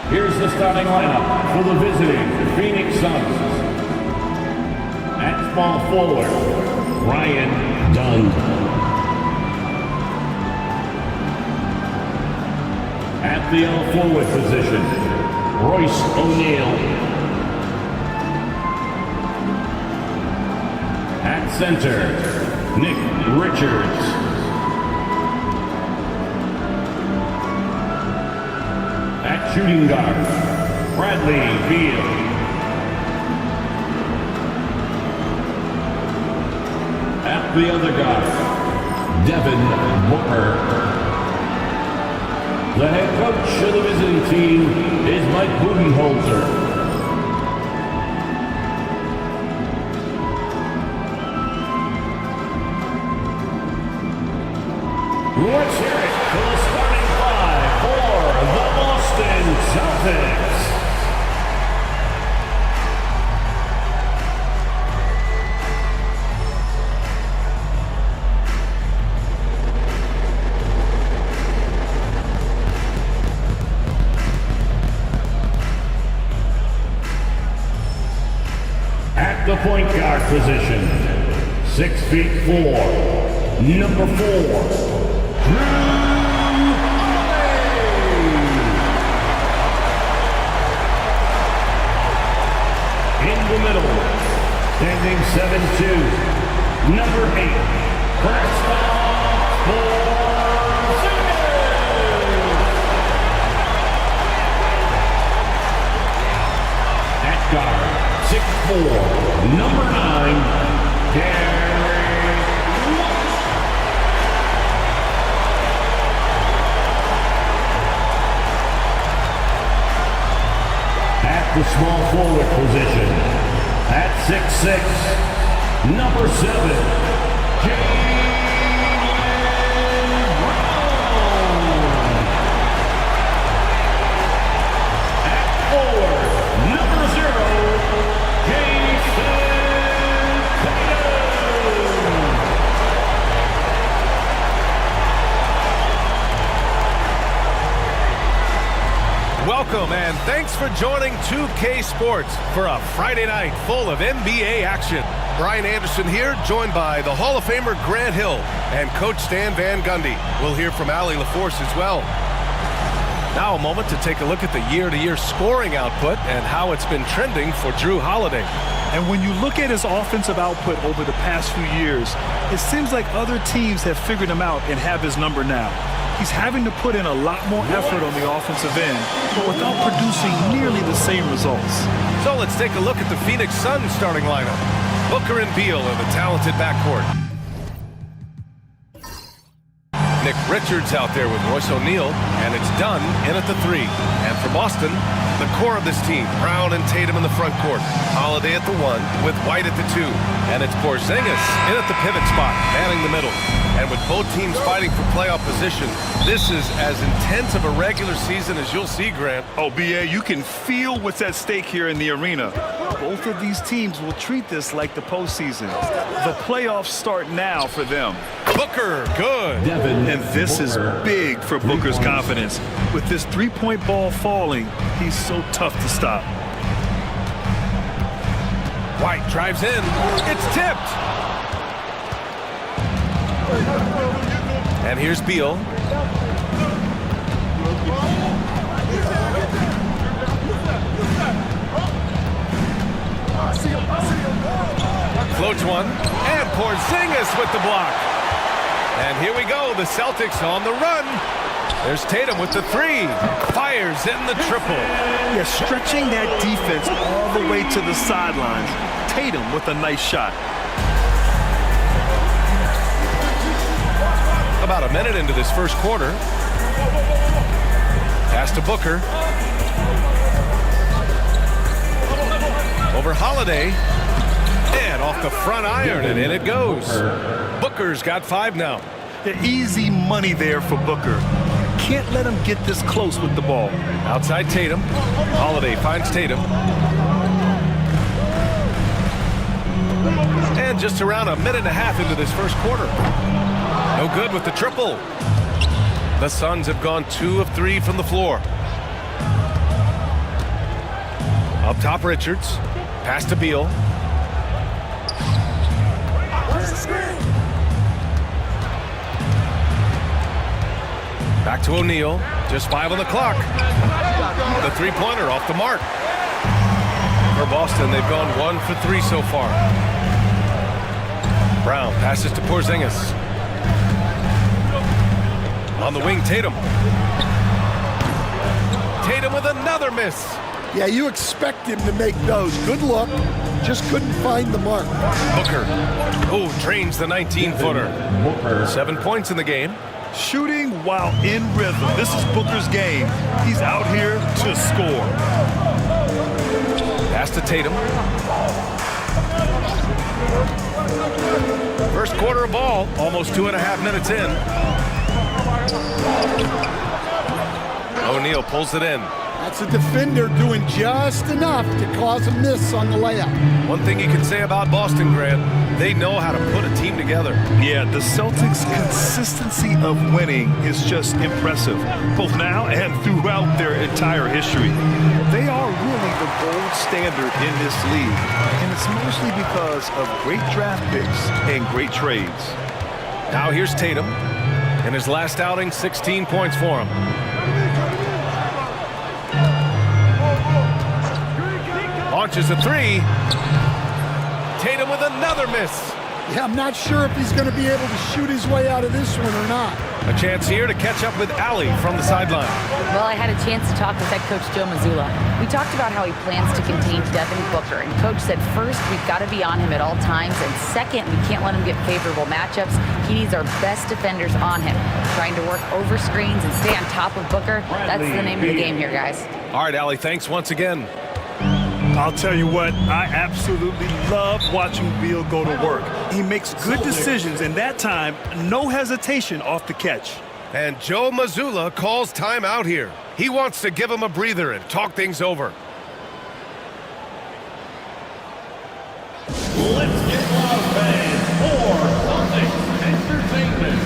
Here's the starting lineup for the visiting Phoenix Suns. At small forward, Ryan Dunn. At the L forward position, Royce O'Neal. At center, Nick Richards. At shooting guard, Bradley Beal. At the other guard, Devin Booker. The head coach of the visiting team is Mike Budenholzer. Let's hear it for the starting five for the Boston Celtics. At the point guard position, 6'4", number 4. In the middle, standing 7'2", number 8, Kristaps Porzingis. At guard, 6'4", number 9, Gary. The small forward position at 6'6", number 7, Jaylen Brown. At forward, number 0, Jason Tatum. Welcome and thanks for joining 2K Sports for a Friday night full of NBA action. Brian Anderson here, joined by the Hall of Famer Grant Hill and Coach Stan Van Gundy. We'll hear from Allie LaForce as well. Now a moment to take a look at the year-to-year scoring output and how it's been trending for Jrue Holiday. And when you look at his offensive output over the past few years, it seems like other teams have figured him out and have his number now. He's having to put in a lot more effort on the offensive end, but without producing nearly the same results. So let's take a look at the Phoenix Suns starting lineup. Booker and Beal in the talented backcourt. Nick Richards out there with Royce O'Neal, and it's Dunn in at the 3. And for Boston, the core of this team, Brown and Tatum in the front court. Holiday at the 1 with White at the 2. And it's Porzingis in at the pivot spot, manning the middle. And with both teams fighting for playoff position, this is as intense of a regular season as you'll see, Grant. Oh, B.A., you can feel what's at stake here in the arena. Both of these teams will treat this like the postseason. The playoffs start now for them. Booker, good. And this is big for Booker's confidence. With this three-point ball falling, he's so tough to stop. White drives in. It's tipped. And here's Beal. Floats one. And Porzingis with the block. And here we go. The Celtics on the run. There's Tatum with the 3. Fires in the triple. Yeah, stretching that defense all the way to the sidelines. Tatum with a nice shot. About a minute into this first quarter. Pass to Booker. Over Holiday. And off the front iron, and in it goes. Booker's got 5 now. The easy money there for Booker. Can't let him get this close with the ball. Outside Tatum. Holiday finds Tatum. And just around a minute and a half into this first quarter. No good with the triple. The Suns have gone 2 of 3 from the floor. Up top, Richards. Pass to Beal. Back to O'Neal. Just 5 on the clock. The three-pointer off the mark. For Boston, they've gone 1 for 3 so far. Brown passes to Porzingis. On the wing, Tatum. Tatum with another miss. Yeah, you expect him to make those. Good look. Just couldn't find the mark. Booker. Oh, drains the 19-footer. 7 points in the game. Shooting while in rhythm. This is Booker's game. He's out here to score. Pass to Tatum. First quarter of ball, almost 2.5 minutes in. O'Neal pulls it in. That's a defender doing just enough to cause a miss on the layup. One thing you can say about Boston, Grant, they know how to put a team together. Yeah, the Celtics' consistency of winning is just impressive, both now and throughout their entire history. They are really the gold standard in this league, and it's mostly because of great draft picks and great trades. Now here's Tatum. In his last outing, 16 points for him. Launches a three. Tatum with another miss. Yeah, I'm not sure if he's going to be able to shoot his way out of this one or not. A chance here to catch up with Allie from the sideline. Well, I had a chance to talk with head coach Joe Mazzulla. We talked about how he plans to contain Devin Booker, and coach said first, we've got to be on him at all times, and second, we can't let him get favorable matchups. He needs our best defenders on him, trying to work over screens and stay on top of Booker. That's the name of the game here, guys. All right, Allie, thanks once again. I'll tell you what, I absolutely love watching Beal go to work. He makes good decisions, and that time, no hesitation off the catch. And Joe Mazzulla calls timeout here. He wants to give him a breather and talk things over. Let's get loud, fans, for Celtics Entertainment.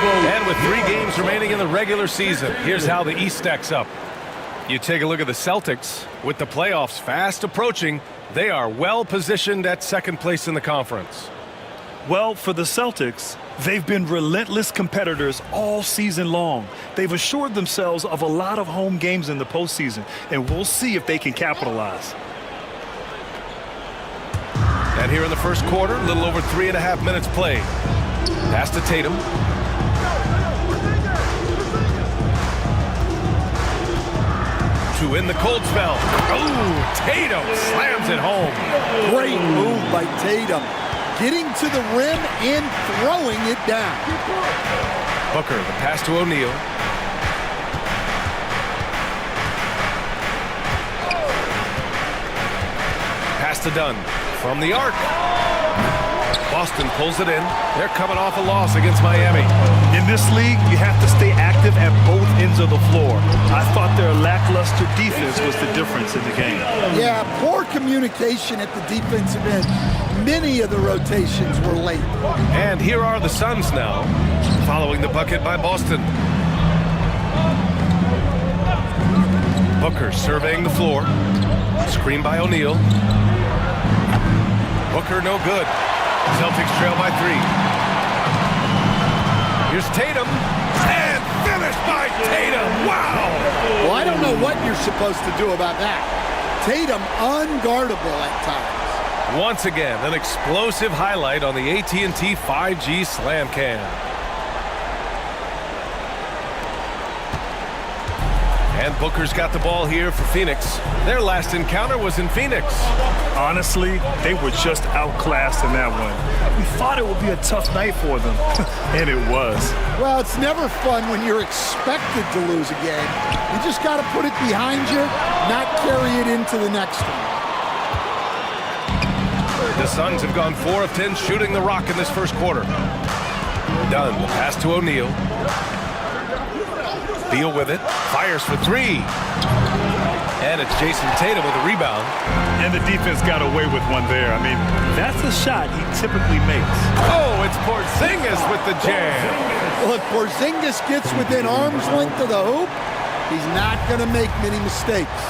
And with 3 games remaining in the regular season, here's how the East stacks up. You take a look at the Celtics. With the playoffs fast approaching, they are well positioned at second place in the conference. Well, for the Celtics, they've been relentless competitors all season long. They've assured themselves of a lot of home games in the postseason, and we'll see if they can capitalize. And here in the first quarter, a little over 3.5 minutes played. Pass to Tatum. To in the cold spell. Oh, Tatum slams it home. Great move by Tatum. Getting to the rim and throwing it down. Booker, the pass to O'Neal. Pass to Dunn. From the arc. Boston pulls it in. They're coming off a loss against Miami. In this league, you have to stay active at both ends of the floor. I thought their lackluster defense was the difference in the game. Yeah, poor communication at the defensive end. Many of the rotations were late. And here are the Suns now, following the bucket by Boston. Booker surveying the floor. Screen by O'Neal. Booker no good. Celtics trail by 3. Here's Tatum. And finished by Tatum. Wow! Well, I don't know what you're supposed to do about that. Tatum unguardable at times. Once again, an explosive highlight on the AT&T 5G Slam Cam. And Booker's got the ball here for Phoenix. Their last encounter was in Phoenix. Honestly, they were just outclassed in that one. We thought it would be a tough night for them, and it was. Well, it's never fun when you're expected to lose a game. You just got to put it behind you, not carry it into the next one. The Suns have gone 4 of 10 shooting the rock in this first quarter. Dunn, the pass to O'Neal. Beal with it, fires for 3. And it's Jason Tatum with a rebound. And the defense got away with one there. I mean, that's a shot he typically makes. Oh, it's Porzingis with the jam. Well, if Porzingis gets within arm's length of the hoop, he's not going to make many mistakes.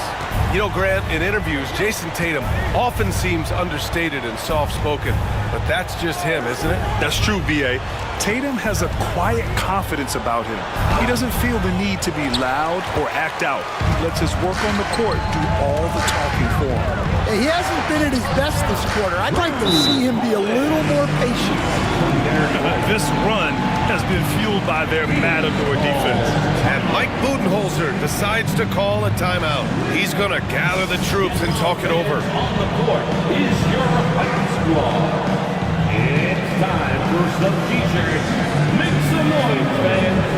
You know, Grant, in interviews, Jason Tatum often seems understated and soft-spoken, but that's just him, isn't it? That's true, B.A. Tatum has a quiet confidence about him. He doesn't feel the need to be loud or act out. He lets his work on the court do all the talking for him. He hasn't been at his best this quarter. I'd like to see him be a little more patient. This run has been fueled by their matador defense. And Mike Budenholzer decides to call a timeout. He's going to gather the troops and talk it over. On the court is your fighting squad. It's time for some t-shirts. Make some noise, fans.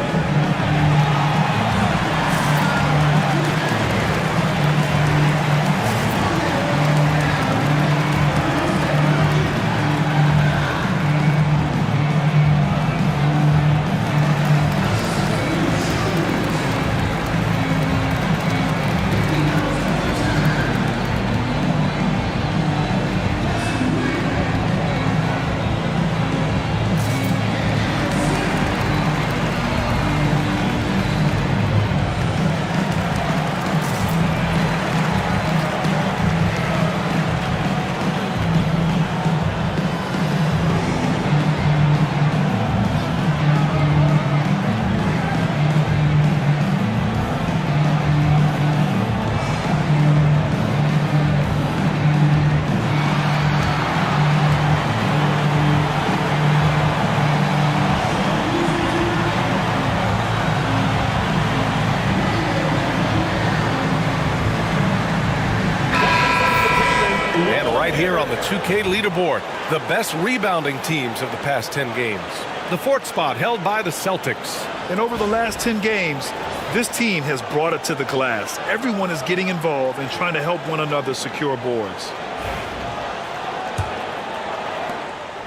Here on the 2K leaderboard, the best rebounding teams of the past 10 games. The 4th spot held by the Celtics. And over the last 10 games, this team has brought it to the glass. Everyone is getting involved and trying to help one another secure boards.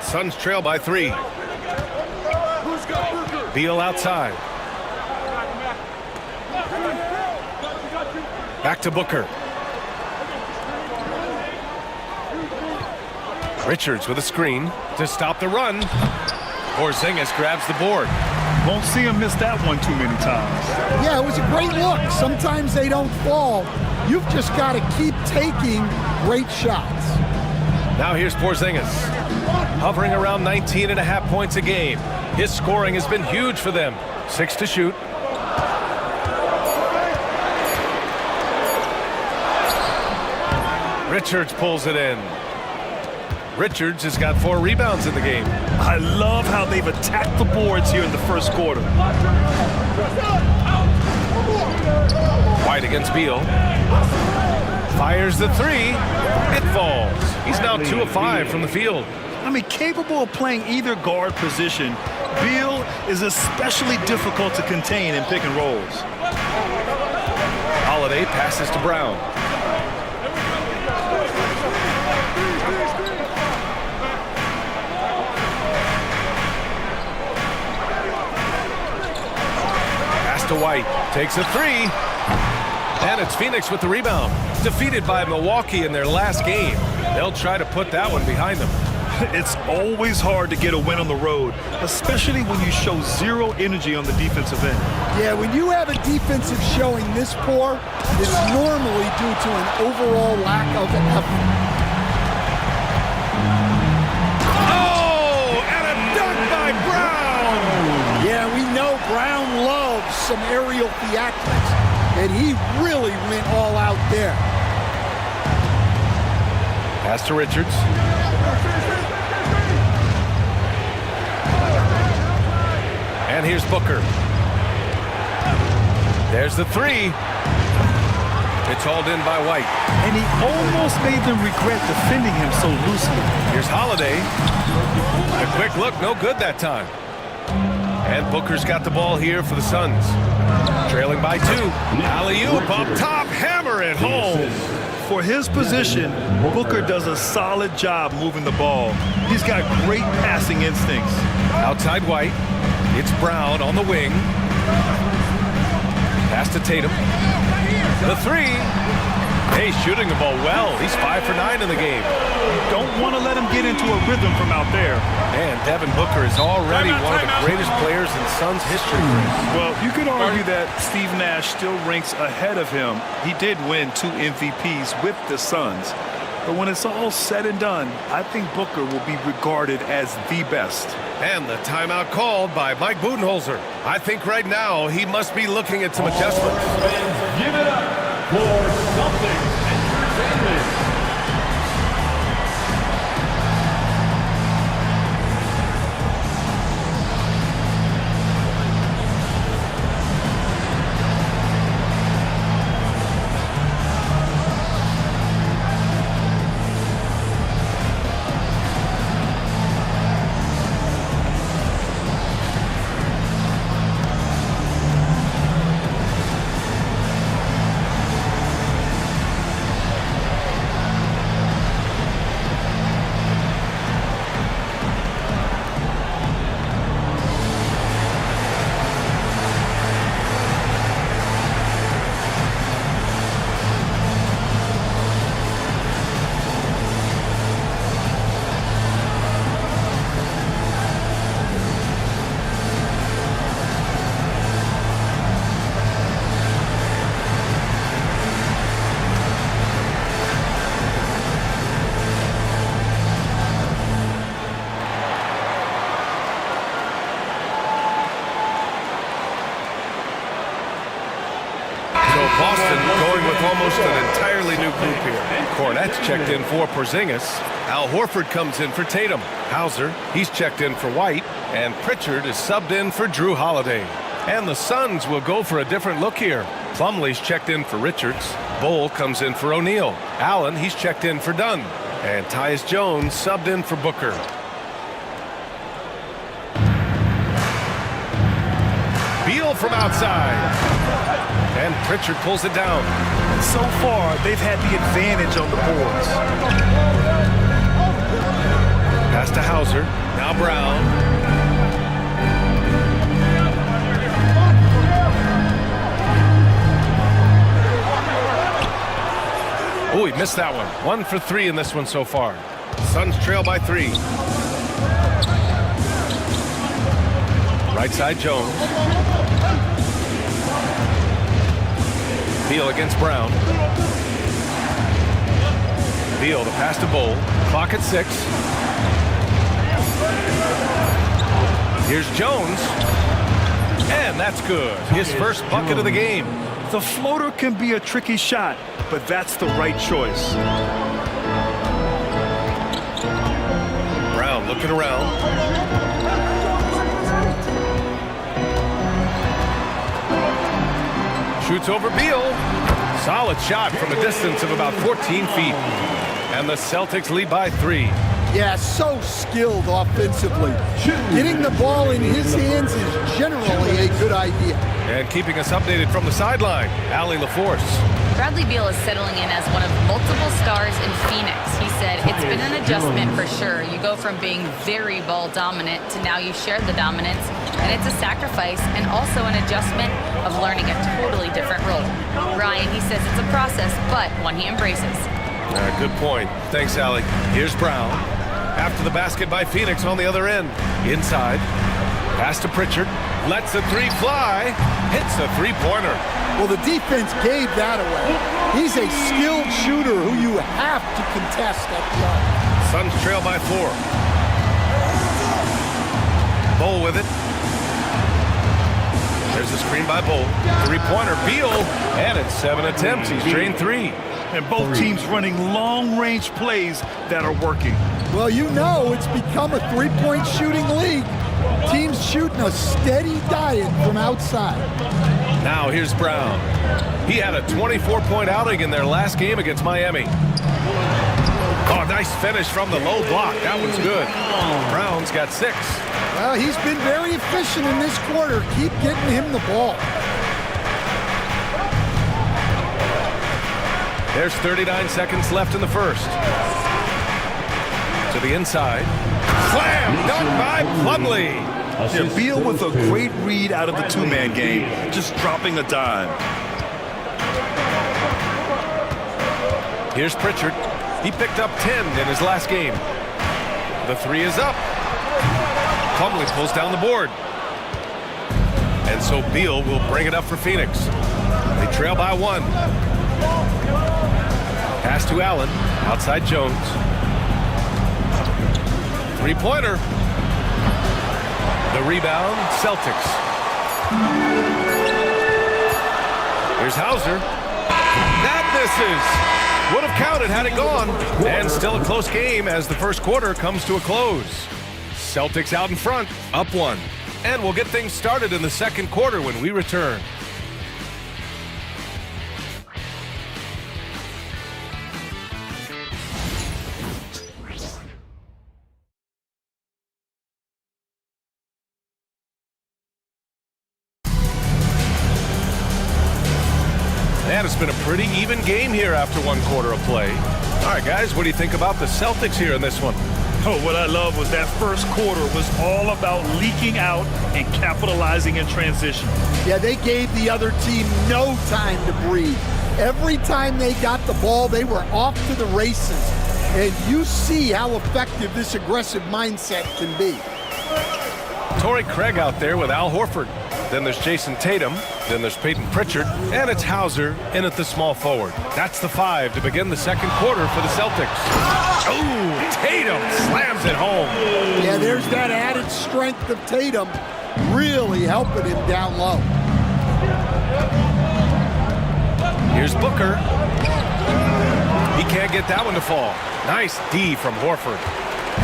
Suns trail by 3. Beal outside. Back to Booker. Richards with a screen to stop the run. Porzingis grabs the board. Won't see him miss that one too many times. Yeah, it was a great look. Sometimes they don't fall. You've just got to keep taking great shots. Now here's Porzingis. Hovering around 19.5 points a game. His scoring has been huge for them. 6 to shoot. Richards pulls it in. Richards has got 4 rebounds in the game. I love how they've attacked the boards here in the first quarter. White against Beal. Fires the 3. It falls. He's now 2 of 5 from the field. I mean, capable of playing either guard position, Beal is especially difficult to contain in pick and rolls. Holiday passes to Brown. To White, takes a 3, and it's Phoenix with the rebound. Defeated by Milwaukee in their last game. They'll try to put that one behind them. It's always hard to get a win on the road, especially when you show zero energy on the defensive end. Yeah, when you have a defensive showing this poor, it's normally due to an overall lack of effort. Brown loves some aerial theatrics, and he really went all out there. Pass to Richards. And here's Booker. There's the three. It's hauled in by White. And he almost made them regret defending him so loosely. Here's Holiday. A quick look, no good that time. And Booker's got the ball here for the Suns. Trailing by 2. Alley-oop up top, hammer it home. For his position, Booker does a solid job moving the ball. He's got great passing instincts. Outside White. It's Brown on the wing. Pass to Tatum. The three. Hey, shooting the ball well. He's 5 for 9 in the game. You don't want to let him get into a rhythm from out there. And Devin Booker is already one of the greatest players in Suns history. Well, you could argue that Steve Nash still ranks ahead of him. He did win 2 MVPs with the Suns. But when it's all said and done, I think Booker will be regarded as the best. And the timeout called by Mike Budenholzer. I think right now he must be looking at some adjustments. Give it up for Celtics Entertainment. Boston going with almost an entirely new group here. Cornette's checked in for Porzingis. Al Horford comes in for Tatum. Hauser, he's checked in for White. And Pritchard is subbed in for Drew Holiday. And the Suns will go for a different look here. Plumlee's checked in for Richards. Bull comes in for O'Neal. Allen, he's checked in for Dunn. And Tyus Jones subbed in for Booker. Beal from outside. And Pritchard pulls it down. So far, they've had the advantage on the boards. Pass to Hauser. Now Brown. Oh, he missed that one. 1 for 3 in this one so far. Suns trail by 3. Right side Jones. Beal against Brown. Beal to pass to Bull. Clock at 6. Here's Jones. And that's good. His first bucket of the game. The floater can be a tricky shot, but that's the right choice. Brown looking around. Shoots over Beal. Solid shot from a distance of about 14 feet. And the Celtics lead by 3. Yeah, so skilled offensively. Getting the ball in his hands is generally a good idea. And keeping us updated from the sideline, Allie LaForce. Bradley Beal is settling in as one of multiple stars in Phoenix. He said, it's been an adjustment for sure. You go from being very ball dominant to now you share the dominance. And it's a sacrifice and also an adjustment of learning a totally different role. Ryan, he says it's a process, but one he embraces. Good point. Thanks, Allie. Here's Brown. After the basket by Phoenix on the other end. Inside. Pass to Pritchard. Lets the three fly. Hits the three-pointer. Well, the defense gave that away. He's a skilled shooter who you have to contest at the arc. Suns trail by 4. Bull with it. There's a screen by Bull. Three-pointer, Beal. And in 7 attempts, he's drained 3. And both teams running long-range plays that are working. Well, you know it's become a three-point shooting league. Teams shooting a steady diet from outside. Now here's Brown. He had a 24-point outing in their last game against Miami. Oh, nice finish from the low block. That one's good. Brown's got 6. Well, he's been very efficient in this quarter. Keep getting him the ball. There's 39 seconds left in the first. To the inside. Slam! Dunk by Plumlee. Yeah, Beal with a great read out of the two-man game, just dropping a dime. Here's Pritchard. He picked up 10 in his last game. The 3 is up. Plumlee pulls down the board. And so Beal will bring it up for Phoenix. They trail by 1. Pass to Allen. Outside Jones. Three-pointer. The rebound, Celtics. Here's Hauser. That misses. Would have counted had it gone. And still a close game as the first quarter comes to a close. Celtics out in front, up 1. And we'll get things started in the second quarter when we return. And it's been a pretty even game here after 1 quarter of play. All right, guys, what do you think about the Celtics here in this one? Oh, what I love was that first quarter was all about leaking out and capitalizing in transition. Yeah, they gave the other team no time to breathe. Every time they got the ball, they were off to the races. And you see how effective this aggressive mindset can be. Torrey Craig out there with Al Horford. Then there's Jason Tatum. Then there's Peyton Pritchard. And it's Hauser in at the small forward. That's the 5 to begin the second quarter for the Celtics. Oh, Tatum slams it home. Yeah, there's that added strength of Tatum really helping him down low. Here's Booker. He can't get that one to fall. Nice D from Horford.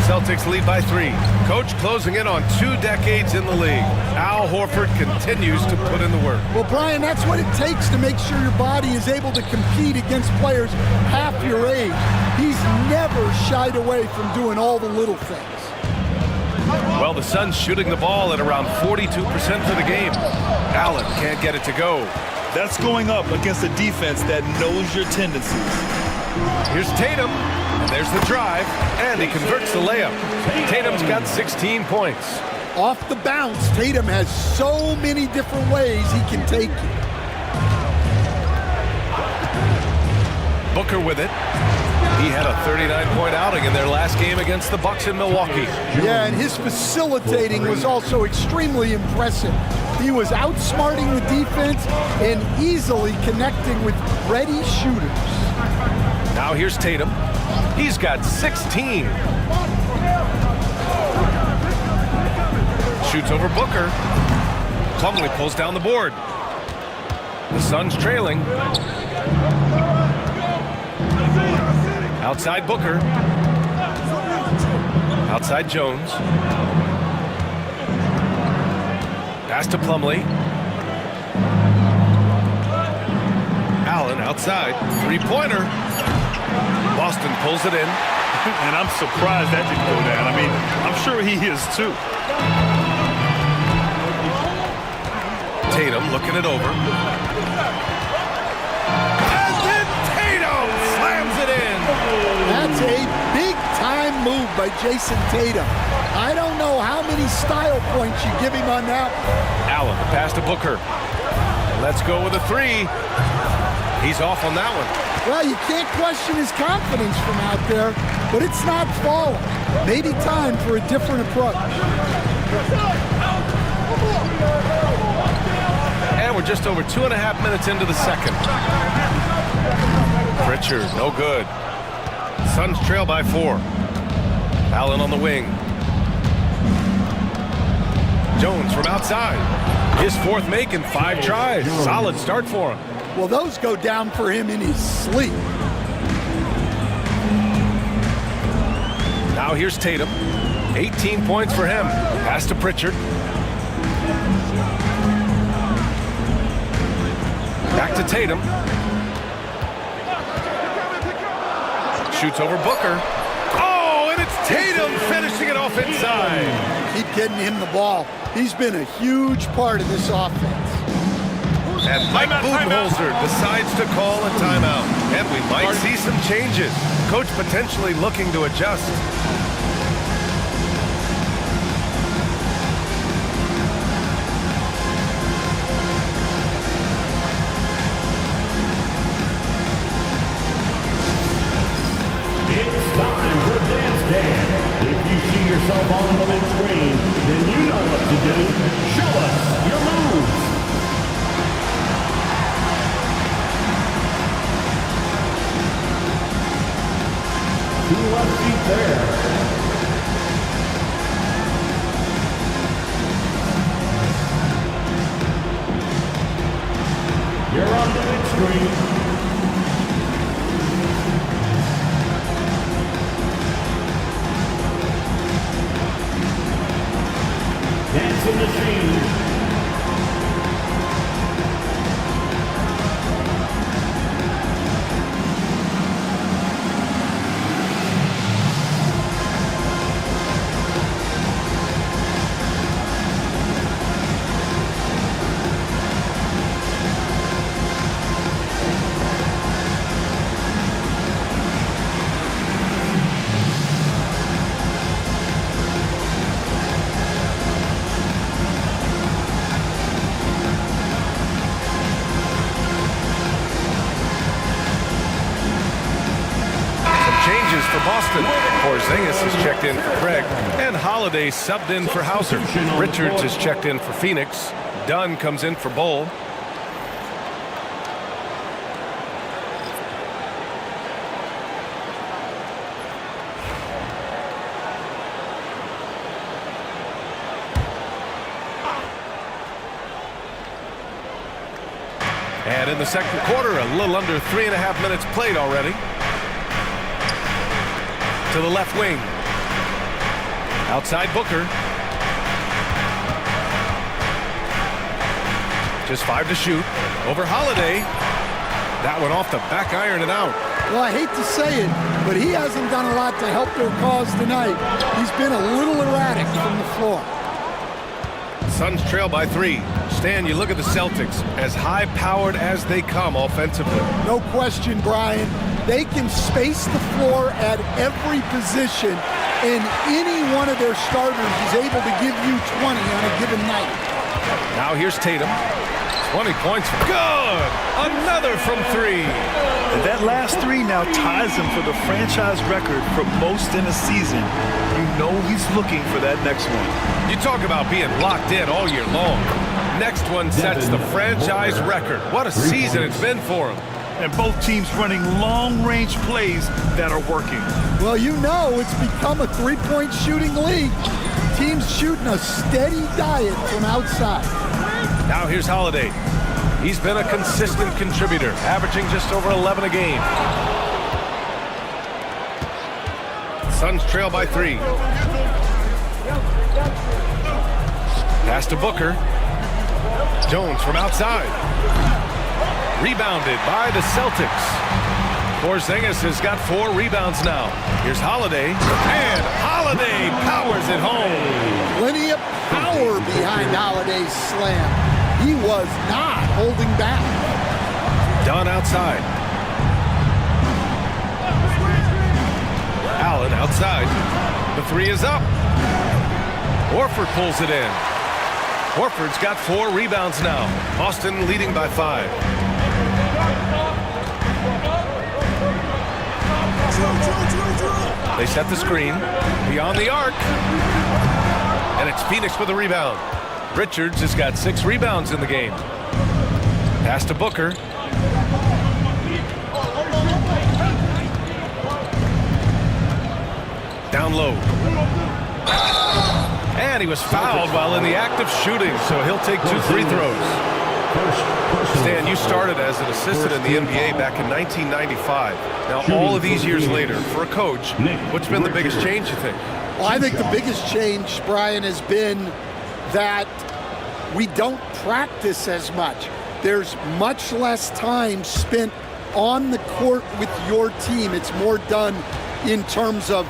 Celtics lead by 3. Coach closing in on 2 decades in the league. Al Horford continues to put in the work. Well, Brian, that's what it takes to make sure your body is able to compete against players half your age. He's never shied away from doing all the little things. Well, the Suns shooting the ball at around 42% for the game. Allen can't get it to go. That's going up against a defense that knows your tendencies. Here's Tatum. And there's the drive, and he converts the layup. Tatum's got 16 points. Off the bounce, Tatum has so many different ways he can take it. Booker with it. He had a 39-point outing in their last game against the Bucks in Milwaukee. Yeah, and his facilitating was also extremely impressive. He was outsmarting the defense and easily connecting with ready shooters. Now here's Tatum. He's got 16. Shoots over Booker. Plumlee pulls down the board. The Suns trailing. Outside Booker. Outside Jones. Pass to Plumlee. Allen outside. Three-pointer. Boston pulls it in. And I'm surprised that didn't go down. I mean, I'm sure he is too. Tatum looking it over. And then Tatum slams it in. That's a big-time move by Jason Tatum. I don't know how many style points you give him on that. Allen, the pass to Booker. Let's go with a 3. He's off on that one. Well, you can't question his confidence from out there, but it's not falling. Maybe time for a different approach. And we're just over 2.5 minutes into the second. Pritchard, no good. Suns trail by 4. Allen on the wing. Jones from outside. His fourth make in 5 tries. Solid start for him. Well, those go down for him in his sleep. Now here's Tatum. 18 points for him. Pass to Pritchard. Back to Tatum. Shoots over Booker. Oh, and it's Tatum finishing it off inside. Keep getting him the ball. He's been a huge part of this offense. And Mike Budenholzer decides to call a timeout. And we might see some changes. Coach potentially looking to adjust. It's time for Dance Day. If you see yourself on the big screen, then you know what to do. Show us your moves. Two left feet there. You're on the big screen. Dancing machine. For Boston, Porzingis is checked in for Craig, and Holiday subbed in for Hauser. Richards is checked in for Phoenix. Dunn comes in for Bull. And in the second quarter, a little under 3.5 minutes played already. To the left wing. Outside Booker. Just 5 to shoot. Over Holiday. That one off the back iron and out. Well, I hate to say it, but he hasn't done a lot to help their cause tonight. He's been a little erratic from the floor. Suns trail by 3. Stan, you look at the Celtics, as high-powered as they come offensively. No question, Brian. They can space the floor at every position, and any one of their starters is able to give you 20 on a given night. Now here's Tatum. 20 points. Good! Another from 3. And that last 3 now ties him for the franchise record for most in a season. You know he's looking for that next one. You talk about being locked in all year long. Next one sets the franchise record. What a season it's been for him. And both teams running long-range plays that are working. Well, you know it's become a three-point shooting league. Teams shooting a steady diet from outside. Now here's Holiday. He's been a consistent contributor, averaging just over 11 a game. Suns trail by 3. Pass to Booker. Jones from outside. Rebounded by the Celtics. Porzingis has got 4 rebounds now. Here's Holiday, and Holiday powers it home. Plenty of power behind Holiday's slam. He was not holding back. Dunn outside. Allen outside. The 3 is up. Horford pulls it in. Horford's got 4 rebounds now. Boston leading by 5. They set the screen beyond the arc, and it's Phoenix with a rebound. Richards has got 6 rebounds in the game. Pass to Booker. Down low. And he was fouled while in the act of shooting, so he'll take 2 free throws. Stan, you started as an assistant in the NBA back in 1995. Now, all of these years later, for a coach, what's been the biggest change, you think? Well, I think the biggest change, Brian, has been that we don't practice as much. There's much less time spent on the court with your team. It's more done in terms of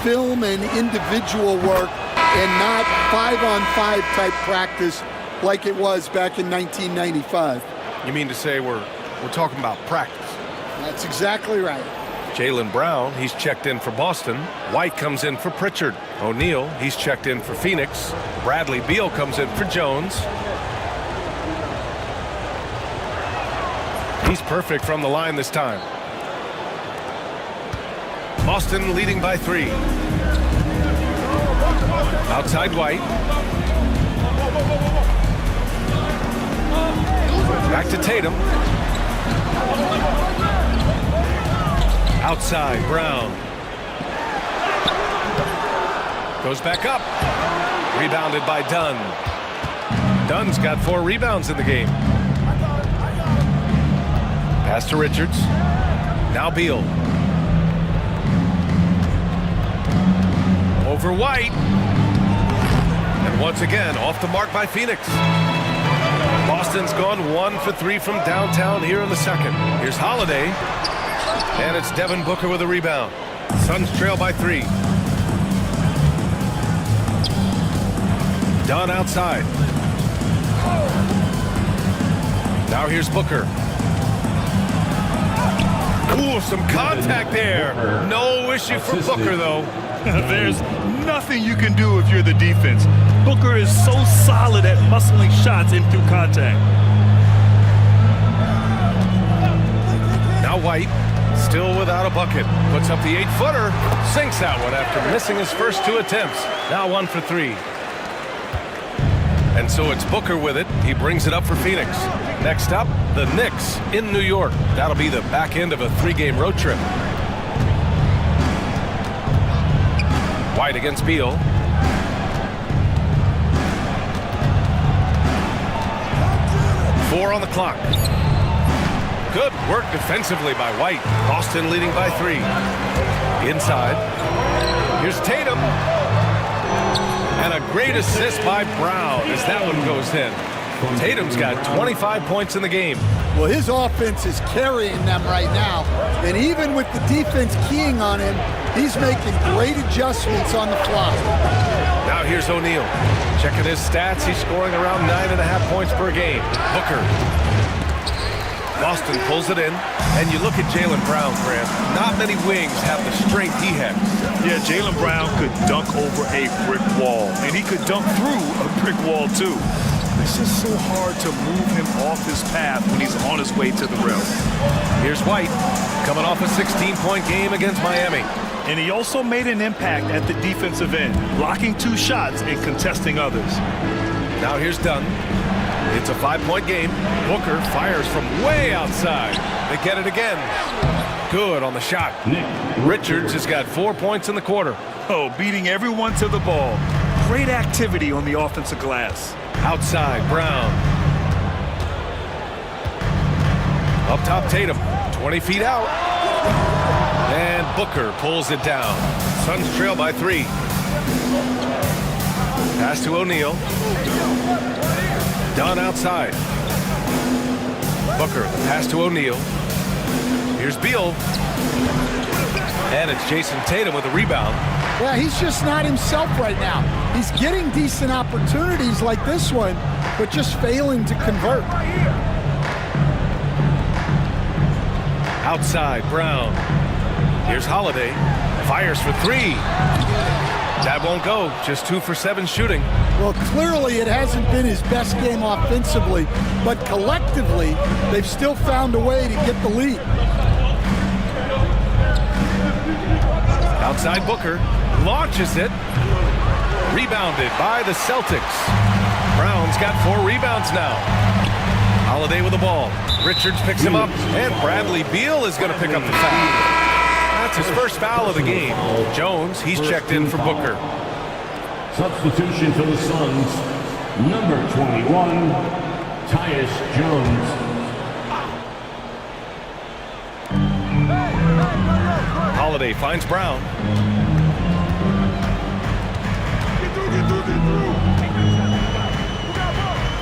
film and individual work and not 5-on-5 type practice like it was back in 1995. You mean to say we're talking about practice? That's exactly right. Jaylen Brown, he's checked in for Boston. White comes in for Pritchard. O'Neal, he's checked in for Phoenix. Bradley Beal comes in for Jones. He's perfect from the line this time. Boston leading by 3. Outside White. Back to Tatum. Outside Brown. Goes back up. Rebounded by Dunn. Dunn's got 4 rebounds in the game. Pass to Richards. Now Beal. Over White. And once again, off the mark by Phoenix. Boston's gone 1 for 3 from downtown here in the second. Here's Holiday. And it's Devin Booker with a rebound. Suns trail by 3. Dunn outside. Now here's Booker. Ooh, some contact there. No issue for Booker, though. There's nothing you can do if you're the defense. Booker is so solid at muscling shots in through contact. Now White, still without a bucket. Puts up the 8-footer. Sinks that one after missing his first 2 attempts. Now 1 for 3. And so it's Booker with it. He brings it up for Phoenix. Next up, the Knicks in New York. That'll be the back end of a 3-game road trip. White against Beal. Four on the clock. Good work defensively by White. Boston leading by 3. Inside. Here's Tatum. And a great assist by Brown as that one goes in. Tatum's got 25 points in the game. Well, his offense is carrying them right now. And even with the defense keying on him, he's making great adjustments on the fly. Now here's O'Neal. Checking his stats, he's scoring around 9.5 points per game. Booker. Boston pulls it in. And you look at Jaylen Brown, Grant. Not many wings have the strength he has. Yeah, Jaylen Brown could dunk over a brick wall. And he could dunk through a brick wall, too. It's just so hard to move him off his path when he's on his way to the rim. Here's White, coming off a 16-point game against Miami. And he also made an impact at the defensive end, blocking 2 shots and contesting others. Now here's Dunn. It's a 5-point game. Booker fires from way outside. They get it again. Good on the shot. Richards has got 4 points in the quarter. Oh, beating everyone to the ball. Great activity on the offensive glass. Outside, Brown. Up top, Tatum. 20 feet out. And Booker pulls it down. Suns trail by 3. Pass to O'Neal. Dunn outside. Booker, pass to O'Neal. Here's Beal. And it's Jason Tatum with a rebound. Yeah, he's just not himself right now. He's getting decent opportunities like this one, but just failing to convert. Outside, Brown. Here's Holiday. Fires for 3. That won't go. Just 2 for 7 shooting. Well, clearly it hasn't been his best game offensively, but collectively, they've still found a way to get the lead. Outside Booker. Launches it. Rebounded by the Celtics. Brown's got 4 rebounds now. Holiday with the ball. Richards picks him up, and Bradley Beal is going to pick up the foul. That's his first foul of the game. Jones, he's checked in for Booker. Substitution for the Suns, number 21, Tyus Jones. Holiday finds Brown.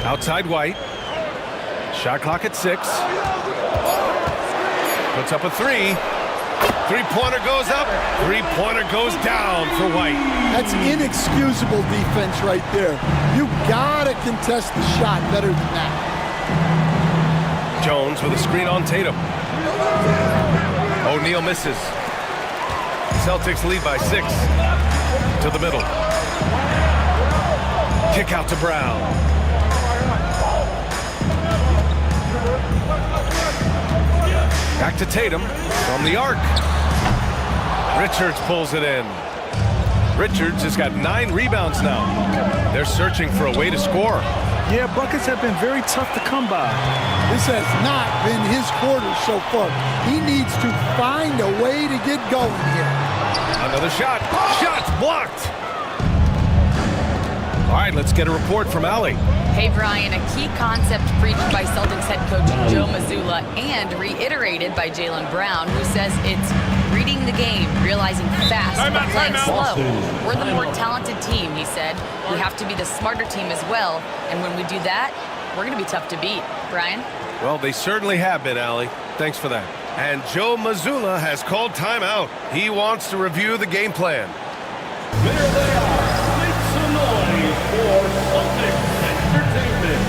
Outside White. Shot clock at 6. Puts up a 3. Three-pointer goes up. Three-pointer goes down for White. That's inexcusable defense right there. You gotta contest the shot better than that. Jones with a screen on Tatum. O'Neal misses. Celtics lead by 6. To the middle. Kick out to Brown. Back to Tatum from the arc. Richards pulls it in. Richards has got 9 rebounds now. They're searching for a way to score. Yeah, buckets have been very tough to come by. This has not been his quarter so far. He needs to find a way to get going here. Another shot. Shot's blocked. All right, let's get a report from Allie. Hey, Brian, a key concept preached by Celtics head coach Joe Mazzulla and reiterated by Jaylen Brown, who says it's reading the game, realizing fast, but playing slow. We're the more talented team, he said. We have to be the smarter team as well, and when we do that, we're going to be tough to beat. Brian? Well, they certainly have been, Allie. Thanks for that. And Joe Mazzulla has called timeout. He wants to review the game plan. There they are. Make some noise for Celtics Entertainment.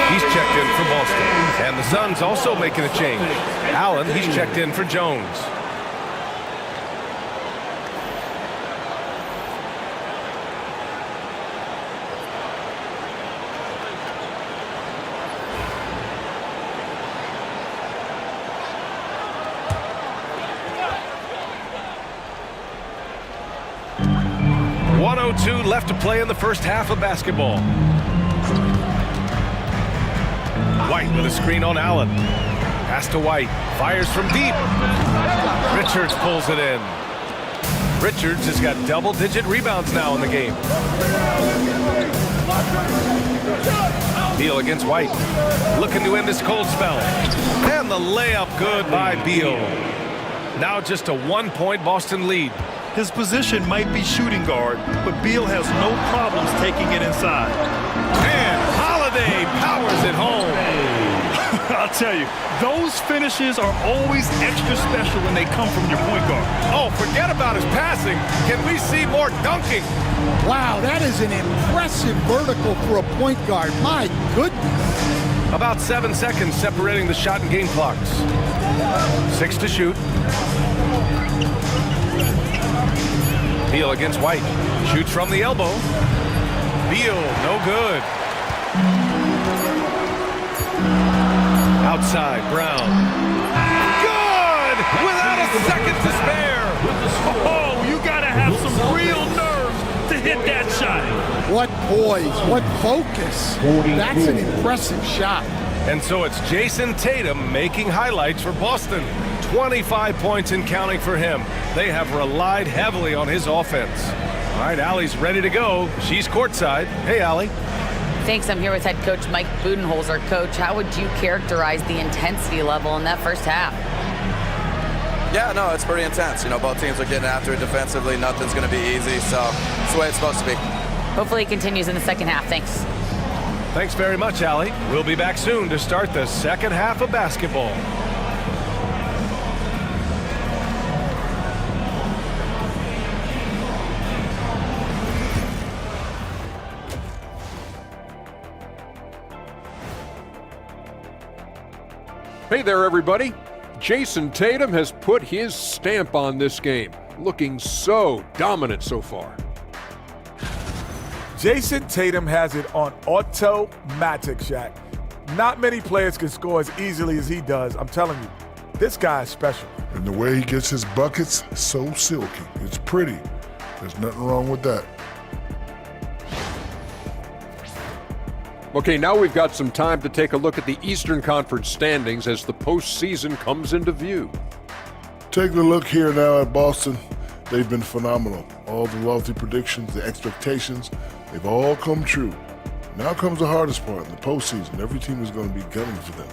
He's checked in for Boston. And the Suns also making a change. Allen, he's checked in for Jones. .102 left to play in the first half of basketball. White with a screen on Allen. Pass to White. Fires from deep. Richards pulls it in. Richards has got double-digit rebounds now in the game. Beal against White. Looking to end this cold spell. And the layup good by Beal. Now just a 1-point Boston lead. His position might be shooting guard, but Beal has no problems taking it inside. And Holiday powers it home. I'll tell you, those finishes are always extra special when they come from your point guard. Oh, forget about his passing. Can we see more dunking? Wow, that is an impressive vertical for a point guard. My goodness. About 7 seconds separating the shot and game clocks. 6 to shoot. Beal against White. Shoots from the elbow. Beal, no good. Outside, Brown. Good! Without a second to spare. Oh, you gotta have some real nerves to hit that shot. What poise, what focus. That's an impressive shot. And so it's Jason Tatum making highlights for Boston. 25 points and counting for him. They have relied heavily on his offense. All right, Allie's ready to go. She's courtside. Hey, Allie. Thanks. I'm here with head coach Mike Budenholzer. Coach, how would you characterize the intensity level in that first half? Yeah, no, it's pretty intense. You know, both teams are getting after it defensively. Nothing's going to be easy, so it's the way it's supposed to be. Hopefully it continues in the second half. Thanks. Thanks very much, Allie. We'll be back soon to start the second half of basketball. Hey there, everybody. Jason Tatum has put his stamp on this game, looking so dominant so far. Jason Tatum has it on automatic, Shaq. Not many players can score as easily as he does. I'm telling you, this guy is special. And the way he gets his buckets, so silky. It's pretty. There's nothing wrong with that. Okay, now we've got some time to take a look at the Eastern Conference standings as the postseason comes into view. Taking a look here now at Boston, they've been phenomenal. All the lofty predictions, the expectations, they've all come true. Now comes the hardest part, in the postseason. Every team is going to be gunning for them.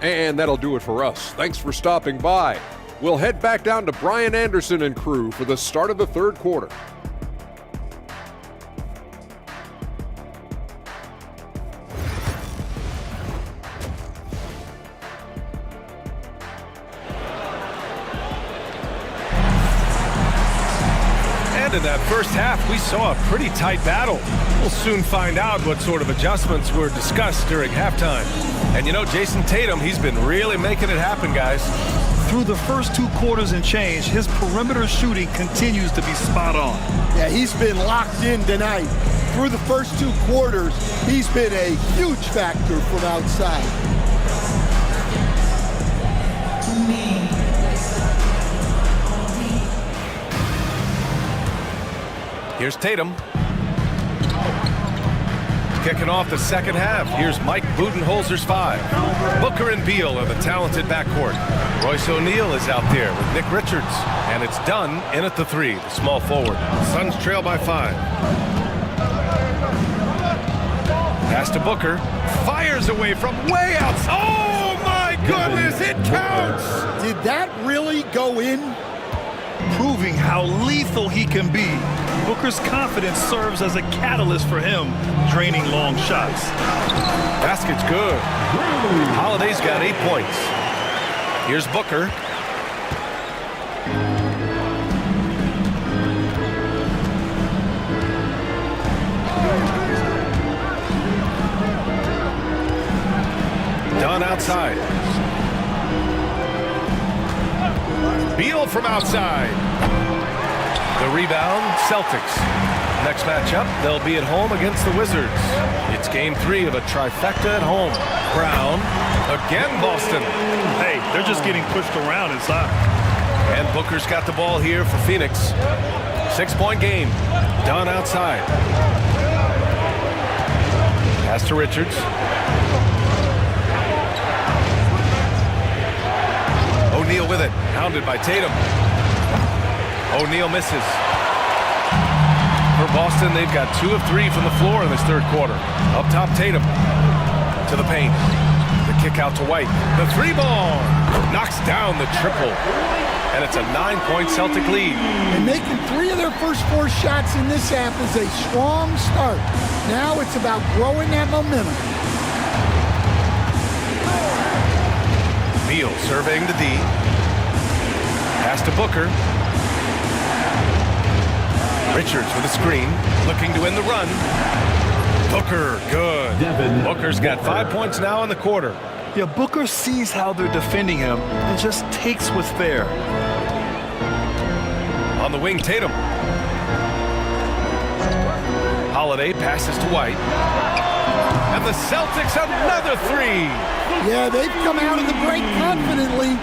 And that'll do it for us. Thanks for stopping by. We'll head back down to Brian Anderson and crew for the start of the third quarter. In that first half, we saw a pretty tight battle. We'll soon find out what sort of adjustments were discussed during halftime. And you know, Jason Tatum, he's been really making it happen, guys. Through the first 2 quarters and change, his perimeter shooting continues to be spot on. Yeah, he's been locked in tonight. Through the first 2 quarters, he's been a huge factor from outside. Here's Tatum. Kicking off the second half, here's Mike Budenholzer's 5. Booker and Beal are the talented backcourt. Royce O'Neal is out there with Nick Richards. And it's Dunn in at the 3, the small forward. Suns trail by 5. Pass to Booker. Fires away from way out. Oh, my goodness, it counts! Did that really go in? Proving how lethal he can be. Booker's confidence serves as a catalyst for him, draining long shots. Basket's good. Holiday's got 8 points. Here's Booker. Dunn outside. Beal from outside. The rebound, Celtics. Next matchup, they'll be at home against the Wizards. It's game 3 of a trifecta at home. Brown, again Boston. Hey, they're just getting pushed around inside. And Booker's got the ball here for Phoenix. 6-point game. Dunn outside. Pass to Richards. O'Neal with it, hounded by Tatum. O'Neal misses. For Boston, they've got 2 of 3 from the floor in this third quarter. Up top, Tatum to the paint. The kick out to White. The 3-ball knocks down the triple. And it's a 9-point Celtic lead. And making 3 of their first 4 shots in this half is a strong start. Now it's about growing that momentum. Beal surveying the D. Pass to Booker. Richards with a screen, looking to win the run. Booker, good. Booker's got 5 points now in the quarter. Yeah, Booker sees how they're defending him and just takes what's there. On the wing, Tatum. Holiday passes to White. And the Celtics another 3. Yeah, they've come out of the break confidently.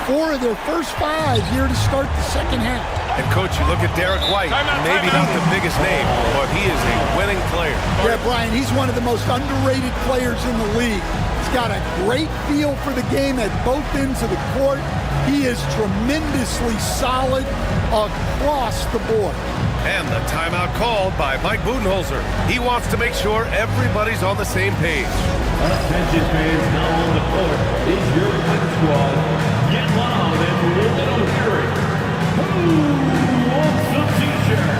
4 of their first 5 here to start the second half. And coach, you look at Derek White, maybe not the biggest name, but he is a winning player. Yeah, Brian, he's one of the most underrated players in the league. He's got a great feel for the game at both ends of the court. He is tremendously solid across the board. And the timeout called by Mike Budenholzer. He wants to make sure everybody's on the same page. Attention fans, now on the court is your win squad. Get loud and let them hear it. Who wants a t-shirt?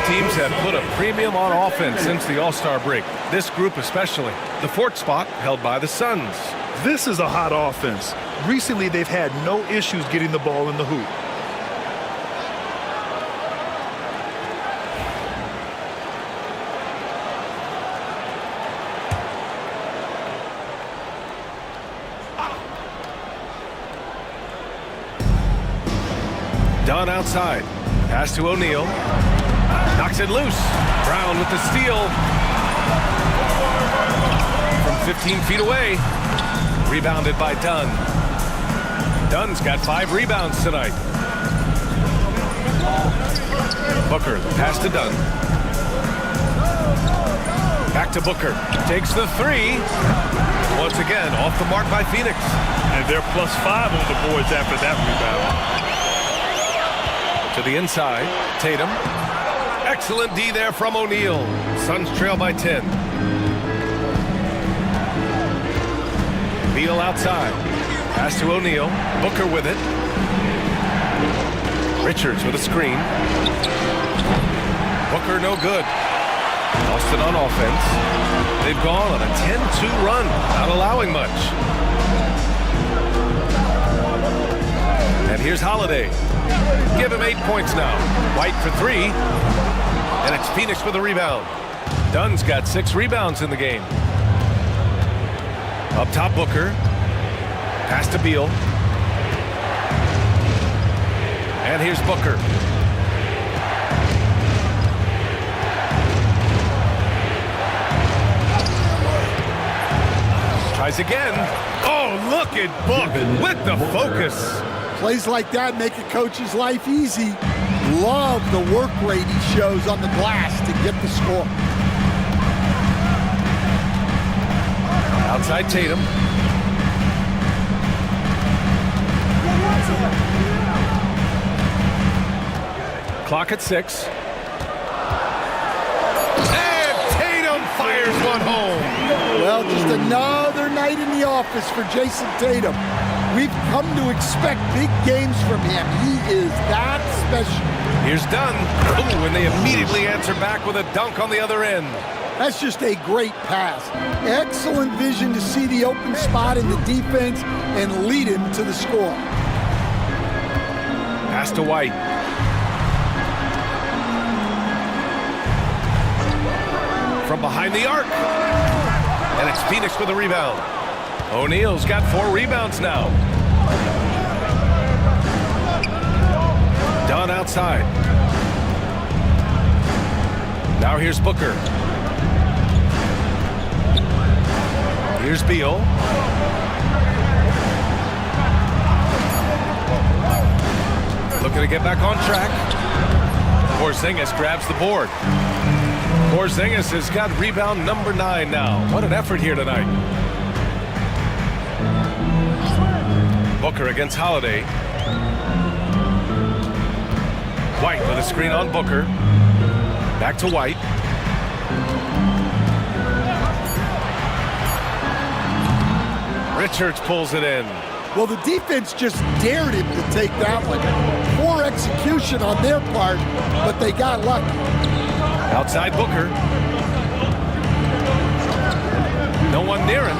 Teams have put a premium on offense since the All-Star break. This group especially. The fourth spot held by the Suns. This is a hot offense. Recently, they've had no issues getting the ball in the hoop. Dunn outside. Pass to O'Neal. Knocks it loose. Brown with the steal. From 15 feet away. Rebounded by Dunn. Dunn's got 5 rebounds tonight. Booker, pass to Dunn. Back to Booker. Takes the 3. Once again, off the mark by Phoenix. And they're +5 on the boards after that rebound. To the inside, Tatum. Excellent D there from O'Neal. Suns trail by 10. Beal outside. Pass to O'Neal. Booker with it. Richards with a screen. Booker no good. Boston on offense. They've gone on a 10-2 run, not allowing much. And here's Holiday. Give him 8 points now. White for 3. And it's Phoenix with a rebound. Dunn's got 6 rebounds in the game. Up top, Booker. Pass to Beal. And here's Booker. Tries again. Oh, look at Book with the focus. Plays like that make a coach's life easy. Love the work rate he shows on the glass to get the score. Outside Tatum. Clock at 6. And Tatum fires one home. Well, just another night in the office for Jason Tatum. We've come to expect big games from him. He is that special. Here's Dunn. Ooh, and they immediately answer back with a dunk on the other end. That's just a great pass. Excellent vision to see the open spot in the defense and lead him to the score. Pass to White. From behind the arc. And it's Phoenix with a rebound. O'Neal's got 4 rebounds now. Dunn outside. Now here's Booker. Here's Beal. Looking to get back on track. Porzingis grabs the board. Porzingis has got rebound number 9 now. What an effort here tonight. Booker against Holiday. White with a screen on Booker. Back to White. Richards pulls it in. Well, the defense just dared him to take that one. Poor execution on their part, but they got lucky. Outside Booker. No one near him.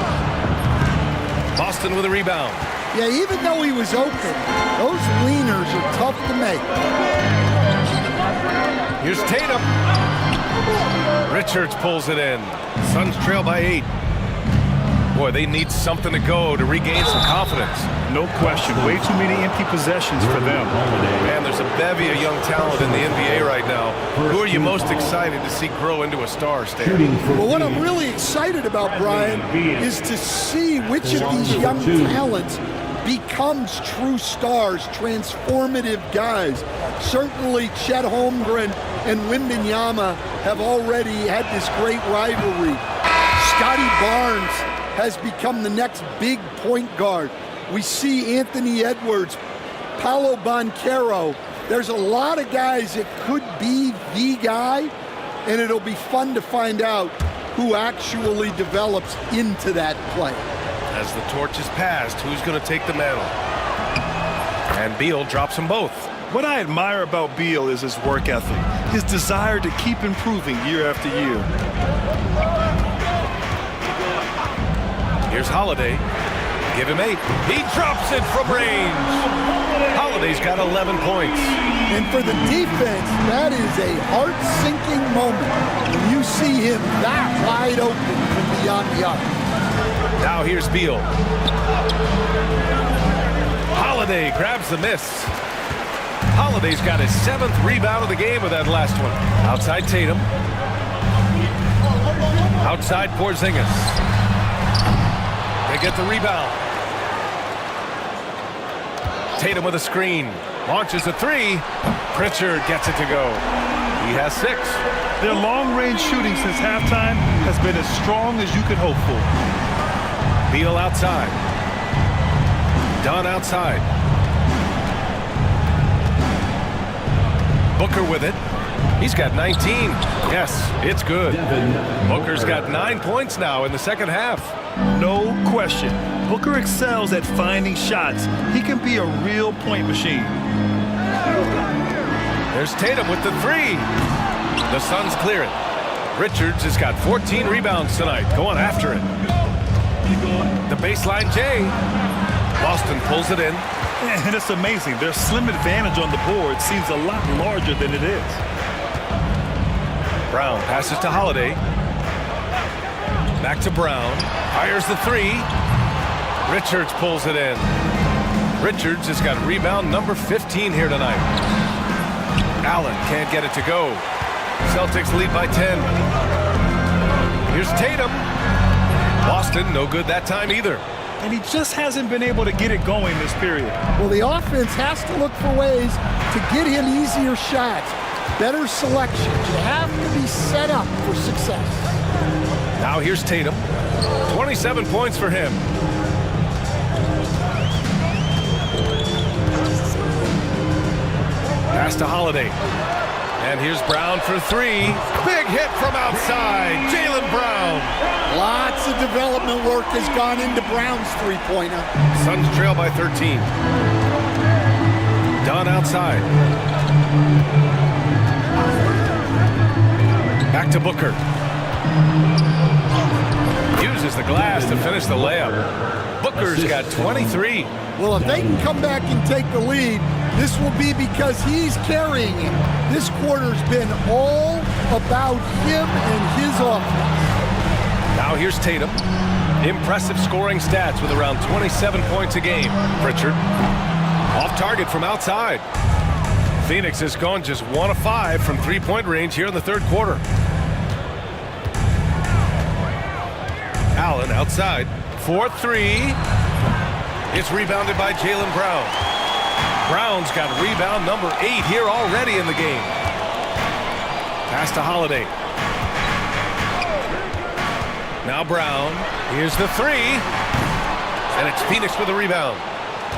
Boston with a rebound. Yeah, even though he was open, those leaners are tough to make. Here's Tatum. Richards pulls it in. Suns trail by 8. Boy, they need something to go to regain some confidence. No question. Way too many empty possessions for them. Man, there's a bevy of young talent in the NBA right now. Who are you most excited to see grow into a star, Stan? Well, what I'm really excited about, Brian, is to see which of these young talents becomes true stars, transformative guys. Certainly Chet Holmgren and Wembanyama have already had this great rivalry. Scotty Barnes has become the next big point guard. We see Anthony Edwards, Paolo Banchero. There's a lot of guys that could be the guy, and it'll be fun to find out who actually develops into that play. As the torch is passed, who's going to take the mantle? And Beal drops them both. What I admire about Beal is his work ethic, his desire to keep improving year after year. Here's Holiday. Give him 8. He drops it from range. Holiday's got 11 points. And for the defense, that is a heart-sinking moment when you see him that wide open from beyond the arc. Now here's Beal. Holiday grabs the miss. Holiday's got his 7th rebound of the game with that last one. Outside Tatum. Outside Porzingis. They get the rebound. Tatum with a screen. Launches a 3. Pritchard gets it to go. He has 6. Their long-range shooting since halftime has been as strong as you could hope for. Beal outside. Dunn outside. Booker with it. He's got 19. Yes, it's good. Booker's got 9 points now in the second half. No question. Booker excels at finding shots. He can be a real point machine. There's Tatum with the 3. The Suns clear it. Richards has got 14 rebounds tonight, going after it. The baseline J. Boston pulls it in. And it's amazing. Their slim advantage on the board seems a lot larger than it is. Brown passes to Holiday. Back to Brown. Fires the 3. Richards pulls it in. Richards has got rebound number 15 here tonight. Allen can't get it to go. Celtics lead by 10. Here's Tatum. Boston, no good that time either. And he just hasn't been able to get it going this period. Well, the offense has to look for ways to get him easier shots, better selection. You have to be set up for success. Now here's Tatum. 27 points for him. Pass to Holiday. And here's Brown for 3. Big hit from outside. Jaylen Brown. Lots of development work has gone into Brown's three-pointer. Suns trail by 13. Dunn outside. Back to Booker. Uses the glass to finish the layup. Booker's got 23. Well, if they can come back and take the lead, this will be because he's carrying it. This quarter's been all about him and his offense. Now here's Tatum. Impressive scoring stats with around 27 points a game. Pritchard off target from outside. Phoenix has gone just 1 of 5 from three-point range here in the third quarter. Allen outside. 4-3. It's rebounded by Jaylen Brown. Brown's got rebound number 8 here already in the game. Pass to Holiday. Now Brown. Here's the 3. And it's Phoenix with a rebound.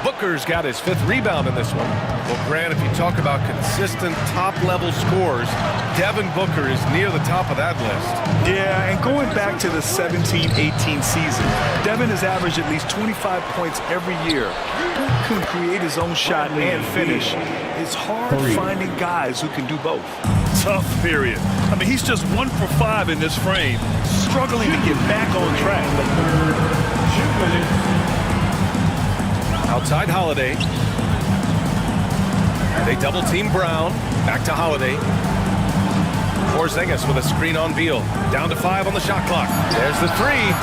Booker's got his 5th rebound in this one. Well, Grant, if you talk about consistent top-level scores, Devin Booker is near the top of that list. Yeah, and going back to the 17-18 season, Devin has averaged at least 25 points every year. Book can create his own shot and finish. It's hard finding guys who can do both. Tough period. I mean, he's just 1 for 5 in this frame, struggling to get back on track. 2 minutes. Outside Holiday. They double team Brown. Back to Holiday. Porzingis with a screen on Beal. Down to 5 on the shot clock. There's the 3.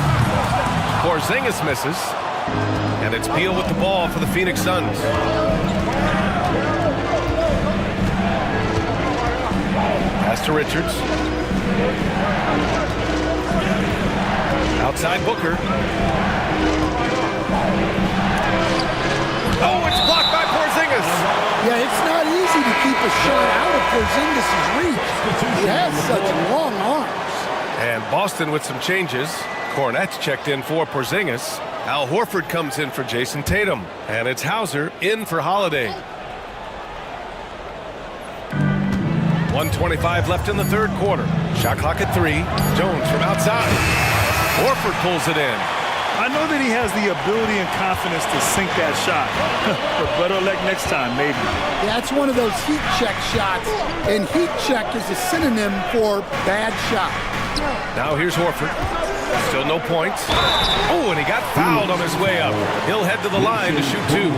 Porzingis misses. And it's Beal with the ball for the Phoenix Suns. Pass to Richards. Outside Booker. Oh, it's blocked by Porzingis. Yeah, it's not easy to keep a shot out of Porzingis' reach. He has such long arms. And Boston with some changes. Cornette's checked in for Porzingis. Al Horford comes in for Jason Tatum. And it's Hauser in for Holiday. 1:25 left in the 3rd quarter. Shot clock at 3. Jones from outside. Horford pulls it in. I know that he has the ability and confidence to sink that shot. But better luck next time, maybe. Yeah, it's one of those heat check shots, and heat check is a synonym for bad shot. Now here's Horford. Still no points. Oh, and he got fouled on his way up. He'll head to the line to shoot 2.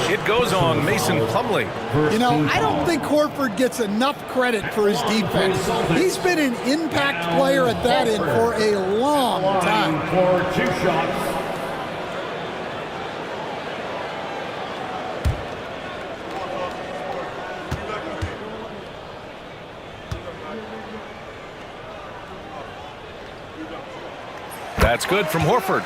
It goes on Mason Plumlee. You know, I don't think Horford gets enough credit for his defense. He's been an impact player at that end for a long time. For 2 shots. That's good from Horford.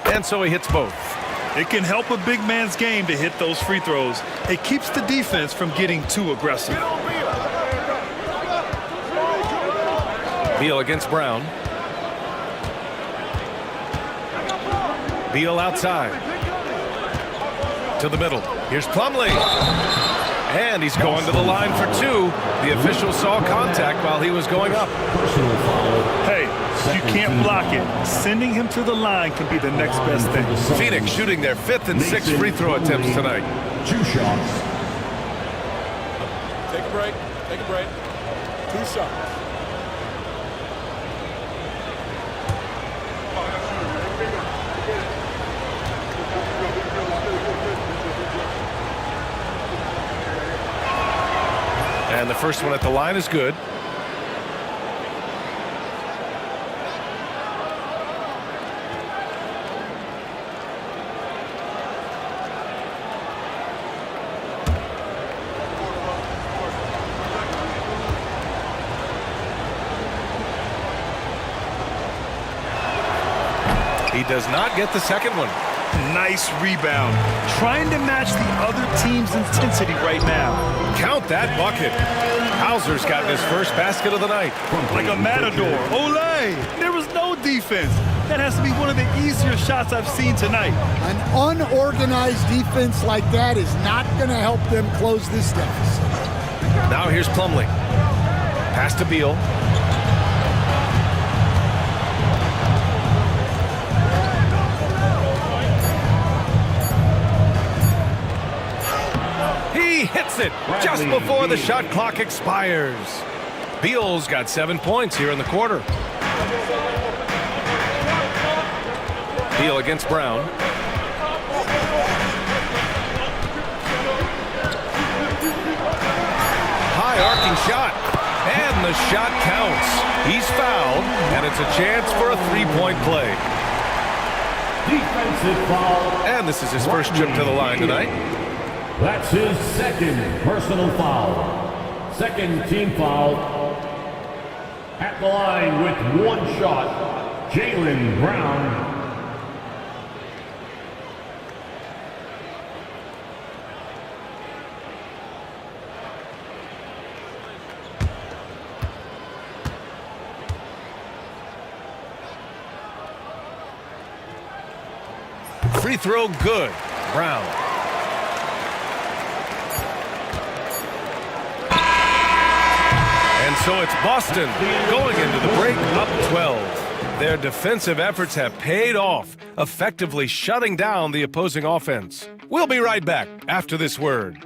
And so he hits both. It can help a big man's game to hit those free throws. It keeps the defense from getting too aggressive. Beal against Brown. Beal outside. To the middle. Here's Plumlee. And he's going to the line for 2. The official saw contact while he was going up. Hey, you can't block it. Sending him to the line can be the next best thing. Phoenix shooting their 5th and 6th free throw attempts tonight. 2 shots. Take a break. Take a break. 2 shots. And the first one at the line is good. He does not get the second one. Nice rebound. Trying to match the other team's intensity right now. Count that bucket. Hauser's got his first basket of the night. Like a matador. Olé! There was no defense. That has to be one of the easier shots I've seen tonight. An unorganized defense like that is not going to help them close this deficit. Now here's Plumlee. Pass to Beal. He hits it just before the shot clock expires. Beal's got 7 points here in the quarter. Beal against Brown. High arcing shot. And the shot counts. He's fouled, and it's a chance for a 3-point play. Defensive foul. And this is his first trip to the line tonight. That's his 2nd personal foul. 2nd team foul. At the line with one shot, Jaylen Brown. Free throw good. Brown. And so it's Boston going into the break up 12. Their defensive efforts have paid off, effectively shutting down the opposing offense. We'll be right back after this word.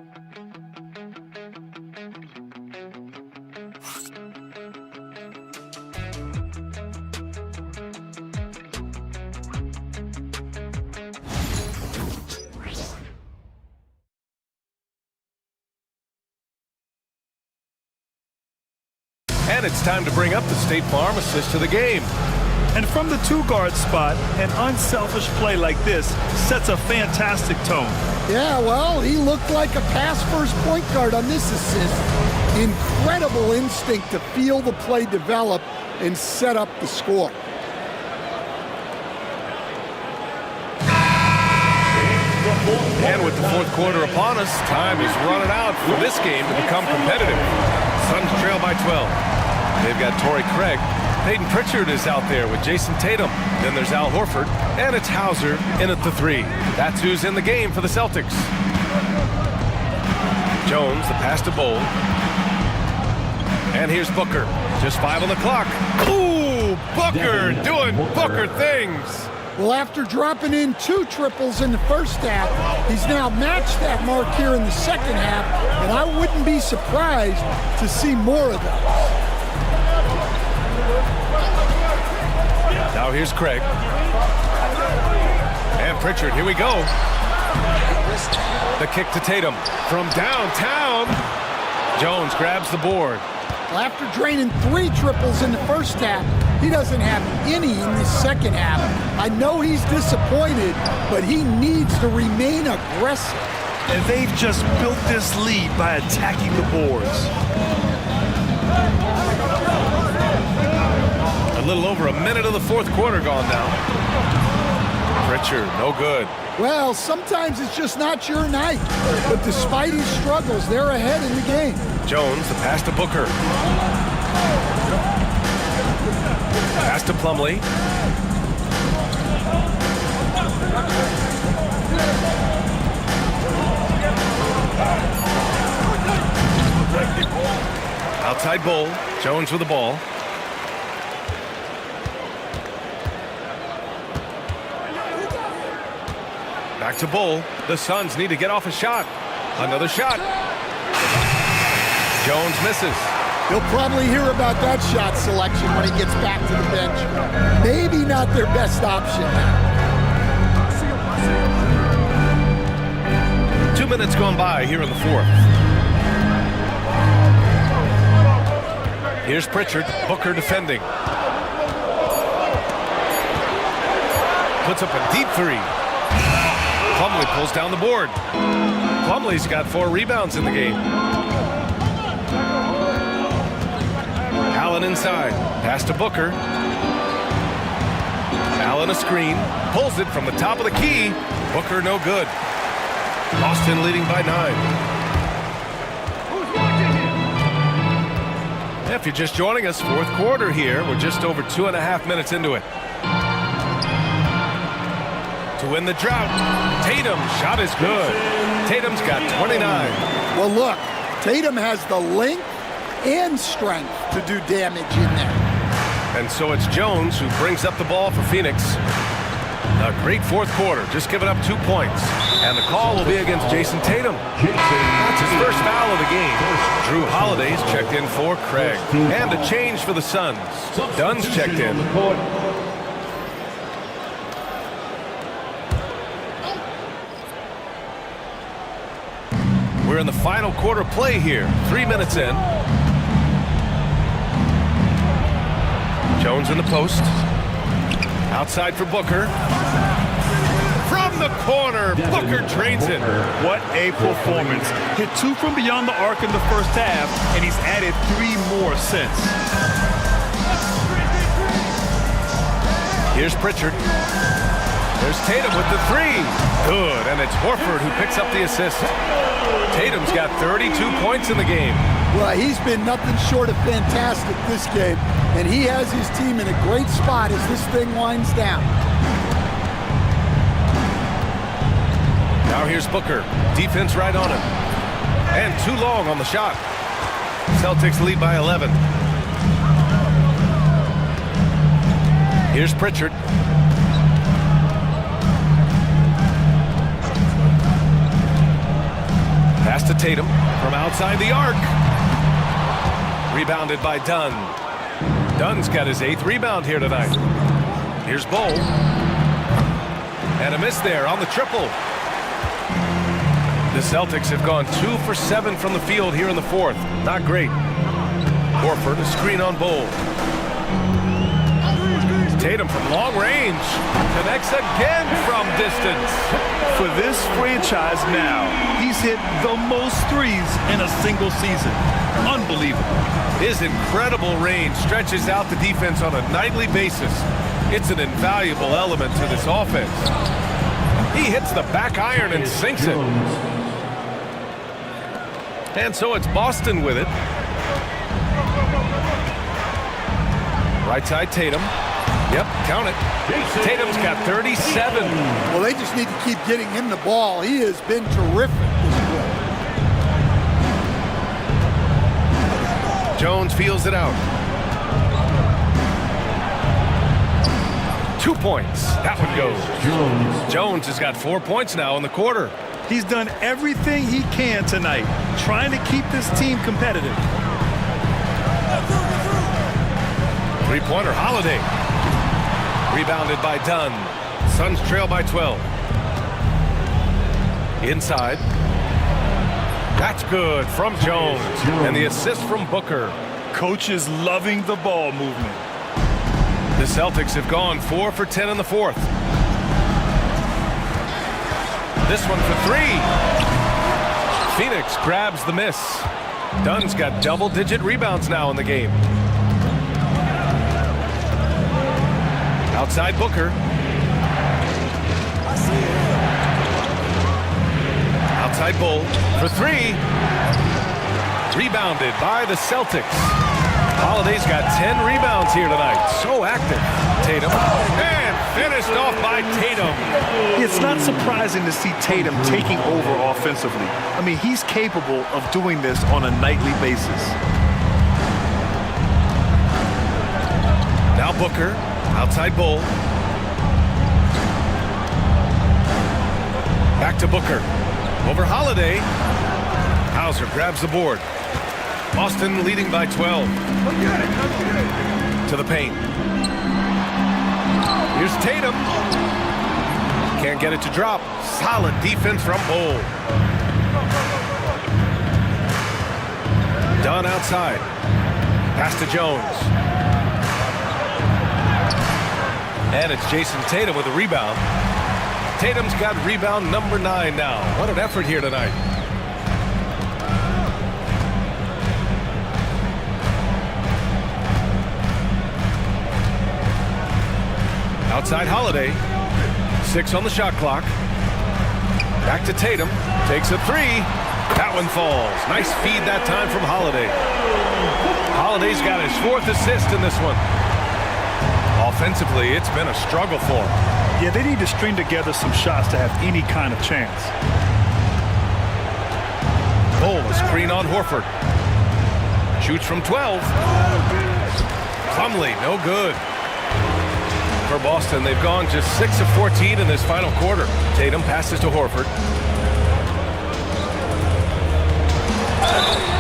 And it's time to bring up the State Farm assist to the game. And from the two-guard spot, an unselfish play like this sets a fantastic tone. Yeah, well, he looked like a pass-first point guard on this assist. Incredible instinct to feel the play develop and set up the score. And with the fourth quarter upon us, time is running out for this game to become competitive. Suns trail by 12. They've got Torrey Craig. Peyton Pritchard is out there with Jason Tatum. Then there's Al Horford, and it's Hauser in at the 3. That's who's in the game for the Celtics. Jones, the pass to Bowl. And here's Booker. Just 5 on the clock. Ooh, Booker doing Booker things. Well, after dropping in 2 triples in the first half, he's now matched that mark here in the second half, and I wouldn't be surprised to see more of those. Now here's Craig. And Pritchard, here we go. The kick to Tatum from downtown. Jones grabs the board. Well, after draining 3 triples in the first half, he doesn't have any in the second half. I know he's disappointed, but he needs to remain aggressive. And they've just built this lead by attacking the boards. A little over a minute of the fourth quarter gone now. Pritchard, no good. Well, sometimes it's just not your night. But despite his struggles, they're ahead in the game. Jones, the pass to Booker. Pass to Plumlee. Outside Bowl. Jones with the ball. Back to Bull. The Suns need to get off a shot. Another shot. Jones misses. He'll probably hear about that shot selection when he gets back to the bench. Maybe not their best option now. 2 minutes gone by here in the fourth. Here's Pritchard. Booker defending. Puts up a deep 3. Plumlee pulls down the board. Plumlee's got 4 rebounds in the game. Allen inside. Pass to Booker. Allen a screen. Pulls it from the top of the key. Booker no good. Boston leading by 9. If you're just joining us, fourth quarter here. We're just over 2.5 minutes into it. To win the drought, Tatum shot is good. Tatum's got 29. Well, look, Tatum has the length and strength to do damage in there. And so it's Jones who brings up the ball for Phoenix. A great fourth quarter, just giving up 2 points. And the call will be against Jason Tatum. That's his first foul of the game. Drew Holiday's checked in for Craig. And a change for the Suns. Dunn's checked in. We're in the final quarter play here. 3 minutes in. Jones in the post. Outside for Booker. From the corner, Booker drains it. What a performance. Hit 2 from beyond the arc in the first half, and he's added 3 more since. Here's Pritchard. There's Tatum with the three. Good, and it's Horford who picks up the assist. Tatum's got 32 points in the game. Well, he's been nothing short of fantastic this game, and he has his team in a great spot as this thing winds down. Now here's Booker. Defense right on him. And too long on the shot. Celtics lead by 11. Here's Pritchard. Pass to Tatum from outside the arc. Rebounded by Dunn. Dunn's got his 8th rebound here tonight. Here's Bull. And a miss there on the triple. The Celtics have gone 2 for 7 from the field here in the 4th. Not great. Horford, a screen on Bull. Tatum from long range. Connects again from distance. For this franchise now, he's hit the most threes in a single season. Unbelievable. His incredible range stretches out the defense on a nightly basis. It's an invaluable element to this offense. He hits the back iron and sinks it. And so it's Boston with it. Right side Tatum. Yep, count it. Tatum's got 37. Well, they just need to keep getting him the ball. He has been terrific this year. Jones feels it out. 2 points. That one goes. Jones has got 4 points now in the quarter. He's done everything he can tonight, trying to keep this team competitive. Three-pointer, Holiday. Rebounded by Dunn. Suns trail by 12. Inside. That's good from Jones. And the assist from Booker. Coach is loving the ball movement. The Celtics have gone 4 for 10 in the 4th. This one for 3. Phoenix grabs the miss. Dunn's got double-digit rebounds now in the game. Outside Booker. Outside Bull for 3. Rebounded by the Celtics. Holiday's got 10 rebounds here tonight. So active. Tatum. And finished off by Tatum. It's not surprising to see Tatum taking over offensively. I mean, he's capable of doing this on a nightly basis. Now Booker. Outside Bull. Back to Booker. Over Holiday. Hauser grabs the board. Boston leading by 12. To the paint. Here's Tatum. Can't get it to drop. Solid defense from Bull. Dunn outside. Pass to Jones. And it's Jason Tatum with a rebound. Tatum's got rebound number 9 now. What an effort here tonight. Outside Holiday. 6 on the shot clock. Back to Tatum. Takes a 3. That one falls. Nice feed that time from Holiday. Holiday's got his 4th assist in this one. Offensively, it's been a struggle for him. Yeah, they need to string together some shots to have any kind of chance. Bull, a screen on Horford. Shoots from 12. Plumlee, no good. For Boston, they've gone just 6 of 14 in this final quarter. Tatum passes to Horford.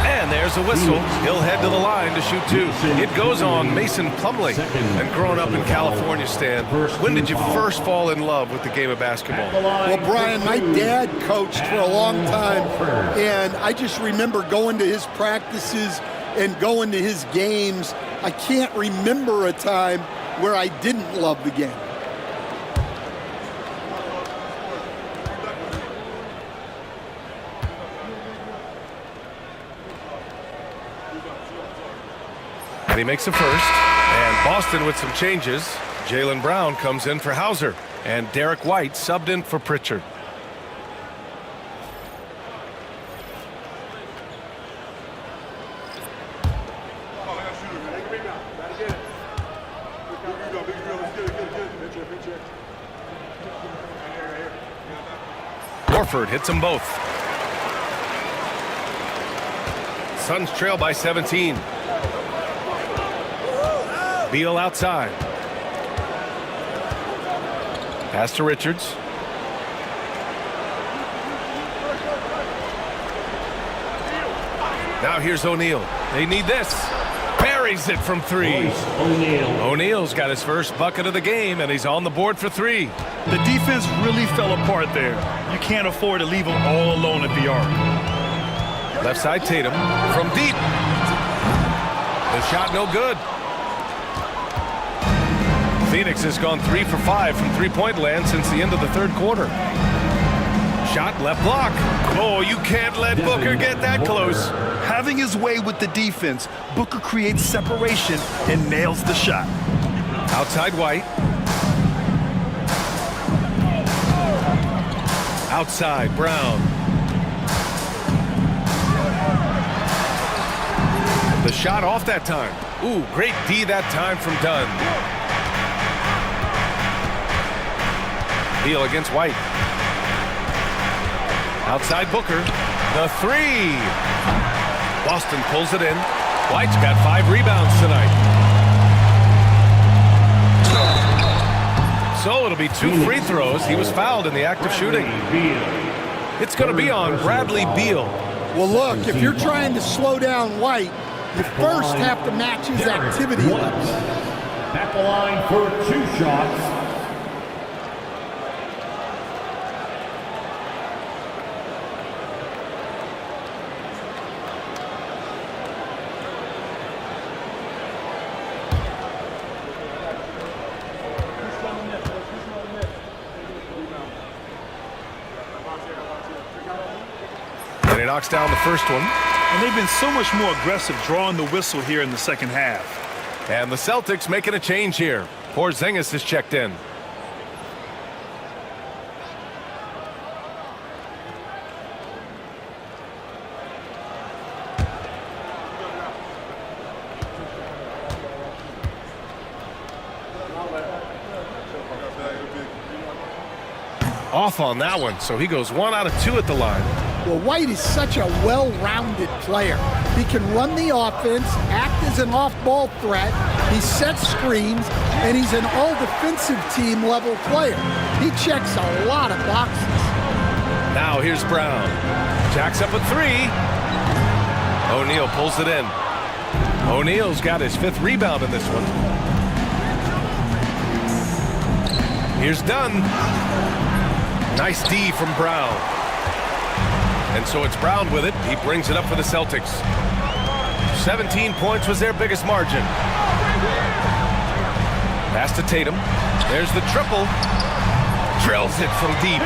And there's a whistle. He'll head to the line to shoot 2. It goes on Mason Plumlee. And growing up in California, Stan, when did you first fall in love with the game of basketball? Well, Brian, my dad coached for a long time, and I just remember going to his practices and going to his games. I can't remember a time where I didn't love the game. And he makes a first. And Boston with some changes. Jaylen Brown comes in for Hauser, and Derek White subbed in for Pritchard. Horford hits them both. Suns trail by 17. Beal outside. Pass to Richards. Now here's O'Neal. They need this. Buries it from three. O'Neal's got his first bucket of the game, and he's on the board for three. The defense really fell apart there. You can't afford to leave them all alone at the arc. Left side Tatum from deep. The shot no good. Phoenix has gone 3 for 5 from three-point land since the end of the third quarter. Shot left block. Oh, you can't let Booker get that close. Having his way with the defense, Booker creates separation and nails the shot. Outside White. Outside Brown. The shot off that time. Ooh, great D that time from Dunn. Beal against White. Outside Booker. The three. Boston pulls it in. White's got 5 rebounds tonight. So it'll be 2 free throws. He was fouled in the act of shooting. It's going to be on Bradley Beal. Well, look, if you're trying to slow down White, you first have to match his activity levels. At the line for 2 shots. And he knocks down the first one. And they've been so much more aggressive drawing the whistle here in the second half. And the Celtics making a change here. Porzingis is checked in. Off on that one, so he goes 1 out of 2 at the line. Well, White is such a well-rounded player. He can run the offense, act as an off-ball threat, he sets screens, and he's an all-defensive team level player. He checks a lot of boxes. Now here's Brown. Jacks up a 3. O'Neal pulls it in. O'Neal's got his 5th rebound in this one. Here's Dunn. Nice D from Brown. And so it's Brown with it. He brings it up for the Celtics. 17 points was their biggest margin. Pass to Tatum. There's the triple. Drills it from deep.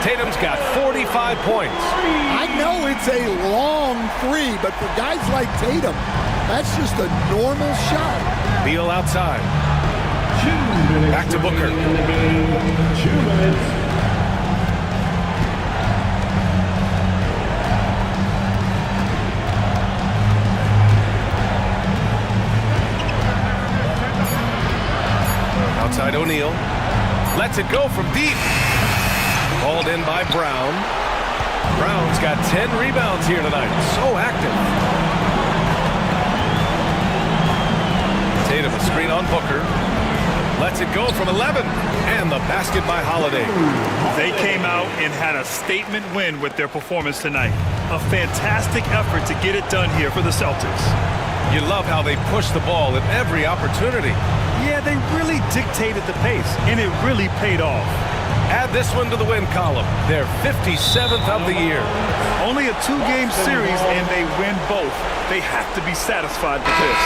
Tatum's got 45 points. I know it's a long 3, but for guys like Tatum, that's just a normal shot. Beal outside. Back to Booker. 2 minutes. Outside O'Neal. Lets it go from deep. Hauled in by Brown. Brown's got 10 rebounds here tonight. So active. Tatum a screen on Booker. Lets it go from 11. And the basket by Holiday. They came out and had a statement win with their performance tonight. A fantastic effort to get it done here for the Celtics. You love how they push the ball at every opportunity. Yeah, they really dictated the pace, and it really paid off. Add this one to the win column. Their 57th of the year. Only a 2-game series, and they win both. They have to be satisfied with this.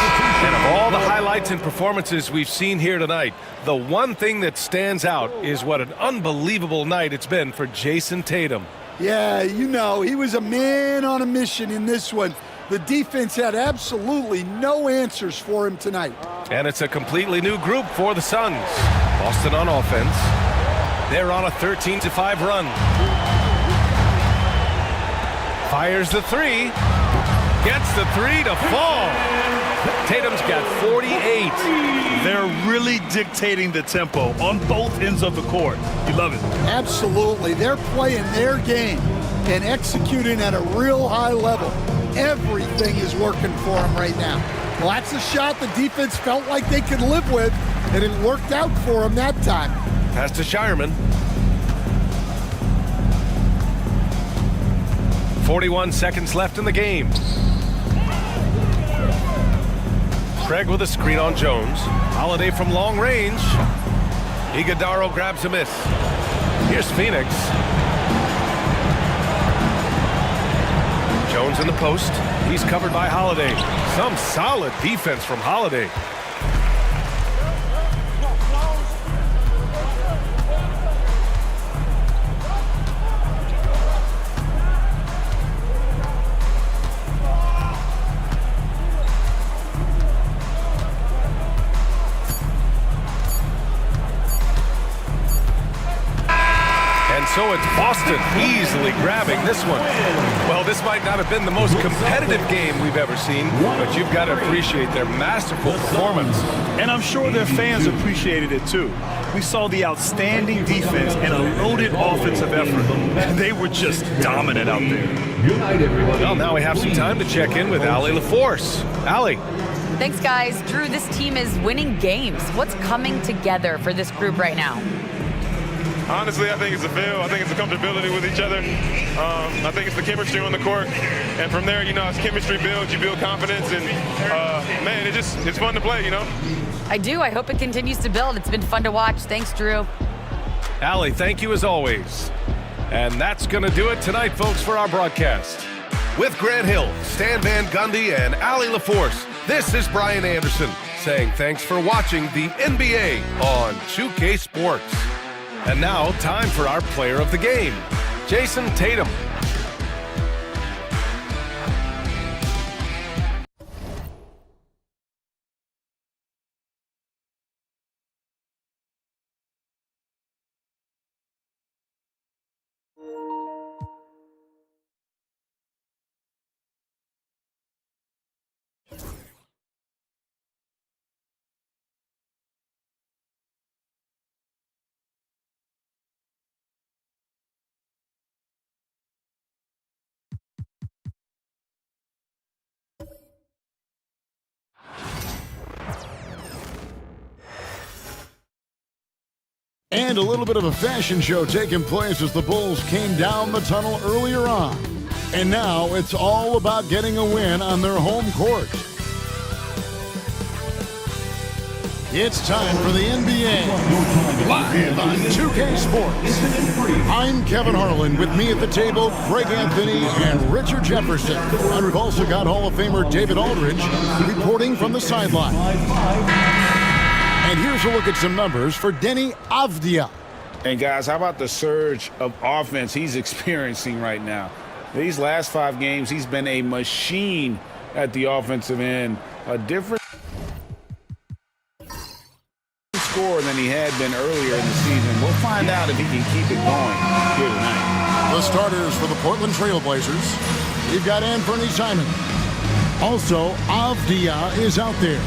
And of all the highlights and performances we've seen here tonight, the one thing that stands out is what an unbelievable night it's been for Jason Tatum. Yeah, you know, he was a man on a mission in this one. The defense had absolutely no answers for him tonight. And it's a completely new group for the Suns. Boston on offense. They're on a 13-5 run. Fires the three. Gets the three to fall. Tatum's got 48. They're really dictating the tempo on both ends of the court. You love it. Absolutely. They're playing their game and executing at a real high level. Everything is working for them right now. Well, that's a shot the defense felt like they could live with, and it worked out for them that time. Pass to Shireman. 41 seconds left in the game. Craig with a screen on Jones. Holiday from long range. Iguodaro grabs a miss. Here's Phoenix. Jones in the post. He's covered by Holiday. Some solid defense from Holiday. So it's Boston easily grabbing this one. Well, this might not have been the most competitive game we've ever seen, but you've got to appreciate their masterful performance. And I'm sure their fans appreciated it too. We saw the outstanding defense and a loaded offensive effort. They were just dominant out there. Good night, everybody. Well, now we have some time to check in with Allie LaForce. Allie. Thanks, guys. Drew, this team is winning games. What's coming together for this group right now? Honestly, I think it's the feel. I think it's the comfortability with each other. I think it's the chemistry on the court. And from there, as chemistry builds, you build confidence. And, man, it's fun to play, I do. I hope it continues to build. It's been fun to watch. Thanks, Drew. Allie, thank you as always. And that's going to do it tonight, folks, for our broadcast. With Grant Hill, Stan Van Gundy, and Allie LaForce, this is Brian Anderson saying thanks for watching the NBA on 2K Sports. And now, time for our player of the game, Jason Tatum. And a little bit of a fashion show taking place as the Bulls came down the tunnel earlier on. And now it's all about getting a win on their home court. It's time for the NBA, live on 2K Sports. I'm Kevin Harlan. With me at the table, Greg Anthony and Richard Jefferson. And we've also got Hall of Famer David Aldridge reporting from the sideline. And here's a look at some numbers for Denny Avdia. And guys, how about the surge of offense he's experiencing right now? These last 5 games, he's been a machine at the offensive end. A different score than he had been earlier in the season. We'll find out if he can keep it going here tonight. The starters for the Portland Trailblazers. We've got Anthony Simon. Also, Avdia is out there.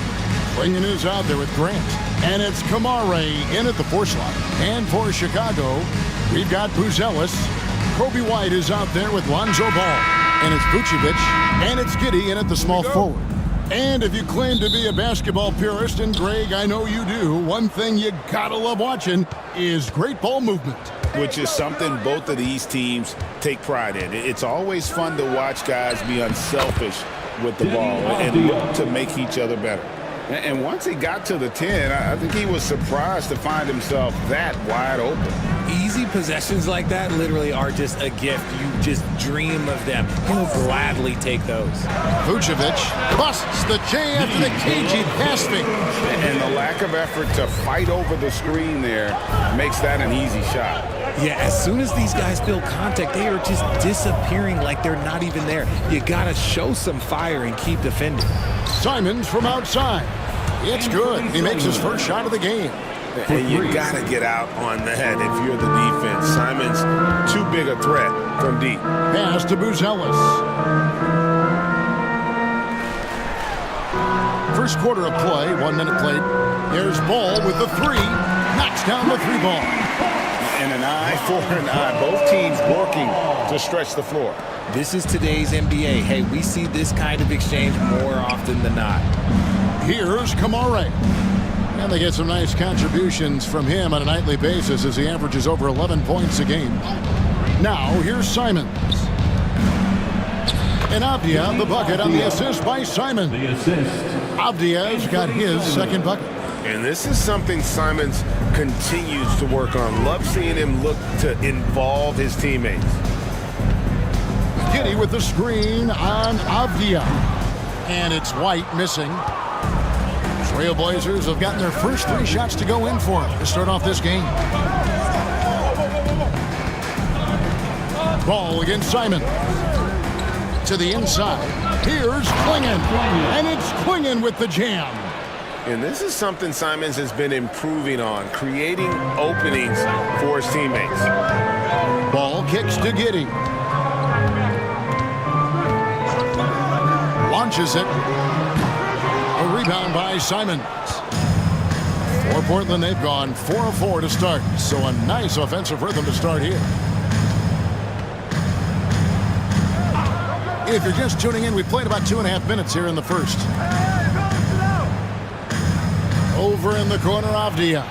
Bringing news out there with Grant. And it's Kamare in at the 4 slot. And for Chicago, we've got Buzelis. Kobe White is out there with Lonzo Ball. And it's Vucevic. And it's Giddey in at the small forward. And if you claim to be a basketball purist, and Greg, I know you do, one thing you gotta love watching is great ball movement. Which is something both of these teams take pride in. It's always fun to watch guys be unselfish with the ball and look to make each other better. And once he got to the 10, I think he was surprised to find himself that wide open. Easy easy possessions like that literally are just a gift. You just dream of them. He'll gladly take those. Vucevic busts the J after the cagey pass fake. And the lack of effort to fight over the screen there makes that an easy shot. Yeah, as soon as these guys feel contact, they are just disappearing like they're not even there. You gotta show some fire and keep defending. Simons from outside. It's good. He makes his first shot of the game. And you gotta get out on the head if you're the defense. Simons too big a threat from deep. Pass to Buzelis. First quarter of play, 1 minute played. Here's Ball with the three. Knocks down the three ball. And an eye for an eye. Both teams working to stretch the floor. This is today's NBA. Hey, we see this kind of exchange more often than not. Here's Kamare. And they get some nice contributions from him on a nightly basis as he averages over 11 points a game. Now, here's Simons. And Avdia, the bucket on the assist by Simons. Avdia's got his second bucket. And this is something Simons continues to work on. Love seeing him look to involve his teammates. Giddey with the screen on Avdia. And it's White missing. Trailblazers have gotten their first 3 shots to go in for him to start off this game. Ball against Simon. To the inside. Here's Klingon. And it's Klingon with the jam. And this is something Simons has been improving on, creating openings for his teammates. Ball kicks to Giddey. Launches it. A rebound by Simons. For Portland, they've gone 4 of 4 to start. So a nice offensive rhythm to start here. If you're just tuning in, we played about 2.5 minutes here in the first. Over in the corner, Avdia.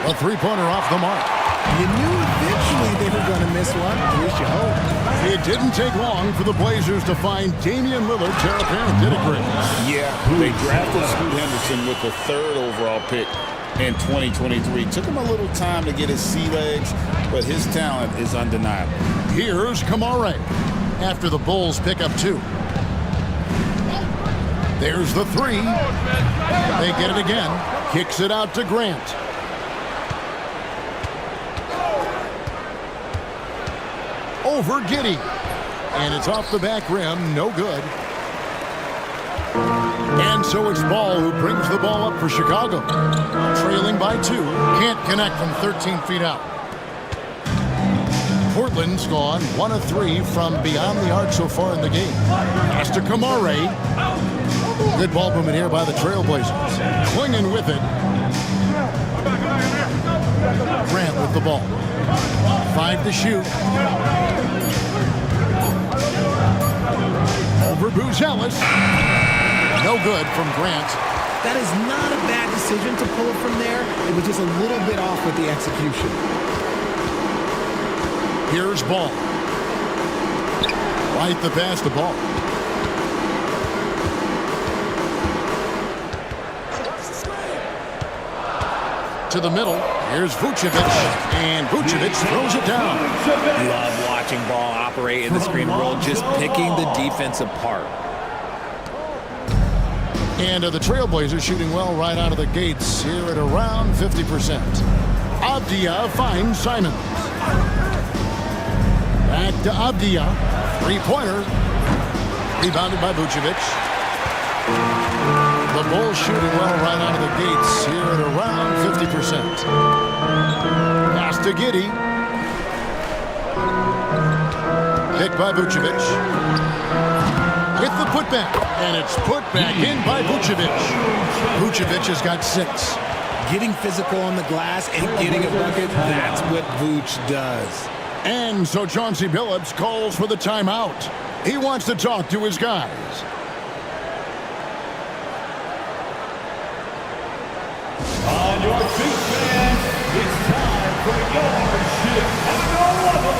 A three-pointer off the mark. You knew eventually they were going to miss one. At least you hope. It didn't take long for the Blazers to find Damian Lillard. Terra Parent did it great. Yeah, they drafted Scoot Henderson with the 3rd overall pick in 2023. Took him a little time to get his sea legs, but his talent is undeniable. Here's Kamare after the Bulls pick up 2. There's the 3. They get it again. Kicks it out to Grant. Over Giddey. And it's off the back rim. No good. And so it's Ball who brings the ball up for Chicago. Trailing by 2. Can't connect from 13 feet out. Portland's gone 1 of 3 from beyond the arc so far in the game. Pass to Kamare. Good ball movement here by the Trailblazers. Klingon with it. Grant with the ball. 5 to shoot. Over Buzelis. No good from Grant. That is not a bad decision to pull it from there. It was just a little bit off with the execution. Here's Ball. Right the pass to Ball. To the middle. Here's Vucevic. And Vucevic throws it down. Love watching Ball operate in the screen world, just picking the defense apart. And the Trailblazers shooting well right out of the gates here at around 50%. Avdia finds Simons. Back to Avdia. 3-pointer. Rebounded by Vucevic. The Bulls shooting well right out of the gates here at around 50%. Pass to Giddey. Picked by Vucevic. With the putback. And it's put back in by Vucevic. Vucevic has got 6. Getting physical on the glass and getting a bucket, that's what Vuce does. And so Chauncey Billups calls for the timeout. He wants to talk to his guys. On your feet, fans, it's time for your Chicago level.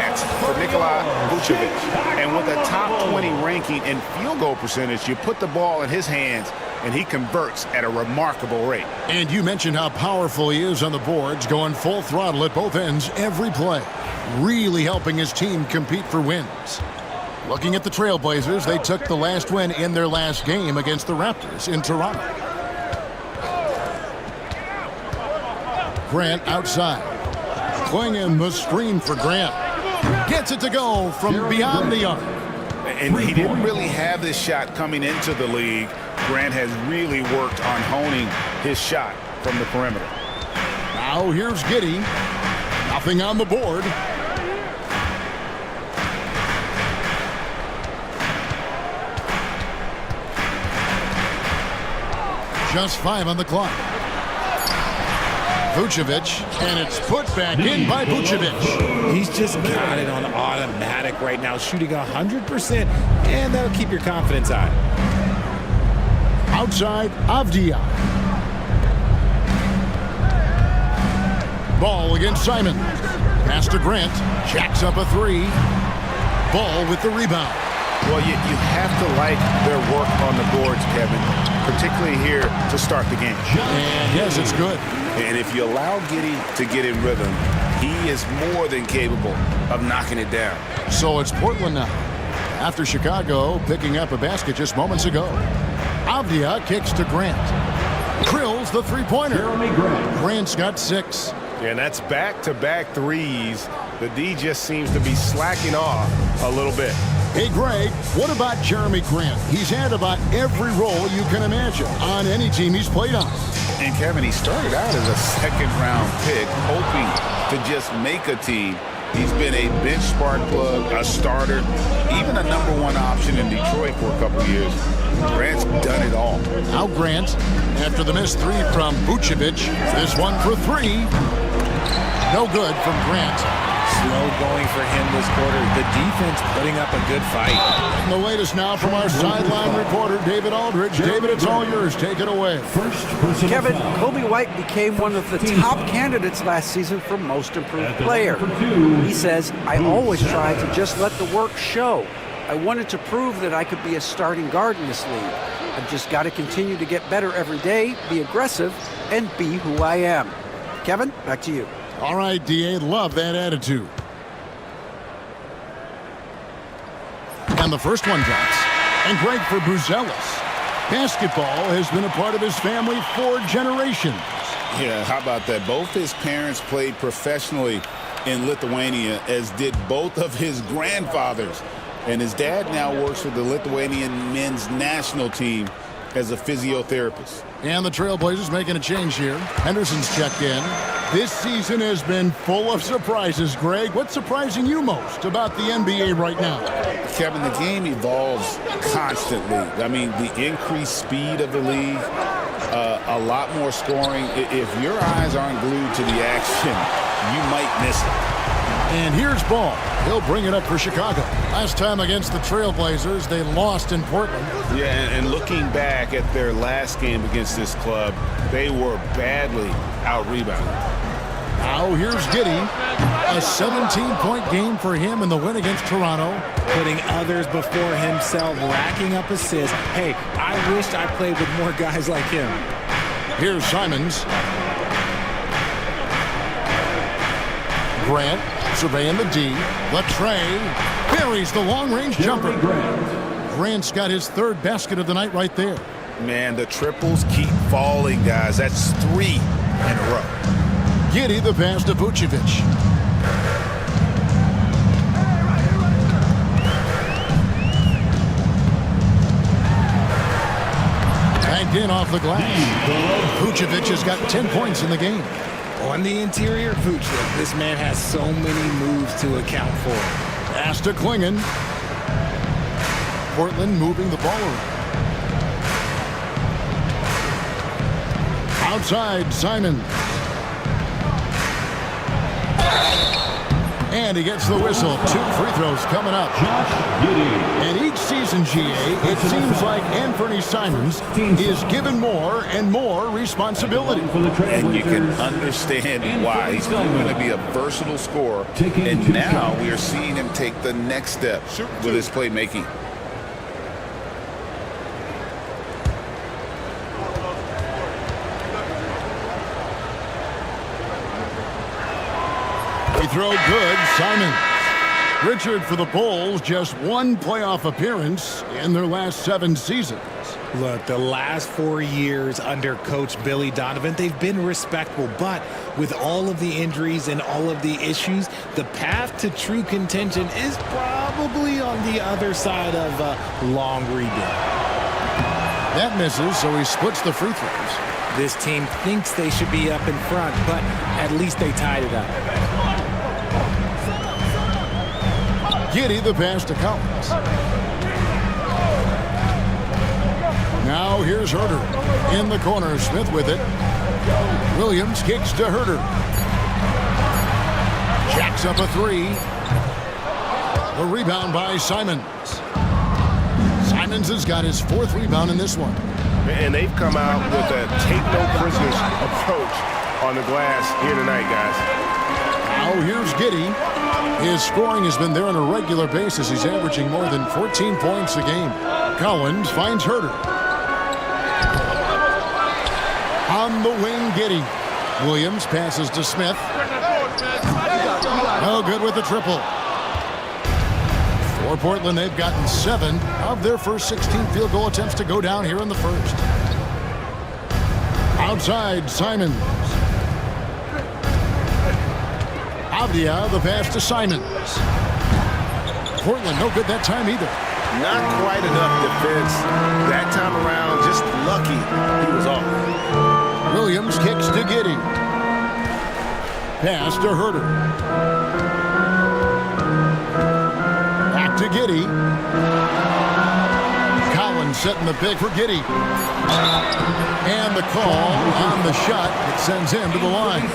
at-bats for Nikola Vucevic. And with a top 20 ranking in field goal percentage, you put the ball in his hands, and he converts at a remarkable rate. And you mentioned how powerful he is on the boards, going full throttle at both ends every play, really helping his team compete for wins. Looking at the Trailblazers, they took the last win in their last game against the Raptors in Toronto. Grant outside. Clingan the screen for Grant. Gets it to go from beyond the arc. And he didn't really have this shot coming into the league. Grant has really worked on honing his shot from the perimeter. Now here's Giddey. Nothing on the board. Just 5 on the clock. Vucevic, and it's put back in by Vucevic. He's just got it on automatic right now, shooting 100%, and that'll keep your confidence high. Outside, Avdia. Ball against Simon. Pass to Grant. Jacks up a 3. Ball with the rebound. Well, you have to like their work on the boards, Kevin, particularly here to start the game. And yes, it's good. And if you allow Giddey to get in rhythm, he is more than capable of knocking it down. So it's Portland now, after Chicago picking up a basket just moments ago. Avdia kicks to Grant. Drills the three-pointer. Grant's got 6. And that's back-to-back threes. The D just seems to be slacking off a little bit. Hey, Greg, what about Jeremy Grant? He's had about every role you can imagine on any team he's played on. And Kevin, he started out as a second-round pick, hoping to just make a team. He's been a bench spark plug, a starter, even a #1 option in Detroit for a couple of years. Grant's done it all. Now Grant, after the missed 3 from Vucevic, this one for 3. No good from Grant. Slow going for him this quarter. The defense putting up a good fight. And the latest now from our sideline reporter, David Aldridge. David, it's all yours. Take it away. Kevin, Kobe White became one of the top candidates last season for Most Improved Player. He says, I always try to just let the work show. I wanted to prove that I could be a starting guard in this league. I've just got to continue to get better every day, be aggressive, and be who I am. Kevin, back to you. All right, D.A., love that attitude. And the first one drops. And Greg for Bruzelis. Basketball has been a part of his family for generations. Yeah, how about that? Both his parents played professionally in Lithuania, as did both of his grandfathers. And his dad now works for the Lithuanian men's national team as a physiotherapist. And the Trailblazers making a change here. Henderson's checked in. This season has been full of surprises, Greg. What's surprising you most about the NBA right now? Kevin, the game evolves constantly. I mean, the increased speed of the league, a lot more scoring. If your eyes aren't glued to the action, you might miss it. And here's Ball. He'll bring it up for Chicago. Last time against the Trailblazers, they lost in Portland. Yeah, and looking back at their last game against this club, they were badly out-rebounded. Now here's Giddey. A 17-point game for him in the win against Toronto. Putting others before himself, racking up assists. Hey, I wished I played with more guys like him. Here's Simons. Grant surveying the D. Latre buries the long-range jumper. Grant's got his 3rd basket of the night right there. Man, the triples keep falling, guys. That's 3 in a row. Giddey the pass to Vucevic. Banked in off the glass. Vucevic has got 10 points in the game. On the interior, Vucevic, this man has so many moves to account for. Pass to Clingan. Portland moving the ball around. Outside, Simon. And he gets the whistle. 2 free throws coming up. And each season, GA, it seems like Anthony Simons is given more and more responsibility. And you can understand why. He's going to be a versatile scorer. And now we are seeing him take the next step with his playmaking. Throw good, Simon. Richard for the Bulls, just 1 playoff appearance in their last 7 seasons. Look, the last 4 years under Coach Billy Donovan, they've been respectable, but with all of the injuries and all of the issues, the path to true contention is probably on the other side of a long rebuild. That misses, so he splits the free throws. This team thinks they should be up in front, but at least they tied it up. Giddey the pass to Collins. Now here's Herter. In the corner, Smith with it. Williams kicks to Herter. Jacks up a 3. The rebound by Simons. Simons has got his 4th rebound in this one. And they've come out with a take no prisoners approach on the glass here tonight, guys. Now here's Giddey. His scoring has been there on a regular basis. He's averaging more than 14 points a game. Collins finds Herter. On the wing, Giddey. Williams passes to Smith. No good with the triple. For Portland, they've gotten 7 of their first 16 field goal attempts to go down here in the first. Outside, Simons. Avdia, the pass to Simons. Portland, no good that time either. Not quite enough defense that time around. Just lucky he was off. Williams kicks to Giddey. Pass to Herter. Back to Giddey. Collins setting the pick for Giddey. And the call on the shot that sends him to the line.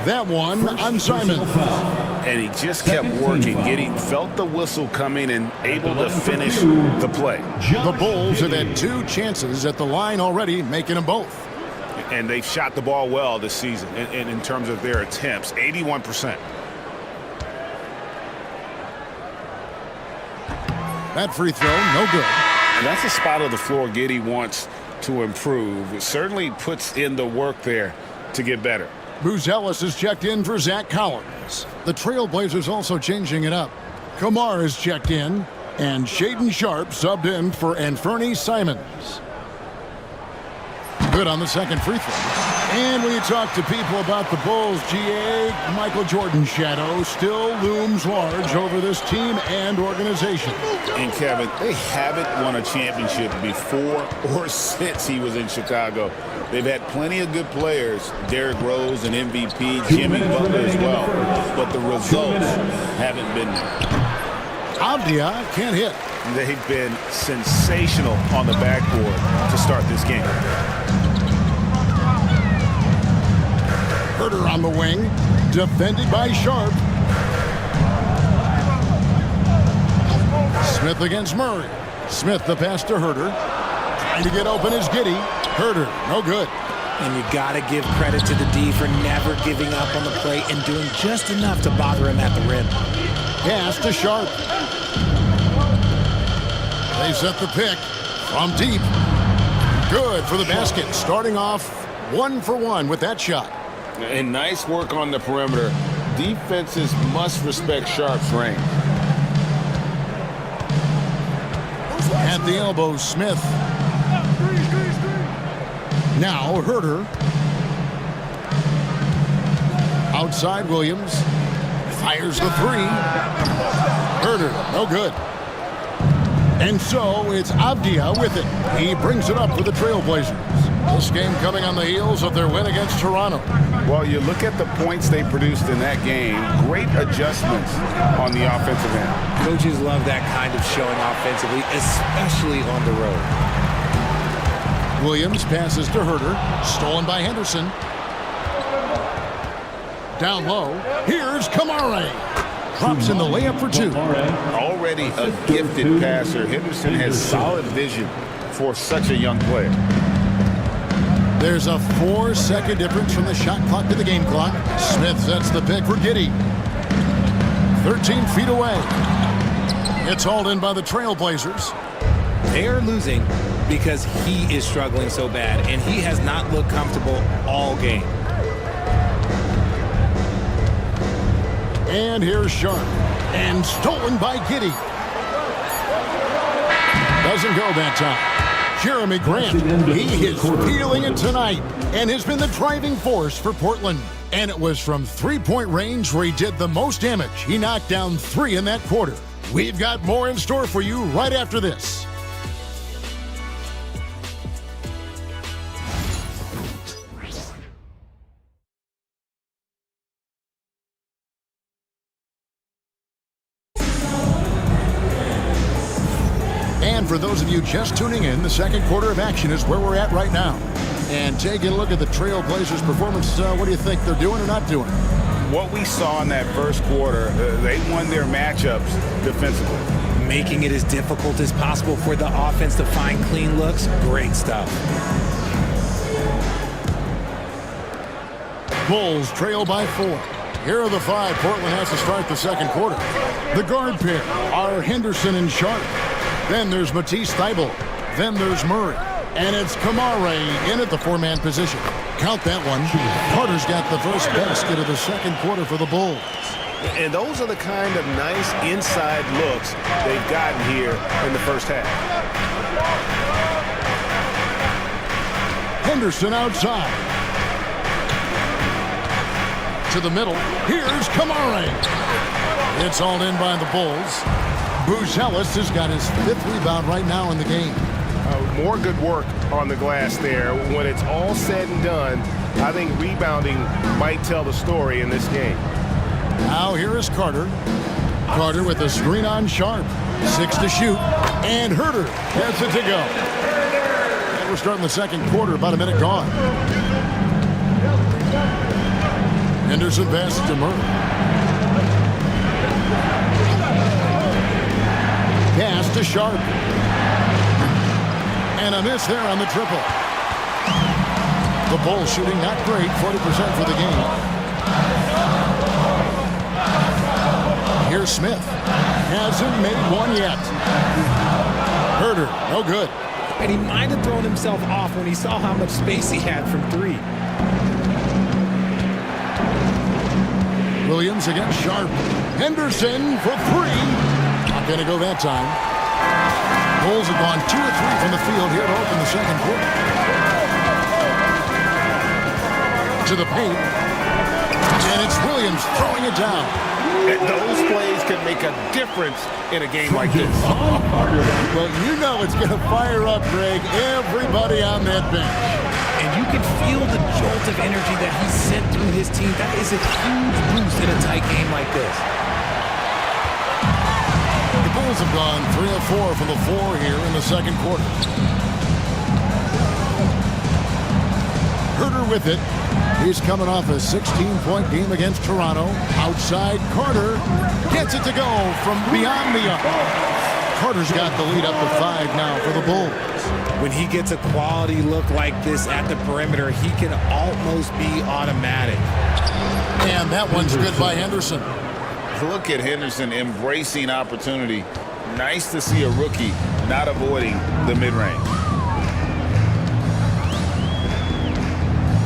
That one on Simon. And he just kept working. Giddey felt the whistle coming and able to finish the play. The Bulls have had 2 chances at the line already, making them both. And they've shot the ball well this season in terms of their attempts, 81%. That free throw, no good. And that's a spot of the floor Giddey wants to improve. It certainly puts in the work there to get better. Buzelis is checked in for Zach Collins. The Trailblazers also changing it up. Kamar is checked in, and Shaden Sharp subbed in for Anthony Simons. Good on the second free throw. And when you talk to people about the Bulls, GA, Michael Jordan's shadow still looms large over this team and organization. And Kevin, they haven't won a championship before or since he was in Chicago. They've had plenty of good players, Derrick Rose and MVP, Jimmy Butler as well, but the results haven't been there. Avdia can't hit. They've been sensational on the backboard to start this game. Herter on the wing, defended by Sharp. Smith against Murray. Smith the pass to Herter. Trying to get open is Giddey. Herter, no good. And you got to give credit to the D for never giving up on the play and doing just enough to bother him at the rim. Pass to Sharp. They set the pick from deep. Good for the basket. Starting off 1 for 1 with that shot. And nice work on the perimeter. Defenses must respect Sharp's range. At the elbow, Smith. Now Herter. Outside Williams. Fires the 3. Herter, no good. And so it's Avdia with it. He brings it up for the Trailblazers. This game coming on the heels of their win against Toronto. Well, you look at the points they produced in that game. Great adjustments on the offensive end. Coaches love that kind of showing offensively, especially on the road. Williams passes to Herter. Stolen by Henderson. Down low, here's Kamare. Drops in the layup for two. Already a gifted passer, Henderson has solid vision for such a young player. There's a 4-second difference from the shot clock to the game clock. Smith sets the pick for Giddey. 13 feet away. It's hauled in by the Trailblazers. They are losing because he is struggling so bad, and he has not looked comfortable all game. And here's Sharp. And stolen by Giddey. Doesn't go that time. Jeremy Grant, he is feeling it tonight and has been the driving force for Portland. And it was from three-point range where he did the most damage. He knocked down 3 in that quarter. We've got more in store for you right after this. And for those of you just tuning in, the second quarter of action is where we're at right now. And taking a look at the Trailblazers' performance, what do you think they're doing or not doing? What we saw in that first quarter, they won their matchups defensively. Making it as difficult as possible for the offense to find clean looks. Great stuff. Bulls trail by 4. Here are the 5 Portland has to start the second quarter. The guard pair are Henderson and Sharp. Then there's Matisse Thybulle. Then there's Murray. And it's Kamare in at the 4-man position. Count that one. Carter's got the first basket of the second quarter for the Bulls. And those are the kind of nice inside looks they've gotten here in the first half. Henderson outside. To the middle. Here's Kamare. It's all in by the Bulls. Buzelis has got his 5th rebound right now in the game. More good work on the glass there. When it's all said and done, I think rebounding might tell the story in this game. Now here is Carter. Carter with a screen on Sharp. 6 to shoot. And Herter gets it to go. And we're starting the second quarter, about a minute gone. Henderson passes to Murray. Pass to Sharp. And a miss there on the triple. The Bulls shooting not great, 40% for the game. Here's Smith. Hasn't made one yet. Herter, no good. And he might have thrown himself off when he saw how much space he had from 3. Williams against Sharp. Henderson for 3. Not going to go that time. Bulls have gone 2 of 3 from the field here to open the second quarter. To the paint. And it's Williams throwing it down. And those plays can make a difference in a game like this. Well, you know it's going to fire up, Greg, everybody on that bench. And you can feel the jolt of energy that he sent through his team. That is a huge boost in a tight game like this. The Bulls have gone 3 of 4 from the floor here in the second quarter. Herter with it. He's coming off a 16-point game against Toronto. Outside, Carter gets it to go from beyond the arc. Carter's got the lead up to 5 now for the Bulls. When he gets a quality look like this at the perimeter, he can almost be automatic. And that one's good by Henderson. Look at Henderson embracing opportunity. Nice to see a rookie not avoiding the mid-range.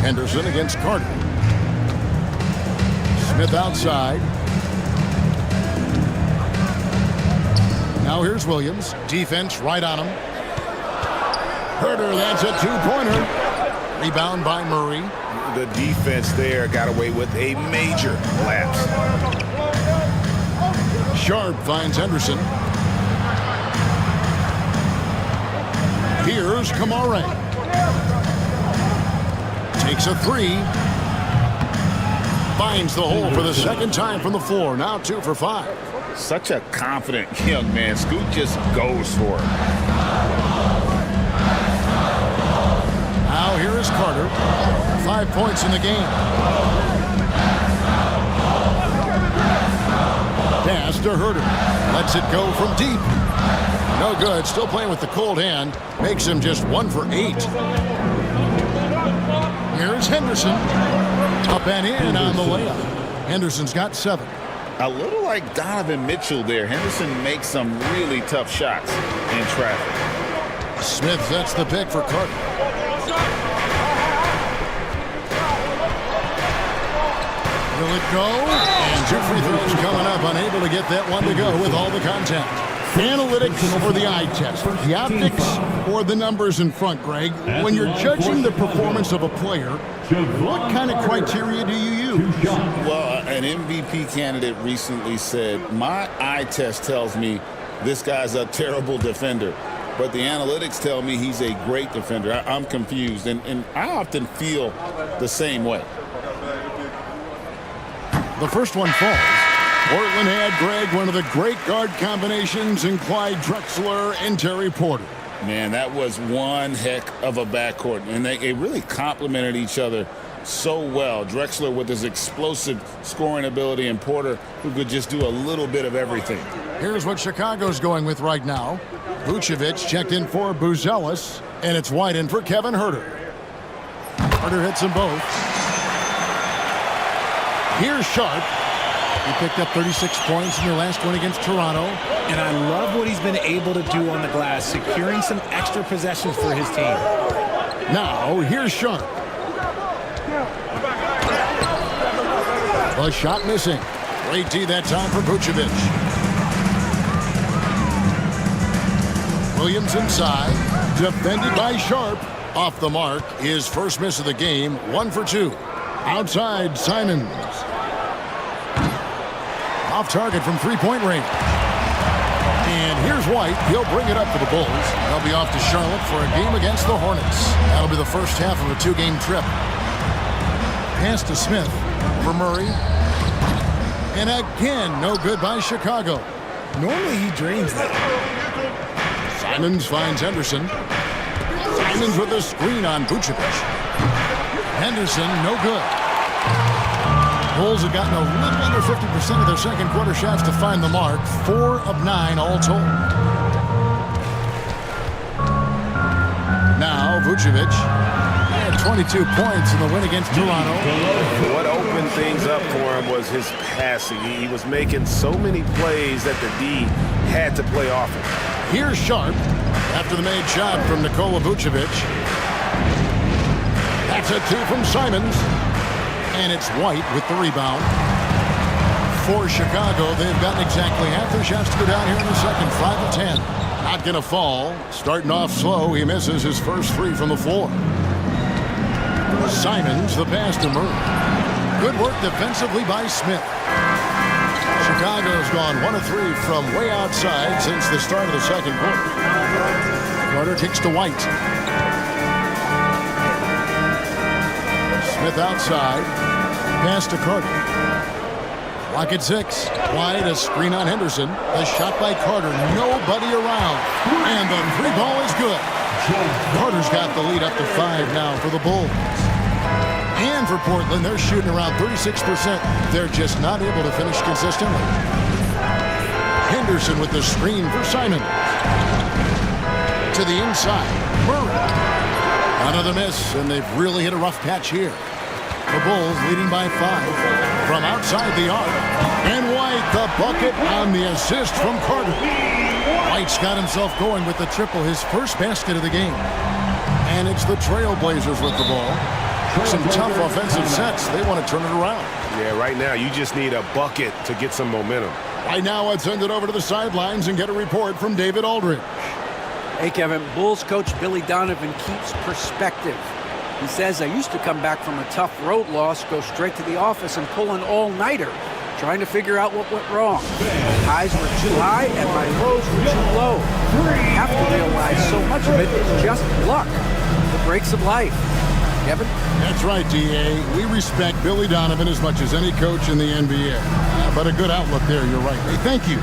Henderson against Carter. Smith outside. Now here's Williams. Defense right on him. Herter, that's a 2-pointer. Rebound by Murray. The defense there got away with a major lapse. Sharp finds Henderson. Here's Kamare. Takes a 3. Finds the hole for the second time from the floor. Now 2 for 5. Such a confident young man. Scoot just goes for it. Now here is Carter. 5 points in the game. to Herder. Lets it go from deep. No good. Still playing with the cold hand. Makes him just 1 for 8. Here's Henderson. Up and in on the layup. Henderson's got 7. A little like Donovan Mitchell there. Henderson makes some really tough shots in traffic. Smith sets the pick for Carter. Will it go? And 2 free throws coming up. Unable to get that one to go with all the contact. Analytics or the eye test? The optics or the numbers in front, Greg? When you're judging the performance of a player, what kind of criteria do you use? Well, an MVP candidate recently said, my eye test tells me this guy's a terrible defender, but the analytics tell me he's a great defender. I'm confused, and I often feel the same way. The first one falls. Portland had, Greg, one of the great guard combinations in Clyde Drexler and Terry Porter. Man, that was one heck of a backcourt, and they really complemented each other so well. Drexler with his explosive scoring ability, and Porter who could just do a little bit of everything. Here's what Chicago's going with right now. Vucevic checked in for Buzelis, and it's wide in for Kevin Herder. Herder hits them both. Here's Sharp. He picked up 36 points in their last one against Toronto. And I love what he's been able to do on the glass, securing some extra possessions for his team. Now, here's Sharp. The shot missing. Great D that time for Vucevic. Williams inside. Defended by Sharp. Off the mark. His first miss of the game. 1 for 2. Outside, Simons. Off target from three-point range. And here's White. He'll bring it up for the Bulls. They'll be off to Charlotte for a game against the Hornets. That'll be the first half of a 2-game trip. Pass to Smith for Murray. And again, no good by Chicago. Normally he drains that. Simons finds Henderson. Simons with a screen on Vucevic. Henderson, no good. Bulls have gotten a little under 50% of their second quarter shots to find the mark. 4 of 9 all told. Now Vucevic had 22 points in the win against Toronto. What opened things up for him was his passing. He was making so many plays that the D had to play off him. Here's Sharp after the made shot from Nikola Vucevic. That's a 2 from Simons. And it's White with the rebound. For Chicago, they've gotten exactly half their shots to go down here in the second. 5 of 10. Not going to fall. Starting off slow, he misses his first 3 from the floor. Simons, the pass to Murray. Good work defensively by Smith. Chicago's gone 1 of 3 from way outside since the start of the second quarter. Carter kicks to White. Smith outside. Pass to Carter. Clock at 6. Wide, a screen on Henderson. A shot by Carter. Nobody around. And the 3 ball is good. Carter's got the lead up to 5 now for the Bulls. And for Portland, they're shooting around 36%. They're just not able to finish consistently. Henderson with the screen for Simon. To the inside. Murray. Another miss, and they've really hit a rough patch here. The Bulls leading by 5 from outside the arc. And White, the bucket on the assist from Carter. White's got himself going with the triple, his first basket of the game. And it's the Trailblazers with the ball. Some tough offensive sets. They want to turn it around. Yeah, right now you just need a bucket to get some momentum. Right now, let's send it over to the sidelines and get a report from David Aldridge. Hey, Kevin, Bulls coach Billy Donovan keeps perspective. He says, I used to come back from a tough road loss, go straight to the office and pull an all-nighter, trying to figure out what went wrong. My highs were too high and my lows were too low. I have to realize so much of it is just luck, the breaks of life. Kevin? That's right, D.A. We respect Billy Donovan as much as any coach in the NBA. But a good outlook there, you're right. Hey, thank you.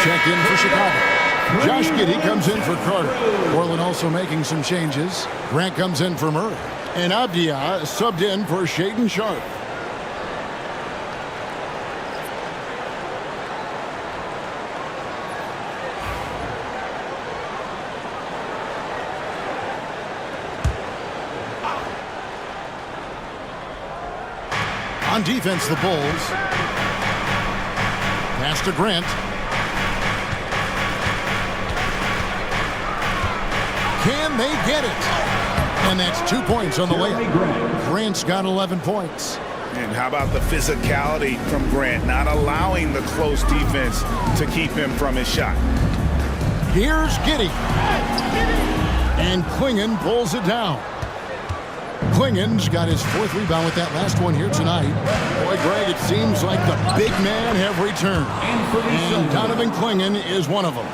checked in for Chicago. Josh Giddey comes in for Carter. Portland also making some changes. Grant comes in for Murray. And Abdia subbed in for Shaden Sharp. On defense, the Bulls. Pass to Grant. Can they get it? And that's 2 points on the layup. Grant's got 11 points. And how about the physicality from Grant, not allowing the close defense to keep him from his shot. Here's Giddey. And Klingon pulls it down. Klingon's got his 4th rebound with that last one here tonight. Boy, Greg, it seems like the big man have returned. And Donovan Klingon is one of them.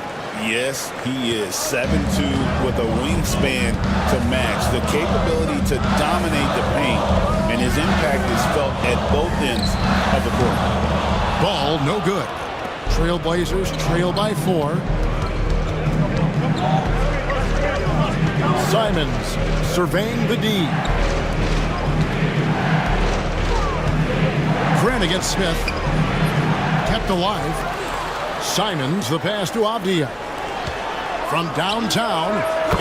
Yes, he is 7'2" with a wingspan to match, the capability to dominate the paint, and his impact is felt at both ends of the court. Ball no good. Trailblazers trail by 4. Simons surveying the D. Grant against Smith. Kept alive. Simons, the pass to Abdia. From downtown,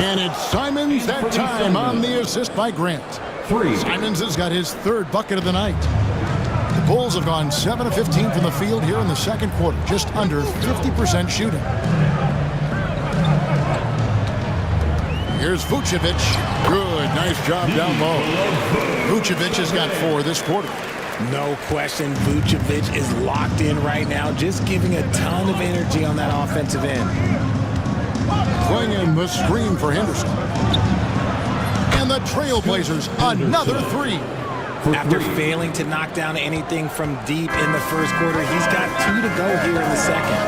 and it's Simons that time on the assist by Grant. Simons has got his 3rd bucket of the night. The Bulls have gone 7 of 15 from the field here in the second quarter, just under 50% shooting. Here's Vucevic. Good, nice job down low. Vucevic has got 4 this quarter. No question, Vucevic is locked in right now, just giving a ton of energy on that offensive end. Klingon the screen for Henderson. And the Trailblazers, another 3. After failing to knock down anything from deep in the first quarter, he's got 2 to go here in the second.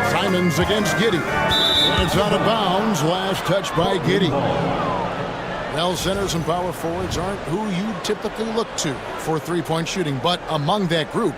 Simons against Giddey. It's out of bounds. Last touch by Giddey. Well, centers and power forwards aren't who you typically look to for three-point shooting, but among that group,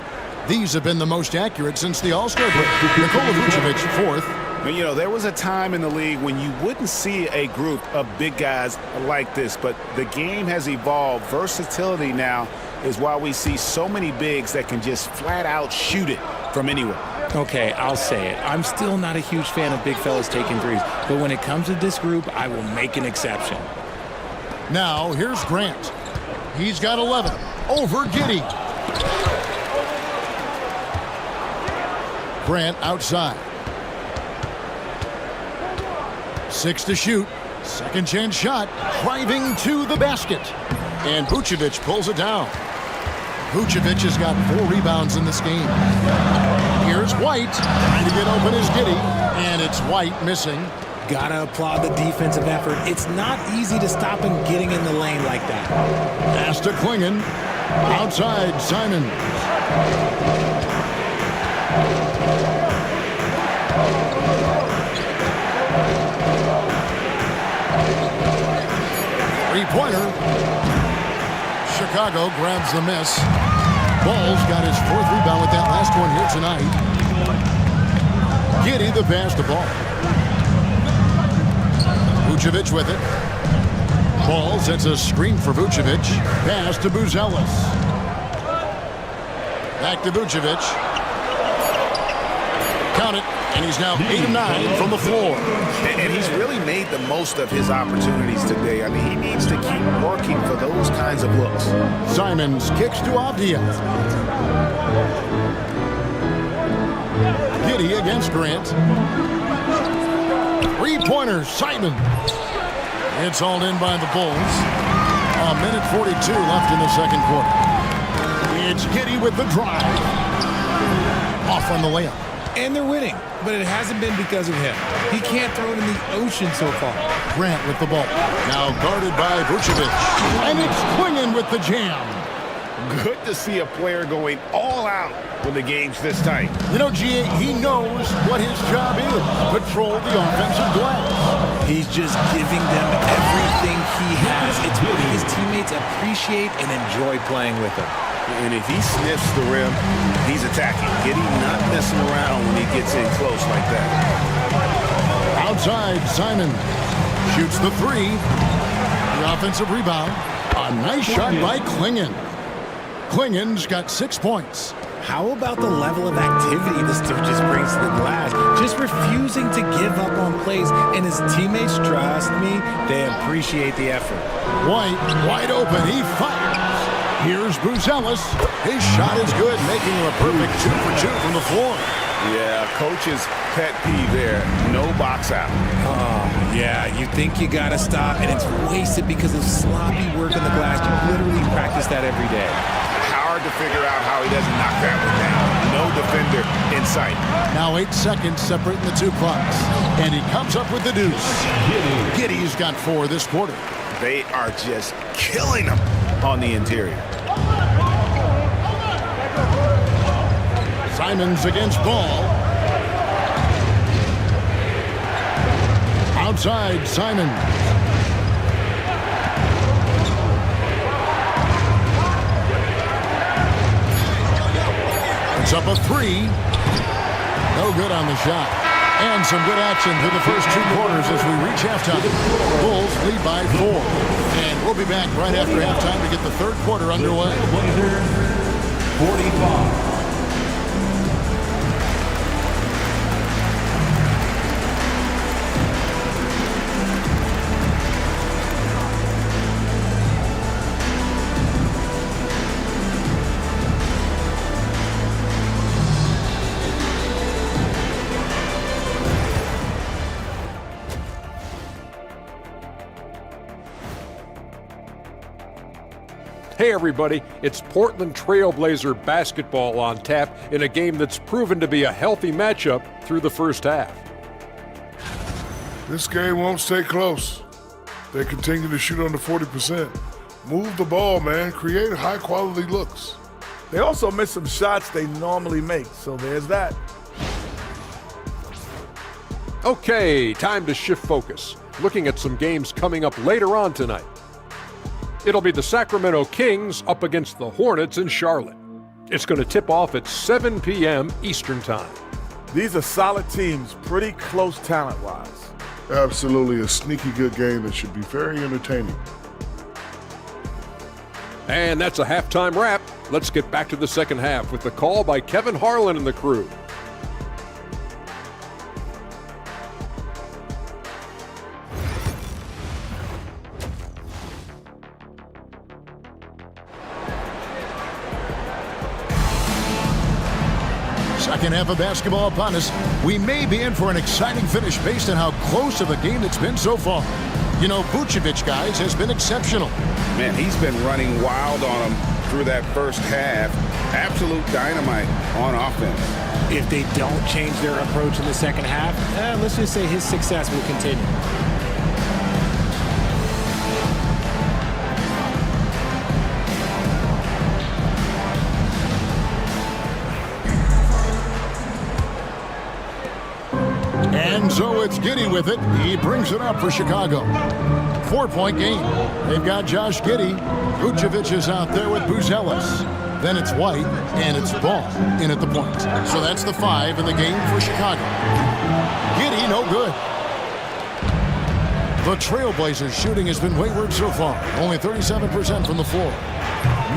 these have been the most accurate since the All-Star break. Nikola Vucevic, 4th. You know, there was a time in the league when you wouldn't see a group of big guys like this, but the game has evolved. Versatility now is why we see so many bigs that can just flat out shoot it from anywhere. Okay, I'll say it. I'm still not a huge fan of big fellas taking threes, but when it comes to this group, I will make an exception. Now, here's Grant. He's got 11 over Giddey. Grant outside. 6 to shoot. Second chance shot. Driving to the basket. And Vucevic pulls it down. Vucevic has got 4 rebounds in this game. Here's White. Trying to get open is Giddey. And it's White missing. Gotta applaud the defensive effort. It's not easy to stop him getting in the lane like that. Pass to Klingon. Outside, Simon. Three-pointer. Chicago grabs the miss. Ball's got his 4th rebound with that last one here tonight. Giddey the pass to Ball. Vucevic with it. Ball sets a screen for Vucevic. Pass to Buzelis. Back to Vucevic. Count it. And he's now 8 of 9 from the floor. And he's really made the most of his opportunities today. I mean, he needs to keep working for those kinds of looks. Simons kicks to Abdia. Giddey against Grant. Three-pointer, Simon. It's hauled in by the Bulls. A minute 42 left in the second quarter. It's Giddey with the drive. Off on the layup. And they're winning, but it hasn't been because of him. He can't throw it in the ocean so far. Grant with the ball. Now guarded by Vucevic. And it's Klingon with the jam. Good to see a player going all out when the game's this tight. You know, G.A., he knows what his job is. Patrol the offensive glass. He's just giving them everything he has. It's what his teammates appreciate and enjoy playing with him. And if he sniffs the rim, he's attacking. Giddy not messing around when he gets in close like that. Outside, Simon shoots the three. The offensive rebound. A nice shot by Klingon. Klingon's got 6 points. How about the level of activity this dude just brings to the glass? Just refusing to give up on plays, and his teammates, trust me, they appreciate the effort. White, wide open, he fires. Here's Bruce Ellis. His shot is good, making him a perfect 2 for 2 from the floor. Yeah, coach's pet peeve there. No box out. Yeah, you think you gotta stop, and it's wasted because of sloppy work on the glass. You literally practice that every day. Hard to figure out how he doesn't knock that one down. No defender in sight. Now 8 seconds separating the two clocks. And he comes up with the deuce. Giddy's got 4 this quarter. They are just killing him on the interior. Simons against Ball. Outside, Simon. It's up a 3. No good on the shot. And some good action through the first 2 quarters as we reach halftime. Bulls lead by 4. And we'll be back right after halftime to get the third quarter underway. 45. Hey everybody, it's Portland Trailblazer basketball on tap in a game that's proven to be a healthy matchup through the first half. This game won't stay close. They continue to shoot under 40%. Move the ball, man. Create high-quality looks. They also miss some shots they normally make, so there's that. Okay, time to shift focus. Looking at some games coming up later on tonight. It'll be the Sacramento Kings up against the Hornets in Charlotte. It's going to tip off at 7 p.m. Eastern Time. These are solid teams, pretty close talent-wise. Absolutely a sneaky good game that should be very entertaining. And that's a halftime wrap. Let's get back to the second half with the call by Kevin Harlan and the crew. Second half of basketball upon us. We may be in for an exciting finish based on how close of a game it's been so far. You know, Vucevic, guys, has been exceptional. Man, he's been running wild on them through that first half. Absolute dynamite on offense. If they don't change their approach in the second half, let's just say his success will continue. And so it's Giddey with it. He brings it up for Chicago. 4-point game. They've got Josh Giddey. Vucevic is out there with Bruce Ellis. Then it's White, and it's Ball in at the point. So that's the 5 in the game for Chicago. Giddey, no good. The Trailblazers shooting has been wayward so far. Only 37% from the floor.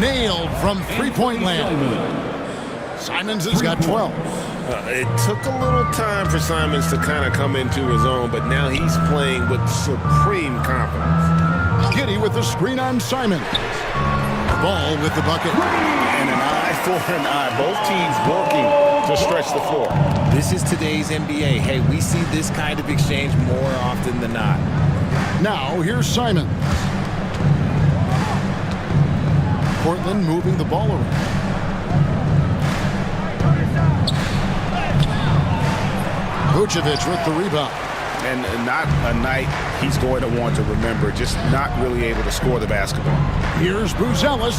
Nailed from three-point land. Simons has got 12. It took a little time for Simons to kind of come into his own, but now he's playing with supreme confidence. Giddey with the screen on Simon. Ball with the bucket. And an eye for an eye. Both teams working to stretch the floor. This is today's NBA. Hey, we see this kind of exchange more often than not. Now, here's Simon. Portland moving the ball around. Vucevic with the rebound. And not a night he's going to want to remember, just not really able to score the basketball. Here's Bruce Ellis,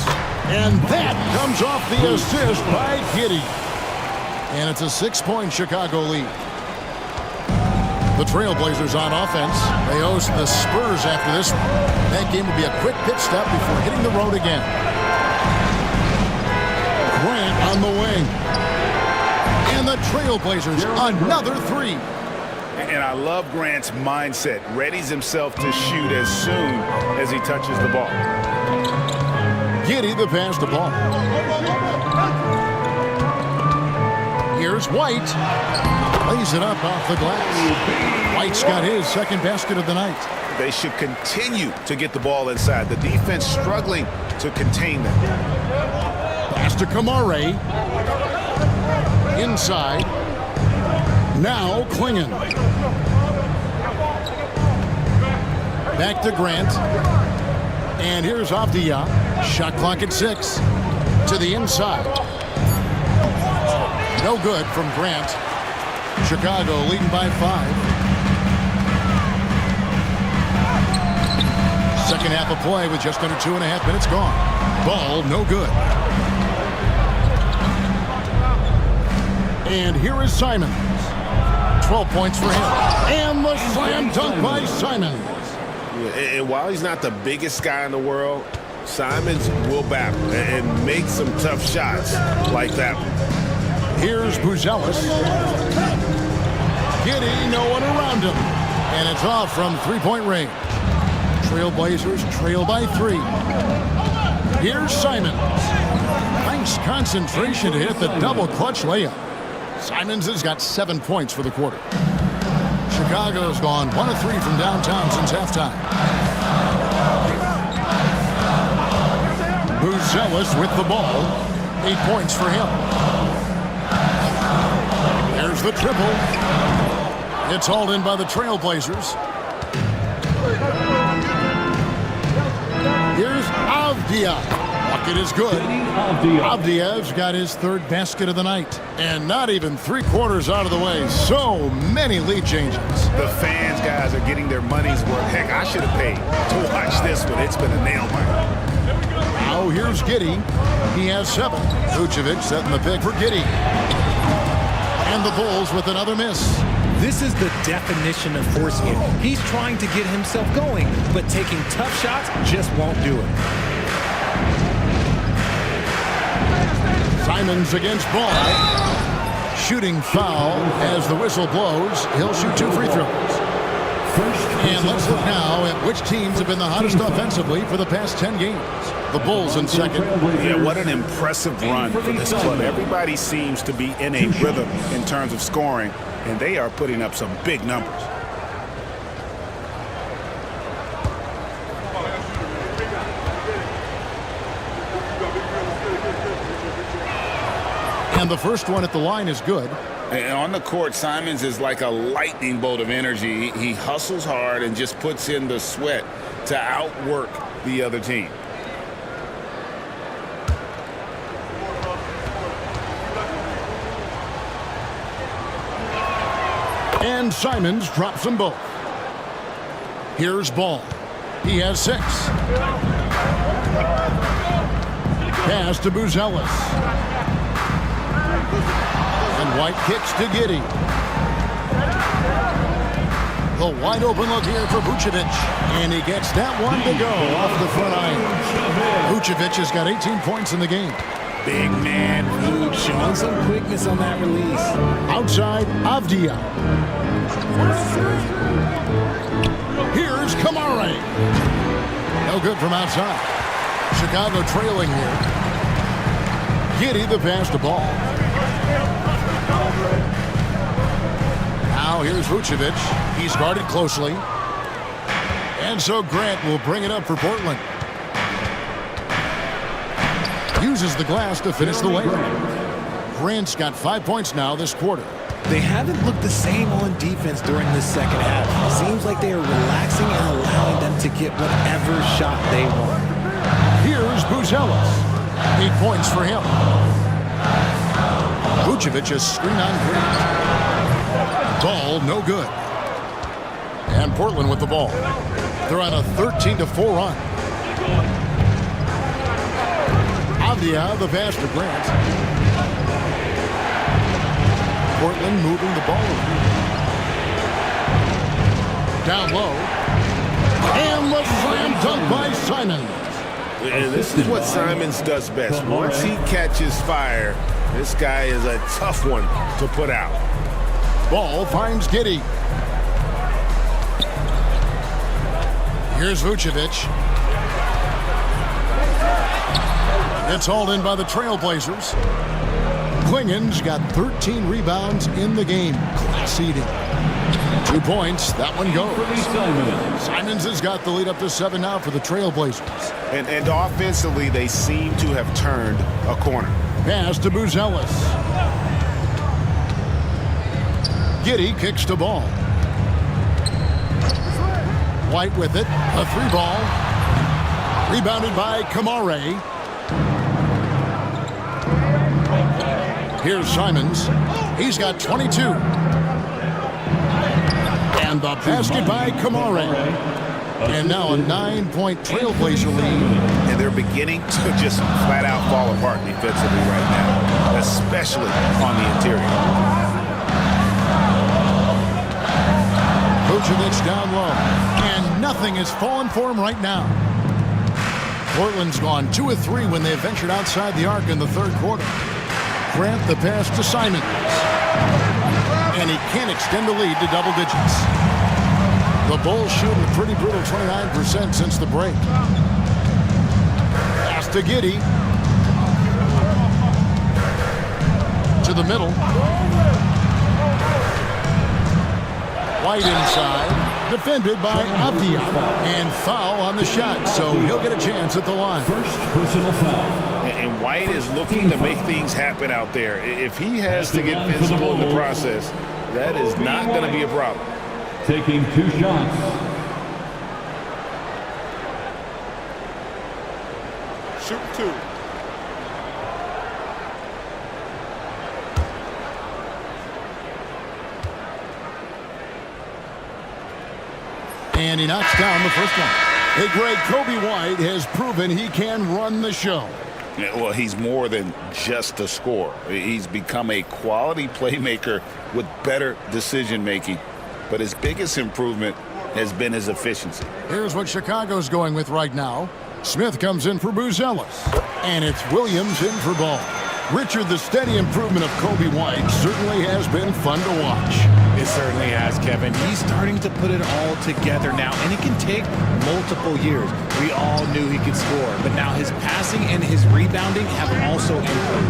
and that comes off the assist by Giddey. And it's a 6-point Chicago lead. The Trailblazers on offense. They host the Spurs after this one. That game will be a quick pit stop before hitting the road again. Grant on the wing. And the Trailblazers, another three. And I love Grant's mindset. Readies himself to shoot as soon as he touches the ball. Giddy the pass to ball. Here's White. Lays it up off the glass. White's got his second basket of the night. They should continue to get the ball inside. The defense struggling to contain them. Pass to Kamare. Inside. Now Klingon. Back to Grant. And here's Avdia. Shot clock at 6. To the inside. No good from Grant. Chicago leading by 5. Second half of play with just under 2.5 minutes gone. Ball no good. And here is Simons. 12 points for him. And the slam dunk by Simons. And while he's not the biggest guy in the world, Simons will battle and make some tough shots like that one. Here's Buzelis. Giddy, no one around him. And it's off from three-point range. Trailblazers trail by 3. Here's Simons. Nice concentration to hit the double clutch layup. Simons has got 7 points for the quarter. Chicago's gone 1 of 3 from downtown since halftime. Buzelis with the ball. 8 points for him. There's the triple. It's hauled in by the Trailblazers. Here's Avdia. Bucket is good. Avdia's got his third basket of the night. And not even 3/4 out of the way. So many lead changes. The fans, guys, are getting their money's worth. Heck, I should have paid to watch this one. It's been a nail biter. Now here's Giddy. He has 7. Vucevic setting the pick for Giddy. And the Bulls with another miss. This is the definition of forcing it. He's trying to get himself going, but taking tough shots just won't do it. Simons against Ball. Shooting foul as the whistle blows. He'll shoot 2 free throws. And let's look now at which teams have been the hottest offensively for the past 10 games. The Bulls in second. Yeah, what an impressive run for this club. Everybody seems to be in a rhythm in terms of scoring, and they are putting up some big numbers. And the first one at the line is good. And on the court, Simons is like a lightning bolt of energy. He hustles hard and just puts in the sweat to outwork the other team. And Simons drops them both. Here's Ball. He has 6. Pass to Buzelis. And White kicks to Giddy. The wide open look here for Vucevic. And he gets that one to go off the front iron. Vucevic has got 18 points in the game. Big man Vooch showing some quickness on that release. Outside, Avdia. Here's Kamare. No good from outside. Chicago trailing here. Giddy the pass to Ball. Now here's Vucevic. He's guarded closely. And so Grant will bring it up for Portland. Uses the glass to finish the layup. Grant's got 5 points now this quarter. They haven't looked the same on defense during this second half. Seems like they are relaxing and allowing them to get whatever shot they want. Here's Buzelis. 8 points for him. Vucevic is screen on Grant. Ball no good. And Portland with the ball. They're on a 13-4 run. Avdia the pass to Grant. Portland moving the ball around. Down low. And the slam dunk by Simons. And this is what Simons does best. Once he catches fire, this guy is a tough one to put out. Ball finds Giddey. Here's Vucevic. It's hauled in by the Trailblazers. Klingen's got 13 rebounds in the game. Class eating. 2 points. That one goes. Simons has got the lead up to 7 now for the Trailblazers. And offensively, they seem to have turned a corner. Pass to Buzelis. Giddey kicks the ball. White with it. A 3-ball. Rebounded by Kamare. Here's Simons. He's got 22. And the basket by Kamare. And now a 9-point Trailblazer lead. And they're beginning to just flat out fall apart defensively right now, especially on the interior. Vucevic down low. And nothing is falling for him right now. Portland's gone 2 of 3 when they ventured outside the arc in the third quarter. Grant the pass to Simons. And he can't extend the lead to double digits. The Bulls shooting a pretty brutal 29% since the break. Pass to Giddey. To the middle. White inside. Defended by Avdia. And foul on the shot, so he'll get a chance at the line. First personal foul. And White is looking to make things happen out there. If he has to get physical in the process, that is not going to be a problem. Taking 2 shots. Shoot 2. And he knocks down the first one. Hey, Greg, Kobe White has proven he can run the show. Well, he's more than just a scorer. He's become a quality playmaker with better decision-making. But his biggest improvement has been his efficiency. Here's what Chicago's going with right now. Smith comes in for Buzelis. And it's Williams in for Ball. Richard, the steady improvement of Kobe White certainly has been fun to watch. It certainly has, Kevin. He's starting to put it all together now, and it can take multiple years. We all knew he could score, but now his passing and his rebounding have also improved.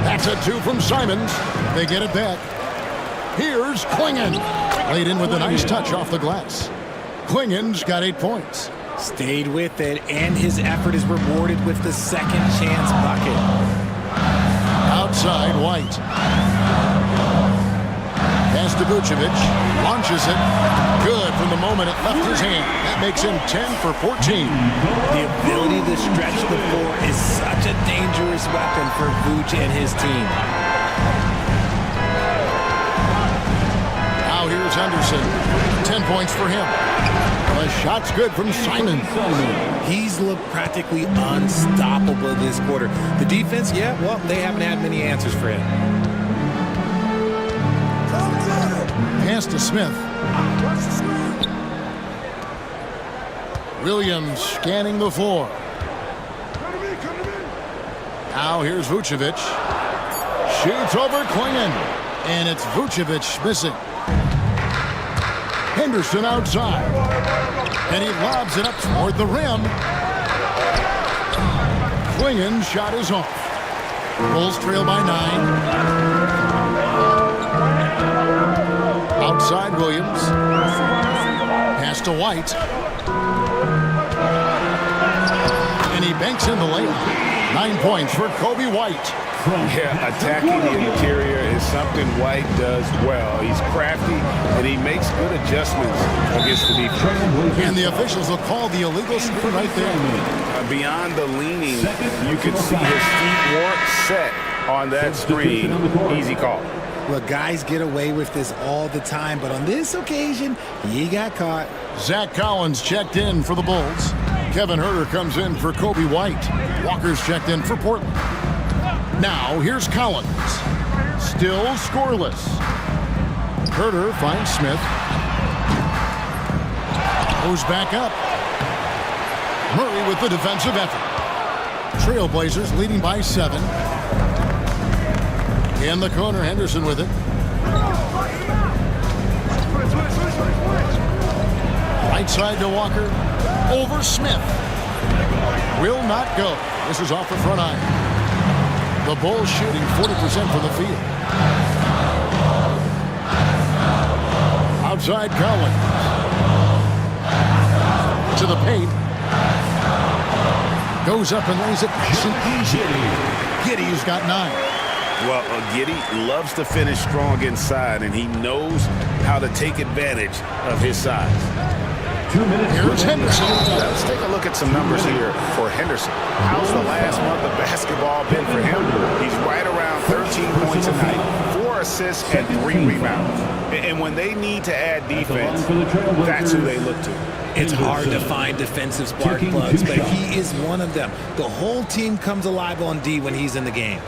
That's a 2 from Simons. They get it back. Here's Klingen. Laid in with a nice touch off the glass. Klingen's got 8 points. Stayed with it, and his effort is rewarded with the second chance bucket. Outside, White. Pass to Vucevic. Launches it. Good from the moment it left his hand. That makes him 10 for 14. The ability to stretch the floor is such a dangerous weapon for Vuce and his team. Now here's Henderson. 10 points for him. The shot's good from Simon. He's looked practically unstoppable this quarter. The defense, yeah, well, they haven't had many answers for him. Pass to Smith. Williams scanning the floor. Now here's Vucevic. Shoots over Klingen. And it's Vucevic missing. Henderson outside. And he lobs it up toward the rim. Klingen's shot is off. Bulls trail by 9. Outside Williams. Pass to White. And he banks in the layup. 9 points for Kobe White. Yeah, attacking the interior is something White does well. He's crafty, and he makes good adjustments against the defense. And the officials will call the illegal screen right there. Beyond the leaning, you can see his feet weren't set on that screen. Easy call. Look, guys get away with this all the time, but on this occasion, he got caught. Zach Collins checked in for the Bulls. Kevin Huerter comes in for Kobe White. Walker's checked in for Portland. Now, here's Collins. Still scoreless. Huerter finds Smith. Goes back up. Murray with the defensive effort. Trailblazers leading by 7. In the corner, Henderson with it. Right side to Walker. Over Smith. Will not go. This is off the front iron. The Bulls shooting 40% from the field. Outside Collins. To the paint. Goes up and lays it nice and easy. Giddey's got 9. Well, Giddey loves to finish strong inside, and he knows how to take advantage of his size. 2 minutes. Here's Henderson. Let's take a look at some numbers here for Henderson. How's the last month of basketball been for him? He's right around 13 points a night, 4 assists, and 3 rebounds. And when they need to add defense, that's who they look to. It's hard to find defensive spark plugs, but he is one of them. The whole team comes alive on D when he's in the game.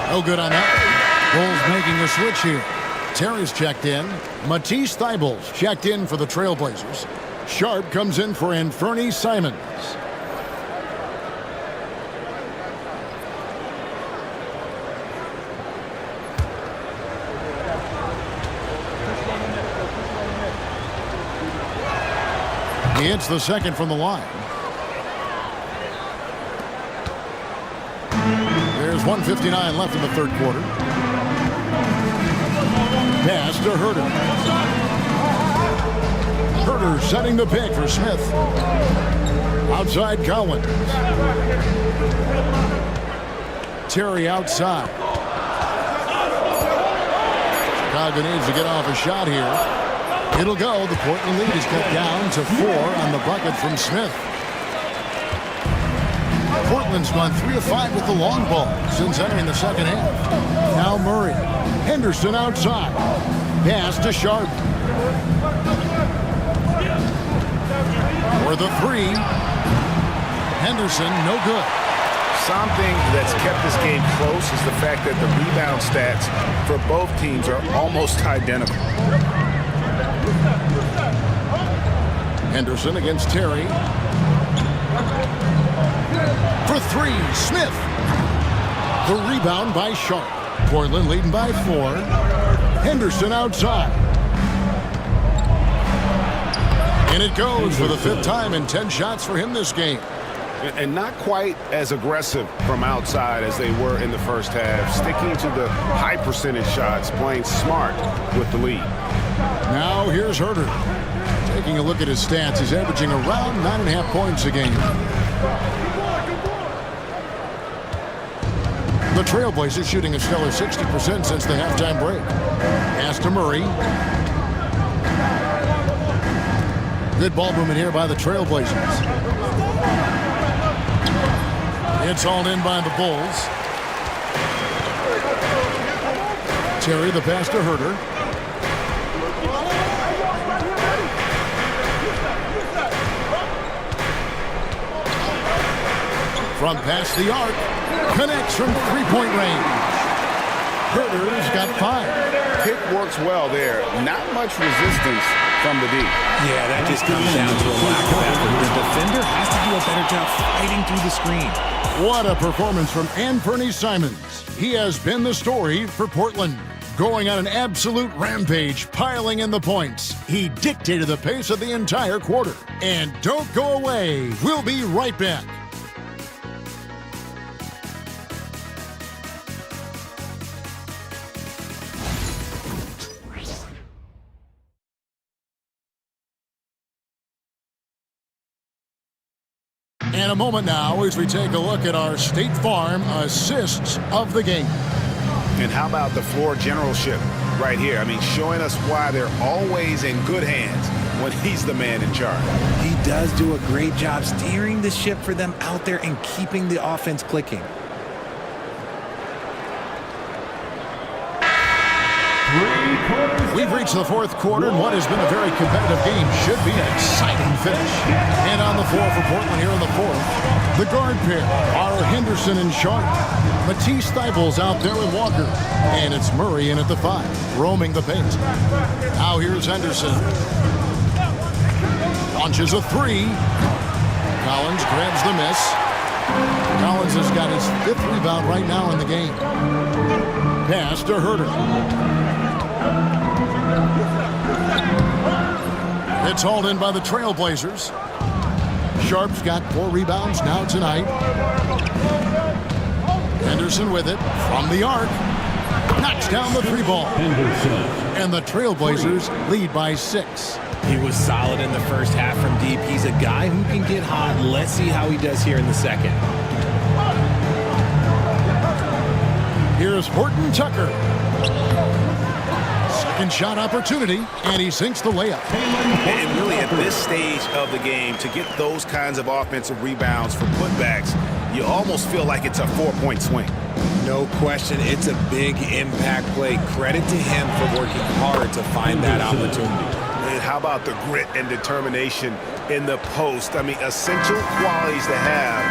No good on that. Bulls making a switch here. Terry's checked in. Matisse Thybulle's checked in for the Trailblazers. Sharp comes in for Anfernee Simons. He hits the second from the line. There's 1:59 left in the third quarter. Pass to Herter. Herter setting the pick for Smith. Outside Collins. Terry outside. Chicago needs to get off a shot here. It'll go. The Portland lead is cut down to 4 on the bucket from Smith. Portland's gone 3 of 5 with the long ball since entering the second half. Now Murray. Henderson outside. Pass to Sharp. For the 3. Henderson, no good. Something that's kept this game close is the fact that the rebound stats for both teams are almost identical. Henderson against Terry. For 3, Smith. The rebound by Sharp. Portland leading by 4. Henderson outside. And it goes for the 5th time in 10 shots for him this game. And not quite as aggressive from outside as they were in the first half. Sticking to the high percentage shots, playing smart with the lead. Now here's Herter. Taking a look at his stats, he's averaging around 9.5 points a game. The Trailblazers shooting a stellar 60% since the halftime break. Pass to Murray. Good ball movement here by the Trailblazers. It's all in by the Bulls. Terry the pass to Herter. From past the arc. Connects from 3-point range. Herter's got 5. Pick works well there. Not much resistance from the D. Yeah, that just comes down to a lack of effort. The defender has to do a better job fighting through the screen. What a performance from Anfernee Simons. He has been the story for Portland. Going on an absolute rampage, piling in the points. He dictated the pace of the entire quarter. And don't go away. We'll be right back. In a moment now as we take a look at our State Farm assists of the game. And how about the floor generalship right here? I mean, showing us why they're always in good hands when he's the man in charge. He does do a great job steering the ship for them out there and keeping the offense clicking. We We've reached the fourth quarter, and what has been a very competitive game should be an exciting finish. And on the floor for Portland here in the fourth, the guard pair are Henderson and Sharp. Matisse Thybulle's out there with Walker. And it's Murray in at the 5, roaming the paint. Now here's Henderson. Launches a 3. Collins grabs the miss. Collins has got his 5th rebound right now in the game. Pass to Herter. It's hauled in by the Trailblazers. Sharp's got 4 rebounds now tonight. Henderson with it from the arc. Knocks down the 3 ball. And the Trailblazers lead by 6. He was solid in the first half from deep. He's a guy who can get hot. Let's see how he does here in the second. Here's Horton Tucker. Second shot opportunity, and he sinks the layup. And really at this stage of the game, to get those kinds of offensive rebounds for putbacks, you almost feel like it's a 4-point swing. No question, it's a big impact play. Credit to him for working hard to find that opportunity. And how about the grit and determination in the post? I mean, essential qualities to have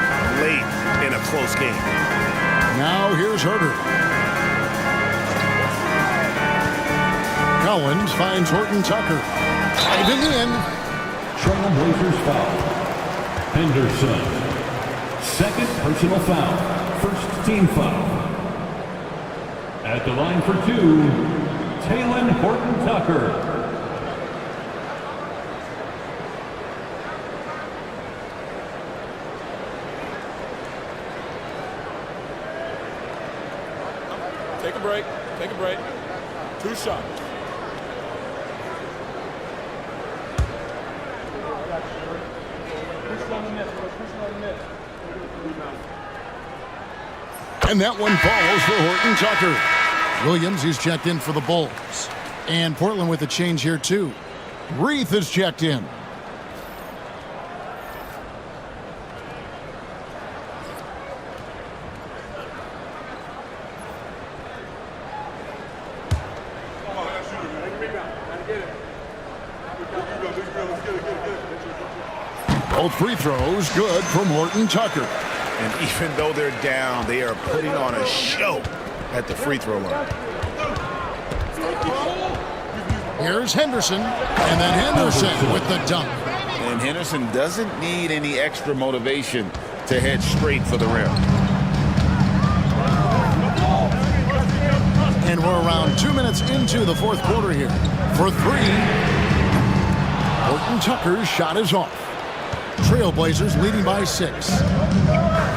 late in a close game. Now here's Herter. Collins finds Horton Tucker. Driving in. Trailblazers foul. Henderson. Second personal foul. First team foul. At the line for 2, Talen Horton Tucker. Take a break. Take a break. 2 shots. And that one falls for Horton Tucker. Williams is checked in for the Bulls. And Portland with a change here, too. Reith is checked in. Both free throws good from Horton Tucker. And even though they're down, they are putting on a show at the free throw line. Here's Henderson, and then Henderson with the dunk. And Henderson doesn't need any extra motivation to head straight for the rim. And we're around 2 minutes into the fourth quarter here. For 3, Horton Tucker's shot is off. Trailblazers leading by 6.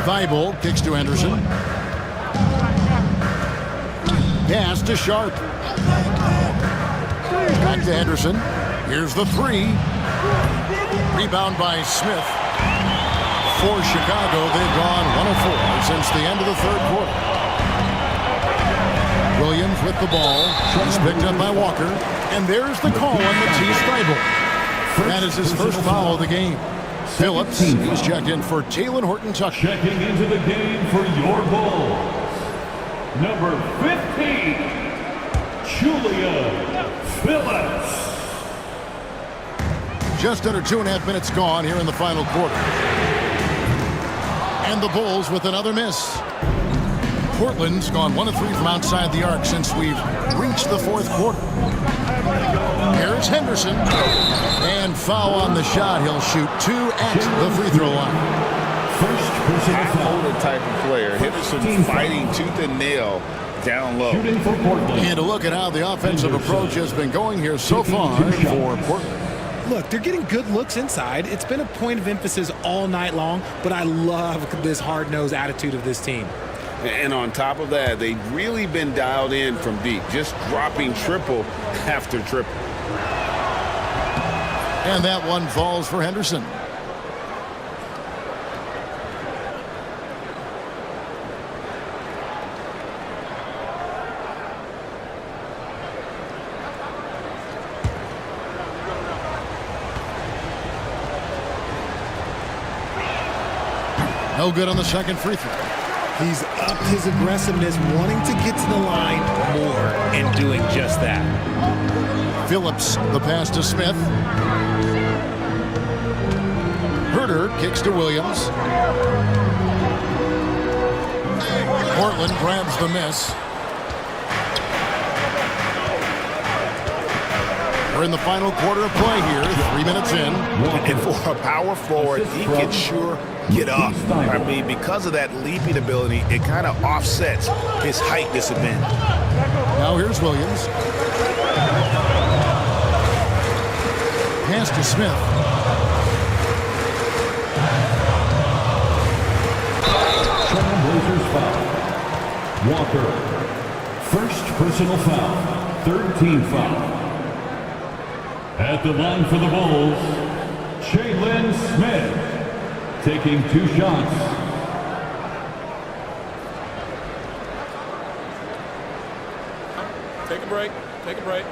Thibault kicks to Henderson. Pass to Sharp. Back to Henderson. Here's the 3. Rebound by Smith. For Chicago, they've gone 1 of 4 since the end of the third quarter. Williams with the ball. He's picked up by Walker. And there's the call on Matisse Thybulle. That is his first foul of the game. Phillips is checked in for Talen Horton Tucker. Checking into the game for your Bulls. Number 15, Julia Phillips. Just under 2.5 minutes gone here in the final quarter. And the Bulls with another miss. Portland's gone 1 of 3 from outside the arc since we've reached the fourth quarter. Here's Henderson. And foul on the shot. He'll shoot 2 at the free throw line. Older type of player. Henderson fighting tooth and nail down low. And a look at how the offensive approach has been going here so far for Portland. Look, they're getting good looks inside. It's been a point of emphasis all night long, but I love this hard-nosed attitude of this team. And on top of that, they've really been dialed in from deep, just dropping triple after triple. And that one falls for Henderson. No good on the second free throw. He's upped his aggressiveness, wanting to get to the line more and doing just that. Phillips, the pass to Smith. Herder kicks to Williams. Portland grabs the miss. We're in the final quarter of play here, 3 minutes in. And for a power forward, he can sure get up. I mean, because of that leaping ability, it kind of offsets his height disadvantage. Now here's Williams. Pass to Smith. Trailblazers foul. Walker. First personal foul. Third team foul. At the line for the Bulls, Jalen Smith, taking 2 shots. Take a break. Take a break.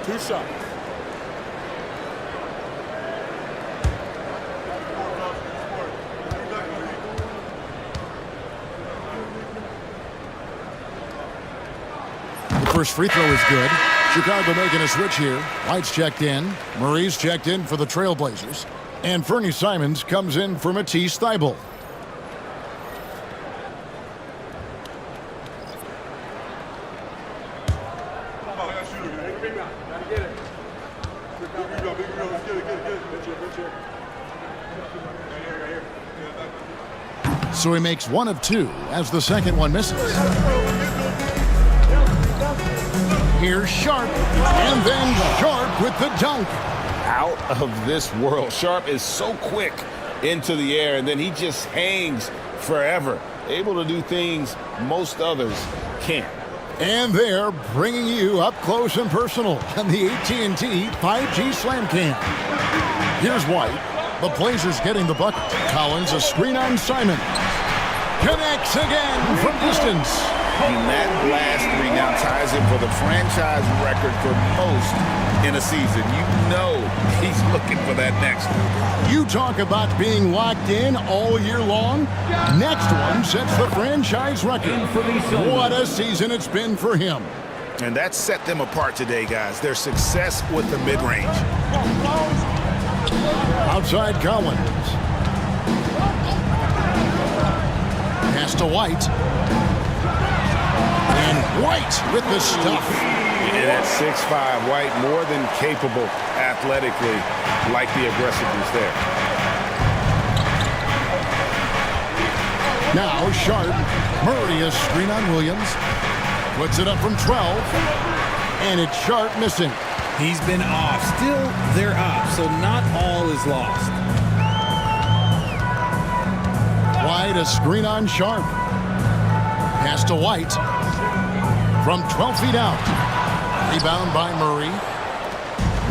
2 shots. The first free throw is good. Chicago making a switch here. White's checked in. Murray's checked in for the Trailblazers. And Fernie Simons comes in for Matisse Thybulle. So he makes 1 of 2 as the second one misses. Here's Sharp, and then Sharp with the dunk. Out of this world. Sharp is so quick into the air, and then he just hangs forever. Able to do things most others can't. And they're bringing you up close and personal on the AT&T 5G Slam Cam. Here's White. The Blazers getting the bucket. Collins, a screen on Simon. Connects again from distance. And that last 3 now ties him for the franchise record for most in a season. You know he's looking for that next one. You talk about being locked in all year long. Next one sets the franchise record. What a season it's been for him. And that set them apart today, guys. Their success with the mid-range. Outside Collins. Pass to White. And White with the stuff. And at 6'5", White more than capable athletically, like the aggressiveness there. Now Sharp. Murray a screen on Williams. Puts it up from 12. And it's Sharp missing. He's been off. Still, they're up, so not all is lost. White a screen on Sharp. Pass to White. From 12 feet out. Rebound by Murray.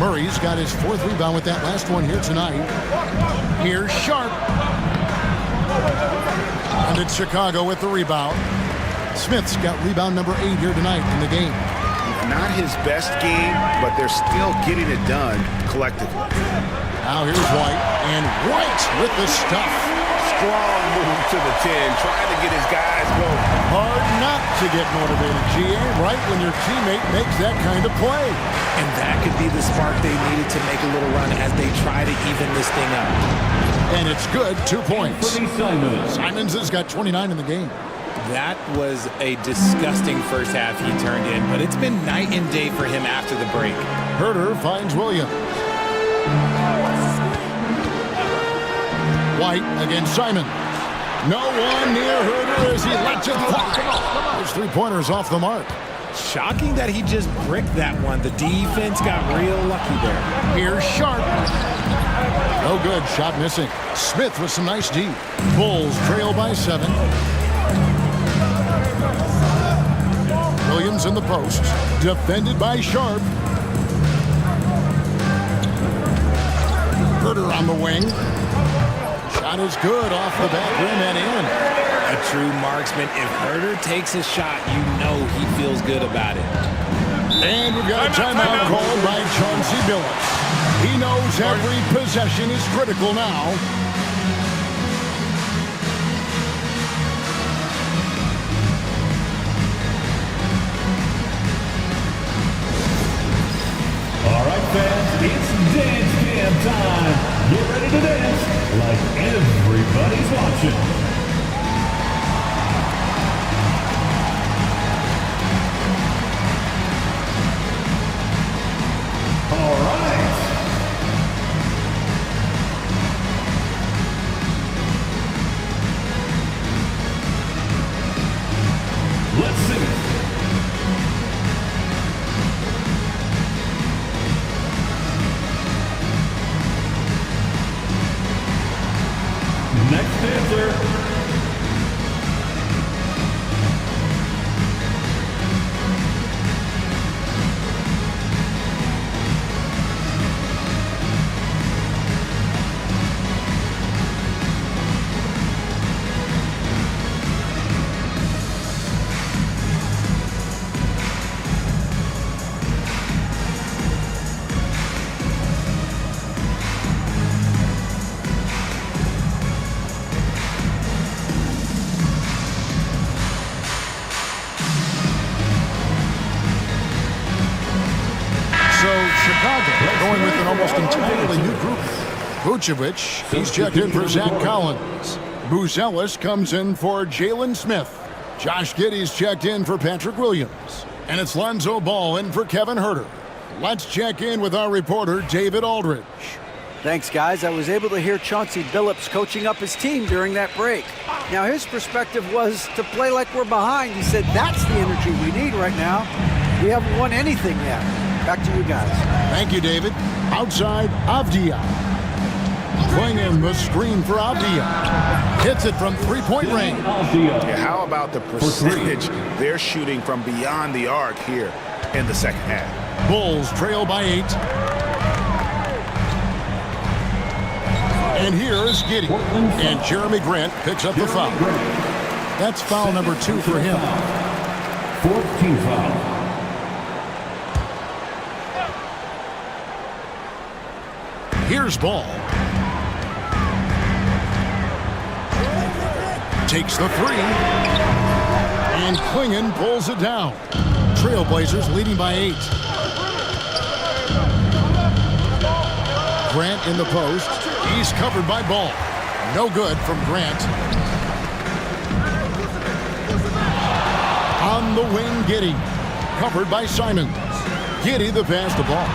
Murray's got his 4th rebound with that last one here tonight. Here's Sharp. And it's Chicago with the rebound. Smith's got rebound number 8 here tonight in the game. Not his best game, but they're still getting it done collectively. Now here's White. And White with the stuff. Strong move to the 10, trying to get his guys going. Hard not to get motivated, GA, right when your teammate makes that kind of play. And that could be the spark they needed to make a little run as they try to even this thing up. And it's good, 2 points. Simons has got 29 in the game. That was a disgusting first half he turned in, but it's been night and day for him after the break. Herder finds Williams. White against Simon. No one near Herder as he lets it fly. His 3-pointers off the mark. Shocking that he just bricked that one. The defense got real lucky there. Here's Sharp. No good. Shot missing. Smith with some nice D. Bulls trail by 7. Williams in the post. Defended by Sharp. Herder on the wing. Shot is good off the back rim and in. A true marksman. If Herder takes a shot, you know he feels good about it. And we've got a timeout called by Chauncey Billups. He knows every possession is critical now. It's dance cam time. Get ready to dance like everybody's watching. All right. Let's sing it. Next dancer. Going with an almost entirely new group. Vucevic, he's checked in for Zach Collins. Buzelis comes in for Jalen Smith. Josh Giddey's checked in for Patrick Williams. And it's Lonzo Ball in for Kevin Huerter. Let's check in with our reporter, David Aldridge. Thanks, guys. I was able to hear Chauncey Billups coaching up his team during that break. Now, his perspective was to play like we're behind. He said that's the energy we need right now. We haven't won anything yet. Back to you guys. Thank you, David. Outside, Avdia. Playing the screen for Avdia. Hits it from three-point range. Yeah, how about the percentage they're shooting from beyond the arc here in the second half? Bulls trail by 8. And here is Giddey. And Jeremy Grant picks up the foul. That's foul number 2 for him. 4th team foul. Here's Ball. Takes the 3. And Klingon pulls it down. Trailblazers leading by 8. Grant in the post. He's covered by Ball. No good from Grant. On the wing, Giddey. Covered by Simons. Giddey the pass to Ball.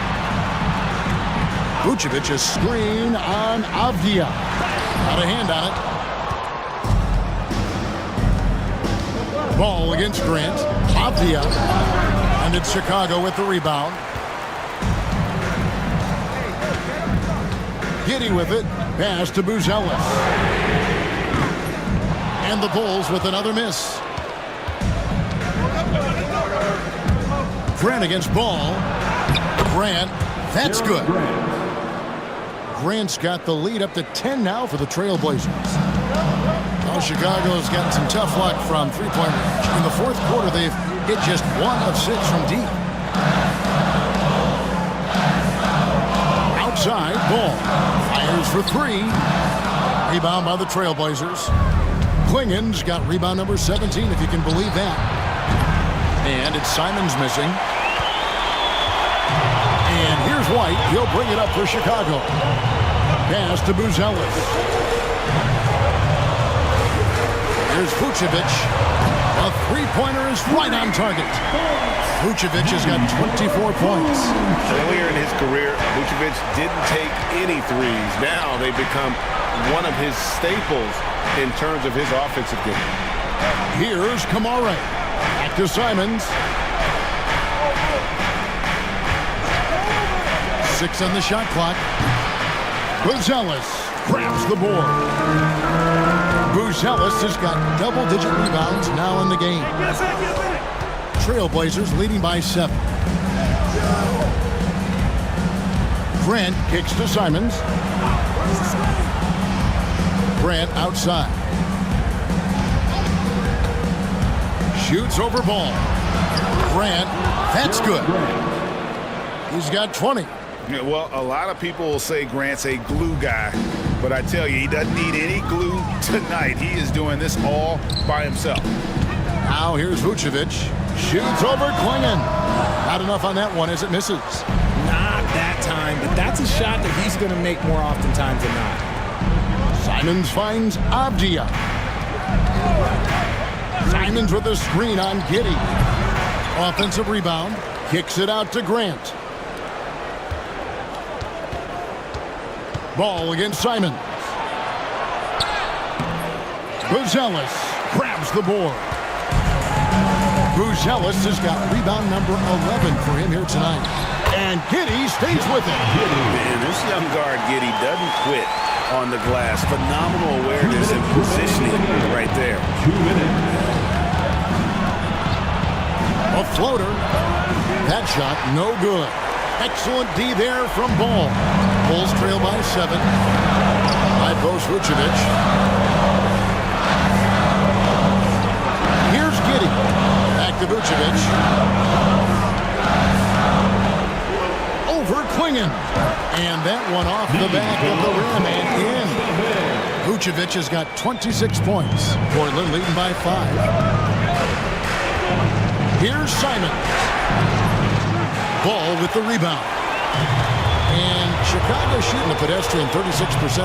Vucevic a screen on Avdia. Got a hand on it. Ball against Grant. Avdia. And it's Chicago with the rebound. Giddey with it. Pass to Buzelis. And the Bulls with another miss. Grant against Ball. Grant. That's good. Grant's got the lead up to 10 now for the Trailblazers. Well, Chicago's gotten some tough luck from three-point range. In the fourth quarter, they've hit just 1 of 6 from deep. Outside, Ball fires for 3. Rebound by the Trailblazers. Klingon's got rebound number 17, if you can believe that. And it's Simons missing. And here's White. He'll bring it up for Chicago. Pass to Buzelis. Here's Vucevic. A three-pointer is right on target. Vucevic has got 24 points. Earlier in his career, Vucevic didn't take any threes. Now they've become one of his staples in terms of his offensive game. Here's Kamara. Back to Simons. 6 on the shot clock. Buzelis grabs the board. Buzelis has got double-digit rebounds now in the game. Trailblazers leading by 7. Grant kicks to Simons. Grant outside. Shoots over Ball. Grant, that's good. He's got 20. Yeah, well, a lot of people will say Grant's a glue guy, but I tell you, he doesn't need any glue tonight. He is doing this all by himself. Now here's Vucevic. Shoots over Klingon. Not enough on that one as it misses. Not that time, but that's a shot that he's going to make more oftentimes than not. Simons finds Avdia. Simons with a screen on Giddy. Offensive rebound. Kicks it out to Grant. Ball against Simons. Buzelis grabs the board. Buzelis has got rebound number 11 for him here tonight. And Giddy stays with it. Man, this young guard, Giddy, doesn't quit on the glass. Phenomenal awareness and positioning right there. 2 minutes. A floater. That shot, no good. Excellent D there from Ball. Bulls trail by 7. High post Vucevic. Here's Giddy. Back to Vucevic. Over Klingon. And that one off the back of the rim and in. Vucevic has got 26 points. Portland leading by 5. Here's Simon. Ball with the rebound. And Chicago shooting the pedestrian 36%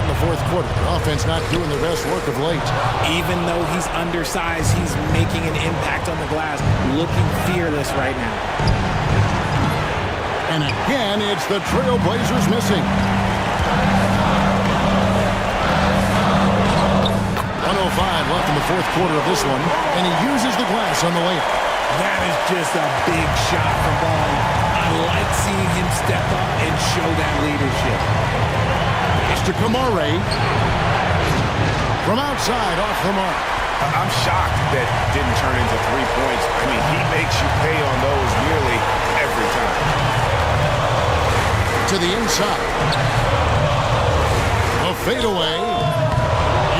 in the fourth quarter. Their offense not doing the best work of late. Even though he's undersized, he's making an impact on the glass, looking fearless right now. And again, it's the Trailblazers missing. 1:05 left in the fourth quarter of this one, and he uses the glass on the layup. That is just a big shot from Ball. I like seeing him step up and show that leadership. It's to Kamare. From outside, off the mark. I'm shocked that didn't turn into 3 points. I mean, he makes you pay on those nearly every time. To the inside. A fadeaway.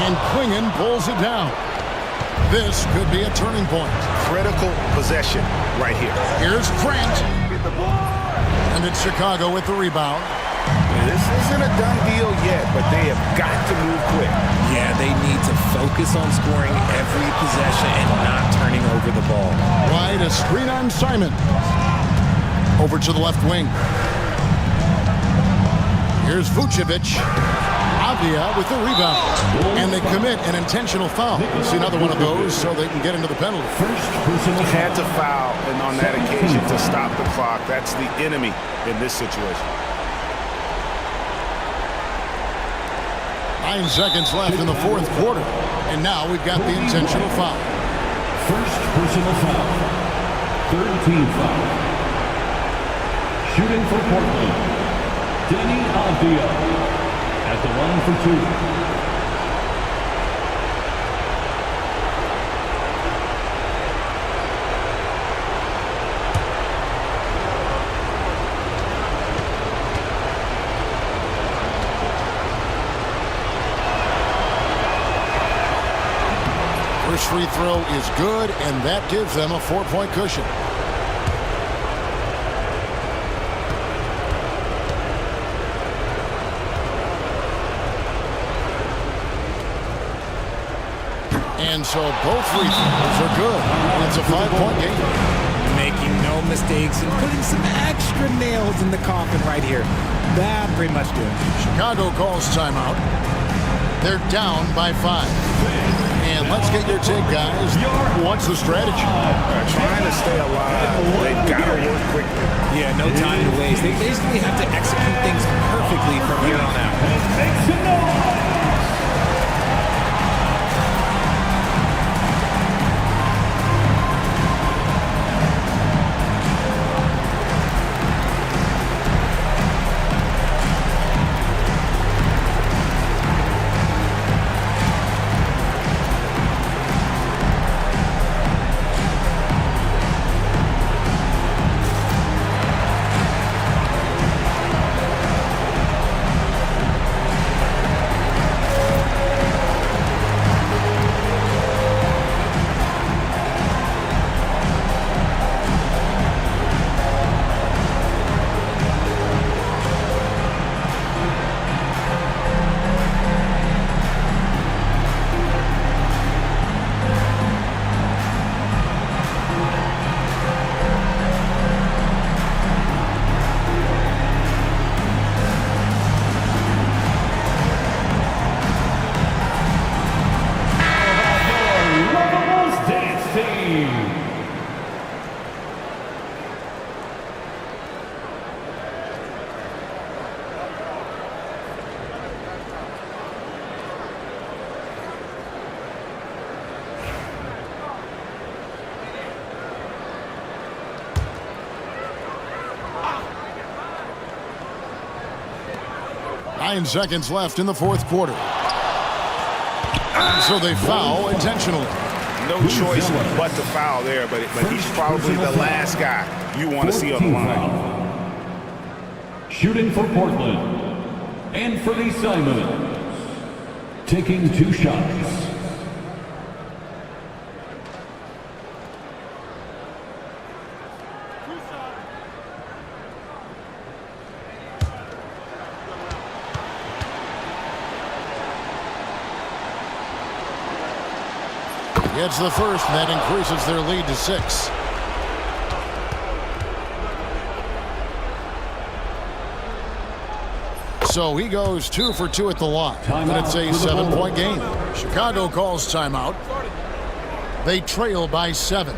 And Klingon pulls it down. This could be a turning point. Critical possession right here. Here's Grant. And it's Chicago with the rebound. This isn't a done deal yet, but they have got to move quick. Yeah, they need to focus on scoring every possession and not turning over the ball. Wide, a screen on Simon. Over to the left wing. Here's Vucevic. Avdia with the rebound. And they commit an intentional foul. We'll see another one of those so they can get into the penalty. Had to foul, and on that occasion to stop the clock. That's the enemy in this situation. 9 seconds left in the fourth quarter. And now we've got the intentional foul. First personal foul. Third team foul. Shooting for Portland. Denny Avdia at the line for 2. First free throw is good, and that gives them a 4-point cushion. And so both free throws are good. And it's a 5-point game. Making no mistakes and putting some extra nails in the coffin right here. That pretty much did. Chicago calls timeout. They're down by 5. And let's get your take, guys. What's the strategy? Trying to stay alive. They've got to work quickly. Yeah, no time to waste. They basically have to execute things perfectly from here on out. Make some noise! 9 seconds left in the fourth quarter. And so they foul intentionally. No choice but to foul there, but he's probably the last guy you want to see on the line. Shooting for Portland, Anthony Simons, taking 2 shots. Gets the first, and that increases their lead to 6. So he goes 2 for 2 at the line, and it's a 7-point game. Chicago calls timeout. They trail by 7.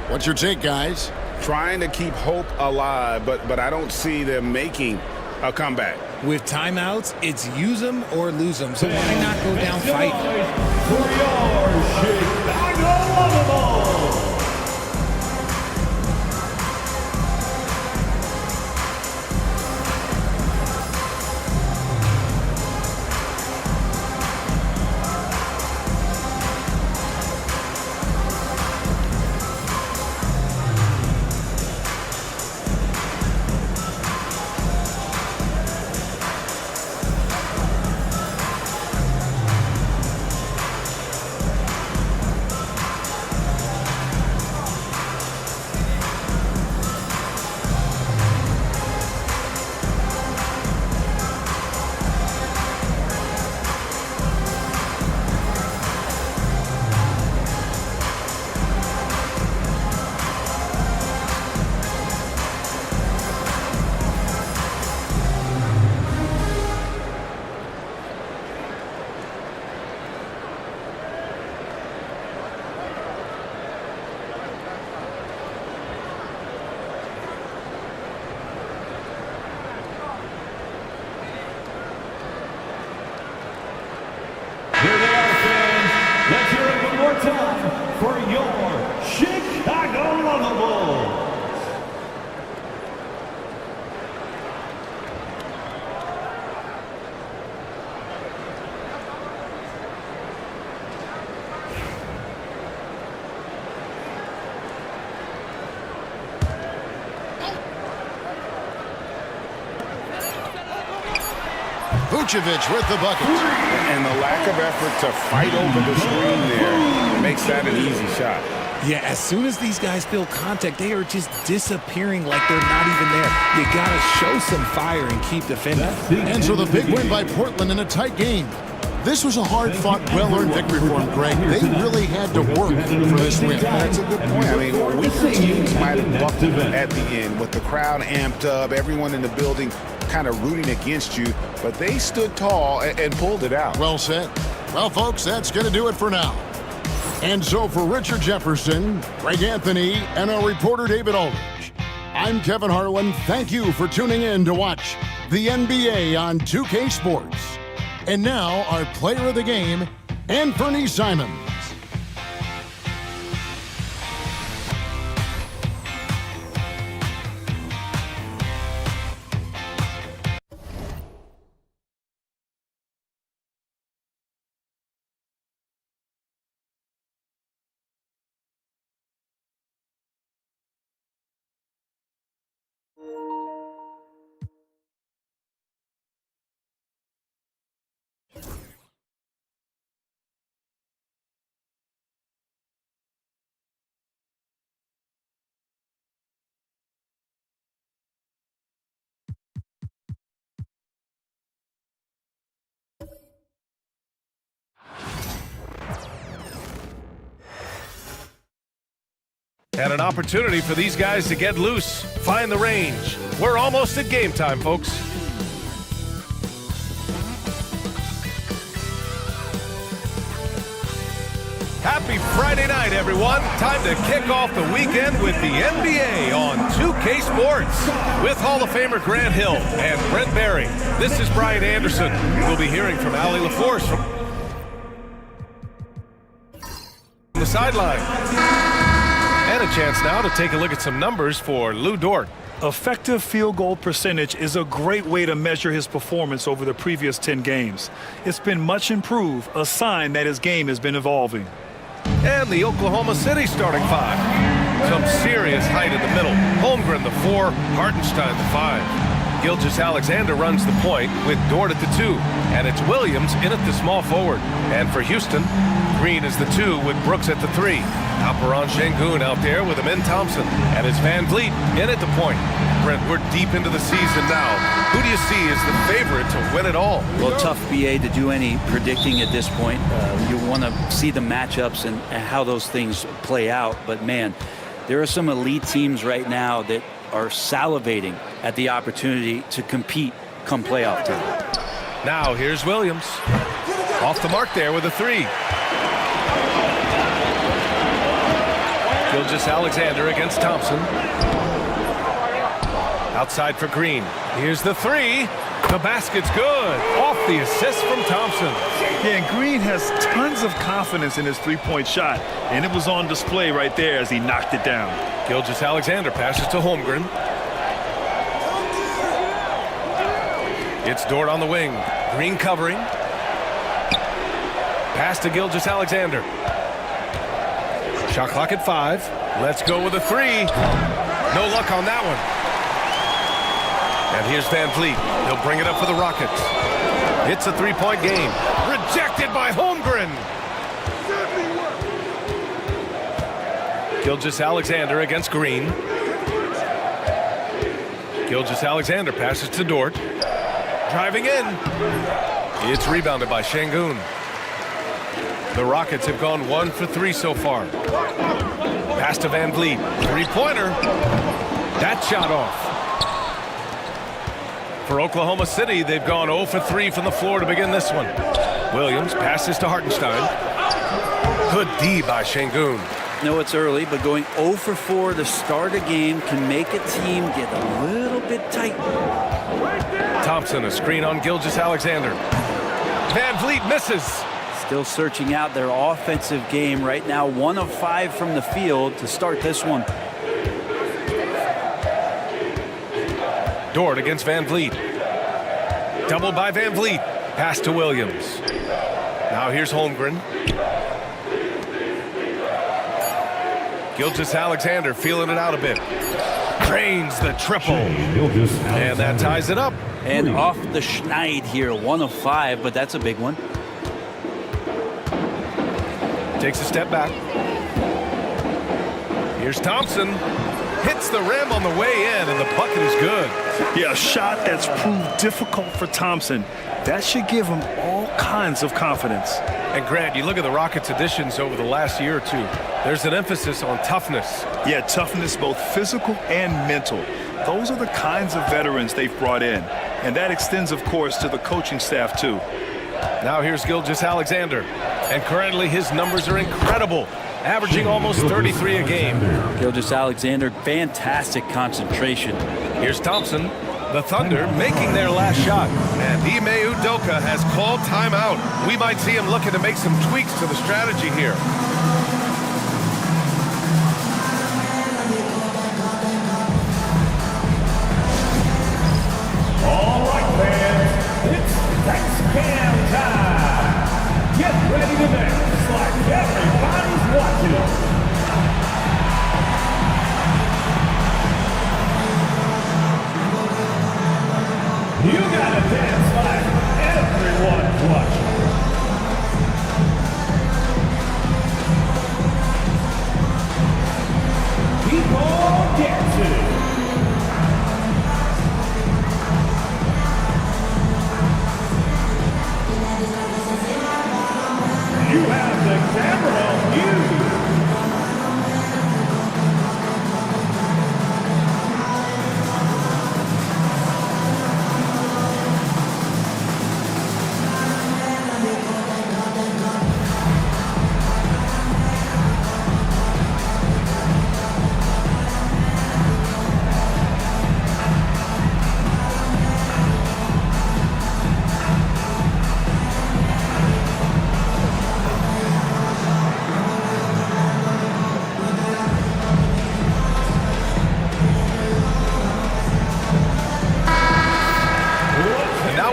What's your take, guys? Trying to keep hope alive, but I don't see them making a comeback. With timeouts, it's use them or lose them, so why not go down fighting? For your Chicago Bulls. Here they are, fans. Let's hear it one more time for your Chicago Bulls. Vucevic with the bucket. And the lack of effort to fight over the screen there makes that an easy shot. Yeah, as soon as these guys feel contact, they are just disappearing like they're not even there. You got to show some fire and keep defending. And so the big win by Portland in a tight game. This was a hard-fought, well-earned victory for them, Greg. They really had to work for this win. That's a good point. I mean, weaker teams might have buckled at the end with the crowd amped up, everyone in the building kind of rooting against you, but they stood tall and pulled it out. Well said. Well, folks, that's going to do it for now. And so for Richard Jefferson, Greg Anthony, and our reporter David Aldridge, I'm Kevin Harlan. Thank you for tuning in to watch the NBA on 2K Sports. And now our player of the game, Anthony Simons. And an opportunity for these guys to get loose, find the range. We're almost at game time, folks. Happy Friday night, everyone. Time to kick off the weekend with the NBA on 2K Sports. With Hall of Famer Grant Hill and Brent Barry, this is Brian Anderson. We'll be hearing from Allie LaForce from the sideline. And a chance now to take a look at some numbers for Lou Dort. Effective field goal percentage is a great way to measure his performance over the previous 10 games. It's been much improved, a sign that his game has been evolving. And the Oklahoma City starting five. Some serious height in the middle. Holmgren the 4, Hartenstein the 5. Gilgeous-Alexander runs the point with Dort at the 2. And it's Williams in at the small forward. And for Houston, Green is the 2 with Brooks at the 3. Alperon Şengün out there with Amin Thompson. And it's Van Vliet in at the point. Brent, we're deep into the season now. Who do you see as the favorite to win it all? Well, tough, BA, to do any predicting at this point. You want to see the matchups and how those things play out. But, man, there are some elite teams right now that are salivating at the opportunity to compete come playoff time. Now here's Williams. Off the mark there with a 3. Gilgeous-Alexander against Thompson. Outside for Green. Here's the 3. The basket's good. Off the assist from Thompson. Yeah, and Green has tons of confidence in his three-point shot, and it was on display right there as he knocked it down. Gilgeous-Alexander passes to Holmgren. It's Dort on the wing. Green covering. Pass to Gilgeous-Alexander. Shot clock at 5. Let's go with a 3. No luck on that one. And here's Van Vliet. He'll bring it up for the Rockets. It's a 3-point game. Rejected by Holmgren. Gilgeous-Alexander against Green. Gilgeous-Alexander passes to Dort. Driving in. It's rebounded by Şengün. The Rockets have gone 1 for 3 so far. Pass to Van Vliet. 3-pointer. That shot off. For Oklahoma City, they've gone 0 for 3 from the floor to begin this one. Williams passes to Hartenstein. Good D by Şengün. No, it's early, but going 0 for 4 to start a game can make a team get a little bit tight. Thompson, a screen on Gilgeous-Alexander. Van Vliet misses. Still searching out their offensive game right now. 1 of 5 from the field to start this one. Dort against Van Vliet. Doubled by Van Vliet. Pass to Williams. Now here's Holmgren. Gilgeous-Alexander feeling it out a bit. Drains the triple. And that ties it up. And off the schneid here. 1 of 5, but that's a big one. Takes a step back. Here's Thompson. Hits the rim on the way in, and the bucket is good. Yeah, a shot that's proved difficult for Thompson. That should give him all kinds of confidence. And Grant, you look at the Rockets' additions over the last year or two. There's an emphasis on toughness. Yeah, toughness, both physical and mental. Those are the kinds of veterans they've brought in. And that extends, of course, to the coaching staff, too. Now here's Gilgeous-Alexander. And currently his numbers are incredible, averaging almost 33 a game. Gilgeous-Alexander, fantastic concentration. Here's Thompson. The Thunder making their last shot. And Ime Udoka has called timeout. We might see him looking to make some tweaks to the strategy here. All right, fans, it's Texcam time. Get ready to dance like everybody's watching. You gotta dance like everyone's watching.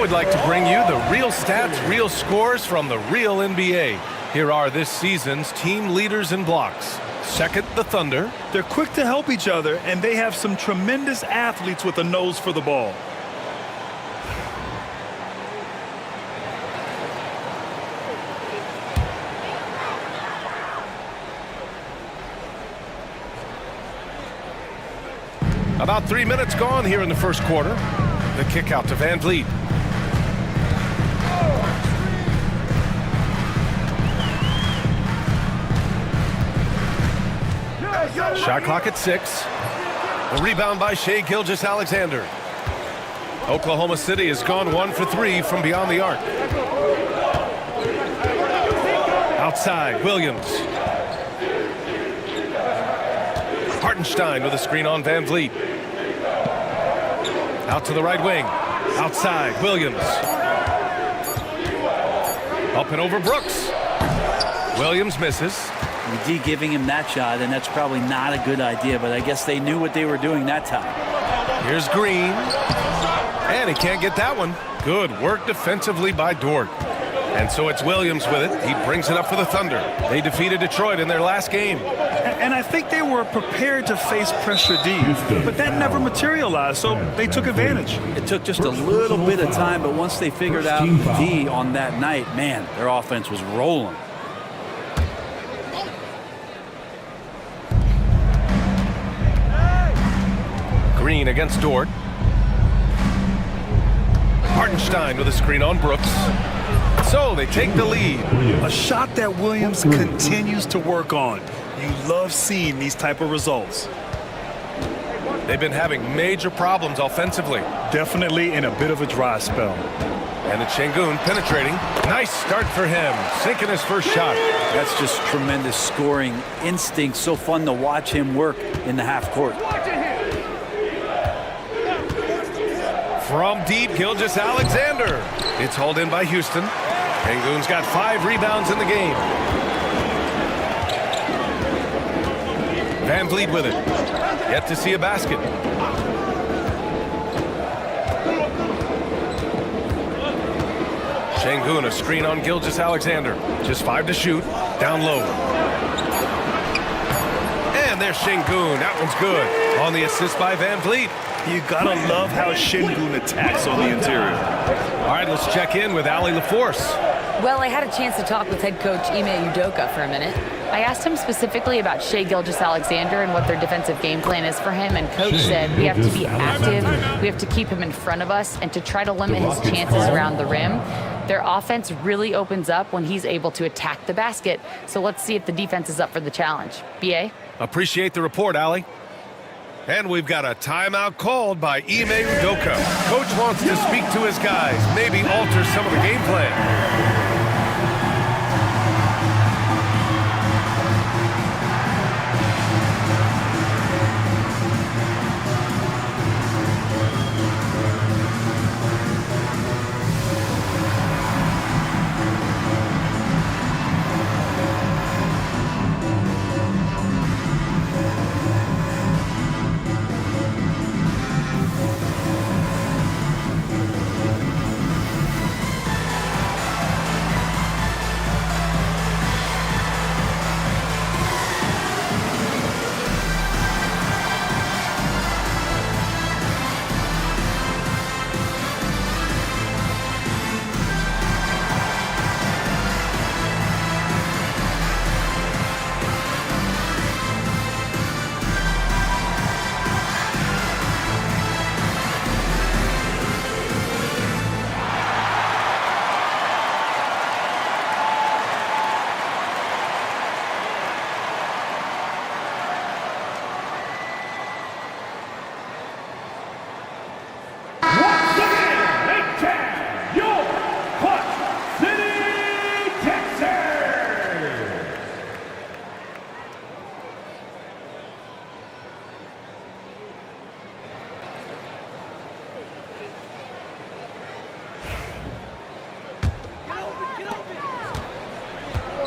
Now we'd like to bring you the real stats, real scores from the real NBA. Here are this season's team leaders in blocks. Second, the Thunder. They're quick to help each other, and they have some tremendous athletes with a nose for the ball. About 3 minutes gone here in the first quarter. The kick out to Van Vliet. Shot clock at 6. The rebound by Shai Gilgeous-Alexander. Oklahoma City has gone 1 for 3 from beyond the arc. Outside, Williams. Hartenstein with a screen on Van Vliet. Out to the right wing. Outside, Williams. Up and over Brooks. Williams misses. D giving him that shot, and that's probably not a good idea, but I guess they knew what they were doing that time. Here's Green. And he can't get that one. Good work defensively by Dort. And so it's Williams with it. He brings it up for the Thunder. They defeated Detroit in their last game. And I think they were prepared to face pressure D, but that never materialized, so they took advantage. It took just a little bit of time, but once they figured out D on that night, man, their offense was rolling. Green against Dort. Hartenstein with a screen on Brooks. So they take the lead. A shot that Williams continues to work on. You love seeing these type of results. They've been having major problems offensively. Definitely in a bit of a dry spell. And it's Şengün penetrating. Nice start for him. Sinking his first shot. That's just tremendous scoring instinct. So fun to watch him work in the half court. From deep, Gilgeous-Alexander. It's hauled in by Houston. Şengün's got 5 rebounds in the game. Van Vliet with it. Yet to see a basket. Şengün, a screen on Gilgeous-Alexander. Just 5 to shoot. Down low. And there's Şengün. That one's good. On the assist by Van Vliet. You gotta love how Şengün attacks on the interior. All right, let's check in with Allie LaForce. Well, I had a chance to talk with head coach Ime Udoka for a minute. I asked him specifically about Shai Gilgeous-Alexander and what their defensive game plan is for him, and coach said we have to be active, we have to keep him in front of us, and to try to limit his chances around the rim. Their offense really opens up when he's able to attack the basket, so let's see if the defense is up for the challenge. BA? Appreciate the report, Allie. And we've got a timeout called by Ime Udoka. Coach wants to speak to his guys, maybe alter some of the game plan.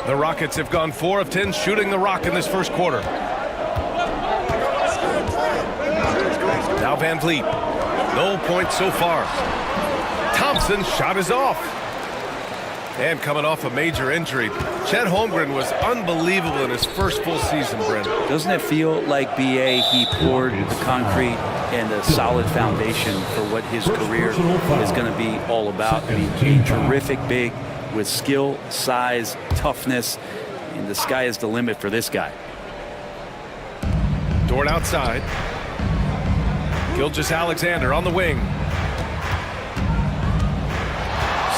The Rockets have gone 4 of 10 shooting the rock in this first quarter. Now Van Vliet. No points so far. Thompson's shot is off. And coming off a major injury, Chet Holmgren was unbelievable in his first full season, Brent. Doesn't it feel like BA, he poured the concrete and a solid foundation for what his career is going to be all about? I mean, a terrific big with skill, size, toughness, and the sky is the limit for this guy. Dort outside. Gilgeous-Alexander on the wing.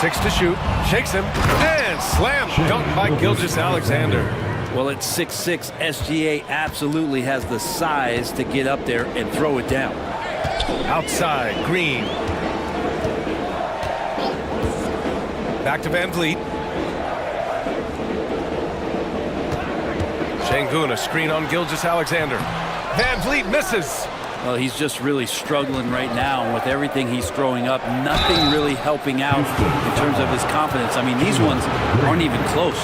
6 to shoot, shakes him, and slam dunk by Gilgeous-Alexander. Well, at 6'6", SGA absolutely has the size to get up there and throw it down. Outside, Green. Back to Van Vliet. Şengün, a screen on Gilgeous-Alexander. Van Vliet misses. Well, he's just really struggling right now, and with everything he's throwing up, nothing really helping out in terms of his confidence. I mean, these ones aren't even close.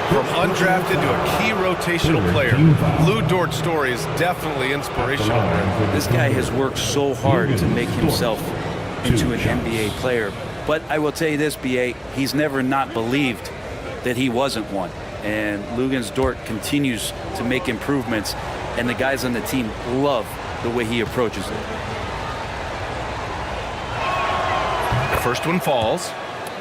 From undrafted to a key rotational player, Lou Dort's story is definitely inspirational. This guy has worked so hard to make himself into an NBA player. But I will tell you this, BA, he's never not believed that he wasn't one. And Luguentz Dort continues to make improvements, and the guys on the team love the way he approaches it. First one falls.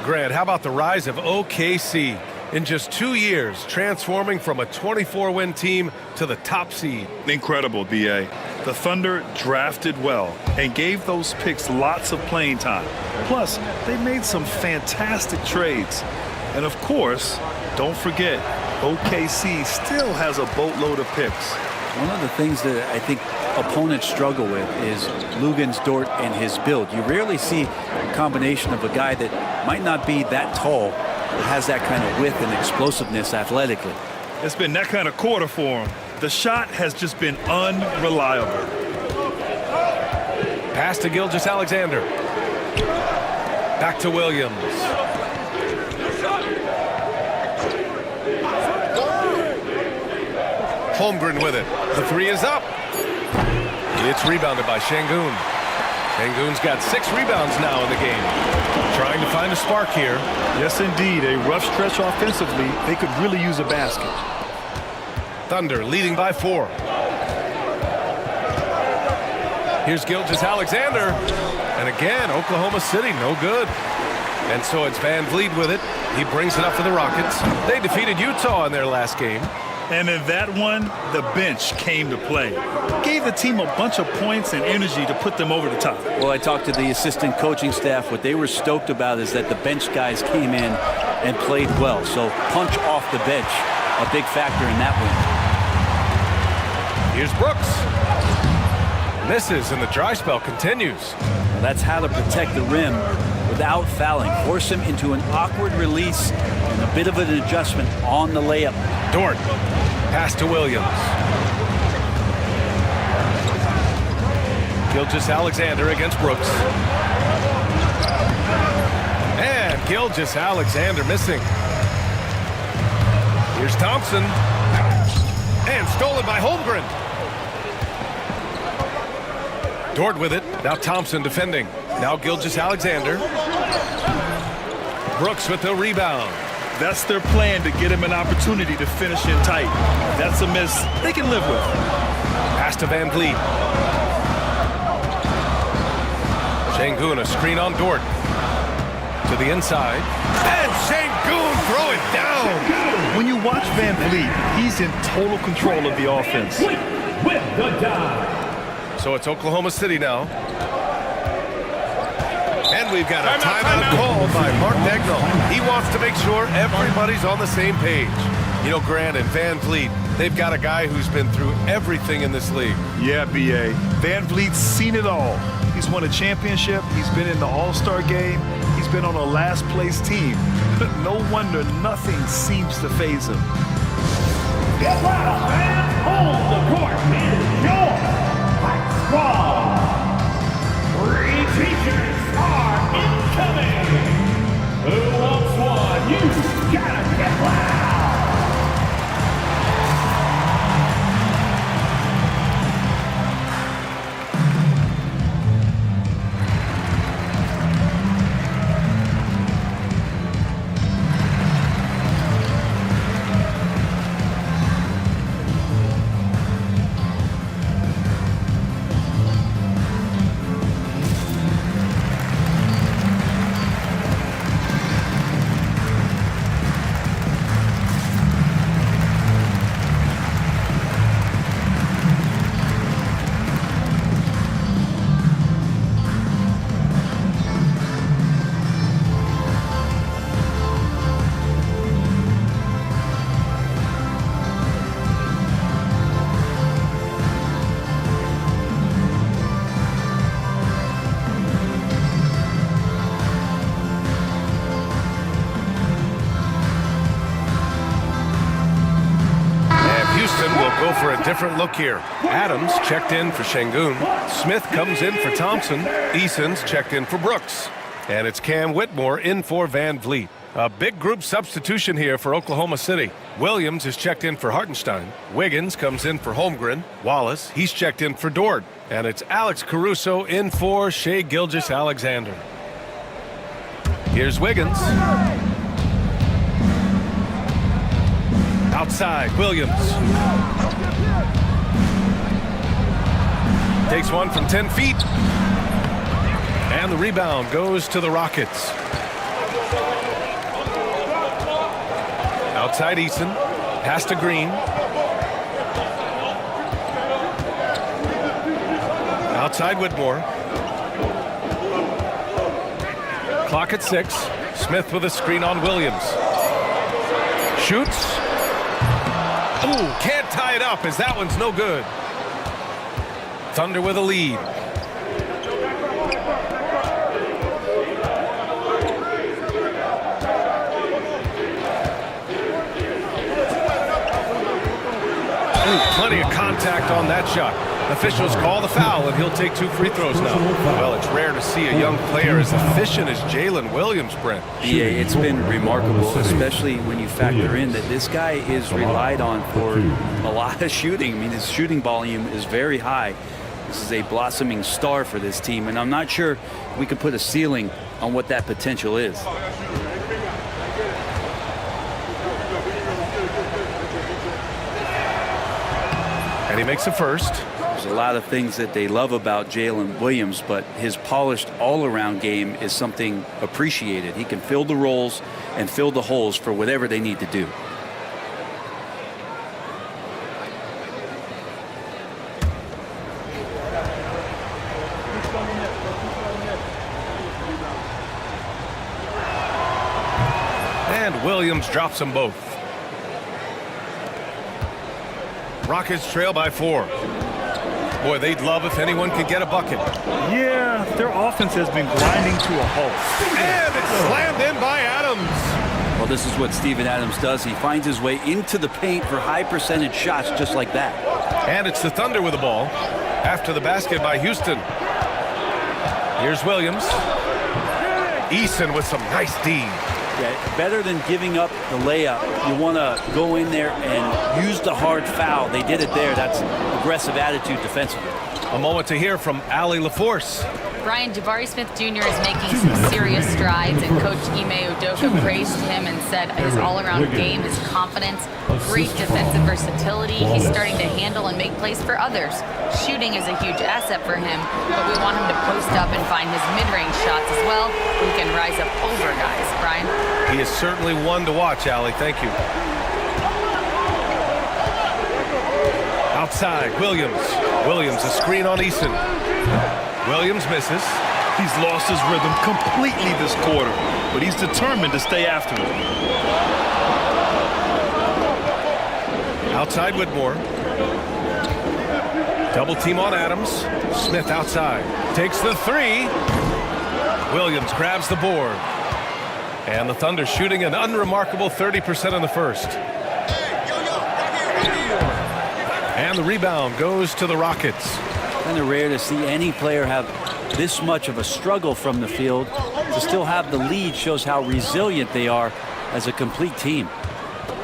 Grant, how about the rise of OKC? In just 2 years, transforming from a 24-win team to the top seed. Incredible, BA. The Thunder drafted well and gave those picks lots of playing time. Plus, they made some fantastic trades. And of course, don't forget, OKC still has a boatload of picks. One of the things that I think opponents struggle with is Luguentz Dort and his build. You rarely see a combination of a guy that might not be that tall, but has that kind of width and explosiveness athletically. It's been that kind of quarter for him. The shot has just been unreliable. Pass to Gilgeous-Alexander. Back to Williams. Holmgren with it. The three is up. It's rebounded by Şengün. Şengün's got 6 rebounds now in the game. Trying to find a spark here. Yes, indeed. A rough stretch offensively. They could really use a basket. Thunder leading by 4. Here's Gilgeous-Alexander. And again, Oklahoma City, no good. And so it's Van Vliet with it. He brings it up for the Rockets. They defeated Utah in their last game. And in that one, the bench came to play. Gave the team a bunch of points and energy to put them over the top. Well, I talked to the assistant coaching staff. What they were stoked about is that the bench guys came in and played well. So punch off the bench, a big factor in that win. Here's Brooks. Misses, and the dry spell continues. Well, that's how to protect the rim without fouling. Force him into an awkward release and a bit of an adjustment on the layup. Dort. Pass to Williams. Gilgeous-Alexander against Brooks. And Gilgeous-Alexander missing. Here's Thompson. And stolen by Holmgren. Dort with it. Now Thompson defending. Now Gilgeous-Alexander. Brooks with the rebound. That's their plan, to get him an opportunity to finish in tight. That's a miss they can live with. Pass to Van Vliet. Şengün, a screen on Dort. To the inside. And Şengün throw it down. When you watch Van Vliet, he's in total control of the offense. With the dive. So it's Oklahoma City now. And we've got a timeout called by Mark Dagnall. He wants to make sure everybody's on the same page. You know, Grant and Van Vliet, they've got a guy who's been through everything in this league. Yeah, B.A. Van Vliet's seen it all. He's won a championship. He's been in the All-Star game. He's been on a last-place team. No wonder nothing seems to faze him. Get loud, man! Hold the court is yours! Ball. 3 teachers are incoming. Who wants one? You gotta get loud. different look here. Adams checked in for Şengün. Smith comes in for Thompson. Eason's checked in for Brooks. And it's Cam Whitmore in for Van Vliet. A big group substitution here for Oklahoma City. Williams is checked in for Hartenstein. Wiggins comes in for Holmgren. Wallace, he's checked in for Dort. And it's Alex Caruso in for Shai Gilgeous-Alexander. Here's Wiggins. Outside, Williams. Takes one from 10 feet. And the rebound goes to the Rockets. Outside Eason. Pass to Green. Outside Whitmore. Clock at 6. Smith with a screen on Williams. Shoots. Ooh, can't tie it up as that one's no good. Thunder with a lead. Ooh, plenty of contact on that shot. Officials call the foul, and he'll take 2 free throws now. Well, it's rare to see a young player as efficient as Jalen Williams, Brent. Yeah, it's been remarkable, especially when you factor in that this guy is relied on for a lot of shooting. I mean, his shooting volume is very high. This is a blossoming star for this team, and I'm not sure we could put a ceiling on what that potential is. And he makes a first. There's a lot of things that they love about Jalen Williams, but his polished all-around game is something appreciated. He can fill the roles and fill the holes for whatever they need to do. And Williams drops them both. Rockets trail by 4. Boy, they'd love if anyone could get a bucket. Yeah, their offense has been grinding to a halt. And it's slammed in by Adams. Well, this is what Steven Adams does. He finds his way into the paint for high percentage shots just like that. And it's the Thunder with the ball after the basket by Houston. Here's Williams. Eason with some nice D. Yeah, better than giving up the layup, you want to go in there and use the hard foul. They did it there. That's aggressive attitude defensively. A moment to hear from Allie LaForce. Brian, Jabari Smith Jr. is making some serious strides, and Coach Ime Udoka praised him and said his all-around game, his confidence, great defensive versatility. He's starting to handle and make plays for others. Shooting is a huge asset for him, but we want him to post up and find his mid-range shots as well, where he can rise up over guys. Brian? He is certainly one to watch, Allie. Thank you. Outside, Williams. Williams, a screen on Eason. Williams misses. He's lost his rhythm completely this quarter, but he's determined to stay after it. Outside Whitmore. Double team on Adams. Smith outside. Takes the 3. Williams grabs the board. And the Thunder shooting an unremarkable 30% in the first. And the rebound goes to the Rockets. Kind of rare to see any player have this much of a struggle from the field. To still have the lead shows how resilient they are as a complete team.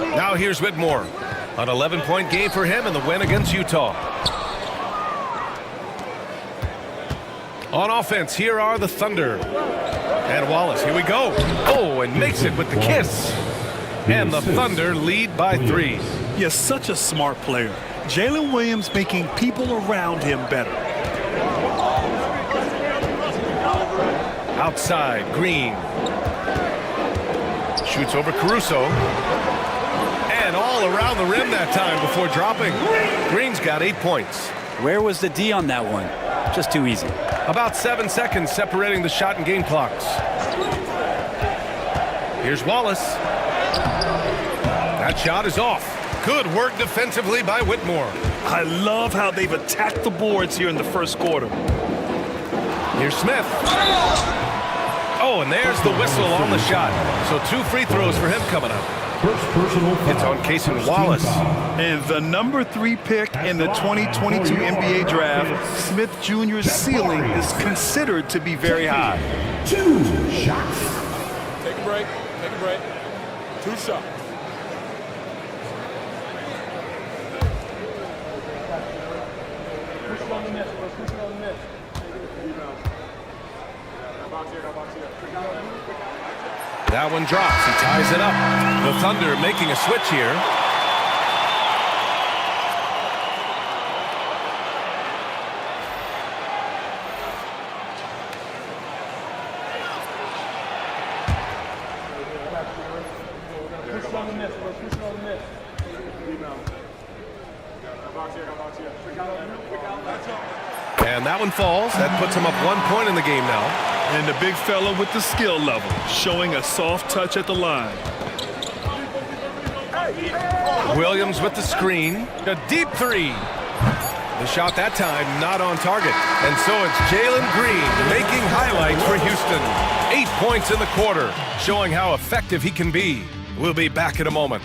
Now here's Whitmore. An 11-point game for him in the win against Utah. On offense, here are the Thunder. And Wallace, here we go. Oh, and makes it with the kiss. And the Thunder lead by 3. You're such a smart player. Jalen Williams making people around him better. Outside, Green. Shoots over Caruso. And all around the rim that time before dropping. Green's got 8 points. Where was the D on that one? Just too easy. About 7 seconds separating the shot and game clocks. Here's Wallace. That shot is off. Good work defensively by Whitmore. I love how they've attacked the boards here in the first quarter. Here's Smith. Oh, and there's the whistle on the shot. So 2 free throws for him coming up. First personal foul. It's on Cason Wallace. And the number 3 pick in the 2022 NBA draft, Smith Jr.'s ceiling is considered to be very high. 2 shots. Take a break. Take a break. 2 shots. That one drops. He ties it up. The Thunder making a switch here. And that one falls. That puts him up 1 point in the game now. And the big fella with the skill level, showing a soft touch at the line. Williams with the screen. A deep 3. The shot that time not on target. And so it's Jalen Green making highlights for Houston. 8 points in the quarter, showing how effective he can be. We'll be back in a moment.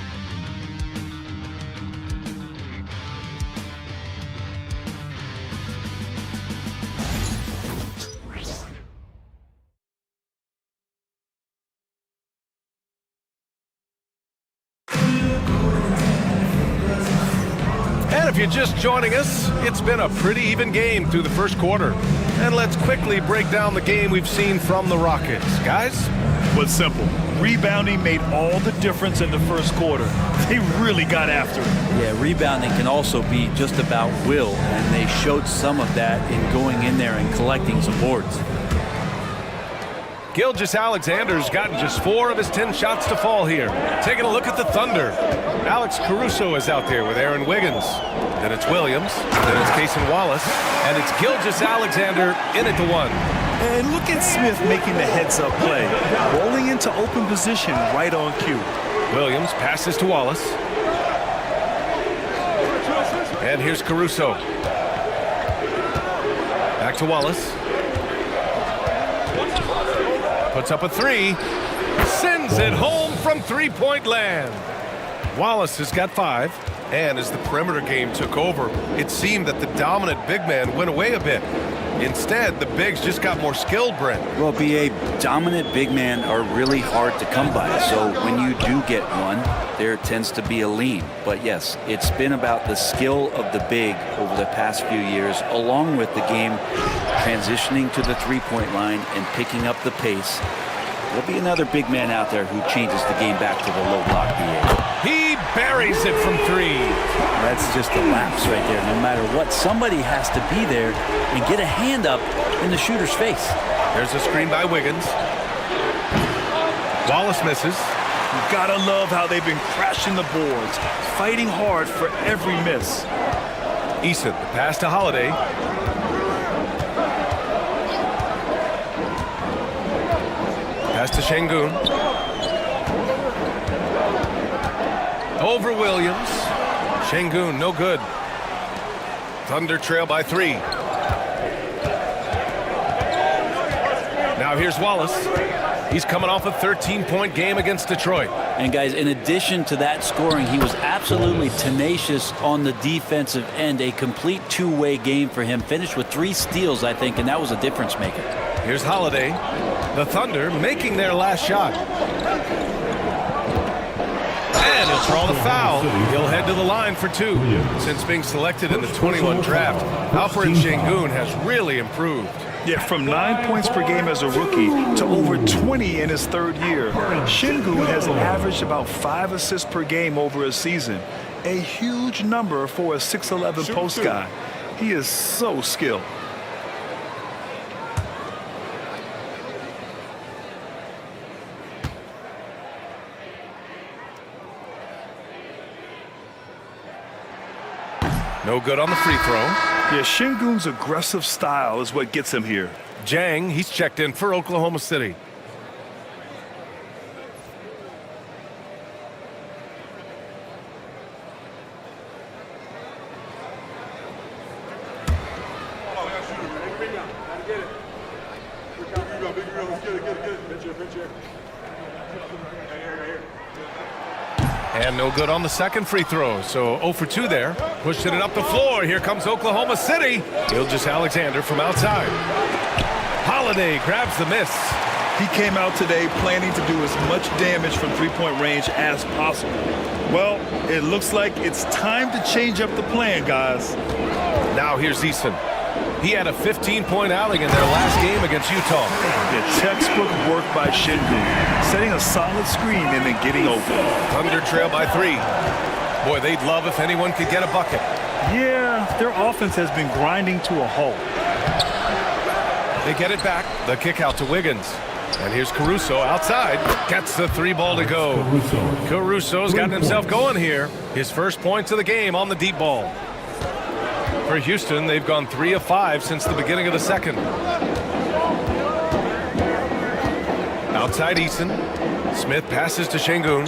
And if you're just joining us, it's been a pretty even game through the first quarter. And let's quickly break down the game we've seen from the Rockets. Guys? Well, it's simple. Rebounding made all the difference in the first quarter. They really got after it. Yeah, rebounding can also be just about will, and they showed some of that in going in there and collecting some boards. Gilgeous-Alexander's gotten just 4 of his 10 shots to fall here. Taking a look at the Thunder. Alex Caruso is out there with Aaron Wiggins. Then it's Williams. Then it's Cason Wallace. And it's Gilgeous-Alexander in at the 1. And look at Smith making the heads-up play. Rolling into open position right on cue. Williams passes to Wallace. And here's Caruso. Back to Wallace. Puts up a 3. Sends it home from three-point land. Wallace has got 5. And as the perimeter game took over, it seemed that the dominant big man went away a bit. Instead, the bigs just got more skilled, Brent. Well, B.A., dominant big men are really hard to come by. So when you do get one, there tends to be a lean. But yes, it's been about the skill of the big over the past few years, along with the game transitioning to the three-point line and picking up the pace. There'll be another big man out there who changes the game back to the low block, B.A. He buries it from 3. That's just a lapse right there. No matter what, somebody has to be there and get a hand up in the shooter's face. There's a screen by Wiggins. Wallace misses. You gotta love how they've been crashing the boards, fighting hard for every miss. Eason, the pass to Holiday. Pass to Şengün. Over Williams. Şengün, no good. Thunder trail by 3. Now here's Wallace. He's coming off a 13-point game against Detroit. And guys, in addition to that scoring, he was absolutely tenacious on the defensive end. A complete two-way game for him. Finished with 3 steals, I think, and that was a difference maker. Here's Holiday. The Thunder making their last shot. And he'll draw the foul. He'll head to the line for 2. Since being selected in the 21 draft, Alperen Şengün has really improved. Yeah, from 9 points per game as a rookie to over 20 in his 3rd year. Şengün has averaged about 5 assists per game over a season. A huge number for a 6'11" post guy. He is so skilled. No good on the free throw. Yeah, Şengün's aggressive style is what gets him here. Jang, he's checked in for Oklahoma City. And no good on the second free throw, so 0 for 2 there. Pushing it up the floor. Here comes Oklahoma City. Gilgeous-Alexander from outside. Holiday grabs the miss. He came out today planning to do as much damage from three-point range as possible. Well, it looks like it's time to change up the plan, guys. Now here's Easton. He had a 15-point outing in their last game against Utah. The textbook work by Shingun, setting a solid screen and then getting open. Thunder trail by 3. Boy, they'd love if anyone could get a bucket. Yeah, their offense has been grinding to a halt. They get it back. The kick out to Wiggins. And here's Caruso outside. Gets the 3 ball to go. Caruso's gotten himself going here. His first points of the game on the deep ball. For Houston, they've gone 3 of 5 since the beginning of the second. Outside Eason. Smith passes to Şengün.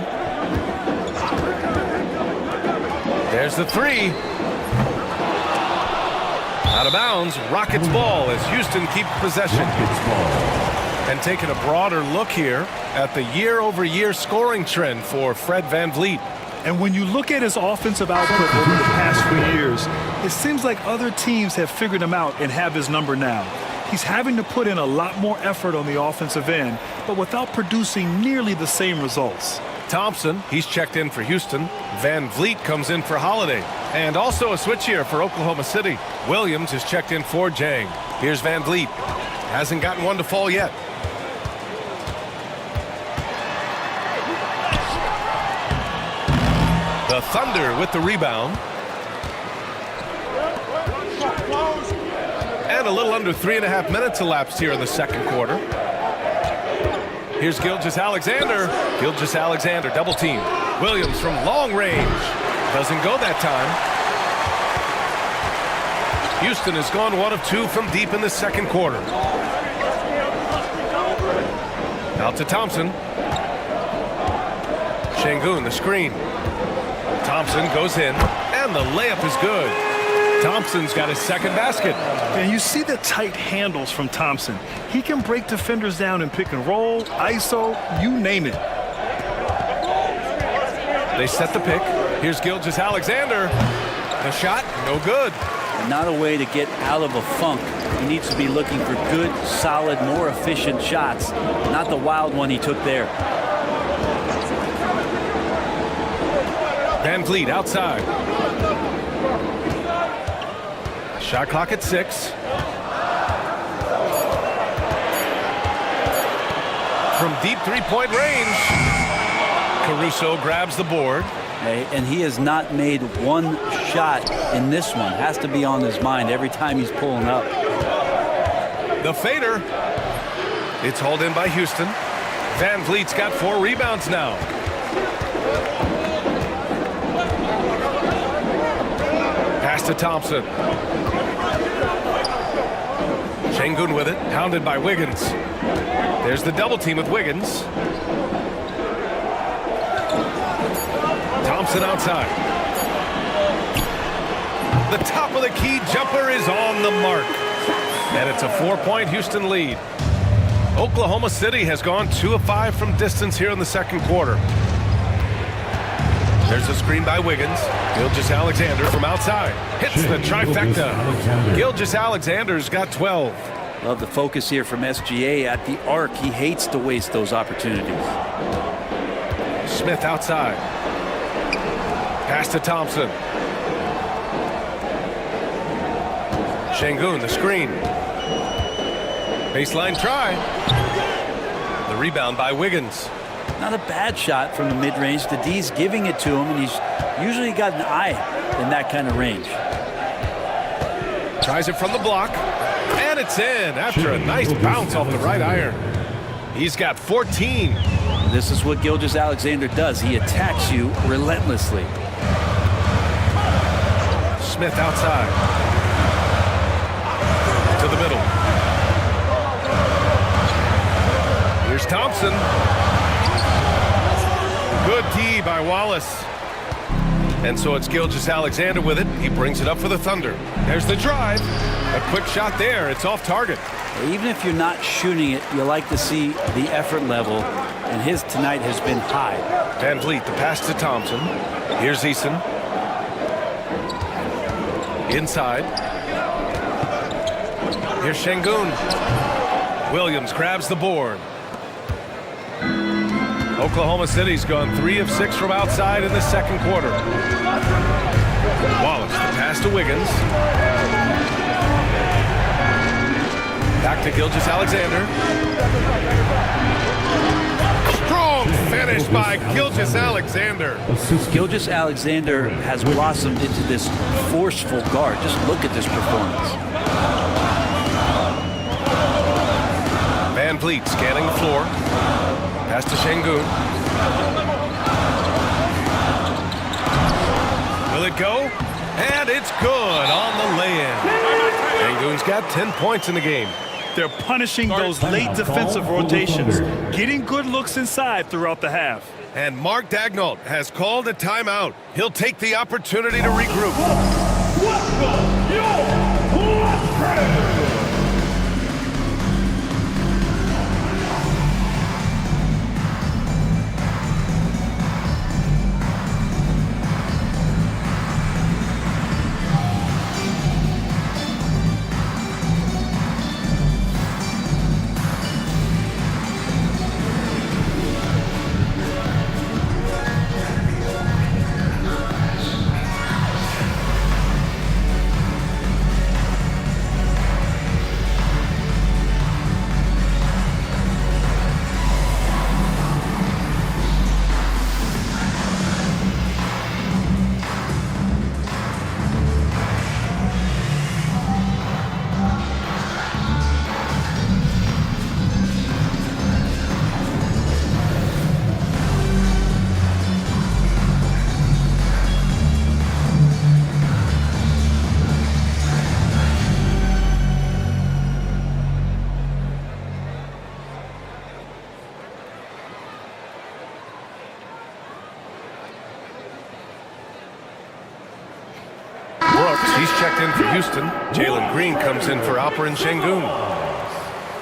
There's the 3. Out of bounds. Rockets ball as Houston keeps possession. And taking a broader look here at the year-over-year scoring trend for Fred VanVleet. And when you look at his offensive output over the past few years, it seems like other teams have figured him out and have his number now. He's having to put in a lot more effort on the offensive end, but without producing nearly the same results. Thompson, he's checked in for Houston. VanVleet comes in for Holiday. And also a switch here for Oklahoma City. Williams is checked in for Jang. Here's VanVleet. Hasn't gotten one to fall yet. The Thunder with the rebound. And a little under 3.5 minutes elapsed here in the second quarter. Here's Gilgeous-Alexander. Gilgeous-Alexander double team. Williams from long range. Doesn't go that time. Houston has gone 1 of 2 from deep in the second quarter. Out to Thompson. Şengün, the screen. Thompson goes in, and the layup is good. Thompson's got his second basket. And you see the tight handles from Thompson. He can break defenders down in pick and roll, ISO, you name it. They set the pick. Here's Gilgeous-Alexander. The shot, no good. And not a way to get out of a funk. He needs to be looking for good, solid, more efficient shots, not the wild one he took there. VanVleet outside. Shot clock at 6. From deep three-point range, Caruso grabs the board. And he has not made one shot in this one. Has to be on his mind every time he's pulling up. The fader. It's hauled in by Houston. VanVleet's got 4 rebounds now. Pass to Thompson. Şengün with it, hounded by Wiggins. There's the double team with Wiggins. Thompson outside. The top of the key jumper is on the mark. And it's a 4-point Houston lead. Oklahoma City has gone 2 of 5 from distance here in the second quarter. There's a screen by Wiggins. Gilgeous-Alexander from outside. Hits the trifecta. Gilgeous-Alexander's got 12. Love the focus here from SGA at the arc. He hates to waste those opportunities. Smith outside. Pass to Thompson. Şengün, the screen. Baseline try. The rebound by Wiggins. Not a bad shot from the mid-range. The D's giving it to him, and he's usually got an eye in that kind of range. Tries it from the block, and it's in after a nice bounce off the right iron. He's got 14. This is what Gilgeous-Alexander does. He attacks you relentlessly. Smith outside. To the middle. Here's Thompson. Good D by Wallace. And so it's Gilgeous-Alexander with it. He brings it up for the Thunder. There's the drive. A quick shot there. It's off target. Even if you're not shooting it, you like to see the effort level and his tonight has been high. Van Vliet, the pass to Thompson. Here's Eason. Inside. Here's Şengün. Williams grabs the board. Oklahoma City's gone 3 of 6 from outside in the second quarter. Wallace, the pass to Wiggins. Back to Gilgeous-Alexander. Strong finish by Gilgeous-Alexander. Gilgeous-Alexander has blossomed into this forceful guard. Just look at this performance. Van Vliet scanning the floor. Pass to Şengün. Will it go? And it's good on the lay-in. Şengün's got 10 points in the game. They're punishing those late defensive rotations, getting good looks inside throughout the half. And Mark Daigneault has called a timeout. He'll take the opportunity to regroup. He's checked in for Houston. Jalen Green comes in for Alperen Şengün.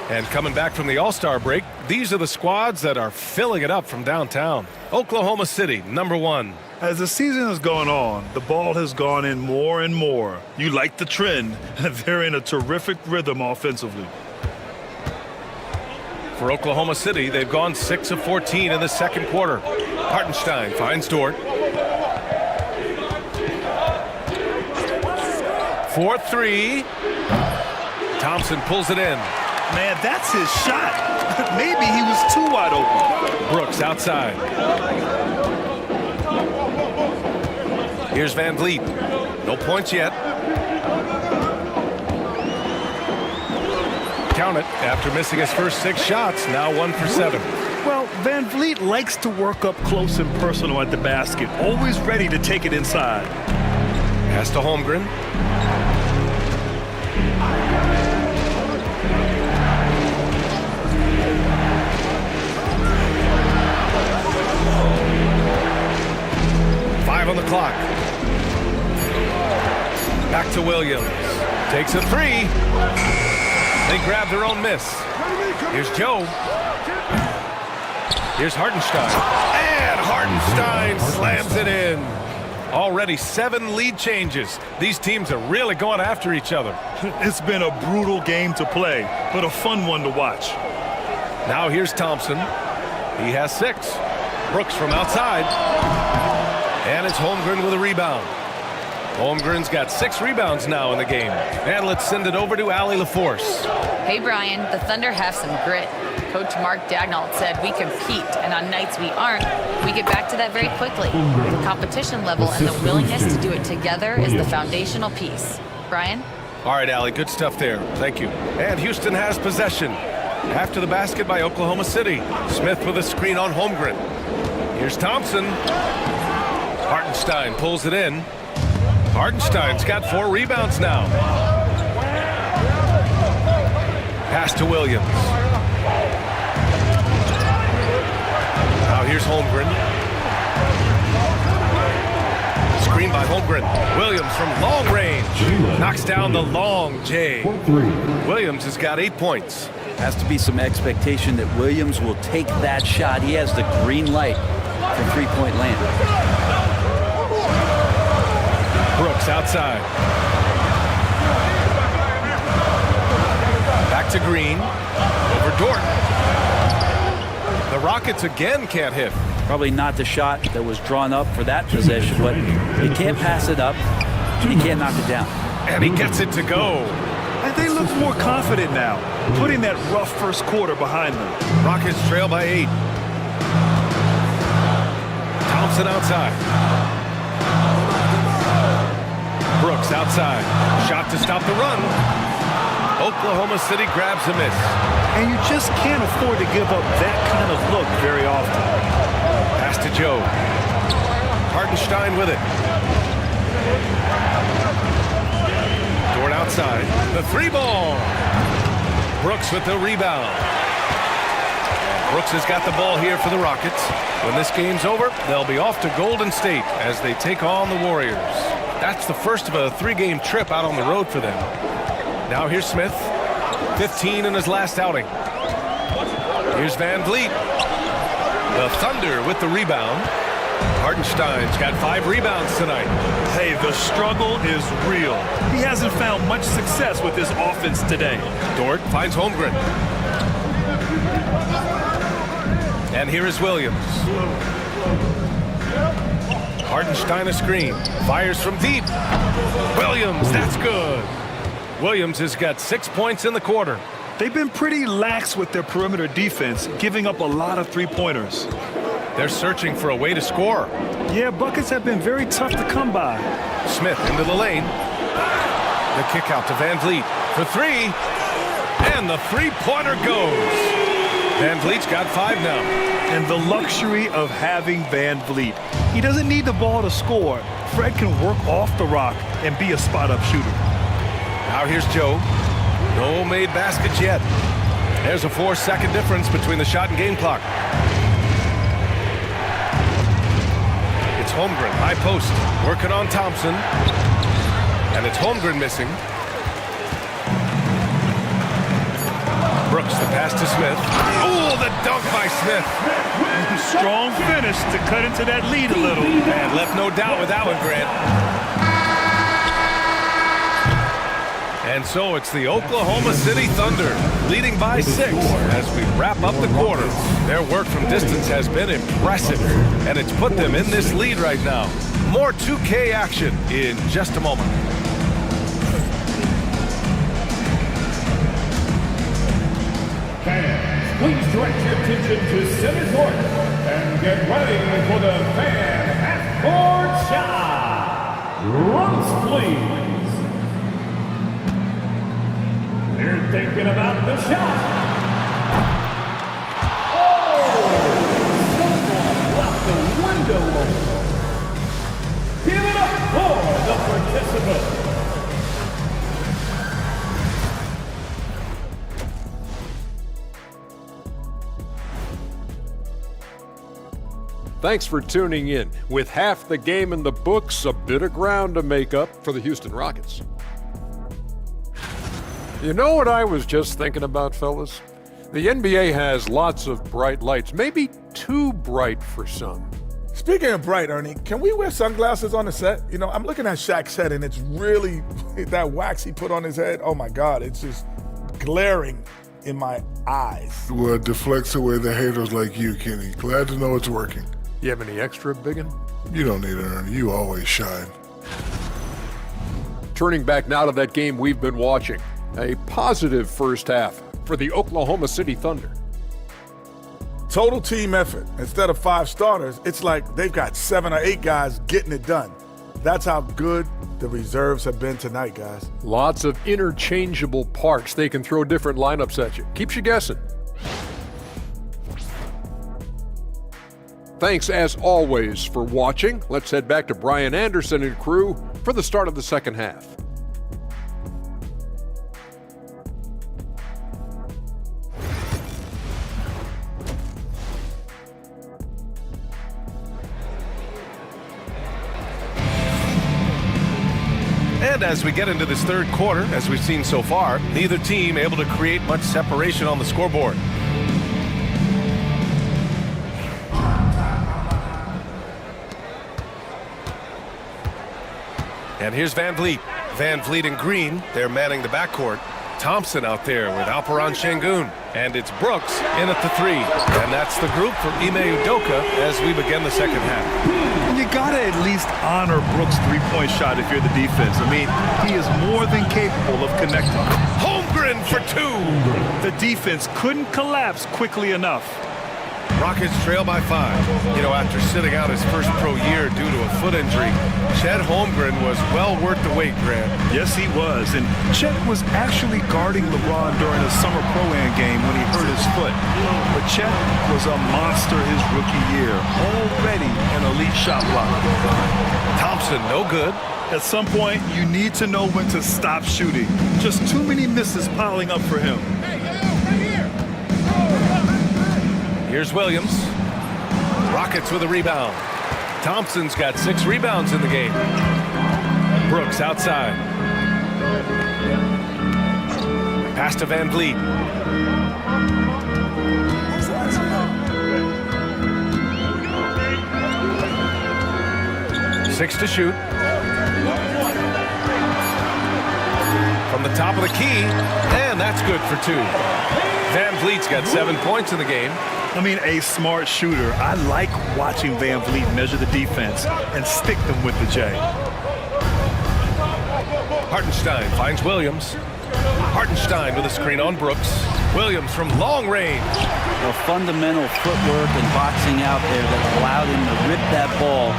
And coming back from the All-Star break, these are the squads that are filling it up from downtown. Oklahoma City, #1. As the season has gone on, the ball has gone in more and more. You like the trend. They're in a terrific rhythm offensively. For Oklahoma City, they've gone 6 of 14 in the second quarter. Hartenstein finds Dort. 4-3. Thompson pulls it in. Man, that's his shot. Maybe he was too wide open. Brooks outside. Here's Van Vliet. No points yet. Count it. After missing his first 6 shots, now 1 for 7. Well, Van Vliet likes to work up close and personal at the basket, always ready to take it inside. Pass to Holmgren. On the clock. Back to Williams. Takes a 3. They grab their own miss. Here's Joe. Here's Hartenstein. And Hartenstein slams it in. Already 7 lead changes. These teams are really going after each other. It's been a brutal game to play, but a fun one to watch. Now here's Thompson. He has 6. Brooks from outside. And it's Holmgren with a rebound. Holmgren's got 6 rebounds now in the game. And let's send it over to Allie LaForce. Hey, Brian, the Thunder have some grit. Coach Mark Daigneault said we compete, and on nights we aren't, we get back to that very quickly. The competition level and the willingness to do it together is the foundational piece. Brian? All right, Allie, good stuff there. Thank you. And Houston has possession. After the basket by Oklahoma City. Smith with a screen on Holmgren. Here's Thompson. Hartenstein pulls it in. Hartenstein's got 4 rebounds now. Pass to Williams. Now here's Holmgren. Screen by Holmgren. Williams from long range. Knocks down the long J. Williams has got 8 points. Has to be some expectation that Williams will take that shot. He has the green light for three-point land. Brooks outside. Back to Green. Over Dort. The Rockets again can't hit. Probably not the shot that was drawn up for that possession, but you can't pass it up. You can't knock it down. And he gets it to go. And they look more confident now, putting that rough first quarter behind them. Rockets trail by 8. Thompson outside. Brooks outside. Shot to stop the run. Oklahoma City grabs a miss. And you just can't afford to give up that kind of look very often. Pass to Joe. Hartenstein with it. Dort outside. The 3-ball. Brooks with the rebound. Brooks has got the ball here for the Rockets. When this game's over, they'll be off to Golden State as they take on the Warriors. That's the first of a 3-game trip out on the road for them. Now here's Smith. 15 in his last outing. Here's Van Vliet. The Thunder with the rebound. Hartenstein's got 5 rebounds tonight. Hey, the struggle is real. He hasn't found much success with his offense today. Dort finds Holmgren. And here is Williams. Hartenstein a screen. Fires from deep. Williams, that's good. Williams has got 6 points in the quarter. They've been pretty lax with their perimeter defense, giving up a lot of three-pointers. They're searching for a way to score. Yeah, buckets have been very tough to come by. Smith into the lane. The kick out to Van Vliet for 3. And the three-pointer goes. Van Vliet's got 5 now. And the luxury of having Van Vliet. He doesn't need the ball to score. Fred can work off the rock and be a spot-up shooter. Now here's Joe. No made baskets yet. There's a 4-second difference between the shot and game clock. It's Holmgren, high post, working on Thompson. And it's Holmgren missing. Brooks, the pass to Smith. Oh, the dunk by Smith. Strong finish to cut into that lead a little. And left no doubt with that one, Grant. And so it's the Oklahoma City Thunder leading by 6 as we wrap up the quarter. Their work from distance has been impressive, and it's put them in this lead right now. More 2K action in just a moment. Fans, please direct your attention to center court and get ready for the fan half-court shot. Runs, please. They're thinking about the shot. Oh! Someone left the window open. Give it up for the participant. Thanks for tuning in. With half the game in the books, a bit of ground to make up for the Houston Rockets. You know what I was just thinking about, fellas? The NBA has lots of bright lights, maybe too bright for some. Speaking of bright, Ernie, can we wear sunglasses on the set? You know, I'm looking at Shaq's head, and it's really, that wax he put on his head, oh my God, it's just glaring in my eyes. Well, it deflects away the haters like you, Kenny. Glad to know it's working. You have any extra, biggin? You don't need it, Ernie. You always shine. Turning back now to that game we've been watching. A positive first half for the Oklahoma City Thunder. Total team effort. Instead of 5 starters, it's like they've got 7 or 8 guys getting it done. That's how good the reserves have been tonight, guys. Lots of interchangeable parts. They can throw different lineups at you. Keeps you guessing. Thanks, as always, for watching. Let's head back to Brian Anderson and crew for the start of the second half. And as we get into this third quarter, as we've seen so far, neither team able to create much separation on the scoreboard. And here's Van Vliet. Van Vliet and Green, they're manning the backcourt. Thompson out there with Alperon Şengün. And it's Brooks in at the 3. And that's the group for Ime Udoka as we begin the second half. You gotta at least honor Brooks' three-point shot if you're the defense. I mean, he is more than capable of connecting. Holmgren for 2. The defense couldn't collapse quickly enough. Rockets trail by 5. You know, after sitting out his first pro year due to a foot injury, Chet Holmgren was well worth the wait, Grant. Yes, he was. And Chet was actually guarding LeBron during a summer pro-am game when he hurt his foot. But Chet was a monster his rookie year. Already an elite shot blocker. Thompson, no good. At some point, you need to know when to stop shooting. Just too many misses piling up for him. Here's Williams. Rockets with a rebound. Thompson's got 6 rebounds in the game. Brooks outside. Pass to Van Vliet. Six to shoot. From the top of the key, and that's good for 2. Van Vliet's got 7 points in the game. I mean, a smart shooter. I like watching Van Vliet measure the defense and stick them with the J. Hartenstein finds Williams. Hartenstein with a screen on Brooks. Williams from long range. The fundamental footwork and boxing out there that allowed him to rip that ball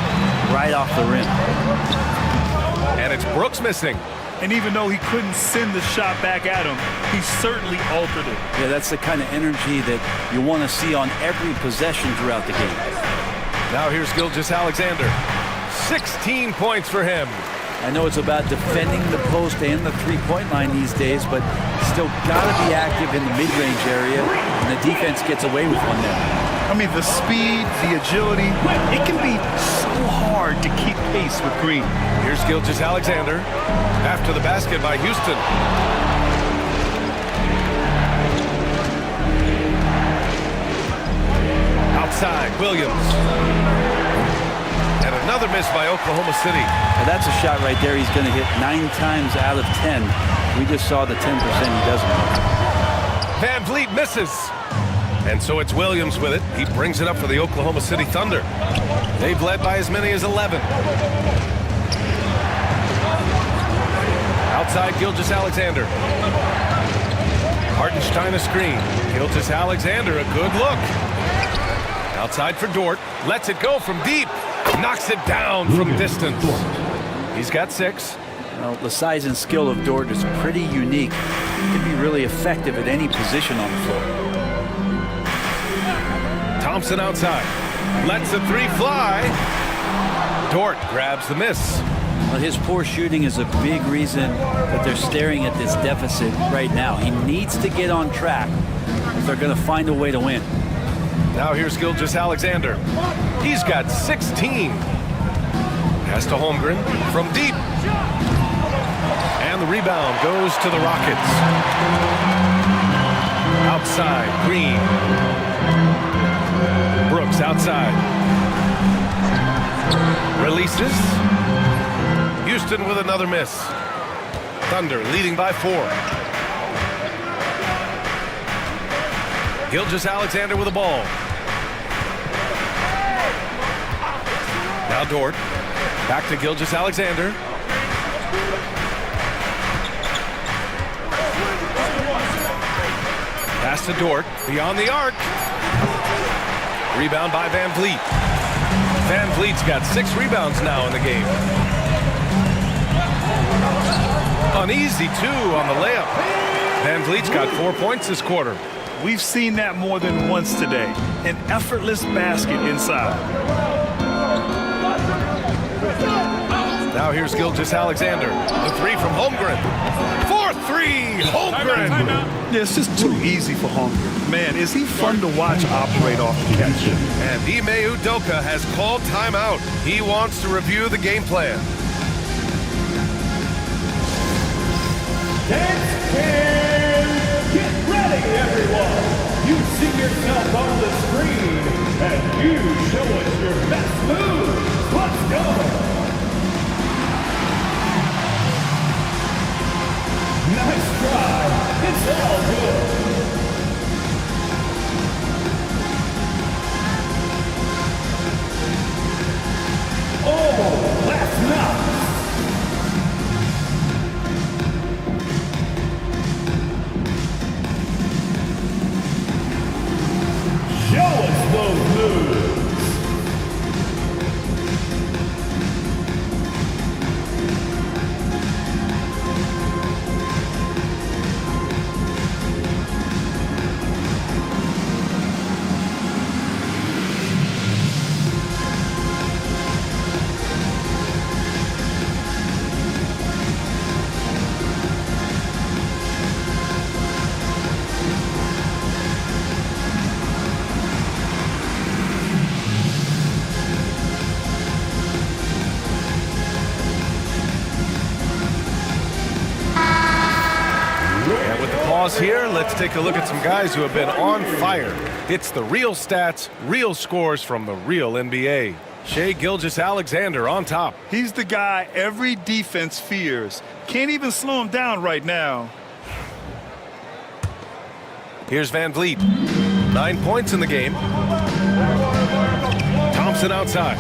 right off the rim. And it's Brooks missing. And even though he couldn't send the shot back at him, he certainly altered it. Yeah, that's the kind of energy that you want to see on every possession throughout the game. Now here's Gilgeous-Alexander. 16 points for him. I know it's about defending the post and the three-point line these days, but still got to be active in the mid-range area, and the defense gets away with one there. I mean, the speed, the agility, it can be so hard to keep pace with Green. Here's Gilgeous-Alexander. After the basket by Houston. Outside, Williams. And another miss by Oklahoma City. Now that's a shot right there he's going to hit 9 times out of 10. We just saw the 10% he doesn't hit. Van Vliet misses. And so it's Williams with it. He brings it up for the Oklahoma City Thunder. They've led by as many as 11. Outside, Gilgeous-Alexander. Hartenstein a screen. Gilgeous-Alexander, a good look. Outside for Dort. Lets it go from deep. Knocks it down from distance. He's got 6. Well, the size and skill of Dort is pretty unique. He can be really effective at any position on the floor. Thompson outside. Lets the 3 fly. Dort grabs the miss. Well, his poor shooting is a big reason that they're staring at this deficit right now. He needs to get on track if they're going to find a way to win. Now here's Gilgeous-Alexander. He's got 16. Pass to Holmgren from deep. And the rebound goes to the Rockets. Outside, Green. Brooks outside. Releases. Houston with another miss. Thunder leading by 4. Gilgeous-Alexander with the ball. Now Dort. Back to Gilgeous-Alexander. Pass to Dort. Beyond the arc. Rebound by Van Vliet. Van Vliet's got 6 rebounds now in the game. Uneasy 2 on the layup. Van Vliet's got 4 points this quarter. We've seen that more than once today. An effortless basket inside. Now here's Gilgeous-Alexander. The 3 from Holmgren. 4-3, Holmgren. Yeah, it's just too easy for Holmgren. Man, is he fun to watch operate off the catch. And Ime Udoka has called timeout. He wants to review the game plan. Dance and get ready, everyone. You see yourself on the screen, and you show us your best moves. Let's go. Nice try. It's all good. Oh, that's nuts. Show us those moves. Here, let's take a look at some guys who have been on fire. It's the real stats, real scores from the real NBA. Shai Gilgeous-Alexander on top. He's the guy every defense fears. Can't even slow him down right now. Here's Van Vliet. 9 points in the game. Thompson outside.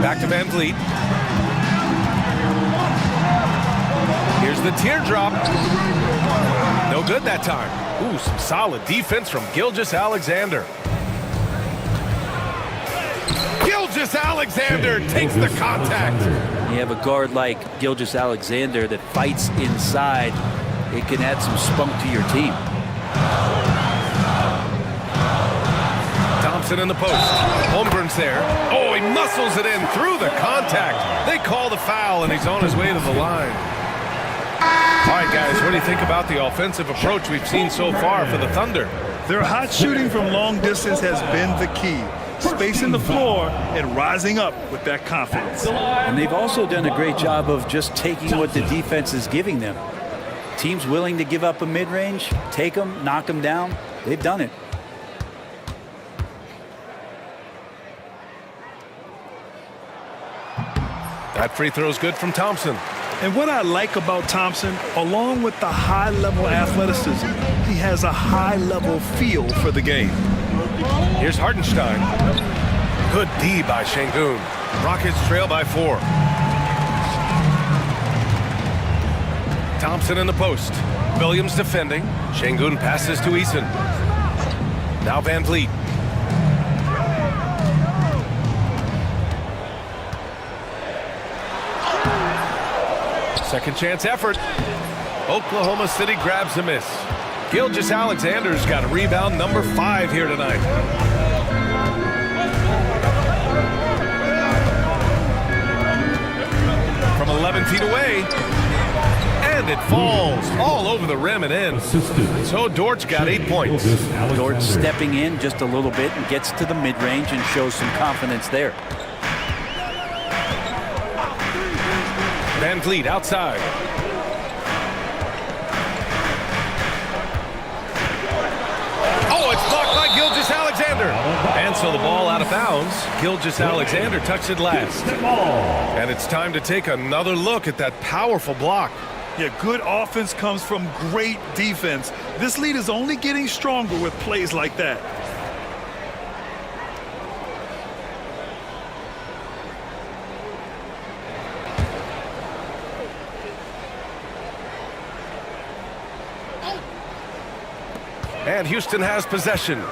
Back to Van Vliet. Here's the teardrop. No good that time. Ooh, some solid defense from Gilgeous-Alexander. Gilgeous-Alexander takes the contact. You have a guard like Gilgeous-Alexander that fights inside. It can add some spunk to your team. Thompson in the post. Holmgren's there. Oh, he muscles it in through the contact. They call the foul, and he's on his way to the line. All right, guys, what do you think about the offensive approach we've seen so far for the Thunder? Their hot shooting from long distance has been the key. Spacing the floor and rising up with that confidence. And they've also done a great job of just taking what the defense is giving them. Teams willing to give up a mid-range, take them, knock them down. They've done it. That free throw is good from Thompson. And what I like about Thompson, along with the high-level athleticism, he has a high-level feel for the game. Here's Hartenstein. Good D by Şengün. Rockets trail by 4. Thompson in the post. Williams defending. Şengün passes to Eason. Now Van Vliet. Second chance effort. Oklahoma City grabs a miss. Gilgeous-Alexander's got a rebound number 5 here tonight. From 11 feet away. And it falls all over the rim and in. So Dortch got 8 points. Dortch stepping in just a little bit and gets to the mid-range and shows some confidence there. Van Vliet outside. Oh, it's blocked by Gilgeous-Alexander. And so the ball out of bounds. Gilgeous-Alexander touched it last. And it's time to take another look at that powerful block. Yeah, good offense comes from great defense. This lead is only getting stronger with plays like that. And Houston has possession.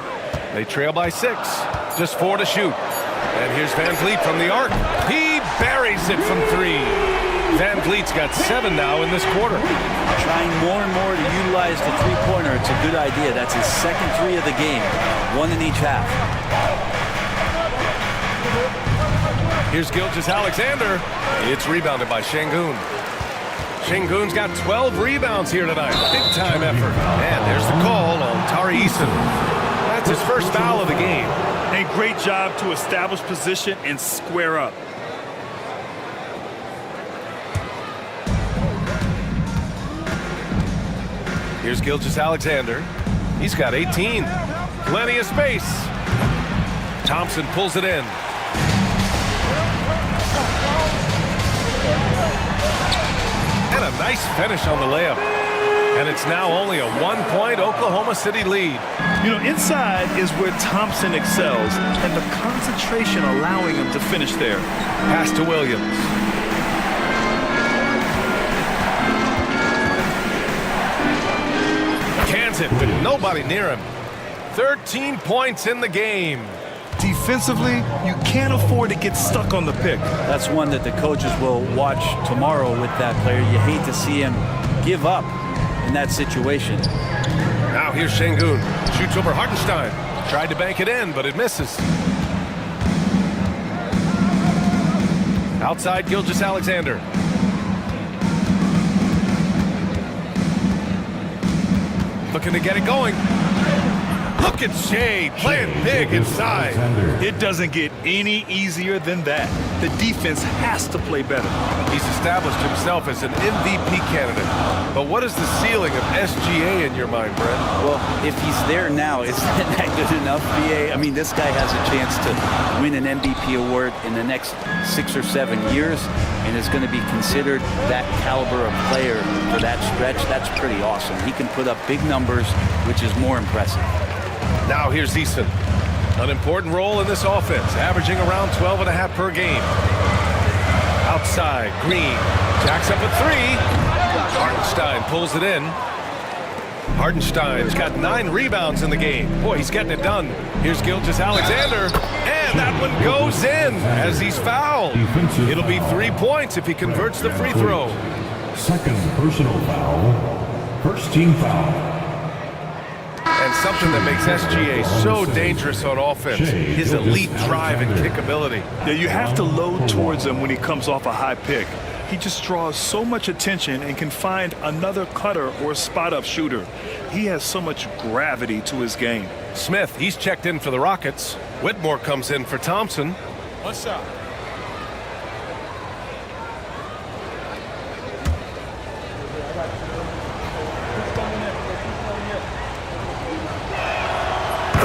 They trail by 6. Just 4 to shoot. And here's Van Vliet from the arc. He buries it from 3. Van Vliet's got 7 now in this quarter. Trying more and more to utilize the three-pointer. It's a good idea. That's his second 3 of the game. 1 in each half. Here's Gilgeous-Alexander. It's rebounded by Şengün. Şengün's got 12 rebounds here tonight. Big-time effort. And there's the call on Tari Eason. That's his first foul of the game. A great job to establish position and square up. Here's Gilgeous-Alexander. He's got 18. Plenty of space. Thompson pulls it in. And a nice finish on the layup. And it's now only a 1-point Oklahoma City lead. You know, inside is where Thompson excels, and the concentration allowing him to finish there. Pass to Williams. Cans it, but nobody near him. 13 points in the game. Defensively, you can't afford to get stuck on the pick. That's one that the coaches will watch tomorrow with that player. You hate to see him give up in that situation. Now here's Şengün. Shoots over Hartenstein. Tried to bank it in, but it misses. Outside Gilgeous-Alexander. Looking to get it going. Look at Shea playing big inside. It doesn't get any easier than that. The defense has to play better. He's established himself as an MVP candidate. But what is the ceiling of SGA in your mind, Brent? Well, if he's there now, isn't that good enough, BA? I mean, this guy has a chance to win an MVP award in the next 6 or 7 years and is going to be considered that caliber of player for that stretch. That's pretty awesome. He can put up big numbers, which is more impressive. Now here's Eason. An important role in this offense, averaging around 12.5 per game. Outside, Green jacks up a three. Hartenstein pulls it in. Hartenstein's got 9 rebounds in the game. Boy, he's getting it done. Here's Gilgeous-Alexander, and that one goes in as he's fouled. It'll be 3 points if he converts the free throw. Second personal foul. First team foul. And something that makes SGA so dangerous on offense, his elite drive and kickability. Yeah, you have to load towards him when he comes off a high pick. He just draws so much attention and can find another cutter or spot-up shooter. He has so much gravity to his game. Smith, he's checked in for the Rockets. Whitmore comes in for Thompson. One shot.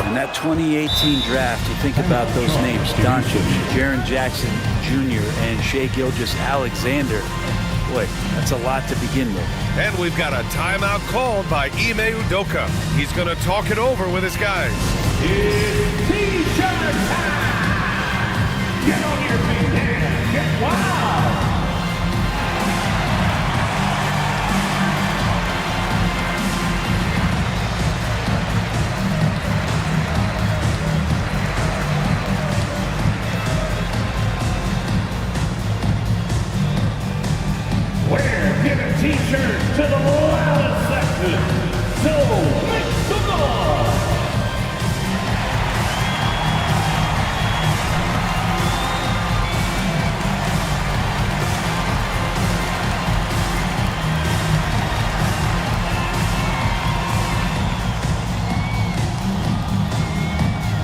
In that 2018 draft, you think about those names, Doncic, Jaren Jackson Jr., and Shai Gilgeous-Alexander. Boy, that's a lot to begin with. And we've got a timeout called by Ime Udoka. He's going to talk it over with his guys. It's T-shirt time! Get on your feet and get wild! We're giving T-shirts to the loudest section, so make some noise!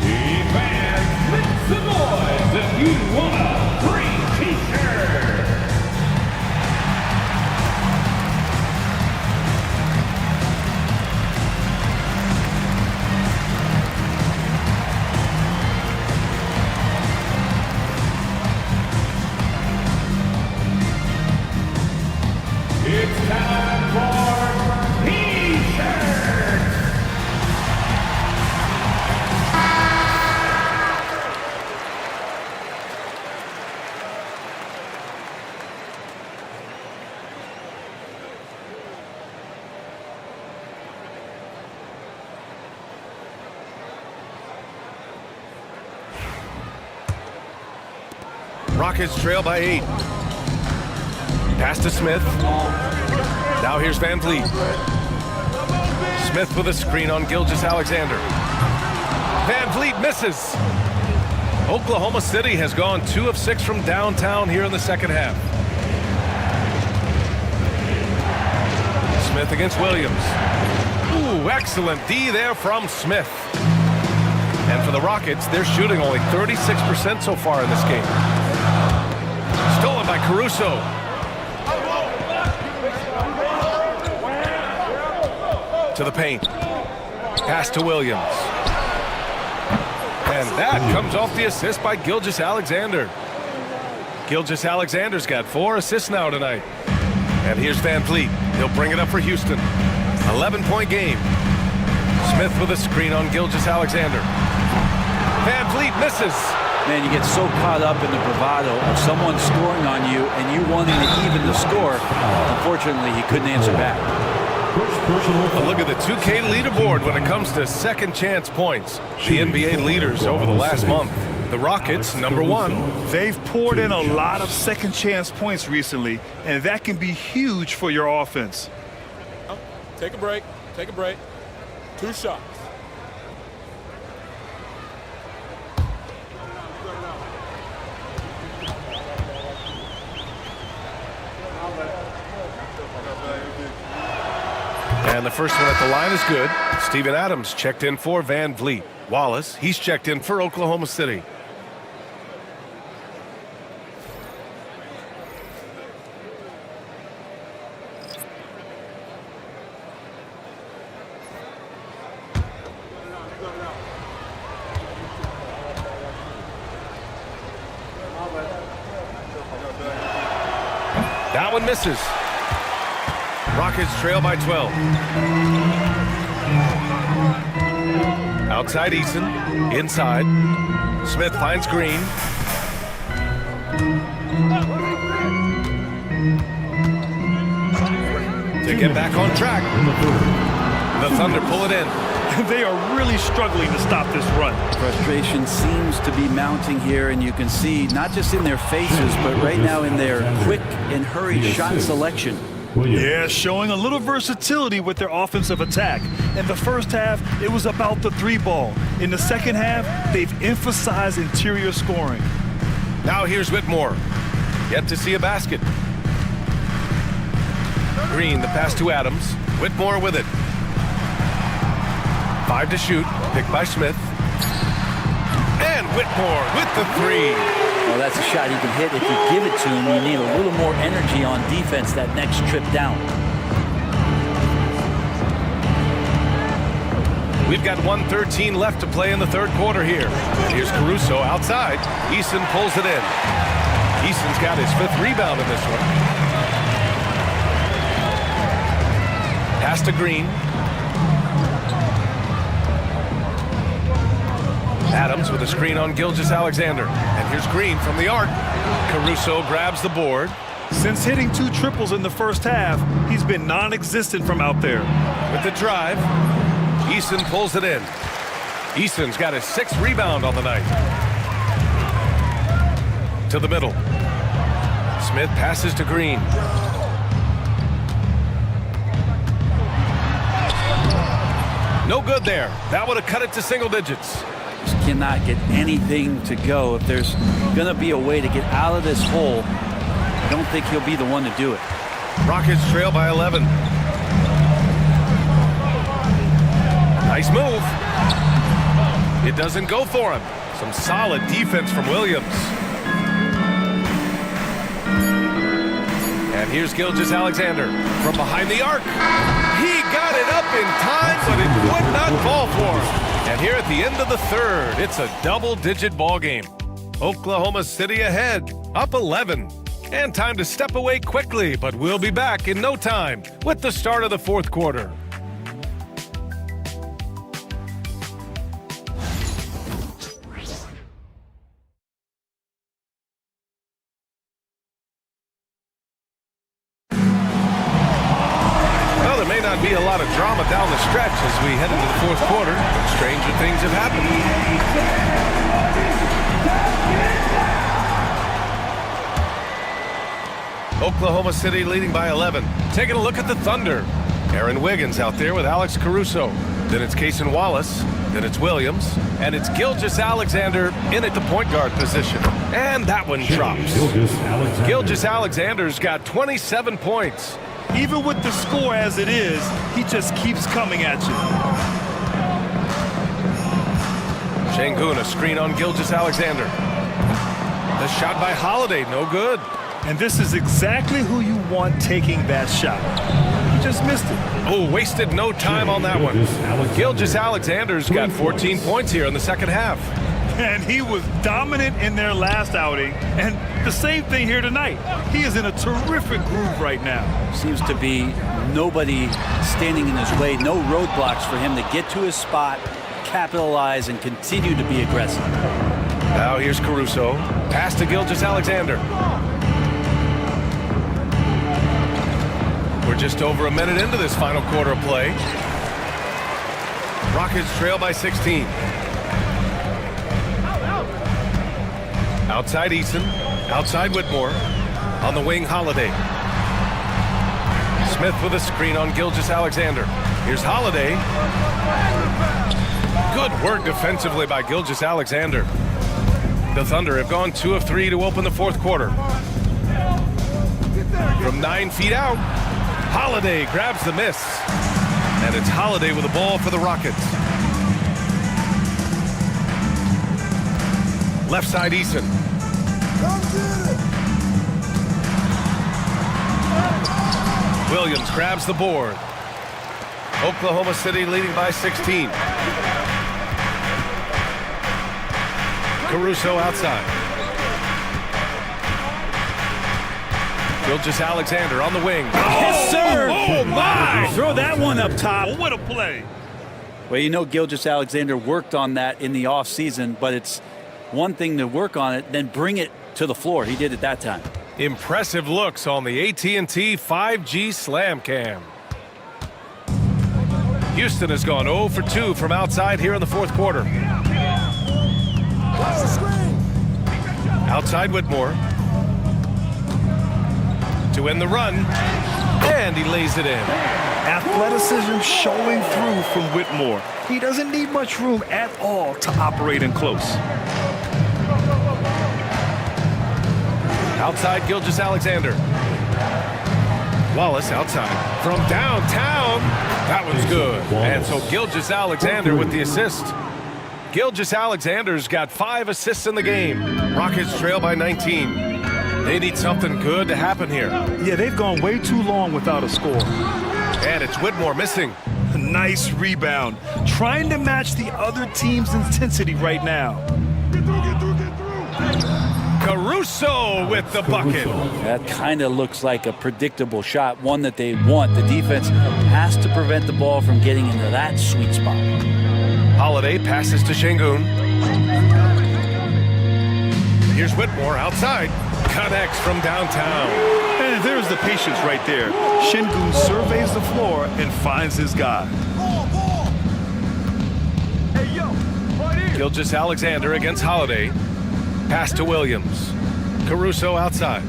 Hey fans, make some noise if you want a free T-shirt! It's time for T-shirts! Rockets trail by 8. Pass to Smith. Now here's Van Vliet. Smith with a screen on Gilgeous-Alexander. Van Vliet misses. Oklahoma City has gone 2 of 6 from downtown here in the second half. Smith against Williams. Ooh, excellent D there from Smith. And for the Rockets, they're shooting only 36% so far in this game. Stolen by Caruso. To the paint. Pass to Williams. And that comes off the assist by Gilgeous-Alexander. Gilgeous-Alexander's got 4 assists now tonight. And here's Van Vliet. He'll bring it up for Houston. 11-point game. Smith with a screen on Gilgeous-Alexander. Van Vliet misses. Man, you get so caught up in the bravado of someone scoring on you and you wanting to even the score. Unfortunately, he couldn't answer back. A look at the 2K leaderboard when it comes to second chance points. The NBA leaders over the last month. The Rockets, #1. They've poured in a lot of second chance points recently, and that can be huge for your offense. Take a break. Take a break. 2 shots. And the first one at the line is good. Steven Adams checked in for Van Vliet. Wallace, he's checked in for Oklahoma City. That one misses. Rockets trail by 12. Outside Eason. Inside. Smith finds Green. To get back on track. The Thunder pull it in. They are really struggling to stop this run. Frustration seems to be mounting here, and you can see not just in their faces, but right now in their quick and hurried shot selection. Yeah, showing a little versatility with their offensive attack. In the first half, it was about the 3-ball. In the second half, they've emphasized interior scoring. Now here's Whitmore. Yet to see a basket. Green, the pass to Adams. Whitmore with it. 5 to shoot, picked by Smith. And Whitmore with the 3. Well, that's a shot he can hit. If you give it to him, you need a little more energy on defense that next trip down. We've got 1:13 left to play in the third quarter here. Here's Caruso outside. Eason pulls it in. Eason's got his 5th rebound in this one. Pass to Green. Adams with a screen on Gilgeous-Alexander. And here's Green from the arc. Caruso grabs the board. Since hitting 2 triples in the first half, he's been non-existent from out there. With the drive, Eason pulls it in. Eason's got his 6th rebound on the night. To the middle. Smith passes to Green. No good there. That would have cut it to single digits. Just cannot get anything to go. If there's going to be a way to get out of this hole, I don't think he'll be the one to do it. Rockets trail by 11. Nice move. It doesn't go for him. Some solid defense from Williams. And here's Gilgeous-Alexander from behind the arc. He got it up in time, but it would not fall for him. And here at the end of the third, it's a double-digit ball game. Oklahoma City ahead, up 11. And time to step away quickly, but we'll be back in no time with the start of the fourth quarter. Be a lot of drama down the stretch as we head into the fourth quarter. Stranger things have happened. Oklahoma City leading by 11. Taking a look at the Thunder. Aaron Wiggins out there with Alex Caruso. Then it's Cason Wallace. Then it's Williams. And it's Gilgeous-Alexander in at the point guard position. And that one drops. Gilgeous-Alexander's got 27 points. Even with the score as it is, he just keeps coming at you. Şengün, a screen on Gilgeous-Alexander. The shot by Holiday, no good. And this is exactly who you want taking that shot. just missed it. Oh, wasted no time on that one. Gilgeous-Alexander's got 14 points here in the second half. And he was dominant in their last outing. And the same thing here tonight. He is in a terrific groove right now. Seems to be nobody standing in his way, no roadblocks for him to get to his spot, capitalize, and continue to be aggressive. Now here's Caruso. Pass to Gilgeous-Alexander. We're just over a minute into this final quarter of play. Rockets trail by 16. Outside Eason. Outside Whitmore. On the wing, Holiday. Smith with a screen on Gilgeous-Alexander. Here's Holiday. Good work defensively by Gilgeous-Alexander. The Thunder have gone 2 of 3 to open the fourth quarter. From 9 feet out, Holiday grabs the miss. And it's Holiday with the ball for the Rockets. Left side, Eason. Williams grabs the board. Oklahoma City leading by 16. Caruso outside. Gilgeous-Alexander on the wing. Yes, sir. Oh, my. Throw that one up top. Oh, what a play. Well, you know Gilgeous-Alexander worked on that in the offseason, but it's one thing to work on it, then bring it to the floor. He did it that time. Impressive looks on the AT&T 5G Slam Cam. Houston has gone 0 for 2 from outside here in the fourth quarter. Outside Whitmore. To end the run. And he lays it in. Athleticism showing through from Whitmore. He doesn't need much room at all to operate in close. Outside Gilgeous-Alexander. Wallace outside. From downtown. That one's good. And so Gilgeous-Alexander with the assist. Gilgeous-Alexander's got 5 assists in the game. Rockets trail by 19. They need something good to happen here. Yeah, they've gone way too long without a score. And it's Whitmore missing. Nice rebound. Trying to match the other team's intensity right now. Caruso with the bucket. That kind of looks like a predictable shot, one that they want. The defense has to prevent the ball from getting into that sweet spot. Holiday passes to Şengün. Here's Whitmore outside. Connects from downtown. And there's the patience right there. Şengün surveys the floor and finds his guy. Gilgeous-Alexander against Holiday. Pass to Williams. Caruso outside.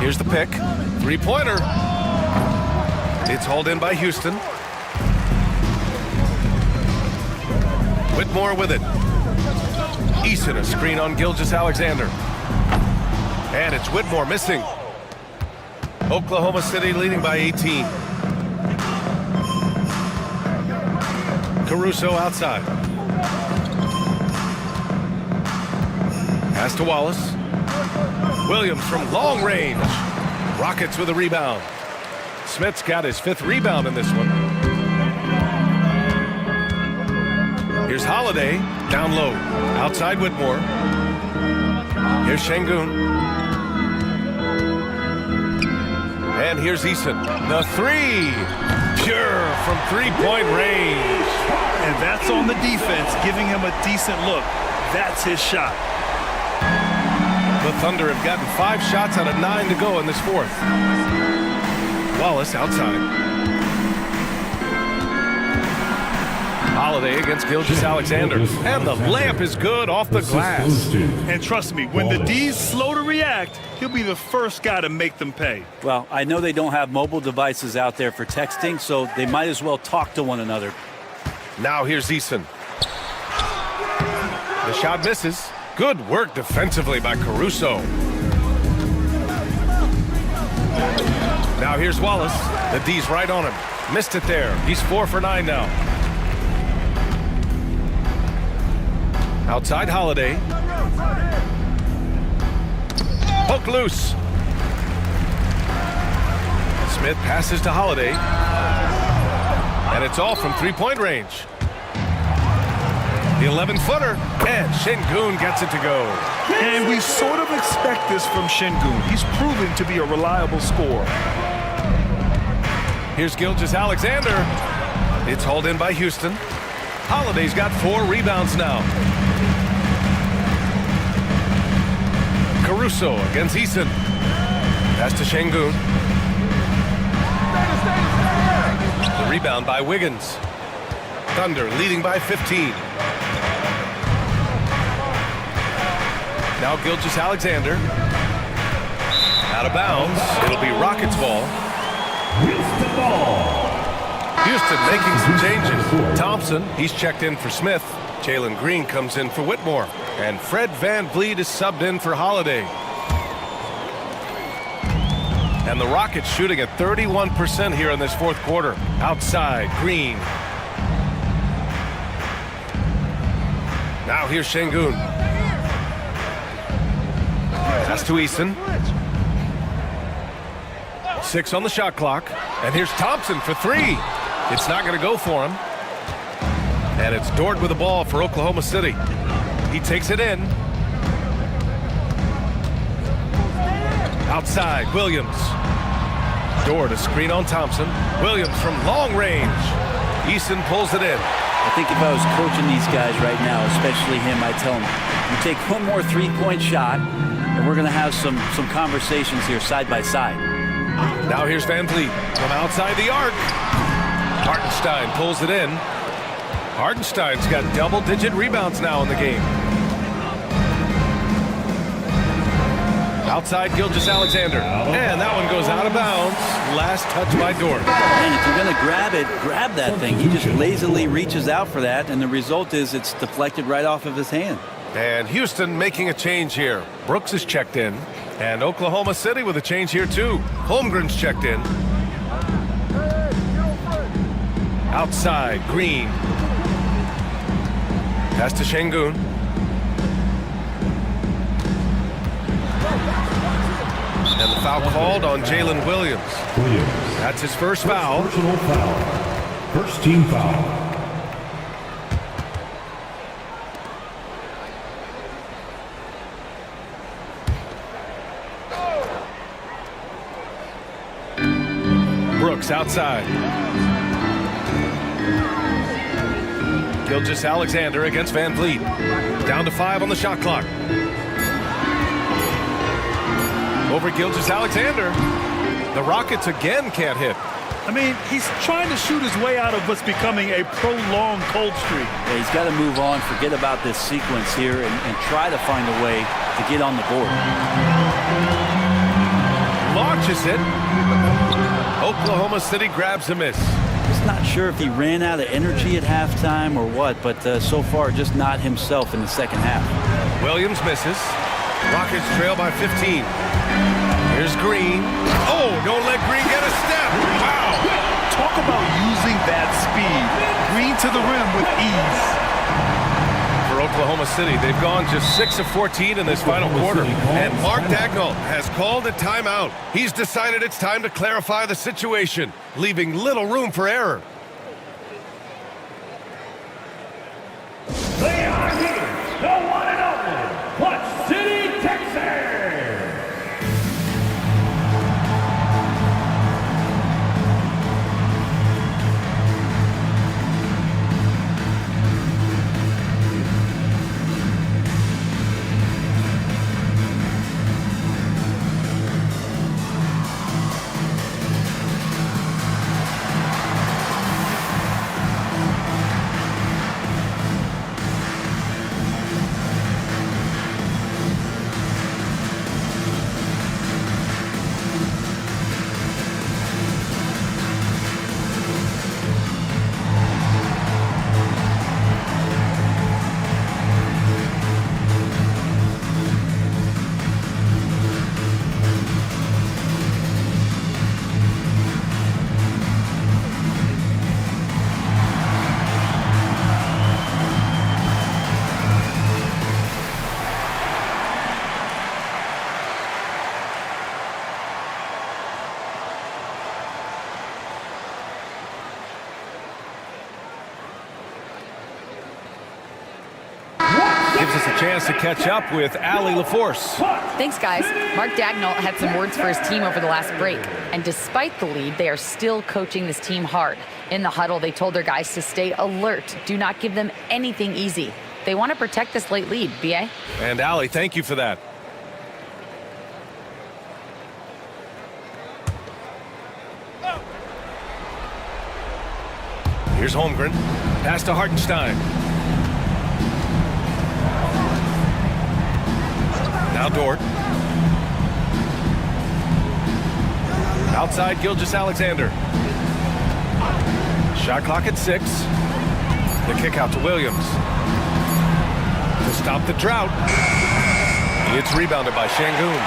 Here's the pick. Three-pointer. It's hauled in by Houston. Whitmore with it. Eason a screen on Gilgeous-Alexander. And it's Whitmore missing. Oklahoma City leading by 18. Caruso outside. Pass to Wallace. Williams from long range. Rockets with a rebound. Smith's got his 5th rebound in this one. Here's Holiday, down low. Outside Whitmore. Here's Şengün. And here's Eason. The 3. Pure from 3-point range. And that's on the defense, giving him a decent look. That's his shot. The Thunder have gotten 5 shots out of 9 to go in this fourth. Wallace outside. Holiday against Gilgeous-Alexander. And the layup is good off the glass. And trust me, when the D's slow to react, he'll be the first guy to make them pay. Well, I know they don't have mobile devices out there for texting, so they might as well talk to one another. Now here's Eason. The shot misses. Good work defensively by Caruso. Now here's Wallace. The D's right on him. Missed it there. He's 4 for 9 now. Outside Holiday. Hook loose. Smith passes to Holiday. And it's all from three-point range. The 11-footer, and Şengün gets it to go. And we sort of expect this from Şengün. He's proven to be a reliable scorer. Here's Gilgeous-Alexander. It's hauled in by Houston. Holiday's got 4 rebounds now. Caruso against Eason. Pass to Şengün. The rebound by Wiggins. Thunder leading by 15. Now Gilgeous-Alexander. Out of bounds. It'll be Rockets ball. Houston ball. Houston making some changes. Thompson, he's checked in for Smith. Jalen Green comes in for Whitmore. And Fred VanVleet is subbed in for Holiday. And the Rockets shooting at 31% here in this fourth quarter. Outside, Green. Now here's Şengün. Pass to Eason. 6 on the shot clock. And here's Thompson for 3. It's not going to go for him. And it's Dort with the ball for Oklahoma City. He takes it in. Outside, Williams. Dort a screen on Thompson. Williams from long range. Eason pulls it in. I think if I was coaching these guys right now, especially him, I'd tell him, you take one more three-point shot, and we're going to have some conversations here side by side. Now here's VanVleet from outside the arc. Hartenstein pulls it in. Hartenstein's got double-digit rebounds now in the game. Outside Gilgeous-Alexander. And that one goes out of bounds. Last touch by Dort. And if you're going to grab it, grab that thing. He just lazily reaches out for that, and the result is it's deflected right off of his hand. And Houston making a change here. Brooks is checked in. And Oklahoma City with a change here too. Holmgren's checked in. Outside, Green. Pass to Şengün. And the foul called on Jalen Williams. That's his first foul. Personal foul. First team foul. Brooks outside. Gilgeous-Alexander against VanVleet. Down to 5 on the shot clock. Over Gilgeous-Alexander. The Rockets again can't hit. I mean, he's trying to shoot his way out of what's becoming a prolonged cold streak. Yeah, he's got to move on, forget about this sequence here, and try to find a way to get on the board. Launches it. Oklahoma City grabs a miss. Just not sure if he ran out of energy at halftime or what, but so far just not himself in the second half. Williams misses. Rockets trail by 15. Here's Green. Oh, don't let Green get a step. Wow. Talk about using that speed. Green to the rim with ease. For Oklahoma City, they've gone just 6 of 14 in this final quarter. And Mark Dagnall has called a timeout. He's decided it's time to clarify the situation, leaving little room for error. They are here, the one and only Clutch City, Texas. us a chance to catch up with Allie LaForce. Thanks, guys. Mark Dagnall had some words for his team over the last break. And despite the lead, they are still coaching this team hard. In the huddle, they told their guys to stay alert. Do not give them anything easy. They want to protect this late lead, B.A. And Allie, thank you for that. Here's Holmgren. Pass to Hartenstein. Now Dort. Outside Gilgeous-Alexander. Shot clock at 6. The kick out to Williams. To stop the drought. It's rebounded by Şengün.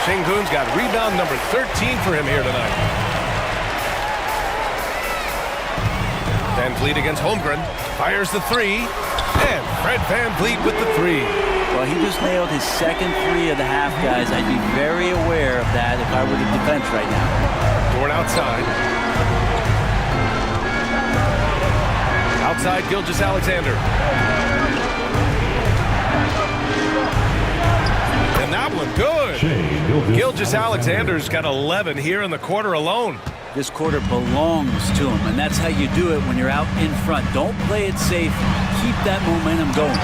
Şengün's got rebound number 13 for him here tonight. Van Vliet against Holmgren. Fires the 3. And Fred Van Vliet with the 3. Well, he just nailed his second 3 of the half, guys. I'd be very aware of that if I were the defense right now. Dort outside. Outside Gilgeous-Alexander. And that one good. Gilgeous-Alexander's got 11 here in the quarter alone. This quarter belongs to him, and that's how you do it when you're out in front. Don't play it safe. Keep that momentum going.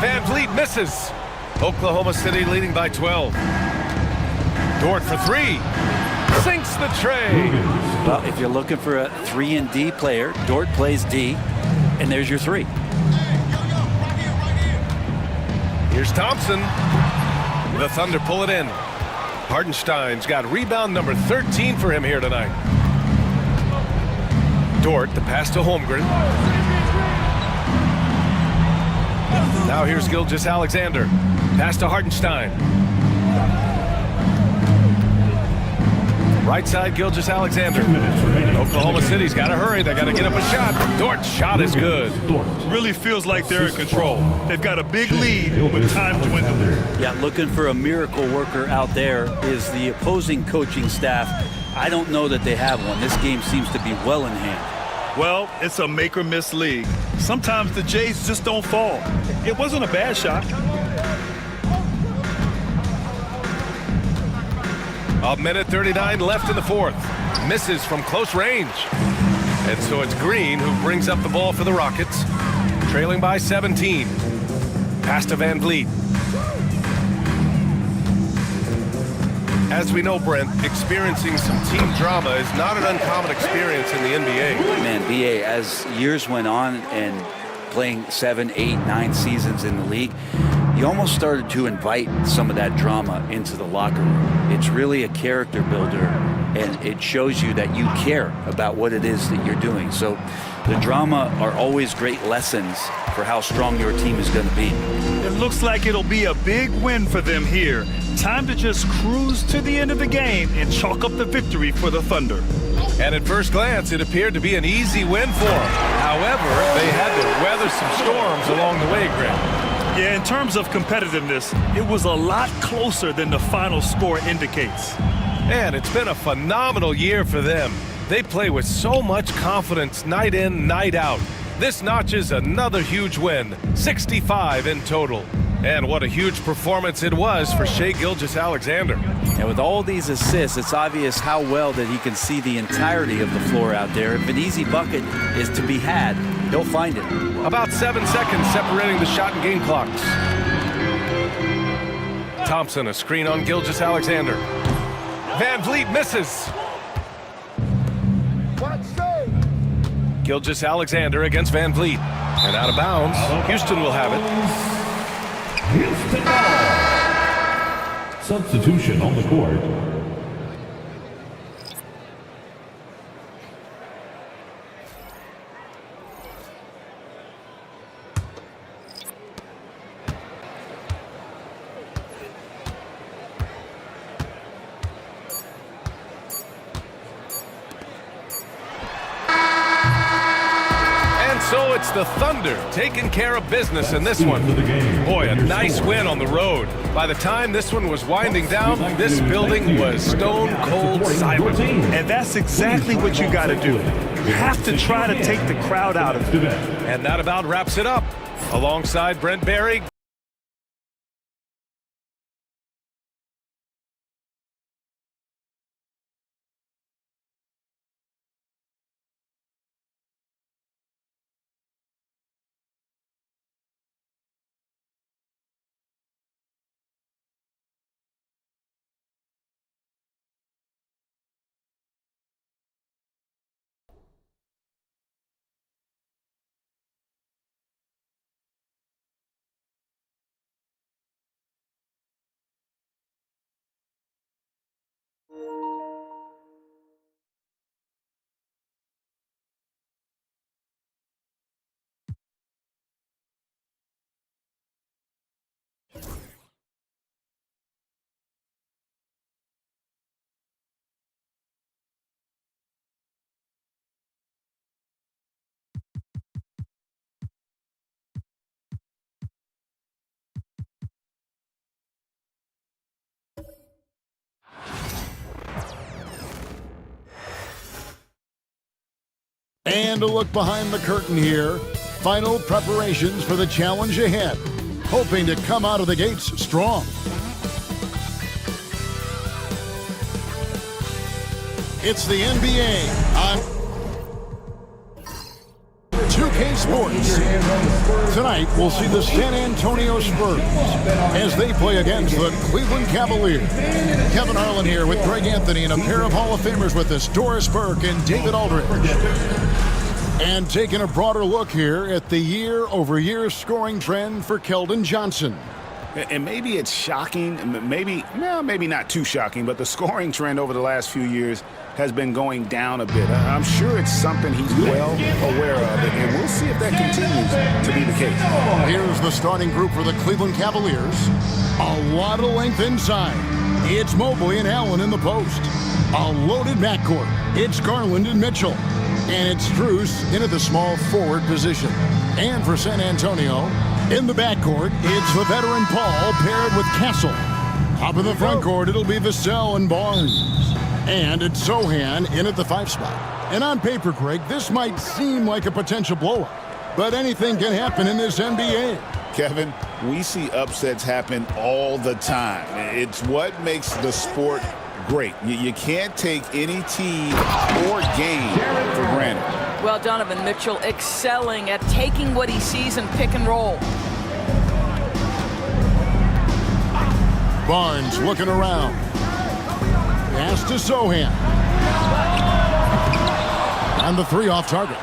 Van Vliet misses. Oklahoma City leading by 12. Dort for 3. Sinks the tray. Well, if you're looking for a 3 and D player, Dort plays D, and there's your 3. Here's Thompson. The Thunder pull it in. Hartenstein's got rebound number 13 for him here tonight. Dort, the pass to Holmgren. Now here's Gilgeous-Alexander. Pass to Hartenstein. Right side, Gilgeous-Alexander. Oklahoma City's got to hurry. They got to get up a shot. Dort's shot is good. Really feels like they're in control. They've got a big lead with time to dwindle. Yeah, looking for a miracle worker out there is the opposing coaching staff. I don't know that they have one. This game seems to be well in hand. Well, it's a make or miss league. Sometimes the Jays just don't fall. It wasn't a bad shot. A minute 39 left in the fourth. Misses from close range. And so it's Green who brings up the ball for the Rockets. Trailing by 17. Pass to Van Vliet. As we know, Brent, experiencing some team drama is not an uncommon experience in the NBA. Man, BA, as years went on and playing 7, 8, 9 seasons in the league, you almost started to invite some of that drama into the locker room. It's really a character builder, and it shows you that you care about what it is that you're doing. So the drama are always great lessons for how strong your team is going to be. It looks like it'll be a big win for them here. Time to just cruise to the end of the game and chalk up the victory for the Thunder. And at first glance, it appeared to be an easy win for them. However, they had to weather some storms along the way, Grant. Yeah, in terms of competitiveness, it was a lot closer than the final score indicates. And it's been a phenomenal year for them. They play with so much confidence night in, night out. This notches another huge win, 65 in total. And what a huge performance it was for Shai Gilgeous-Alexander. And with all these assists, it's obvious how well that he can see the entirety of the floor out there. If an easy bucket is to be had, he'll find it. About 7 seconds separating the shot and game clocks. Thompson, a screen on Gilgeous-Alexander. Van Vliet misses. Gilgeous-Alexander against Van Vliet. And out of bounds. Houston will have it. Houston ball. Substitution on the court. So it's the Thunder taking care of business in this one. Boy, a nice win on the road. By the time this one was winding down, this building was stone cold silent. And that's exactly what you got to do. You have to try to take the crowd out of it. And that about wraps it up. Alongside Brent Barry. And a look behind the curtain here. Final preparations for the challenge ahead. Hoping to come out of the gates strong. It's the NBA on 2K Sports. Tonight, we'll see the San Antonio Spurs as they play against the Cleveland Cavaliers. Kevin Harlan here with Greg Anthony and a pair of Hall of Famers with us, Doris Burke and David Aldridge. And taking a broader look here at the year-over-year scoring trend for Keldon Johnson. And maybe it's shocking, maybe not too shocking, but the scoring trend over the last few years has been going down a bit. I'm sure it's something he's well aware of, and we'll see if that continues to be the case. Here's the starting group for the Cleveland Cavaliers. A lot of length inside. It's Mobley and Allen in the post. A loaded backcourt. It's Garland and Mitchell. And it's Strus in at the small forward position. And for San Antonio, in the backcourt, it's the veteran Paul paired with Castle. Up in the front court, it'll be Vassell and Barnes. And it's Sohan in at the 5 spot. And on paper, Greg, this might seem like a potential blowout. But anything can happen in this NBA. Kevin, we see upsets happen all the time. It's what makes the sport great. You can't take any team or game for granted. Well, Donovan Mitchell excelling at taking what he sees in pick and roll. Barnes looking around. Pass to Sohan. And the 3 off target.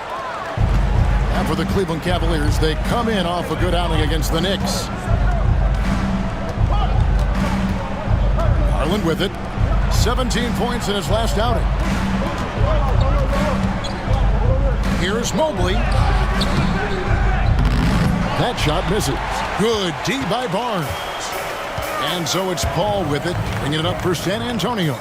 And for the Cleveland Cavaliers, they come in off a good outing against the Knicks. Garland with it. 17 points in his last outing. Here's Mobley. That shot misses. Good D by Barnes. And so it's Paul with it, bringing it up for San Antonio.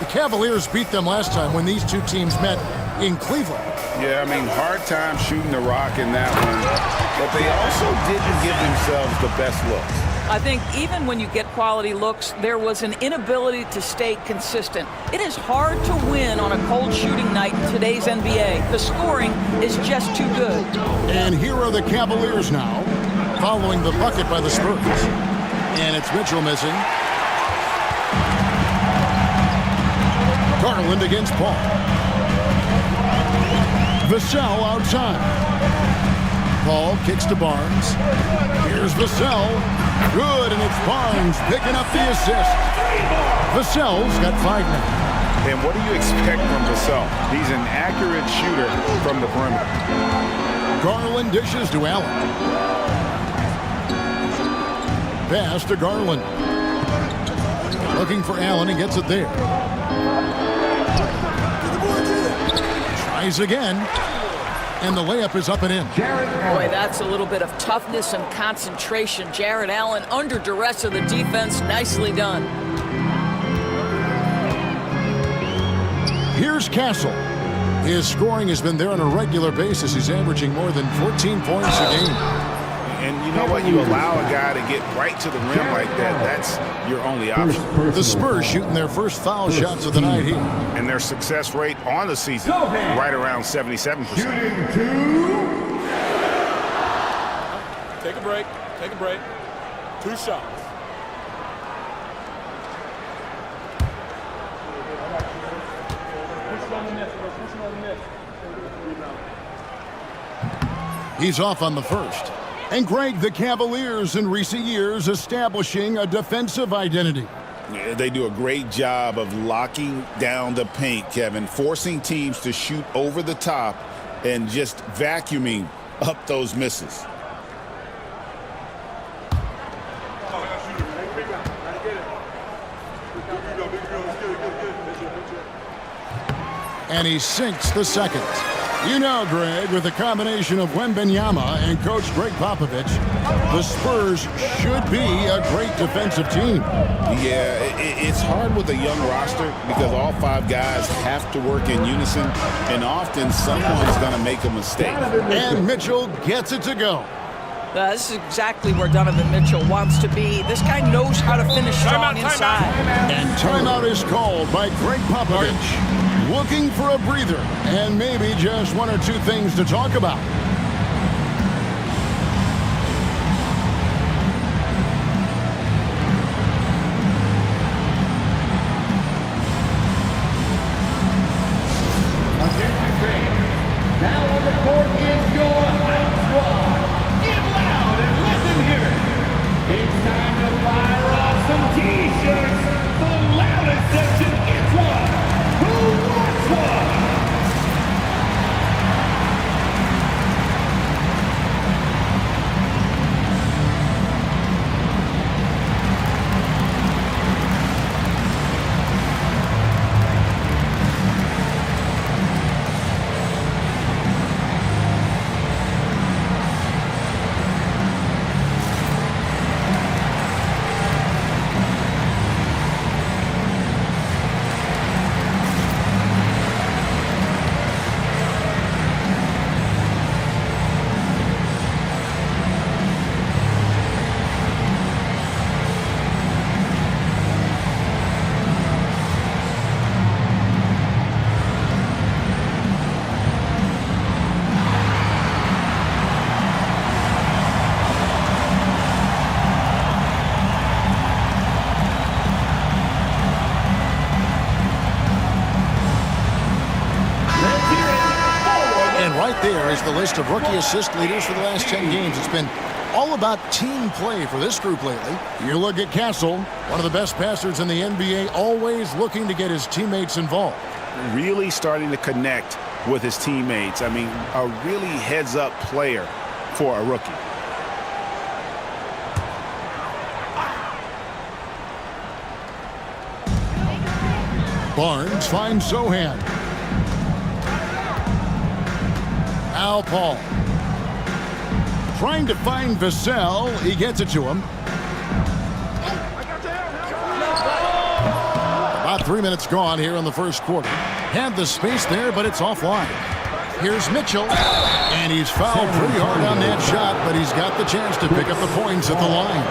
The Cavaliers beat them last time when these two teams met in Cleveland. Yeah, I mean, hard time shooting the rock in that one. But they also didn't give themselves the best looks. I think even when you get quality looks, there was an inability to stay consistent. It is hard to win on a cold shooting night in today's NBA. The scoring is just too good. And here are the Cavaliers now, following the bucket by the Spurs. And it's Mitchell missing. Garland against Paul. Vassell outside. Paul kicks to Barnes. Here's Vassell. Good, and it's Barnes picking up the assist. Vassell's got 5 now. And what do you expect from Vassell? He's an accurate shooter from the perimeter. Garland dishes to Allen. Pass to Garland. Looking for Allen, he gets it there. Tries again. And the layup is up and in. Boy, that's a little bit of toughness and concentration. Jarrett Allen under duress of the defense. Nicely done. Here's Castle. His scoring has been there on a regular basis. He's averaging more than 14 points a game. And you know what? You allow a guy to get right to the rim like that. That's your only option. The Spurs shooting their first foul shots of the night here. And their success rate on the season, right around 77%. Take a break. Take a break. 2 shots. He's off on the first. And Greg, the Cavaliers in recent years establishing a defensive identity. Yeah, they do a great job of locking down the paint, Kevin, forcing teams to shoot over the top and just vacuuming up those misses. And he sinks the second. You know, Greg, with the combination of Wembanyama and Coach Greg Popovich, the Spurs should be a great defensive team. Yeah, it's hard with a young roster because all 5 guys have to work in unison, and often someone's going to make a mistake. And Mitchell gets it to go. This is exactly where Donovan Mitchell wants to be. This guy knows how to finish strong inside. And timeout is called by Greg Popovich. Looking for a breather and maybe just 1 or 2 things to talk about. Now on the court is your high squad. Get loud and let them hear it. It's time to fire off some T-shirts. The loudest section gets one. Who wants one? There is the list of rookie assist leaders for the last 10 games. It's been all about team play for this group lately. You look at Castle, one of the best passers in the NBA, always looking to get his teammates involved. Really starting to connect with his teammates. I mean, a really heads-up player for a rookie. Barnes finds Sohan. Al Paul. Trying to find Vassell. He gets it to him. About 3 minutes gone here in the first quarter. Had the space there, but it's offline. Here's Mitchell. And he's fouled pretty hard on that shot, but he's got the chance to pick up the points at the line.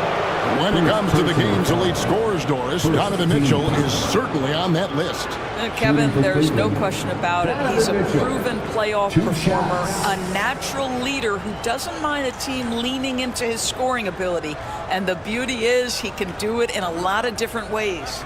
When it comes to the game's elite scorers, Doris, Donovan Mitchell is certainly on that list. Kevin, there's no question about it. He's a proven playoff performer, a natural leader who doesn't mind a team leaning into his scoring ability. And the beauty is he can do it in a lot of different ways.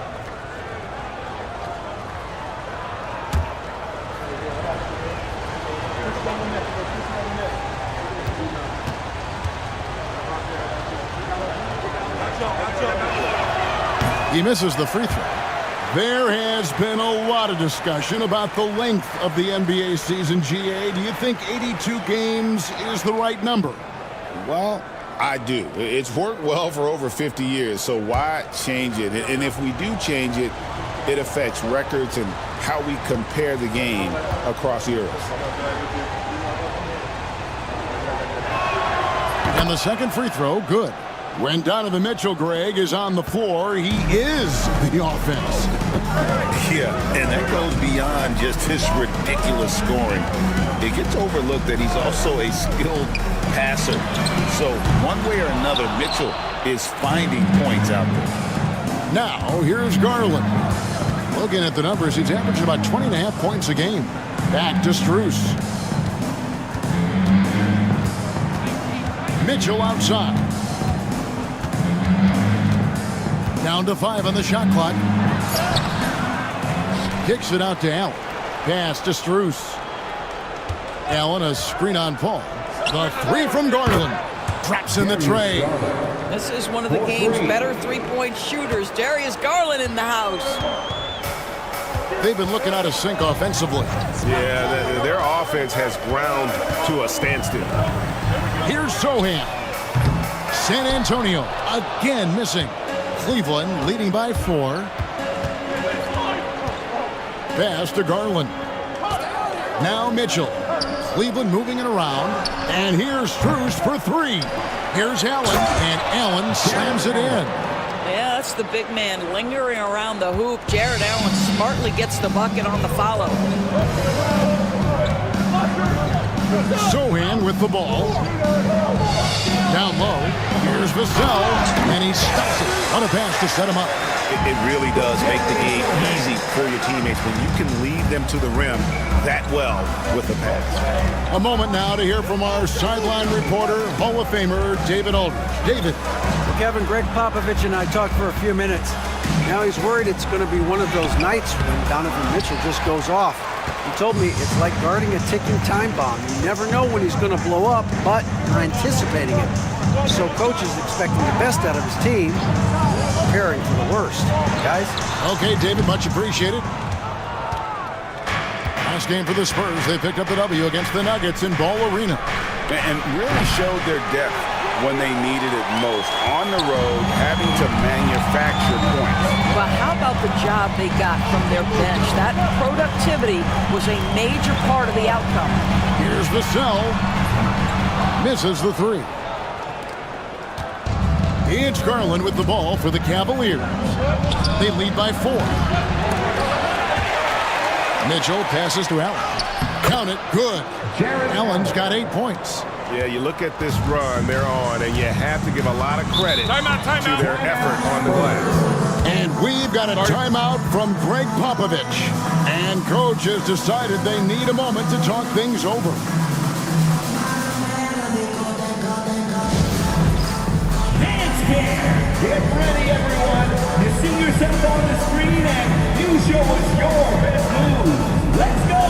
He misses the free throw. There has been a lot of discussion about the length of the NBA season, GA. Do you think 82 games is the right number? Well, I do. It's worked well for over 50 years, so why change it? And if we do change it, it affects records and how we compare the game across eras. And the second free throw, good. When Donovan Mitchell, Greg, is on the floor, he is the offense. Yeah, and that goes beyond just his ridiculous scoring. It gets overlooked that he's also a skilled passer. So one way or another, Mitchell is finding points out there. Now, here's Garland. Looking at the numbers, he's averaging about 20.5 points a game. Back to Strus. Mitchell outside. Down to 5 on the shot clock. Kicks it out to Allen. Pass to Strus. Allen, a screen on Paul. The three from Garland. Drops in the tray. This is one of the game's better three-point shooters. Darius Garland in the house. They've been looking out of sync offensively. Yeah, their offense has ground to a standstill. Here's Sohan. San Antonio again missing. Cleveland leading by 4. Pass to Garland. Now Mitchell. Cleveland moving it around. And here's Strus for 3. Here's Allen, and Allen slams it in. Yeah, that's the big man lingering around the hoop. Jared Allen smartly gets the bucket on the follow. Sohan with the ball. Down low. Here's Vassell, and he stops it on a pass to set him up. It really does make the game easy for your teammates when you can lead them to the rim that well with the pass. A moment now to hear from our sideline reporter, Hall of Famer David Aldridge. David. Well, Kevin, Greg Popovich and I talked for a few minutes. Now he's worried it's going to be one of those nights when Donovan Mitchell just goes off. He told me it's like guarding a ticking time bomb. You never know when he's going to blow up, but you're anticipating it. So coach is expecting the best out of his team, preparing for the worst. Guys? Okay, David, much appreciated. Last game for the Spurs. They picked up the W against the Nuggets in Ball Arena. And really showed their depth when they needed it most. On the road, having to manufacture points. Well, how about the job they got from their bench? That productivity was a major part of the outcome. Here's Vassell. Misses the 3. It's Garland with the ball for the Cavaliers. They lead by 4. Mitchell passes to Allen. Count it, good. Allen's got 8 points. Yeah, you look at this run they're on, and you have to give a lot of credit to their effort on the glass. And we've got a timeout from Greg Popovich. And coach has decided they need a moment to talk things over. Get ready, everyone. You see yourself on the screen and you show us your best moves. Let's go.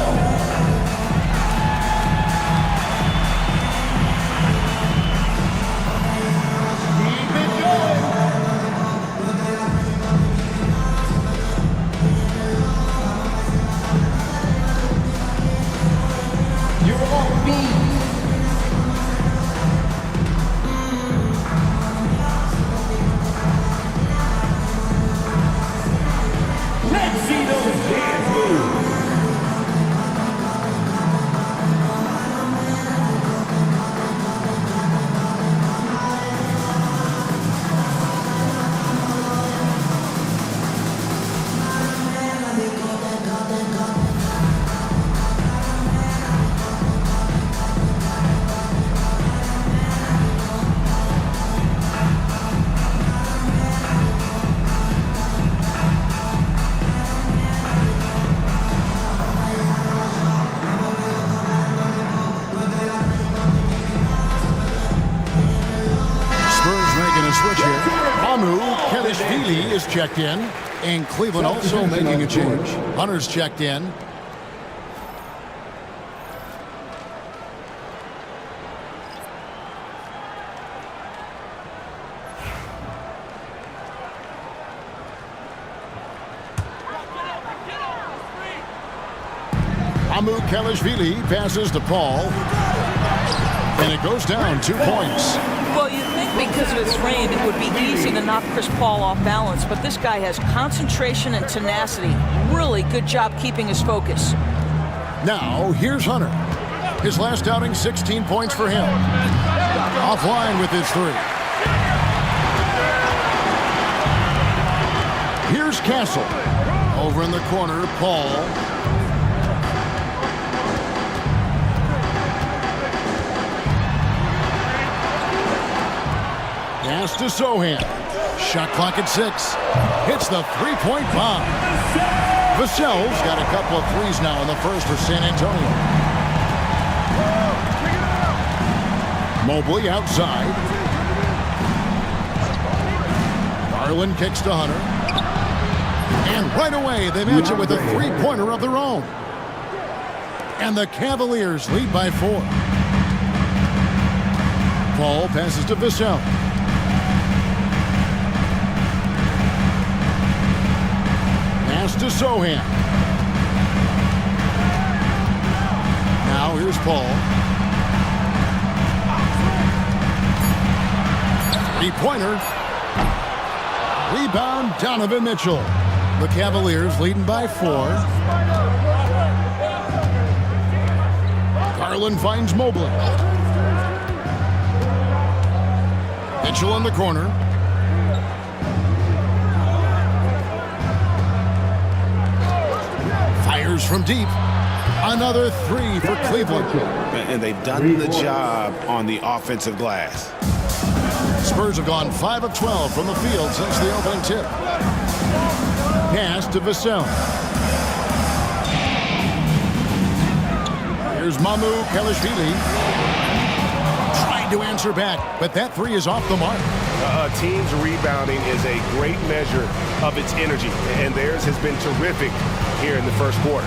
Keep it going. You're on beat. Let's see those dance moves. Is checked in, and Cleveland also making a change. Hunter's checked in. Kelishvili passes to Paul, and it goes down 2 points. Well, you'd think because of its rain, it would be easy to knock Chris Paul off balance, but this guy has concentration and tenacity. Really good job keeping his focus. Now, here's Hunter. His last outing, 16 points for him. Offline with his 3. Here's Castle. Over in the corner, Paul. Pass to Sohan. Shot clock at 6. Hits the three-point bomb. Vassell's got a couple of threes now in the first for San Antonio. Mobley outside. Garland kicks to Hunter. And right away, they match it with a three-pointer of their own. And the Cavaliers lead by 4. Paul passes to Vassell. Pass to Sohan. Now here's Paul. Three-pointer. Rebound, Donovan Mitchell. The Cavaliers leading by 4. Garland finds Mobley. Mitchell in the corner. Fires from deep. Another 3 for Cleveland. And they've done the job on the offensive glass. Spurs have gone 5 of 12 from the field since the opening tip. Pass to Vassell. Here's Mamu Kelishvili. Trying to answer back, but that 3 is off the mark. A team's rebounding is a great measure of its energy, and theirs has been terrific here in the first quarter.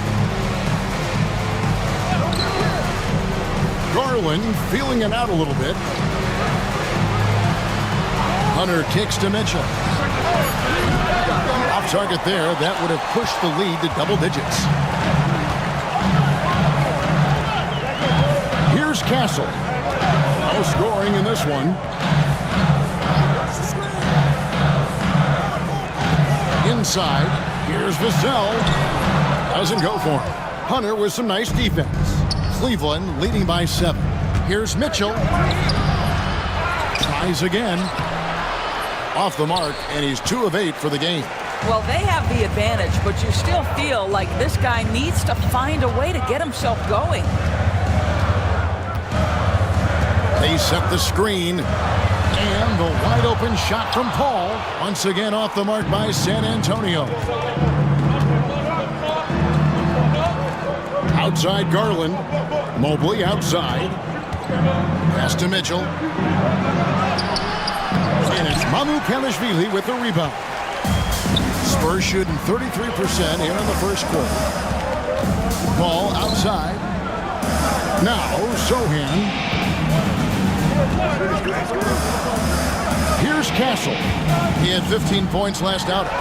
Garland feeling it out a little bit. Hunter kicks to Mitchell. Off target there. That would have pushed the lead to double digits. Here's Castle. No scoring in this one. Inside. Here's Vassell. Doesn't go for him. Hunter with some nice defense. Cleveland leading by 7. Here's Mitchell. Tries again. Off the mark, and he's 2 of 8 for the game. Well, they have the advantage, but you still feel like this guy needs to find a way to get himself going. They set the screen, and the wide open shot from Paul. Once again off the mark by San Antonio. Outside Garland. Mobley outside. Pass to Mitchell. And it's Mamu Kelishvili with the rebound. Spurs shooting 33% here in the first quarter. Ball outside. Now Sohan. Here's Castle. He had 15 points last outing.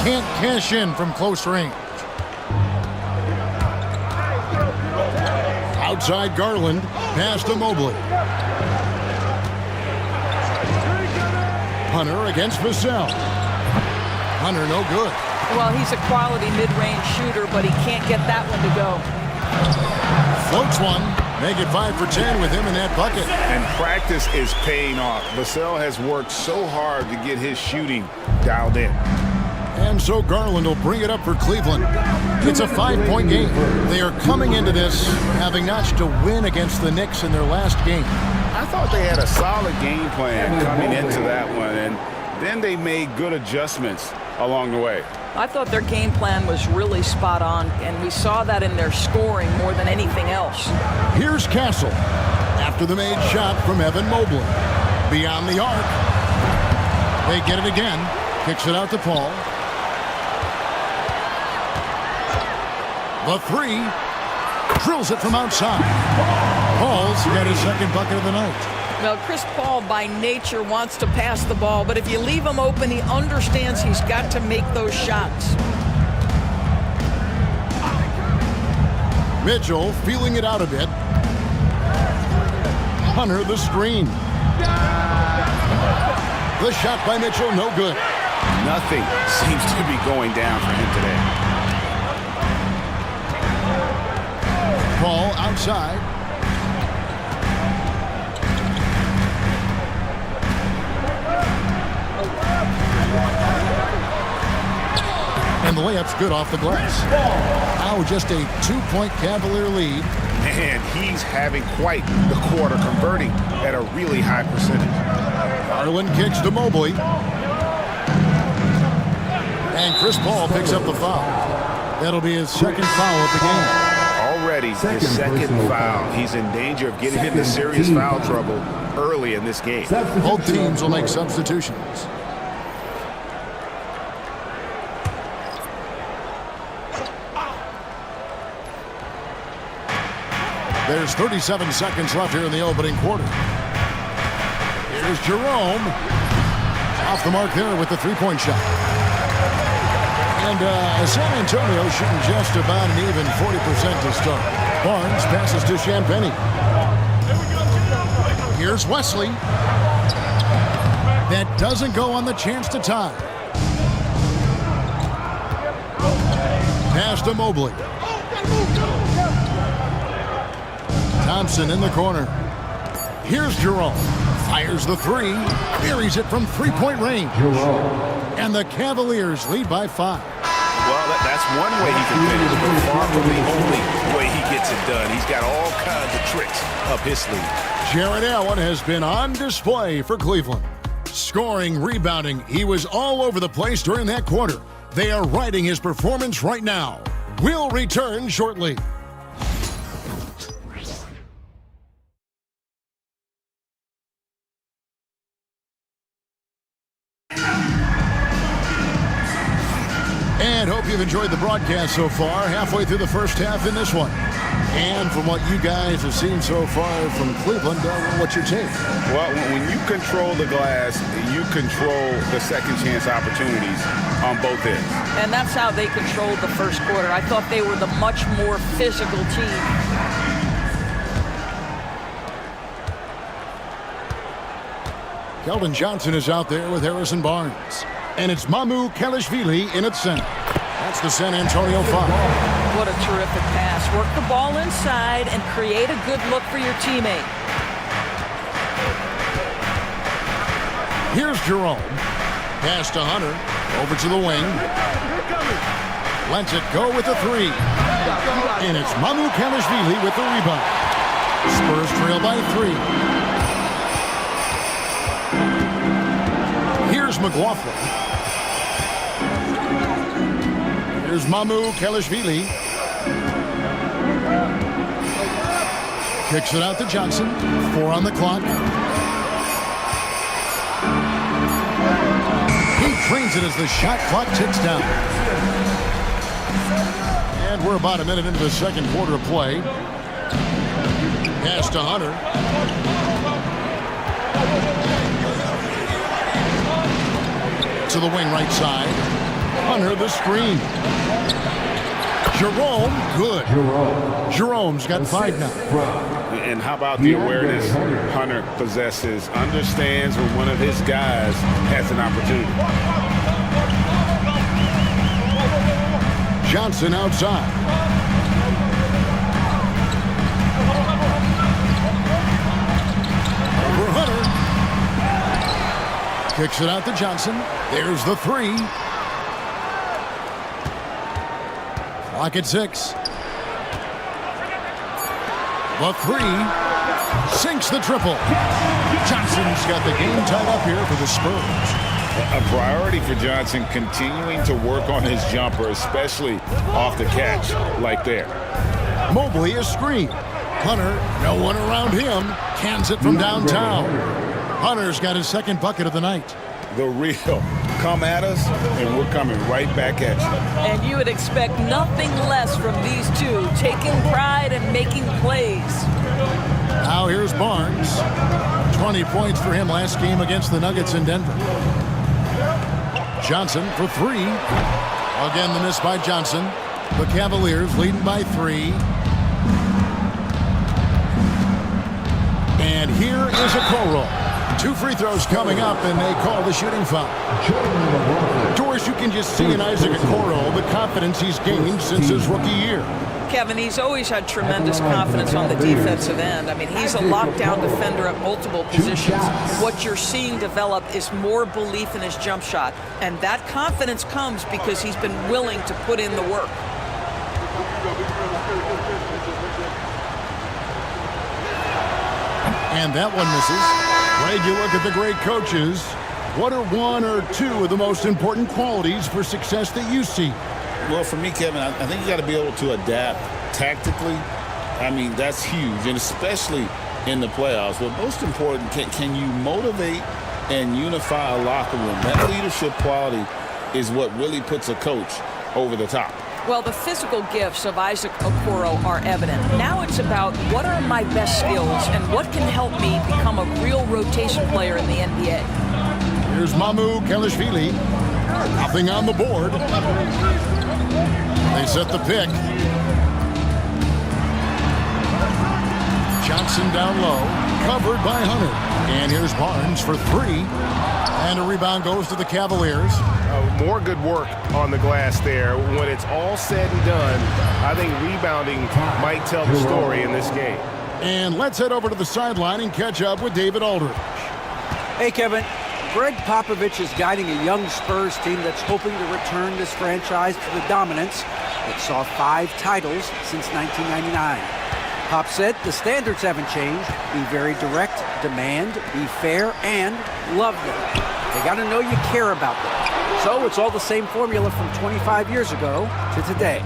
Can't cash in from close range. Outside Garland. Pass to Mobley. Hunter against Vassell. Hunter no good. Well, he's a quality mid-range shooter, but he can't get that one to go. Floats one. Make it 5 for 10 with him in that bucket. And practice is paying off. Vassell has worked so hard to get his shooting dialed in. And so Garland will bring it up for Cleveland. It's a 5-point game. They are coming into this having notched to win against the Knicks in their last game. I thought they had a solid game plan coming into that one, and then they made good adjustments along the way. I thought their game plan was really spot on, and we saw that in their scoring more than anything else. Here's Castle. After the made shot from Evan Mobley. Beyond the arc. They get it again. Kicks it out to Paul. The 3. Drills it from outside. Paul's got his second bucket of the night. Well, Chris Paul by nature wants to pass the ball, but if you leave him open, he understands he's got to make those shots. Mitchell feeling it out a bit. Hunter the screen. The shot by Mitchell, no good. Nothing seems to be going down for him today. Paul outside. And the layup's good off the glass. Now just a 2-point Cavalier lead. And he's having quite the quarter, converting at a really high percentage. Garland kicks to Mobley. And Chris Paul picks up the foul. That'll be his second foul of the game. Already his second foul. He's in danger of getting into serious foul trouble early in this game. Both teams will make substitutions. There's 37 seconds left here in the opening quarter. Here's Jerome. Off the mark there with the three-point shot. And San Antonio shooting just about an even 40% to start. Barnes passes to Champagny. Here's Wesley. That doesn't go on the chance to tie. Pass to Mobley. Thompson in the corner. Here's Jerome. Fires the three. Buries it from three-point range. And the Cavaliers lead by 5. Well, that's one way he can finish, but far from the only way he gets it done. He's got all kinds of tricks up his sleeve. Jared Allen has been on display for Cleveland. Scoring, rebounding, he was all over the place during that quarter. They are riding his performance right now. We'll return shortly. And hope you've enjoyed the broadcast so far, halfway through the first half in this one. And from what you guys have seen so far from Cleveland, what's your take? Well, when you control the glass, you control the second chance opportunities on both ends. And that's how they controlled the first quarter. I thought they were the much more physical team. Keldon Johnson is out there with Harrison Barnes. And it's Mamu Kelishvili in its center. That's the San Antonio foul. What a terrific pass. Work the ball inside and create a good look for your teammate. Here's Jerome. Pass to Hunter. Over to the wing. Lets it go with the three. And it's Mamu Kelishvili with the rebound. Spurs trail by 3. Here's McLaughlin. Here's Mamu Kelishvili. Kicks it out to Johnson. 4 on the clock. He trains it as the shot clock ticks down. And we're about a minute into the second quarter of play. Pass to Hunter. To the wing right side. Hunter the screen. Jerome, good. Jerome's got 5 now. And how about the awareness Hunter possesses? Understands when one of his guys has an opportunity. Johnson outside. For Hunter. Kicks it out to Johnson. There's the 3. Clock at 6. The 3 sinks the triple. Johnson's got the game tied up here for the Spurs. A priority for Johnson, continuing to work on his jumper, especially off the catch like there. Mobley is screened. Hunter, no one around him, cans it from downtown. Hunter's got his second bucket of the night. The real. Come at us, and we're coming right back at you. And you would expect nothing less from these two, taking pride and making plays. Now here's Barnes. 20 points for him last game against the Nuggets in Denver. Johnson for 3. Again, the miss by Johnson. The Cavaliers leading by 3. And here is a co-roll. 2 free throws coming up, and they call the shooting foul. Doris, you can just see in Isaac Okoro the confidence he's gained since his rookie year. Kevin, he's always had tremendous confidence on the defensive end. I mean, he's a lockdown defender at multiple positions. What you're seeing develop is more belief in his jump shot, and that confidence comes because he's been willing to put in the work. And that one misses. Greg, you look at the great coaches. What are one or two of the most important qualities for success that you see? Well, for me, Kevin, I think you got to be able to adapt tactically. I mean, that's huge, and especially in the playoffs. But most important, can you motivate and unify a locker room? That leadership quality is what really puts a coach over the top. Well, the physical gifts of Isaac Okoro are evident. Now it's about what are my best skills and what can help me become a real rotation player in the NBA. Here's Mamu Kelishvili. Nothing on the board. They set the pick. Johnson down low, covered by Hunter. And here's Barnes for three. And a rebound goes to the Cavaliers. More good work on the glass there. When it's all said and done, I think rebounding might tell the story in this game. And let's head over to the sideline and catch up with David Aldridge. Hey, Kevin. Greg Popovich is guiding a young Spurs team that's hoping to return this franchise to the dominance that saw 5 titles since 1999. Pop said the standards haven't changed. Be very direct, demand, be fair, and love them. They got to know you care about them. So it's all the same formula from 25 years ago to today.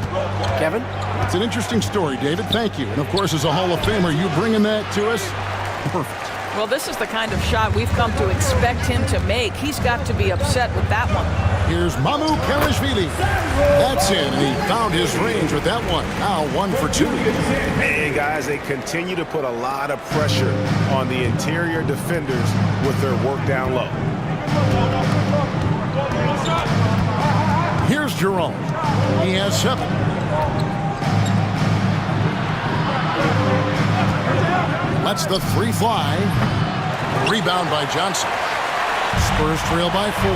Kevin? It's an interesting story, David. Thank you. And, of course, as a Hall of Famer, you bringing that to us? Perfect. Well, this is the kind of shot we've come to expect him to make. He's got to be upset with that one. Here's Mamu Kelishvili. That's it. And he found his range with that one. Now 1 for 2. Man, guys, they continue to put a lot of pressure on the interior defenders with their work down low. Here's Jerome. He has 7. Lets the 3 fly. Rebound by Johnson. Spurs trail by 4.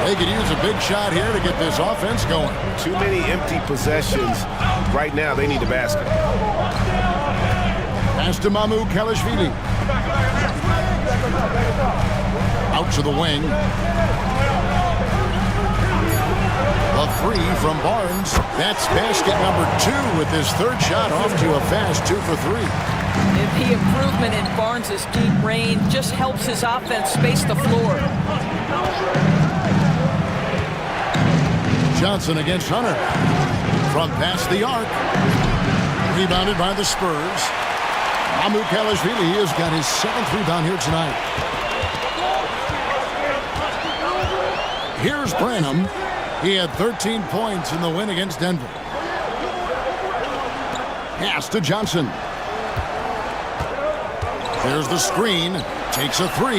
They could use a big shot here to get this offense going. Too many empty possessions. Right now, they need a basket. Pass to Mamu Kelishvili. Out to the wing. A 3 from Barnes. That's basket number 2 with his 3rd shot off to a fast 2 for 3. The improvement in Barnes' deep range just helps his offense space the floor. Johnson against Hunter. From past the arc. Rebounded by the Spurs. Mamu Kelishvili has got his 7th rebound here tonight. Here's Branham. He had 13 points in the win against Denver. Pass to Johnson. There's the screen. Takes a 3.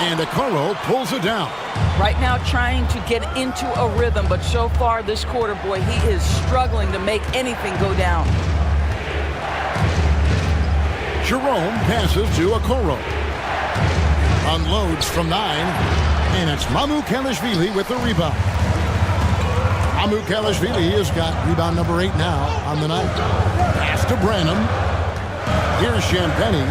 And Okoro pulls it down. Right now trying to get into a rhythm, but so far this quarter, boy, he is struggling to make anything go down. Jerome passes to Okoro. Unloads from 9. And it's Mamu Kelishvili with the rebound. Mamu Kelishvili has got rebound number 8 now on the night. Pass to Branham. Here's Champagny.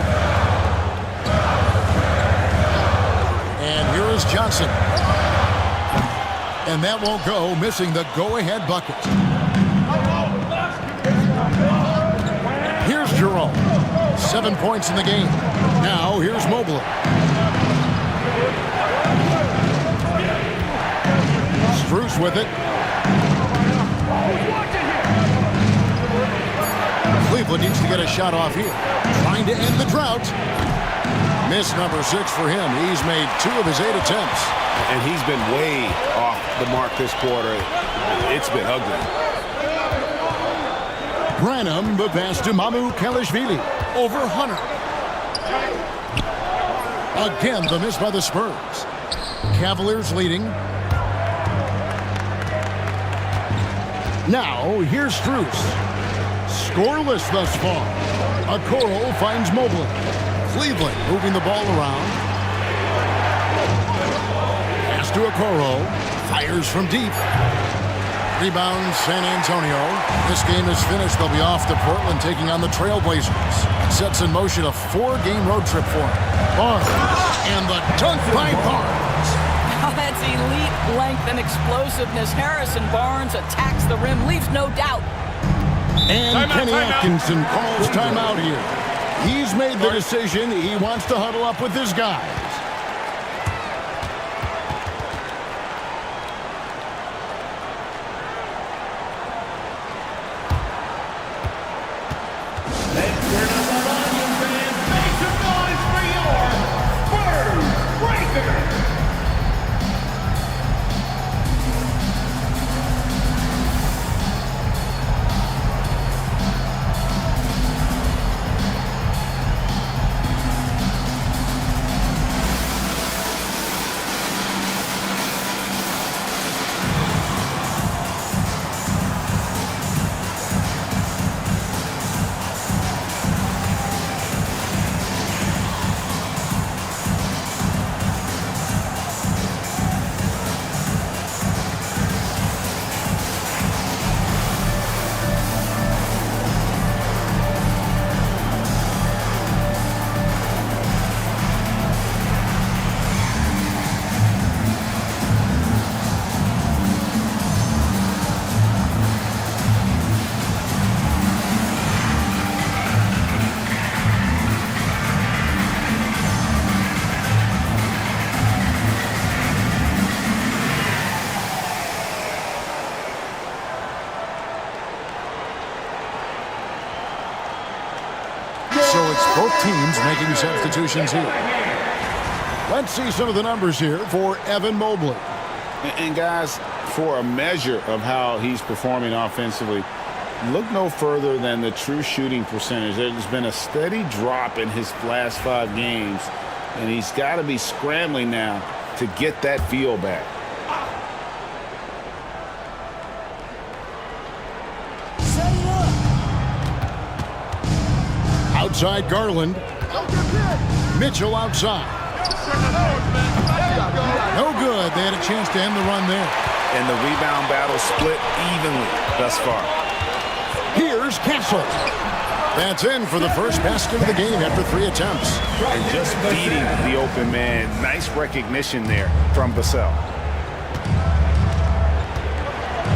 And here is Johnson. And that won't go, missing the go-ahead bucket. Here's Jerome. 7 points in the game. Now here's Mobley. Bruce with it. Cleveland needs to get a shot off here. Trying to end the drought. Miss number 6 for him. He's made 2 of his 8 attempts. And he's been way off the mark this quarter. It's been ugly. Branham, the pass to Mamu Kelishvili. Over Hunter. Again, the miss by the Spurs. Cavaliers leading. Now, here's Strus. Scoreless thus far. Okoro finds Mobley. Cleveland moving the ball around. Pass to Okoro. Fires from deep. Rebound, San Antonio. This game is finished. They'll be off to Portland, taking on the Trailblazers. Sets in motion a 4-game road trip for them. Barnes, and the dunk by Barnes. That's elite length and explosiveness. Harrison Barnes attacks the rim, leaves no doubt. And Kenny Atkinson calls timeout here. He's made the decision. He wants to huddle up with his guys. So it's both teams making substitutions here. Let's see some of the numbers here for Evan Mobley. And guys, for a measure of how he's performing offensively, look no further than the true shooting percentage. There's been a steady drop in his last 5 games, and he's got to be scrambling now to get that feel back. Outside Garland. Mitchell outside. No good. They had a chance to end the run there. And the rebound battle split evenly thus far. Here's Castle. That's in for the first basket of the game after 3 attempts. And just beating the open man. Nice recognition there from Vassell.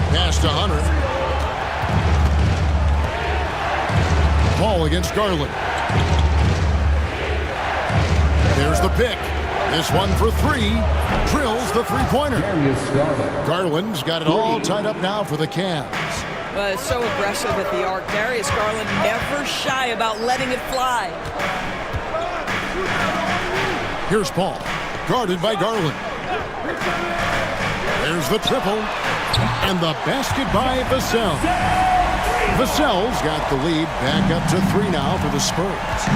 Pass to Hunter. Ball against Garland. There's the pick. This one for 3. Drills the three-pointer. Garland's got it all tied up now for the Cavs. Well, it's so aggressive at the arc. Darius Garland never shy about letting it fly. Here's Paul, guarded by Garland. There's the triple, and the basket by Vassell. Vassell's got the lead back up to 3 now for the Spurs.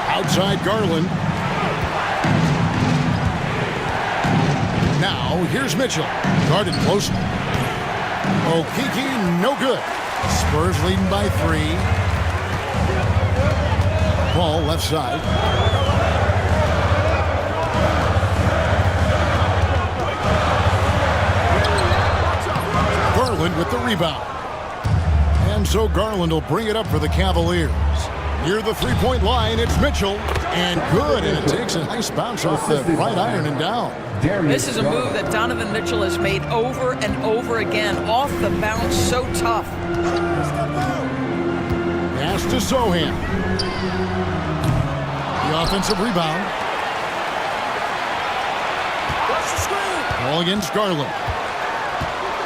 Outside Garland. Now here's Mitchell, guarded closely. Okeke, no good. Spurs leading by 3. Ball left side. Garland with the rebound. And so Garland will bring it up for the Cavaliers. Near the three-point line, it's Mitchell. And good, and it takes a nice bounce off the right iron and down. This is a move that Donovan Mitchell has made over and over again. Off the bounce, so tough. Pass to Sohan. The offensive rebound. Ball against Garland.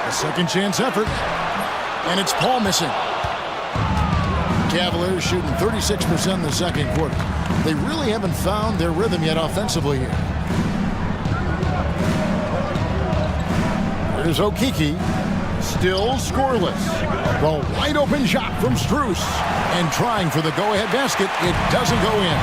A second chance effort. And it's Paul missing. Cavaliers shooting 36% in the second quarter. They really haven't found their rhythm yet offensively here. There's Okeke. Still scoreless. The wide open shot from Strus. And trying for the go-ahead basket, it doesn't go in.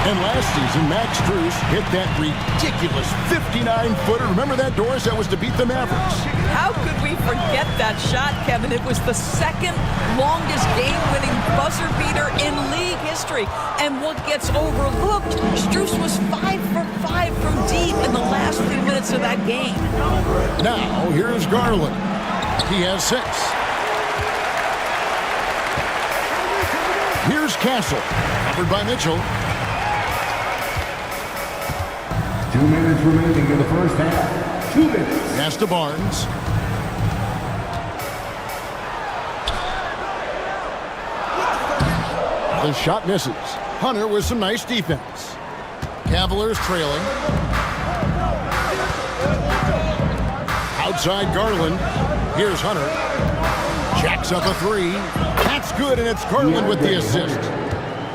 And last season, Max Strus hit that ridiculous 59-footer. Remember that, Doris? That was to beat the Mavericks. How could we forget that shot, Kevin? It was the second longest game-winning buzzer beater in league history. And what gets overlooked, Strus was 5 for 5 from deep in the last few minutes of that game. Now, here's Garland. He has 6. Here's Castle, covered by Mitchell. 2 minutes remaining in the first half. 2 minutes. Pass to Barnes. The shot misses. Hunter with some nice defense. Cavaliers trailing. Outside Garland. Here's Hunter. Jacks up a 3. That's good, and it's Garland with the assist.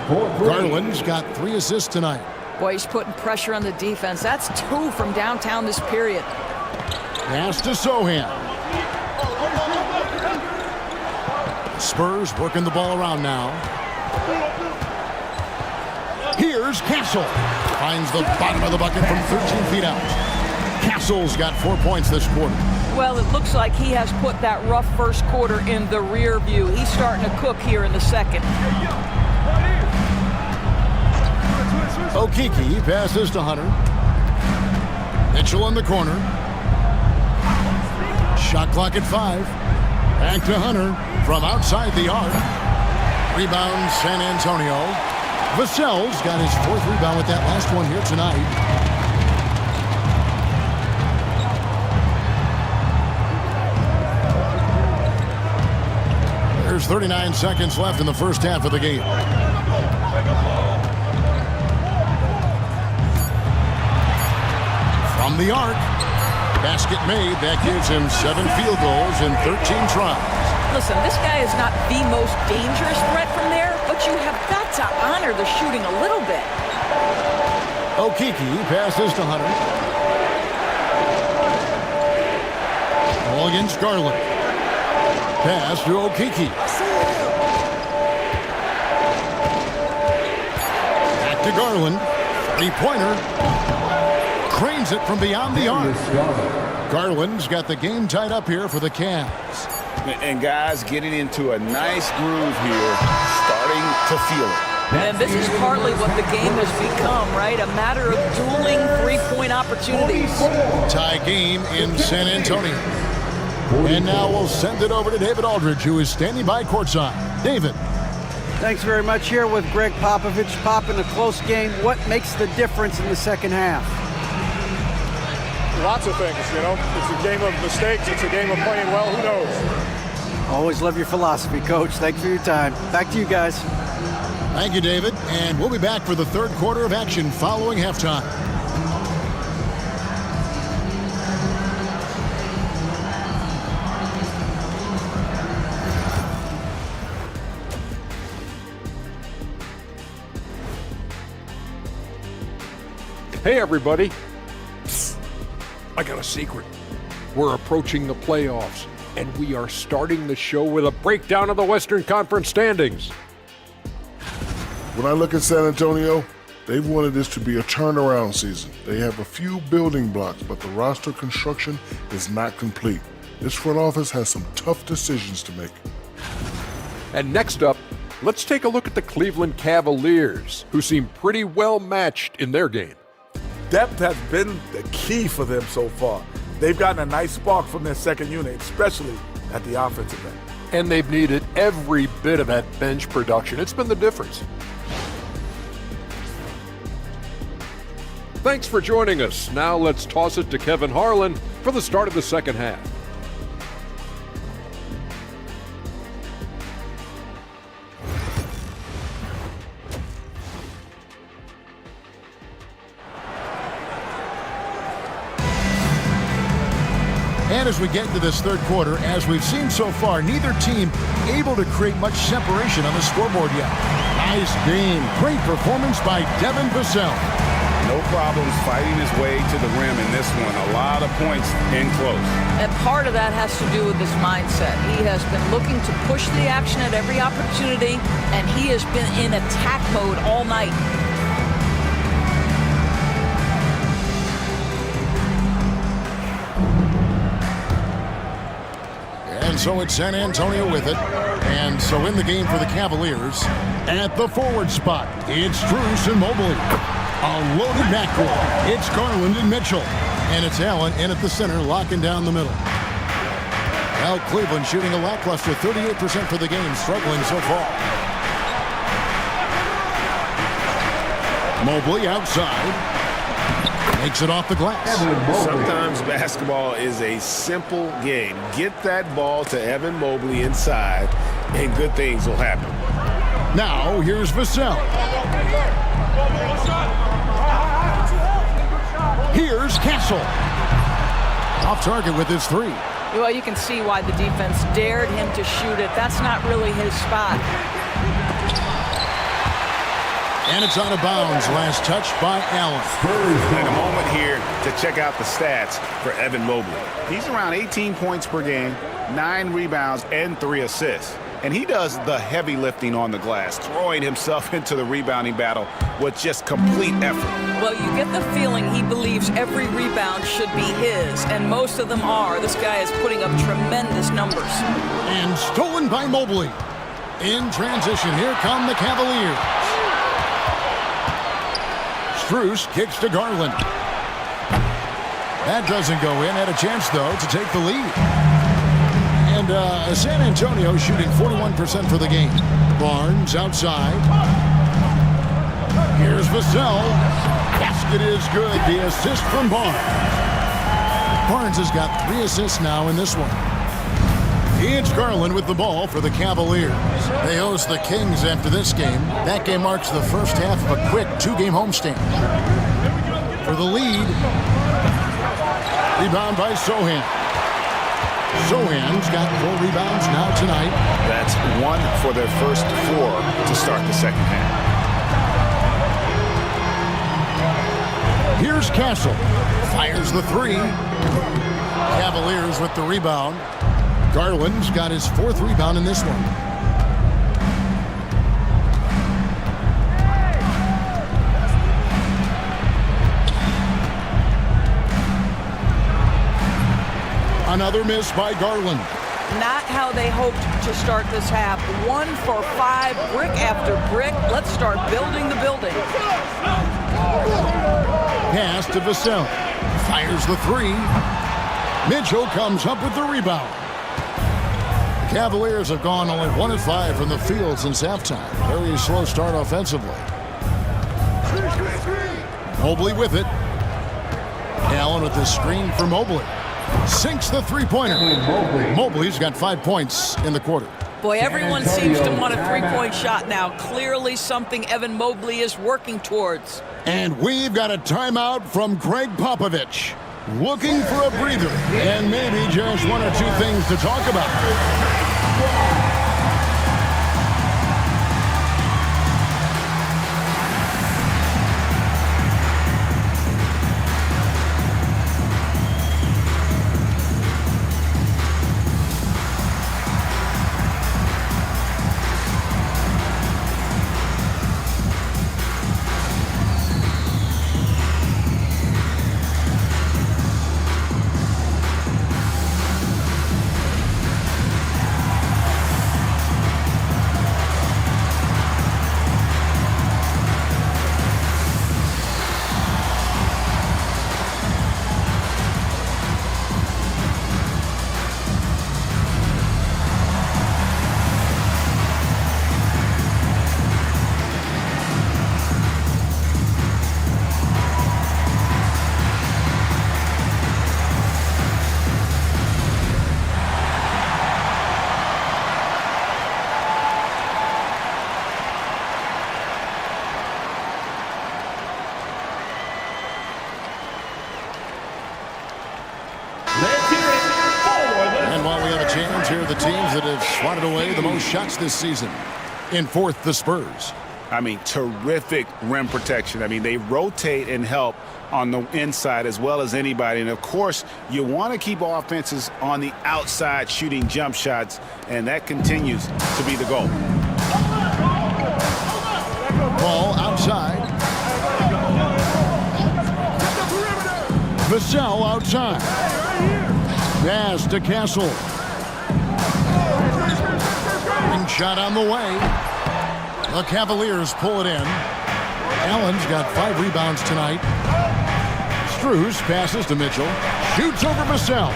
Garland's got 3 assists tonight. Boy, he's putting pressure on the defense. That's 2 from downtown this period. Pass to Sohan. Spurs working the ball around now. Here's Castle. Finds the bottom of the bucket from 13 feet out. Castle's got 4 points this quarter. Well, it looks like he has put that rough first quarter in the rear view. He's starting to cook here in the second. Okeke passes to Hunter. Mitchell in the corner. Shot clock at 5. Back to Hunter from outside the arc. Rebound San Antonio. Vassell's got his 4th rebound with that last one here tonight. There's 39 seconds left in the first half of the game. From the arc. Basket made. That gives him 7 field goals in 13 tries. Listen, this guy is not the most dangerous threat from there, but you have got to honor the shooting a little bit. Okeke passes to Hunter. Ball against Garland. Pass to Okeke. Back to Garland. 3-pointer. Cranes it from beyond the arc. Garland's got the game tied up here for the Cavs. And guys getting into a nice groove here, starting to feel it. And this is partly what the game has become, right? A matter of dueling 3-point opportunities. Tie game in San Antonio. And now we'll send it over to David Aldridge, who is standing by courtside. David. Thanks very much. Here with Greg Popovich. Pop, in a close game, what makes the difference in the second half? Lots of things, you know. It's a game of mistakes. It's a game of playing well. Who knows? Always love your philosophy, Coach. Thanks for your time. Back to you guys. Thank you, David. And we'll be back for the third quarter of action following halftime. Hey, everybody. Psst. I got a secret. We're approaching the playoffs, and we are starting the show with a breakdown of the Western Conference standings. When I look at San Antonio, they've wanted this to be a turnaround season. They have a few building blocks, but the roster construction is not complete. This front office has some tough decisions to make. And next up, let's take a look at the Cleveland Cavaliers, who seem pretty well matched in their game. Depth has been the key for them so far. They've gotten a nice spark from their second unit, especially at the offensive end. And they've needed every bit of that bench production. It's been the difference. Thanks for joining us. Now let's toss it to Kevin Harlan for the start of the second half. And as we get into this third quarter, as we've seen so far, neither team able to create much separation on the scoreboard yet. Nice game. Great performance by Devin Vassell. no problems fighting his way to the rim in this one. A lot of points in close. And part of that has to do with his mindset. He has been looking to push the action at every opportunity, and he has been in attack mode all night. And so it's San Antonio with it. And so in the game for the Cavaliers, at the forward spot, it's Strus and Mobley. A loaded backcourt. It's Garland and Mitchell. And it's Allen in at the center, locking down the middle. Well, Cleveland shooting a lackluster 38% for the game, struggling so far. Mobley outside. Makes it off the glass. Sometimes basketball is a simple game. Get that ball to Evan Mobley inside, and good things will happen. Now, here's Vassell. Here's Castle. Off target with his three. Well, you can see why the defense dared him to shoot it. That's not really his spot. And it's out of bounds. Last touch by Allen. And a moment here to check out the stats for Evan Mobley. He's around 18 points per game, 9 rebounds, and 3 assists. And he does the heavy lifting on the glass, throwing himself into the rebounding battle with just complete effort. Well, you get the feeling he believes every rebound should be his, and most of them are. This guy is putting up tremendous numbers. And stolen by Mobley. In transition, here come the Cavaliers. Strus kicks to Garland. That doesn't go in. Had a chance, though, to take the lead. And San Antonio shooting 41% for the game. Barnes outside. Here's Vassell. Basket is good. The assist from Barnes. Barnes has got 3 assists now in this one. It's Garland with the ball for the Cavaliers. They host the Kings after this game. That game marks the first half of a quick 2-game homestand. For the lead, rebound by Sohan. Sohan's got 4 rebounds now tonight. That's 1 for their first 4 to start the second half. Here's Castle. Fires the 3. Cavaliers with the rebound. Garland's got his 4th rebound in this one. Another miss by Garland. Not how they hoped to start this half. 1 for 5, brick after brick. Let's start building the building. Pass to Vassell. Fires the 3. Mitchell comes up with the rebound. The Cavaliers have gone only 1 of 5 from the field since halftime. Very slow start offensively. Mobley with it. Allen with the screen for Mobley. Sinks the three-pointer. Mobley's got 5 points in the quarter. Boy, everyone seems to want a 3-point shot now. Clearly something Evan Mobley is working towards. And we've got a timeout from Greg Popovich. Looking for a breather and maybe just 1 or 2 things to talk about. Here are the teams that have swatted away the most shots this season. In 4th, the Spurs. I mean, terrific rim protection. I mean, they rotate and help on the inside as well as anybody. And, of course, you want to keep offenses on the outside shooting jump shots, and that continues to be the goal. Ball outside. Vassell outside. Pass to Castle. Shot on the way. The Cavaliers pull it in. Allen's got 5 rebounds tonight. Strus passes to Mitchell. Shoots over Vassell.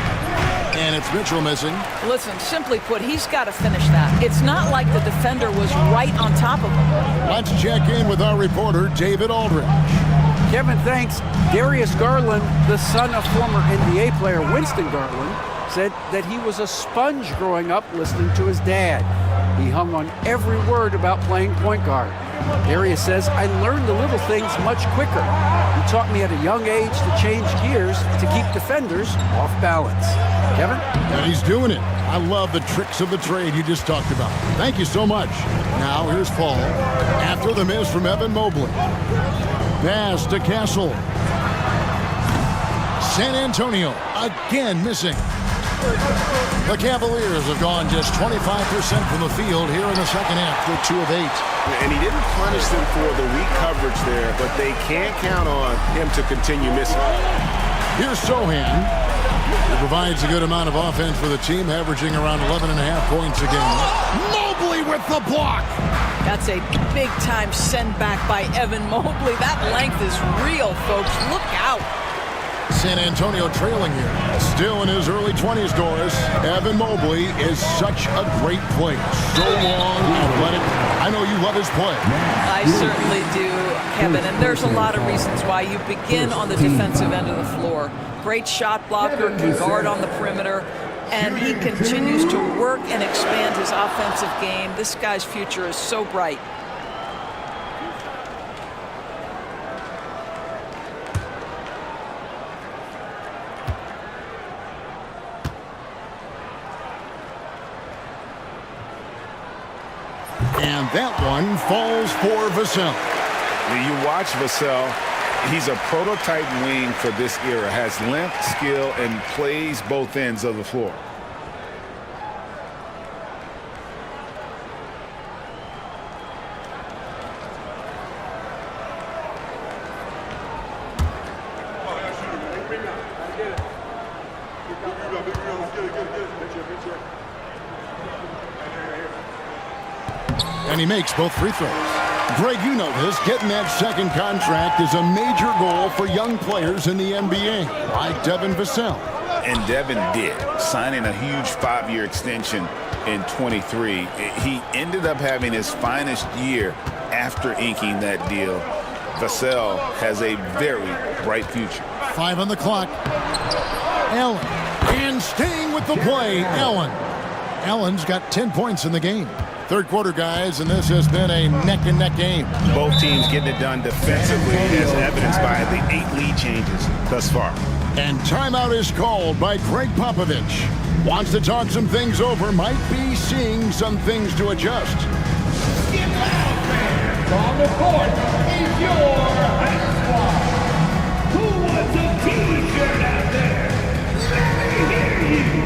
And it's Mitchell missing. Listen, simply put, he's got to finish that. It's not like the defender was right on top of him. Let's check in with our reporter, David Aldridge. Kevin, thanks. Darius Garland, the son of former NBA player Winston Garland, said that he was a sponge growing up listening to his dad. He hung on every word about playing point guard. Darius says, I learned the little things much quicker. He taught me at a young age to change gears to keep defenders off balance. Kevin? And he's doing it. I love the tricks of the trade you just talked about. Thank you so much. Now here's Paul. After the miss from Evan Mobley. Pass to Castle. San Antonio again missing. The Cavaliers have gone just 25% from the field here in the second half. They're 2 of 8. And he didn't punish them for the weak coverage there, but they can't count on him to continue missing. Here's Sohan. He provides a good amount of offense for the team, averaging around 11.5 points a game. Mobley with the block. That's a big-time send back by Evan Mobley. That length is real, folks. Look out. San Antonio trailing here. Still in his early 20s, Doris. Evan Mobley is such a great player. So long, athletic. I know you love his play. I certainly do, Kevin. And there's a lot of reasons why you begin on the defensive end of the floor. Great shot blocker, can guard on the perimeter, and he continues to work and expand his offensive game. This guy's future is so bright. And that one falls for Vassell. You watch Vassell, he's a prototype wing for this era, has length, skill, and plays both ends of the floor. And he makes both free throws. Greg, you know this. Getting that second contract is a major goal for young players in the NBA, like Devin Vassell. And Devin did, signing a huge 5-year extension in 23. He ended up having his finest year after inking that deal. Vassell has a very bright future. 5 on the clock. Allen. And staying with the play, Allen. Allen's got 10 points in the game. Third quarter, guys, and this has been a neck-and-neck game. Both teams getting it done defensively, as evidenced by the 8 lead changes thus far. And timeout is called by Craig Popovich. Wants to talk some things over, might be seeing some things to adjust. Get loud, fans! On the court is your high squad. Who wants a T-shirt out there? Let me hear you!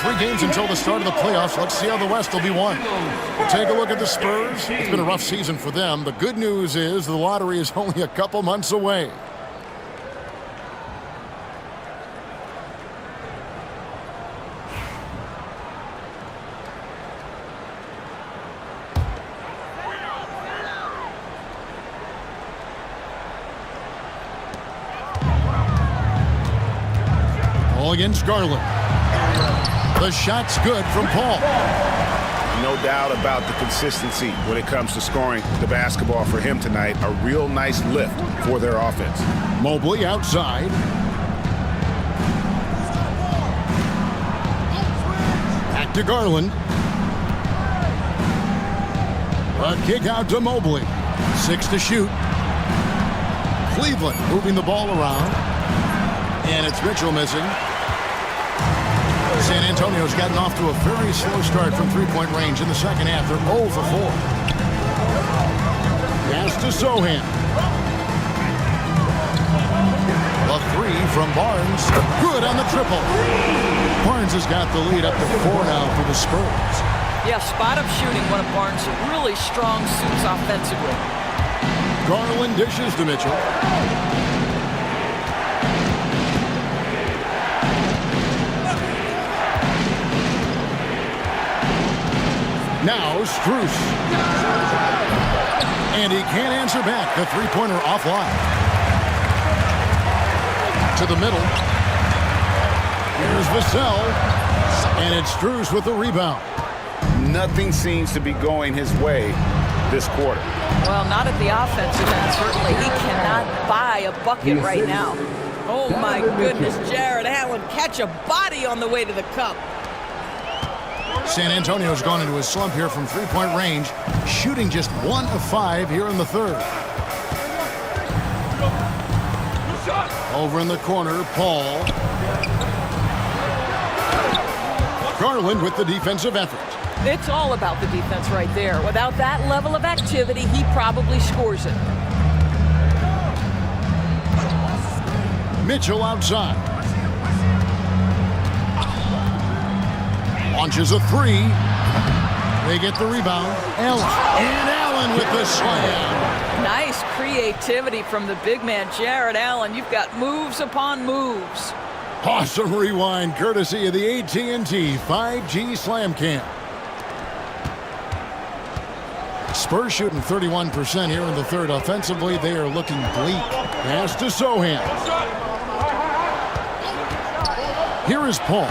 3 games until the start of the playoffs. Let's see how the West will be won. We'll take a look at the Spurs. It's been a rough season for them. The good news is the lottery is only a couple months away. Against Garland. The shot's good from Paul. No doubt about the consistency when it comes to scoring the basketball for him tonight. A real nice lift for their offense. Mobley outside. Back to Garland. A kick out to Mobley. 6 to shoot. Cleveland moving the ball around. And it's Mitchell missing. San Antonio's gotten off to a very slow start from three-point range in the second half. They're 0 for 4. Pass to Sohan. A 3 from Barnes. Good on the triple. Barnes has got the lead up to 4 now for the Spurs. Yeah, spot-up shooting, one of Barnes' really strong suits offensively. Garland dishes to Mitchell. Now Strus. And he can't answer back. The three-pointer offline. To the middle. Here's Vassell. And it's Strus with the rebound. Nothing seems to be going his way this quarter. Well, not at the offensive end, certainly. He cannot buy a bucket right now. Oh, my goodness, Jared Allen catch a body on the way to the cup. San Antonio's gone into a slump here from three-point range, shooting just 1 of 5 here in the third. Over in the corner, Paul. Garland with the defensive effort. It's all about the defense right there. Without that level of activity, he probably scores it. Mitchell outside. Launches a 3. They get the rebound. Allen. And Allen with the slam. Nice creativity from the big man, Jared Allen. You've got moves upon moves. Awesome rewind courtesy of the AT&T 5G Slam Cam. Spurs shooting 31% here in the third. Offensively, they are looking bleak. Pass to Sohan. Here is Paul.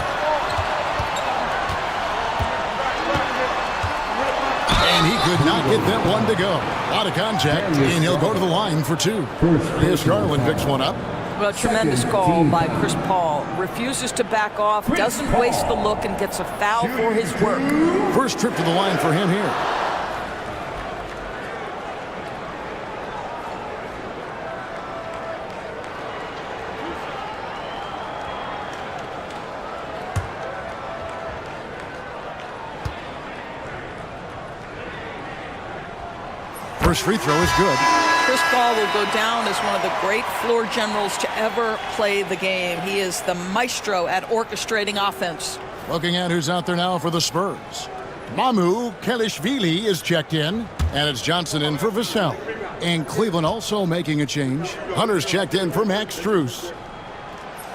And he could not get that one to go. Out of contact, and he'll go to the line for 2. Here's Garland picks one up. Well, tremendous call by Chris Paul. Refuses to back off, doesn't waste the look, and gets a foul for his work. First trip to the line for him here. First free throw is good. Chris Paul will go down as one of the great floor generals to ever play the game. He is the maestro at orchestrating offense. Looking at who's out there now for the Spurs. Mamu Kelishvili is checked in, and it's Johnson in for Vassell. And Cleveland also making a change. Hunter's checked in for Max Strus.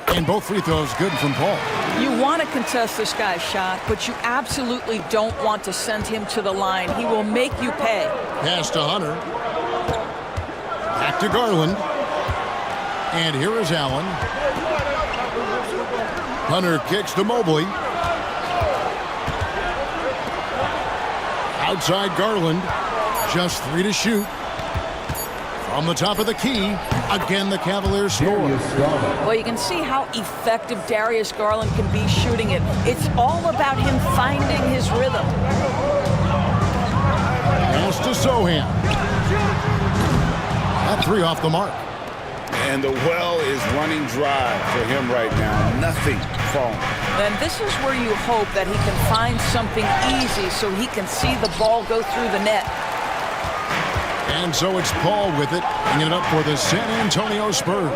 And both free throws good from Paul. You want to contest this guy's shot, but you absolutely don't want to send him to the line. He will make you pay. Pass to Hunter. Back to Garland. And here is Allen. Hunter kicks to Mobley. Outside Garland. Just 3 to shoot. From the top of the key. Again, the Cavaliers score. Well, you can see how effective Darius Garland can be shooting it. It's all about him finding his rhythm. Pass to Sohan. That 3 off the mark. And the well is running dry for him right now. Nothing falling. And this is where you hope that he can find something easy so he can see the ball go through the net. And so it's Paul with it, bringing it up for the San Antonio Spurs.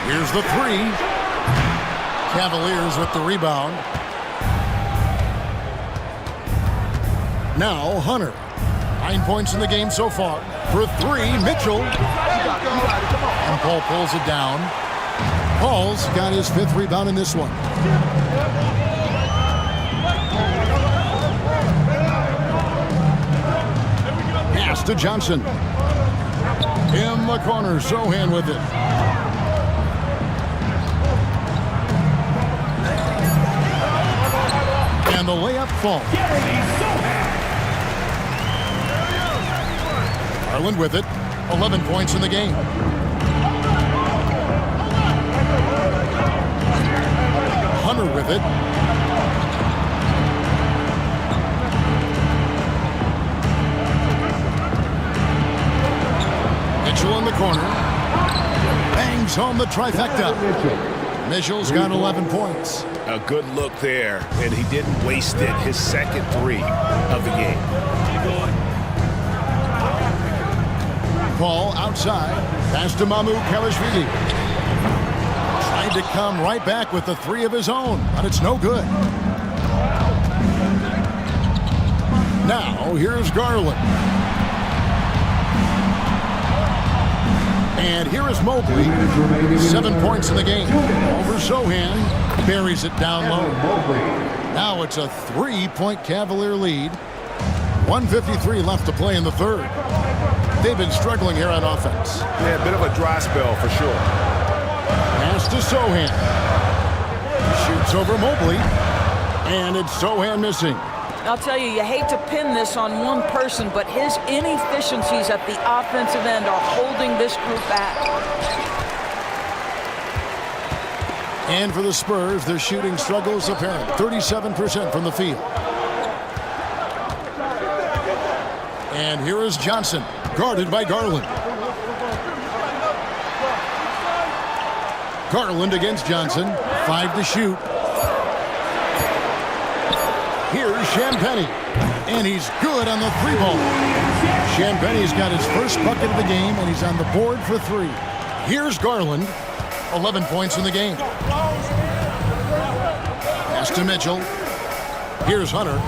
Here's the three. Cavaliers with the rebound. Now Hunter. 9 points in the game so far. For three, Mitchell. And Paul pulls it down. Paul's got his 5th rebound in this one. Pass to Johnson. In the corner, Sohan with it. And the layup falls. Garland with it. 11 points in the game. Hunter with it. Mitchell in the corner. Bangs home the trifecta. Mitchell's got 11 points. A good look there, and he didn't waste it. His second three of the game. Paul outside. Pass to Mamu Kalashvili. Tried to come right back with the three of his own, but it's no good. Now, here's Garland. And here is Mobley. 7 points in the game. Over Sohan. Buries it down low. Now it's a 3-point Cavalier lead. 1:53 left to play in the third. They've been struggling here on offense. Yeah, a bit of a dry spell for sure. Pass to Sohan. Shoots over Mobley. And it's Sohan missing. I'll tell you, you hate to pin this on one person, but his inefficiencies at the offensive end are holding this group back. And for the Spurs, their shooting struggles apparent. 37% from the field. And here is Johnson, guarded by Garland. Garland against Johnson. 5 to shoot. Here's Champagny. And he's good on the 3-ball. Champagny's got his first bucket of the game, and he's on the board for 3. Here's Garland. 11 points in the game. Pass to Mitchell. Here's Hunter.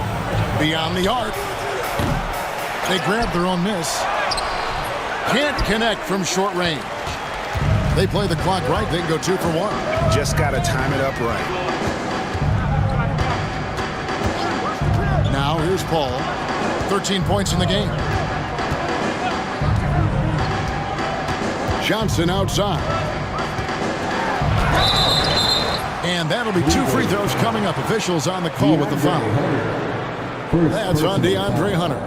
Beyond the arc. They grab their own miss. Can't connect from short range. They play the clock right. They can go 2 for 1. Just got to time it up right. Now here's Paul. 13 points in the game. Johnson outside. And that'll be 2 free throws coming up. Officials on the call with the foul. That's on DeAndre Hunter.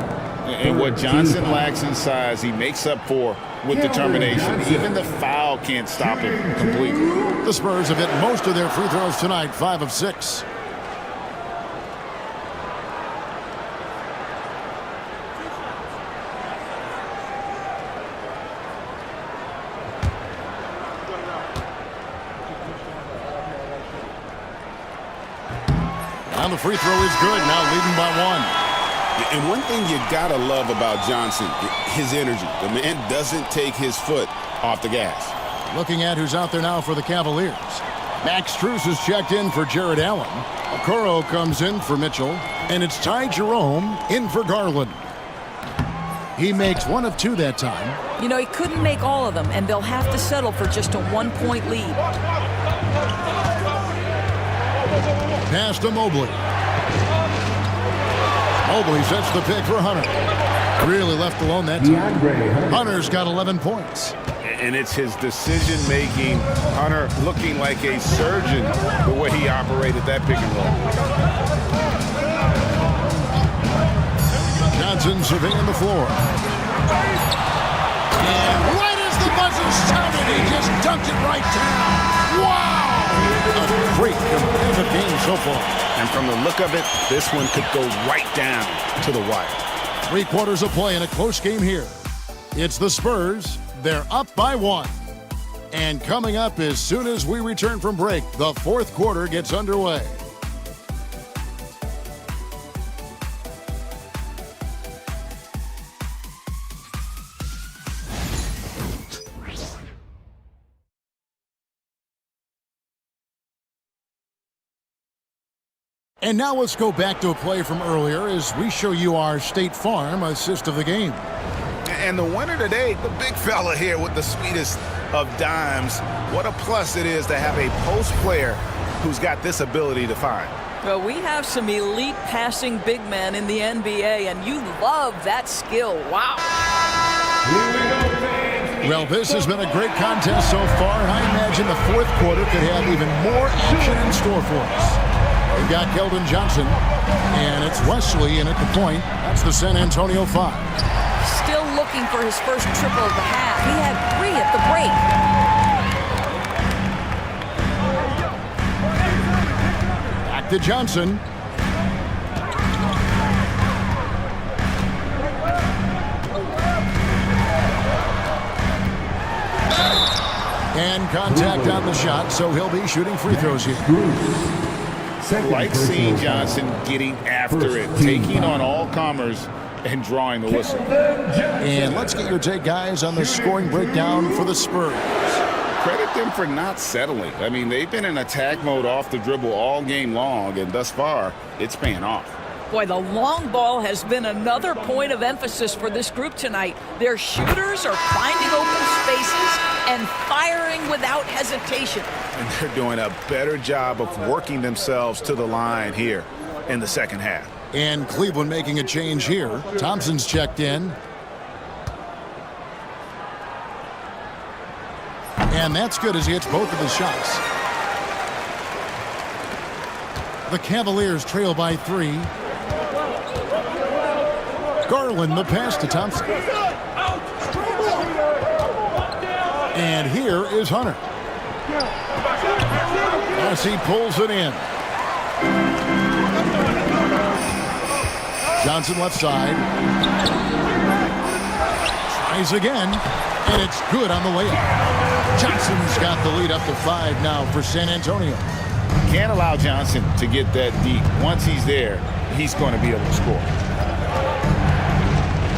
And what Johnson lacks in size, he makes up for with determination. Even the foul can't stop him completely. The Spurs have hit most of their free throws tonight, 5 of 6. Now the free throw is good, now leading by 1. And one thing you gotta love about Johnson, his energy. The man doesn't take his foot off the gas. Looking at who's out there now for the Cavaliers. Max Strus has checked in for Jared Allen. Okoro comes in for Mitchell. And it's Ty Jerome in for Garland. He makes 1 of 2 that time. You know, he couldn't make all of them, and they'll have to settle for just a 1-point lead. Pass to Mobley. Mobley sets the pick for Hunter. Really left alone that time. Hunter's got 11 points. And it's his decision-making. Hunter looking like a surgeon the way he operated that pick and roll. Johnson surveying the floor. And right as the buzzer sounded, he just dunked it right down. Wow! A great competitive game so far. And from the look of it, this one could go right down to the wire. 3 quarters of play in a close game here. It's the Spurs. They're up by 1. And coming up as soon as we return from break, the 4th quarter gets underway. And now let's go back to a play from earlier as we show you our State Farm assist of the game. And the winner today, the big fella here with the sweetest of dimes. What a plus it is to have a post player who's got this ability to find. Well, we have some elite passing big men in the NBA, and you love that skill. Wow. Well, this has been a great contest so far, and I imagine the fourth quarter could have even more action in store for us. We've got Keldon Johnson, and it's Wesley in at the point. That's the San Antonio 5. Still looking for his first triple of the half. He had 3 at the break. Back to Johnson. And contact on the shot, so he'll be shooting free throws here. Like seeing Johnson getting after it, taking on all comers and drawing the whistle. And let's get your take, guys, on the scoring breakdown for the Spurs. Credit them for not settling. I mean, they've been in attack mode off the dribble all game long, and thus far, it's paying off. Boy, the long ball has been another point of emphasis for this group tonight. Their shooters are finding open spaces and firing without hesitation. And they're doing a better job of working themselves to the line here in the second half. And Cleveland making a change here. Thompson's checked in. And that's good as he hits both of his shots. The Cavaliers trail by 3. Garland the pass to Thompson. And here is Hunter. As he pulls it in. Johnson left side. Tries again. And it's good on the layup. Johnson's got the lead up to 5 now for San Antonio. Can't allow Johnson to get that deep. Once he's there, he's going to be able to score.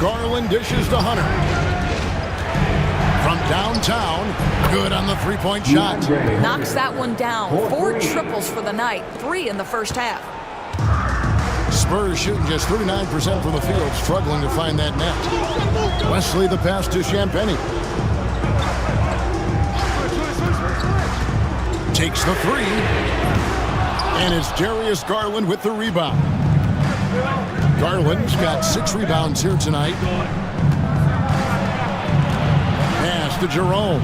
Garland dishes to Hunter. From downtown, good on the three-point shot. Knocks that one down. 4 triples for the night, 3 in the first half. Spurs shooting just 39% from the field, struggling to find that net. Wesley the pass to Champagnie. Takes the 3. And it's Darius Garland with the rebound. Garland's got 6 rebounds here tonight. Pass to Jerome.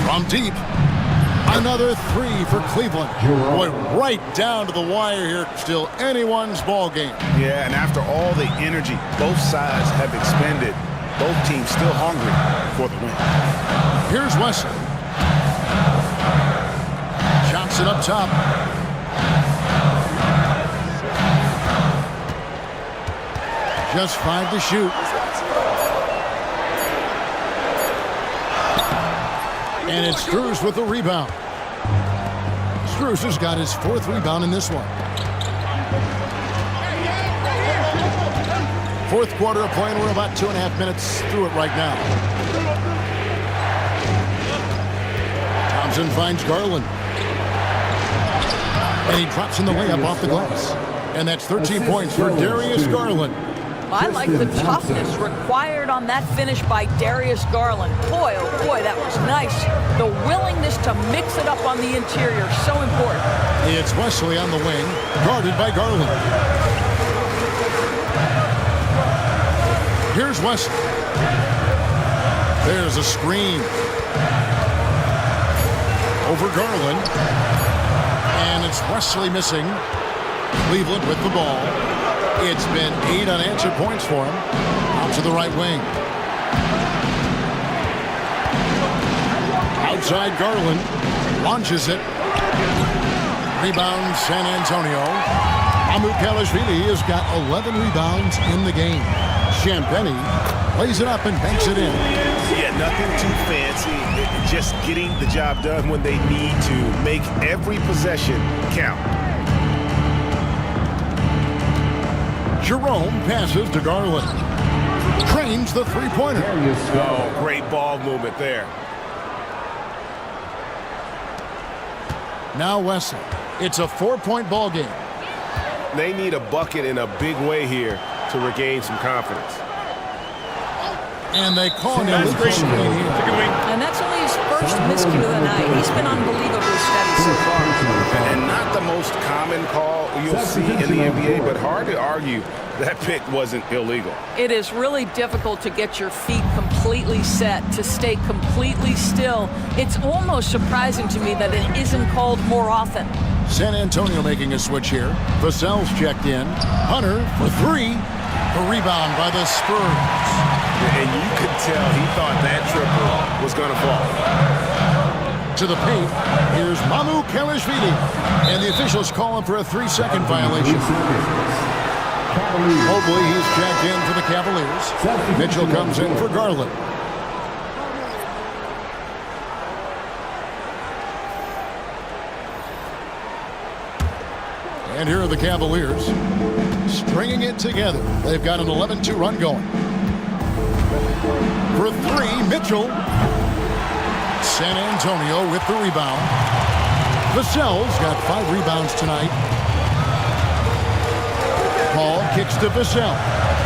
From deep. Another 3 for Cleveland. Boy, right down to the wire here. Still anyone's ball game. Yeah, and after all the energy both sides have expended, both teams still hungry for the win. Here's Wesley. Johnson up top. Just 5 to shoot. And it's Strus with the rebound. Strus has got his 4th rebound in this one. 4th quarter of play, and we're about 2.5 minutes through it right now. Thompson finds Garland. And he drops in the layup off the glass. And that's 13 points for Darius Garland. I like the toughness required on that finish by Darius Garland. Boy, oh boy, that was nice. The willingness to mix it up on the interior, so important. It's Wesley on the wing, guarded by Garland. Here's Wesley. There's a screen. Over Garland. And it's Wesley missing. Cleveland with the ball. It's been 8 unanswered points for him. Out to the right wing. Outside Garland. Launches it. Rebound San Antonio. Amukelashvili has got 11 rebounds in the game. Champagnie lays it up and banks it in. Yeah, nothing too fancy. Just getting the job done when they need to. Make every possession count. Jerome passes to Garland. Trains the three-pointer. Oh, great ball movement there. Now Wesley. It's a 4-point ball game. They need a bucket in a big way here to regain some confidence. And they call him the screen here. And that's only his first miscue of the night. He's been unbelievably steady so far. And not the most common call you'll see in the NBA, but hard to argue that pick wasn't illegal. It is really difficult to get your feet completely set, to stay completely still. It's almost surprising to me that it isn't called more often. San Antonio making a switch here. Vassell's checked in. Hunter for 3. The rebound by the Spurs. And you could tell he thought that triple was going to fall. To the paint, here's Mamu Kelishvili. And the officials call him for a 3-second violation. Mobley, he's checked in for the Cavaliers. Mitchell comes in for Garland. And here are the Cavaliers stringing it together. They've got an 11-2 run going. For 3, Mitchell. San Antonio with the rebound. Vassell's got 5 rebounds tonight. Paul kicks to Vassell.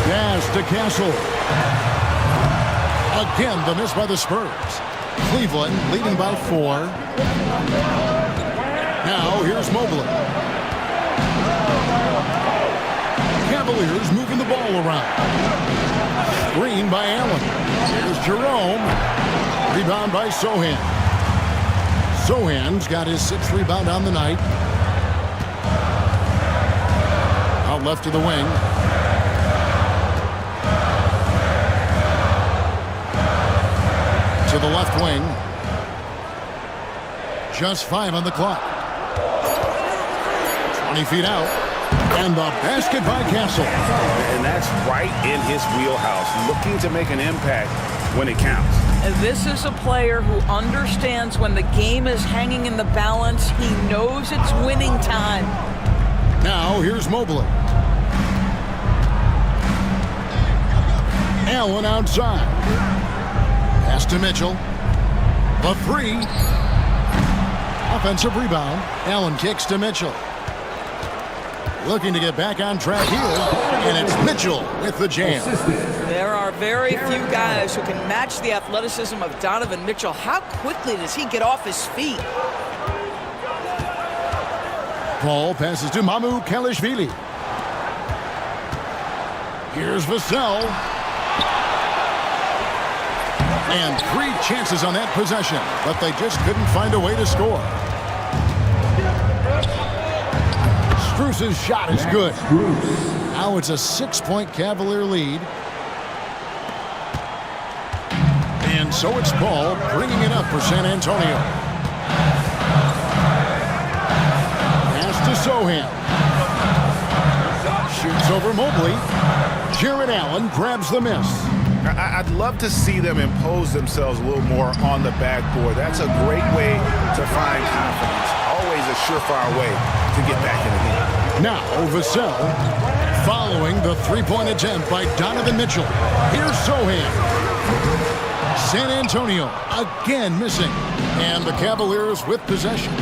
Pass to Castle. Again, the miss by the Spurs. Cleveland leading by 4. Now here's Mobley. Cavaliers moving the ball around. Screen by Allen. Here's Jerome. Rebound by Sohan. Sohan's got his 6th rebound on the night. Out left to the wing. To the left wing. Just 5 on the clock. 20 feet out. And the basket by Castle. And that's right in his wheelhouse, looking to make an impact when it counts. And this is a player who understands when the game is hanging in the balance. He knows it's winning time. Now here's Mobley. Allen outside. Pass to Mitchell. The 3. Offensive rebound. Allen kicks to Mitchell. Looking to get back on track here, and it's Mitchell with the jam. There are very few guys who can match the athleticism of Donovan Mitchell. How quickly does he get off his feet? Paul passes to Mamu Kelishvili. Here's Vassell. And 3 chances on that possession, but they just couldn't find a way to score. Strus's shot is good. Now it's a 6-point Cavalier lead. And so it's Paul bringing it up for San Antonio. Pass to Sohan. Shoots over Mobley. Jared Allen grabs the miss. I'd love to see them impose themselves a little more on the backboard. That's a great way to find confidence. Always a surefire way to get back in the game. Now Vassell following the 3-point attempt by Donovan Mitchell. Here's Sohan. San Antonio again missing. And the Cavaliers with possession.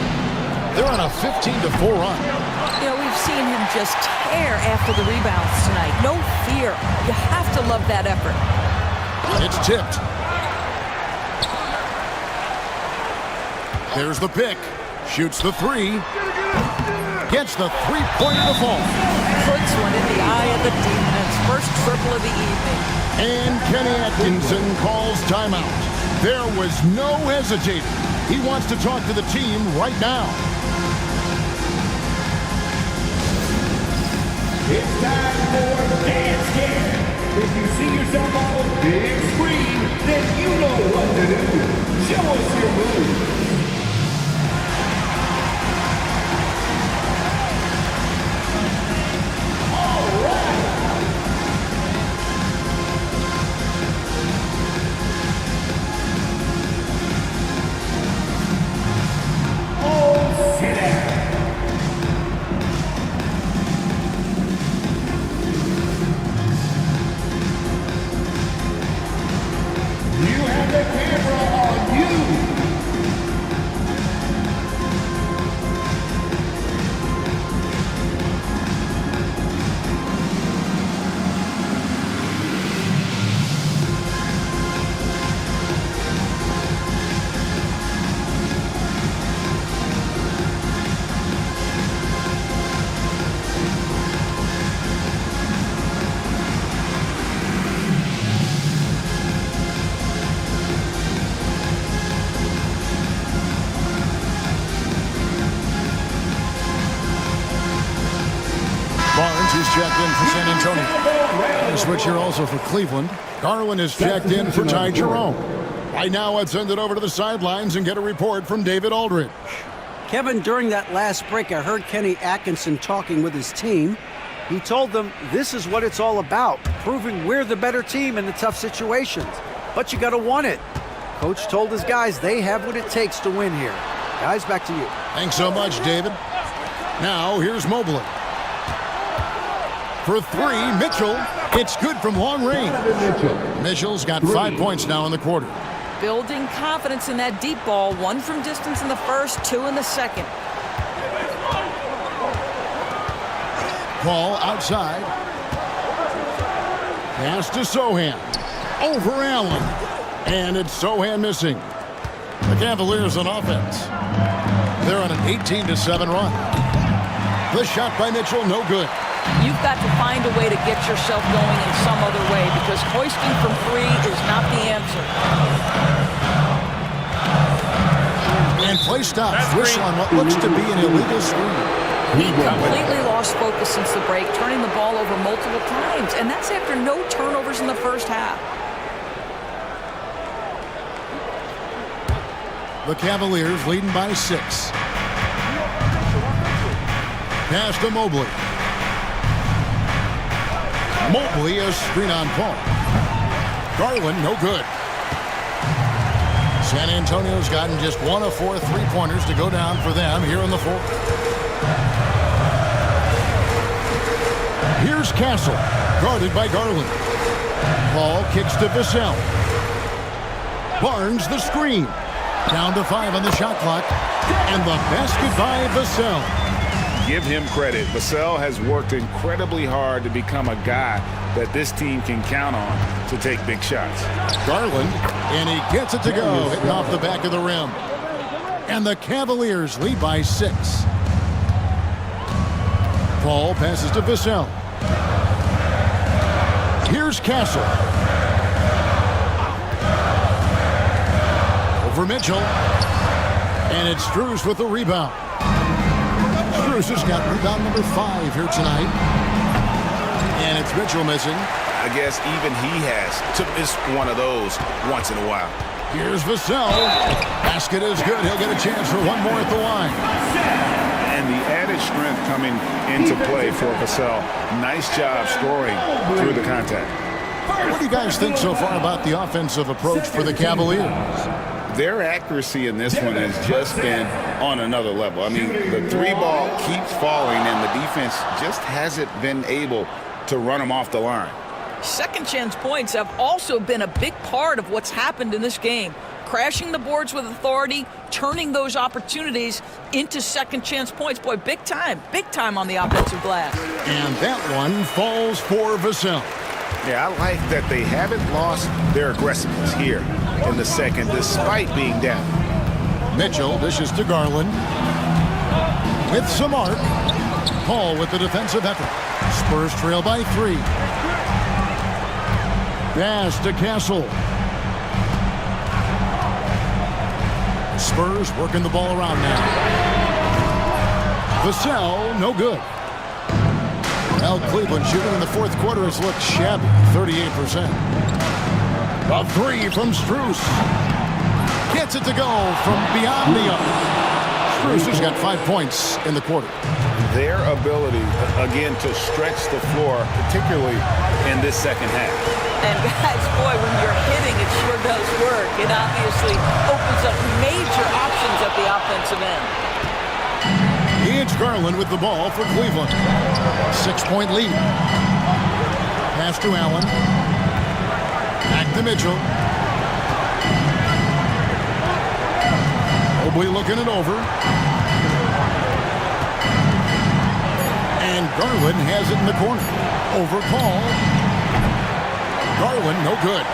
They're on a 15-4 run. You know, we've seen him just tear after the rebounds tonight. No fear. You have to love that effort. It's tipped. There's the pick. Shoots the 3. Gets the 3-pointer to fall. Puts one in the eye of the defense. First triple of the evening. And Kenny Atkinson calls timeout. There was no hesitating. He wants to talk to the team right now. It's time for Dance Game. If you see yourself on a big screen, then you know what to do. Show us your moves. He's checked in for San Antonio. Switch here also for Cleveland. Garland is checked in for Ty Jerome. Right now, let's send it over to the sidelines and get a report from David Aldridge. Kevin, during that last break, I heard Kenny Atkinson talking with his team. He told them this is what it's all about, proving we're the better team in the tough situations. But you got to want it. Coach told his guys they have what it takes to win here. Guys, back to you. Thanks so much, David. Now, here's Mobley. For three, Mitchell. It's good from long range. Mitchell's got 5 points now in the quarter. Building confidence in that deep ball. 1 from distance in the first, 2 in the second. Ball outside. Pass to Sohan. Over Allen. And it's Sohan missing. The Cavaliers on offense. They're on an 18-7 run. The shot by Mitchell, no good. You've got to find a way to get yourself going in some other way because hoisting from 3 is not the answer. And play stops. Whistle on what looks to be an illegal screen. He completely lost focus since the break, turning the ball over multiple times, and that's after no turnovers in the first half. The Cavaliers leading by 6. Pass to Mobley. Mobley, a screen on Paul. Garland, no good. San Antonio's gotten just 1 of 4 3-pointers to go down for them here in the fourth. Here's Castle, guarded by Garland. Paul kicks to Vassell. Barnes the screen. Down to 5 on the shot clock. And the basket by Vassell. Give him credit. Vassell has worked incredibly hard to become a guy that this team can count on to take big shots. Garland, and he gets it to go, hitting off the back of the rim. And the Cavaliers lead by 6. Paul passes to Vassell. Here's Castle. Over Mitchell. And it's Strus with the rebound. Strus has got rebound number 5 here tonight. And it's Mitchell missing. I guess even he has to miss one of those once in a while. Here's Vassell. Basket is good. He'll get a chance for one more at the line. And the added strength coming into play for Vassell. Nice job scoring through the contact. What do you guys think so far about the offensive approach for the Cavaliers? Their accuracy in this one has just been on another level. I mean, the 3-ball keeps falling, and the defense just hasn't been able to run them off the line. Second chance points have also been a big part of what's happened in this game. Crashing the boards with authority, turning those opportunities into second chance points. Boy, big time on the offensive glass. And that one falls for Vassell. Yeah, I like that they haven't lost their aggressiveness here in the second, despite being down. Mitchell dishes to Garland. With some arc. Paul with the defensive effort. Spurs trail by 3. Pass to Castle. Spurs working the ball around now. Vassell, no good. Well, Cleveland shooting in the fourth quarter has looked shabby, 38%. A 3 from Strus. Gets it to go from beyond the arc. Strus has got 5 points in the quarter. Their ability, again, to stretch the floor, particularly in this second half. And guys, boy, when you're hitting, it sure does work. It obviously opens up major options at the offensive end. It's Garland with the ball for Cleveland. 6-point lead. Pass to Allen. Back to Mitchell. Mobley looking it over. And Garland has it in the corner. Over Paul. Garland, no good.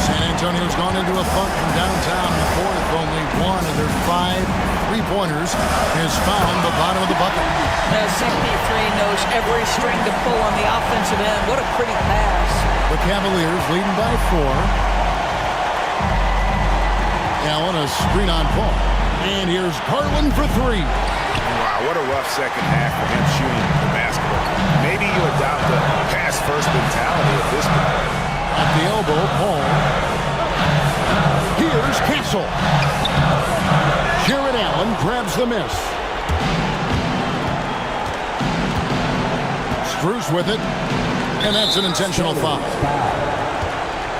San Antonio's gone into a funk from downtown in the fourth. Only 1 of their 5 3-pointers has found the bottom of the bucket. CP3 knows every string to pull on the offensive end. What a pretty pass. The Cavaliers leading by 4. Allen, a screen on Paul. And here's Garland for 3. Wow, what a rough second half for him shooting the basketball. Castle. Jared Allen grabs the miss. Struce with it, and that's an intentional foul.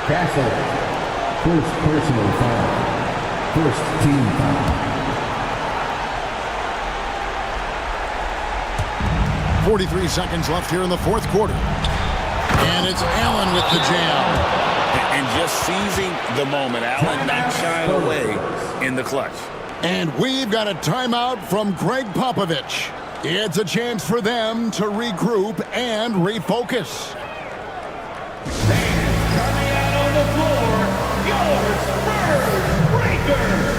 Castle, first personal foul. First team foul. 43 seconds left here in the fourth quarter. And it's Allen with the jam. And just seizing the moment. Allen not shying away in the clutch. And we've got a timeout from Greg Popovich. It's a chance for them to regroup and refocus. Coming out on the floor, your Spurs Breakers.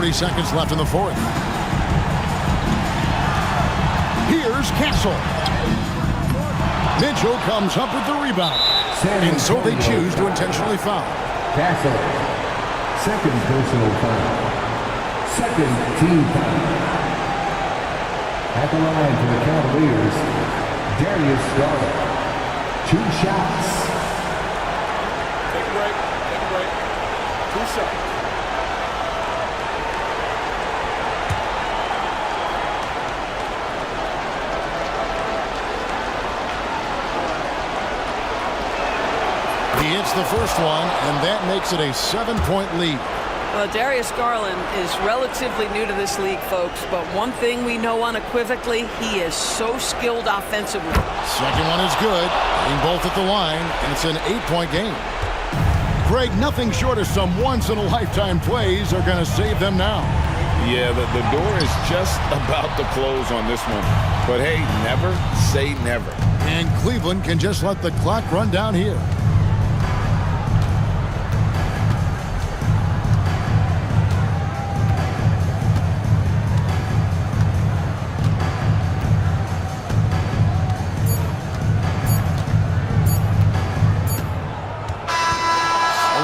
Seconds left in the fourth. Here's Castle. Mitchell comes up with the rebound. And so they choose to intentionally foul. Castle, second personal foul. Second team foul. At the line for the Cavaliers, Darius Garland. 2 shots. Take a break. Take a break. 2 shots. He hits the first one, and that makes it a 7-point lead. Well, Darius Garland is relatively new to this league, folks, but one thing we know unequivocally, he is so skilled offensively. Second one is good, hitting both at the line, and it's an 8-point game. Greg, nothing short of some once-in-a-lifetime plays are going to save them now. Yeah, the door is just about to close on this one. But hey, never say never. And Cleveland can just let the clock run down here.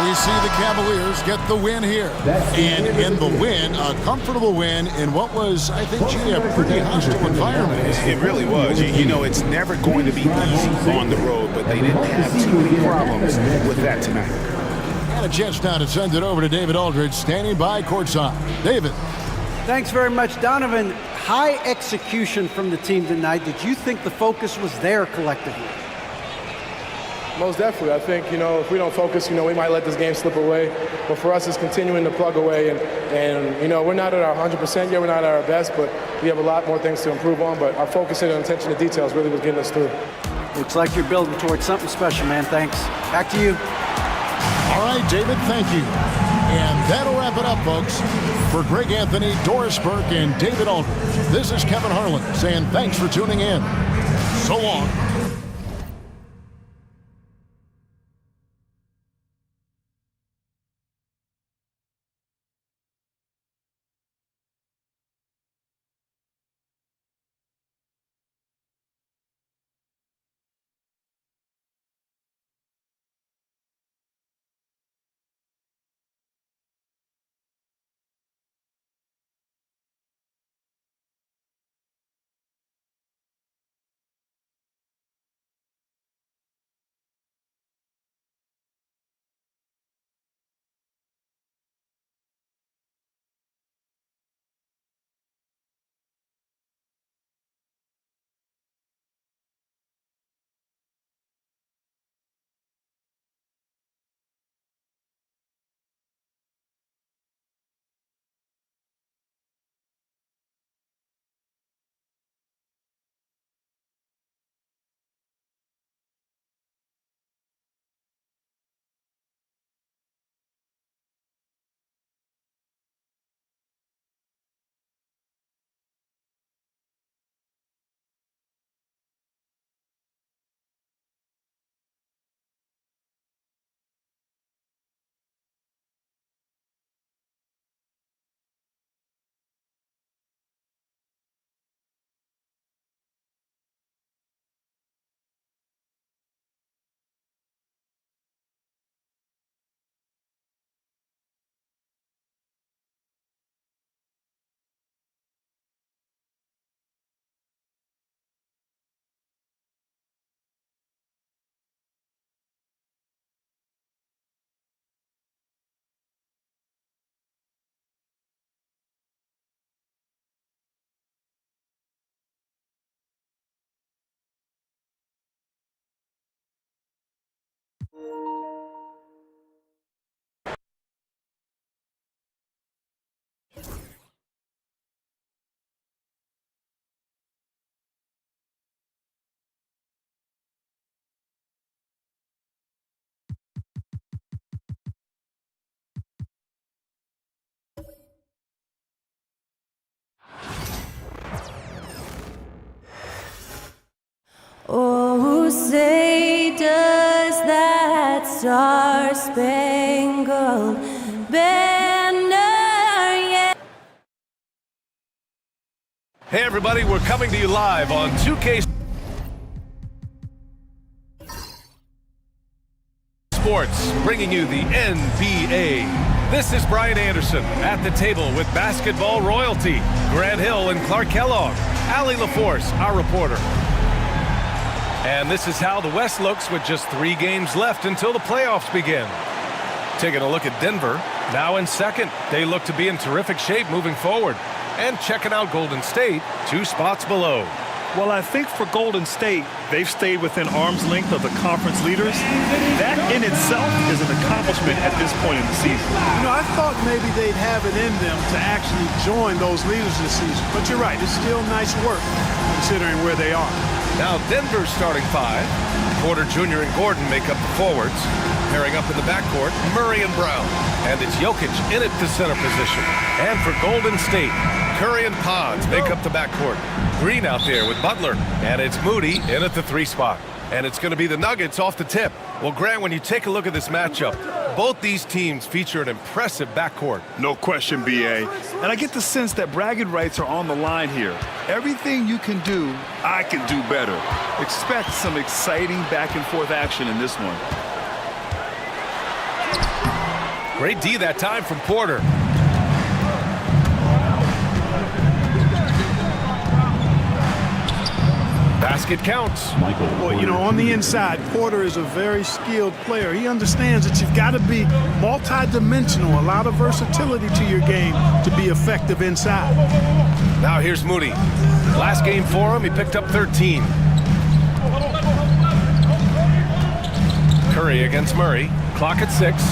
We see the Cavaliers get the win here. And in the win, a comfortable win in what was, I think, a pretty hostile environment. It really was. You know, it's never going to be easy on the road, but they didn't have too many problems with that tonight. And a chance now to send it over to David Aldridge, standing by courtside. David. Thanks very much, Donovan. High execution from the team tonight. Did you think the focus was there collectively? Most definitely. I think, if we don't focus, we might let this game slip away. But for us, it's continuing to plug away. And we're not at our 100% yet. We're not at our best, but we have a lot more things to improve on. But our focus and attention to details really was getting us through. Looks like you're building towards something special, man. Thanks. Back to you. All right, David, thank you. And that'll wrap it up, folks. For Greg Anthony, Doris Burke, and David Aldridge, this is Kevin Harlan saying thanks for tuning in. So long. say does that star-spangled banner yet? Hey everybody, we're coming to you live on 2K Sports, bringing you the NBA. This is Brian Anderson at the table with basketball royalty, Grant Hill and Clark Kellogg, Allie LaForce, our reporter. And this is how the West looks with just 3 games left until the playoffs begin. Taking a look at Denver, now in second. They look to be in terrific shape moving forward. And checking out Golden State, 2 spots below. Well, I think for Golden State, they've stayed within arm's length of the conference leaders. That in itself is an accomplishment at this point in the season. You know, I thought maybe they'd have it in them to actually join those leaders this season. But you're right, it's still nice work considering where they are. Now Denver's starting 5. Porter Jr. and Gordon make up the forwards. Pairing up in the backcourt, Murray and Brown. And it's Jokic in at the center position. And for Golden State, Curry and Pods make up the backcourt. Green out there with Butler. And it's Moody in at the 3 spot. And it's going to be the Nuggets off the tip. Well, Grant, when you take a look at this matchup, both these teams feature an impressive backcourt. No question, B.A. And I get the sense that bragging rights are on the line here. Everything you can do, I can do better. Expect some exciting back-and-forth action in this one. Great D that time from Porter. Basket counts. Well, you know, on the inside, Porter is a very skilled player. He understands that you've got to be multi-dimensional, a lot of versatility to your game to be effective inside. Now here's Moody. Last game for him, he picked up 13. Curry against Murray. Clock at 6.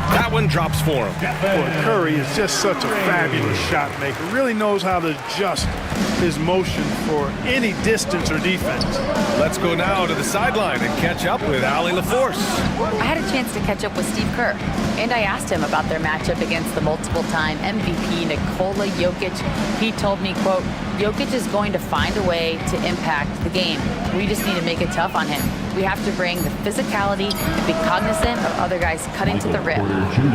That one drops for him. Boy, Curry is just such a fabulous shot maker. Really knows how to adjust his motion for any distance or defense. Let's go now to the sideline and catch up with Allie LaForce. I had a chance to catch up with Steve Kerr, and I asked him about their matchup against the multiple-time MVP Nikola Jokic. He told me, quote, Jokic is going to find a way to impact the game. We just need to make it tough on him. We have to bring the physicality and be cognizant of other guys cutting to the rim.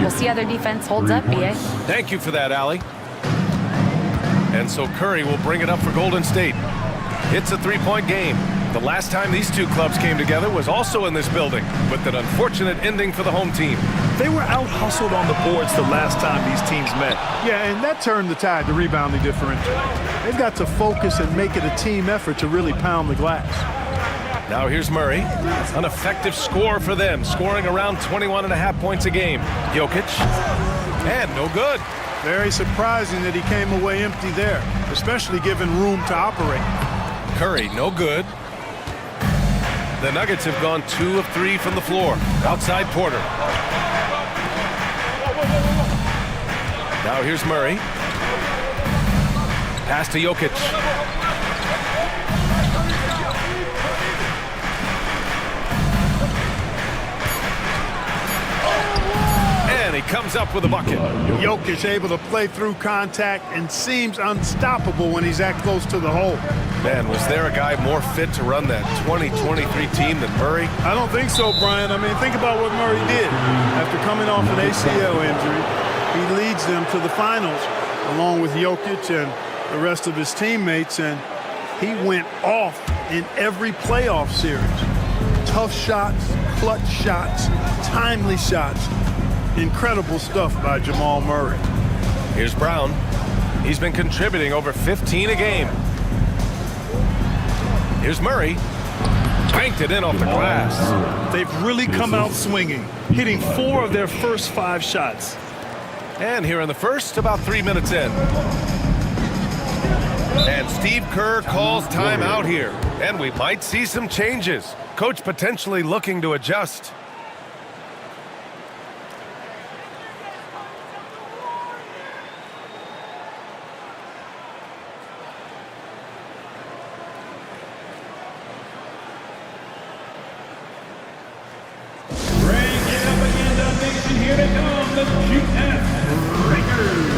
We'll see how their defense holds up, B.A. Thank you for that, Allie. And so Curry will bring it up for Golden State. It's a 3-point game. The last time these two clubs came together was also in this building, with an unfortunate ending for the home team. They were out-hustled on the boards the last time these teams met. Yeah, and that turned the tide, the rebounding differential. They've got to focus and make it a team effort to really pound the glass. Now here's Murray, an effective score for them, scoring around 21.5 points a game. Jokic, and no good. Very surprising that he came away empty there, especially given room to operate. Curry, no good. The Nuggets have gone 2 of 3 from the floor. Outside Porter. Now here's Murray. Pass to Jokic. And he comes up with a bucket. Jokic able to play through contact and seems unstoppable when he's that close to the hole. Man, was there a guy more fit to run that 2023 team than Murray? I don't think so, Brian. I mean, think about what Murray did. After coming off an ACL injury, he leads them to the finals along with Jokic and the rest of his teammates, and he went off in every playoff series. Tough shots, clutch shots, timely shots. Incredible stuff by Jamal Murray. Here's Brown. He's been contributing over 15 a game. Here's Murray. Banked it in off the glass. They've really come out swinging, hitting 4 of their first 5 shots. And here in the first, about 3 minutes in. And Steve Kerr calls timeout here. And we might see some changes. Coach potentially looking to adjust. Here they come, the QF Breakers.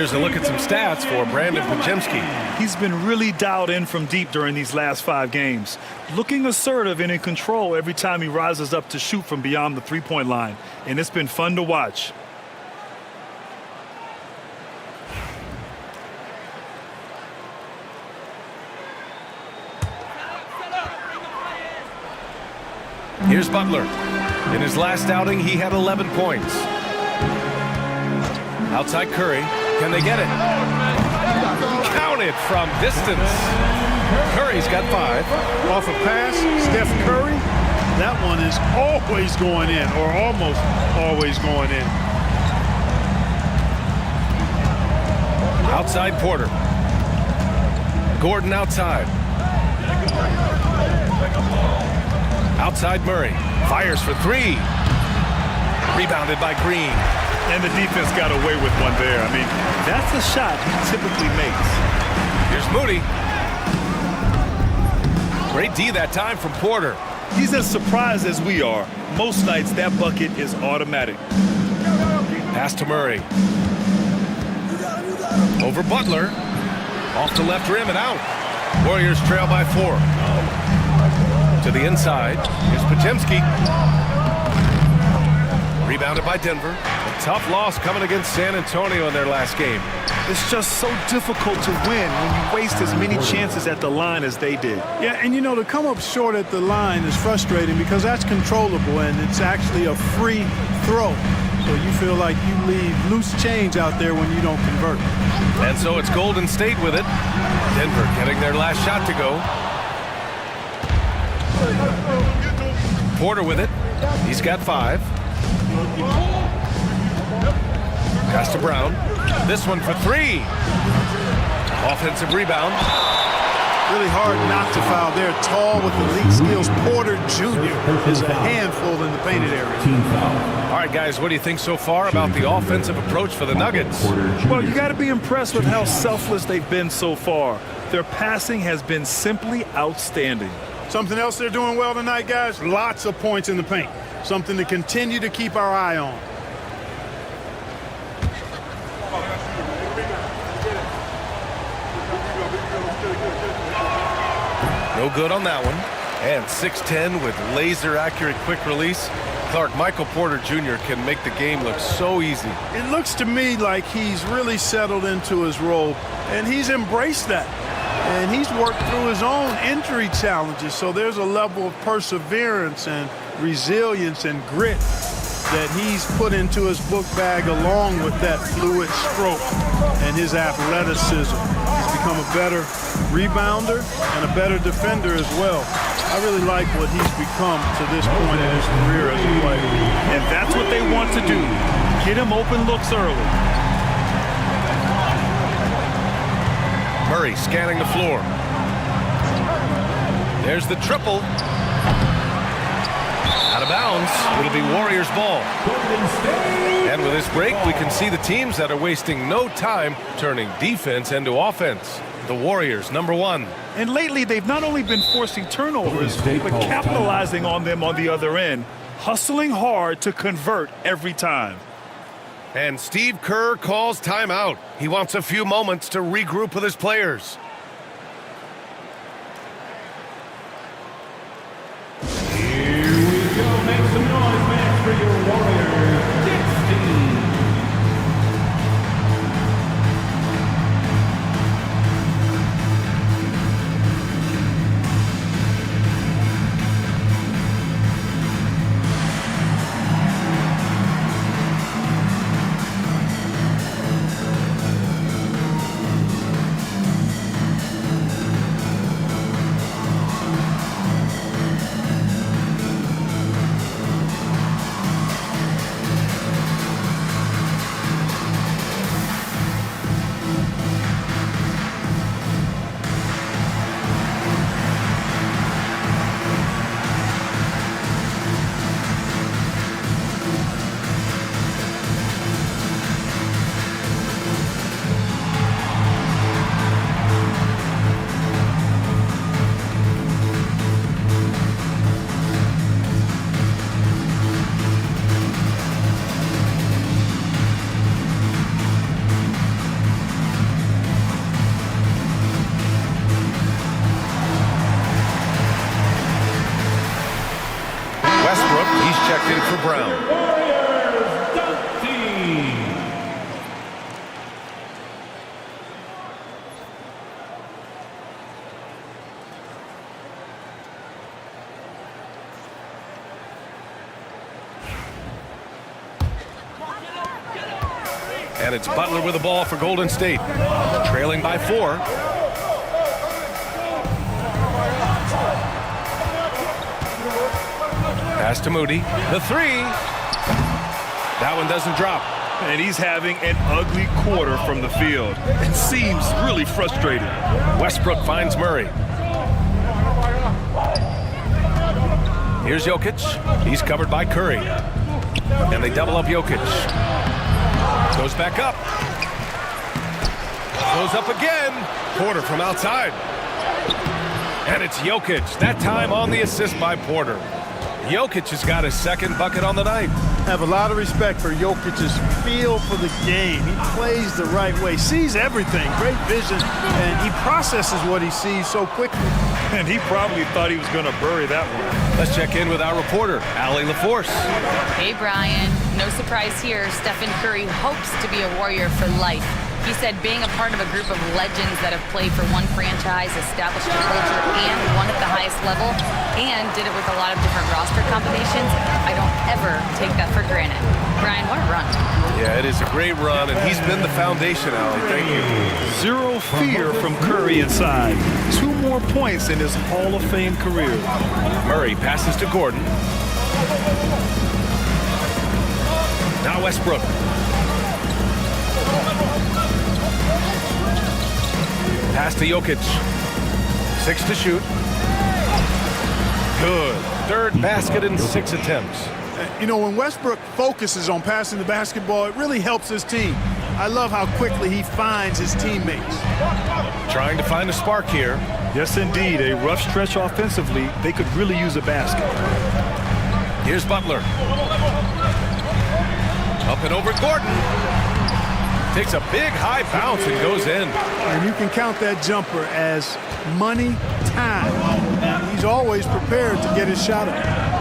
Here's a look at some stats for Brandon Pajemski. He's been really dialed in from deep during these last 5 games. Looking assertive and in control every time he rises up to shoot from beyond the three-point line. And it's been fun to watch. Here's Butler. In his last outing, he had 11 points. Outside Curry. Can they get it? Counted from distance. Curry's got 5. Off a pass, Steph Curry. That one is always going in, or almost always going in. Outside Porter. Gordon outside. Outside Murray. Fires for 3. Rebounded by Green. And the defense got away with one there. I mean, that's a shot he typically makes. Here's Moody. Great D that time from Porter. He's as surprised as we are. Most nights, that bucket is automatic. Pass to Murray. Over Butler. Off the left rim and out. Warriors trail by 4. To the inside. Here's Pajemski. Rebounded by Denver. A tough loss coming against San Antonio in their last game. It's just so difficult to win when you waste as many chances at the line as they did. Yeah, and you know, to come up short at the line is frustrating because that's controllable and it's actually a free throw. So you feel like you leave loose change out there when you don't convert. And so it's Golden State with it. Denver getting their last shot to go. Porter with it. He's got 5. Pass to Brown. This one for 3. Offensive rebound. Really hard not to foul there. Tall with elite skills. Porter Jr. is a handful in the painted area. All right, guys, what do you think so far about the offensive approach for the Nuggets? Well, you got to be impressed with how selfless they've been so far. Their passing has been simply outstanding. Something else they're doing well tonight, guys, lots of points in the paint. Something to continue to keep our eye on. No good on that one. And 6'10" with laser-accurate quick release. Clark, Michael Porter Jr. can make the game look so easy. It looks to me like he's really settled into his role, and he's embraced that. And he's worked through his own injury challenges, so there's a level of perseverance and resilience and grit that he's put into his book bag along with that fluid stroke and his athleticism. He's become a better rebounder and a better defender as well. I really like what he's become to this point in his career as a player. And that's what they want to do. Get him open looks early. Murray scanning the floor. There's the triple. Out of bounds. It'll be Warriors ball. And with this break, we can see the teams that are wasting no time turning defense into offense. The Warriors, number 1. And lately, they've not only been forcing turnovers, but capitalizing on them on the other end, hustling hard to convert every time. And Steve Kerr calls timeout. He wants a few moments to regroup with his players. Here we go. Make some noise, man, for your Warriors. 16. checked in for Brown. Warriors dunk team. And it's Butler with the ball for Golden State. Trailing by 4. Pass to Moody. The 3. That one doesn't drop. And he's having an ugly quarter from the field. It seems really frustrated. Westbrook finds Murray. Here's Jokic. He's covered by Curry. And they double up Jokic. Goes back up. Goes up again. Porter from outside. And it's Jokic. That time on the assist by Porter. Jokic has got his second bucket on the night. Have a lot of respect for Jokic's feel for the game. He plays the right way, sees everything, great vision, and he processes what he sees so quickly. And he probably thought he was going to bury that one. Let's check in with our reporter, Allie LaForce. Hey, Brian. No surprise here. Stephen Curry hopes to be a Warrior for life. He said being a part of a group of legends that have played for one franchise, established a culture, and won at the highest level, and did it with a lot of different roster combinations, I don't ever take that for granted. Brian, what a run. Yeah, it is a great run, and he's been the foundation, Allie. Thank you. Zero fear from Curry inside. 2 more points in his Hall of Fame career. Murray passes to Gordon. Now Westbrook. Pass to Jokic. 6 to shoot. Good. Third basket in 6 attempts. You know, when Westbrook focuses on passing the basketball, it really helps his team. I love how quickly he finds his teammates. Trying to find a spark here. Yes, indeed. A rough stretch offensively. They could really use a basket. Here's Butler. Up and over Gordon. Takes a big high bounce and goes in. And you can count that jumper as money time. He's always prepared to get his shot up.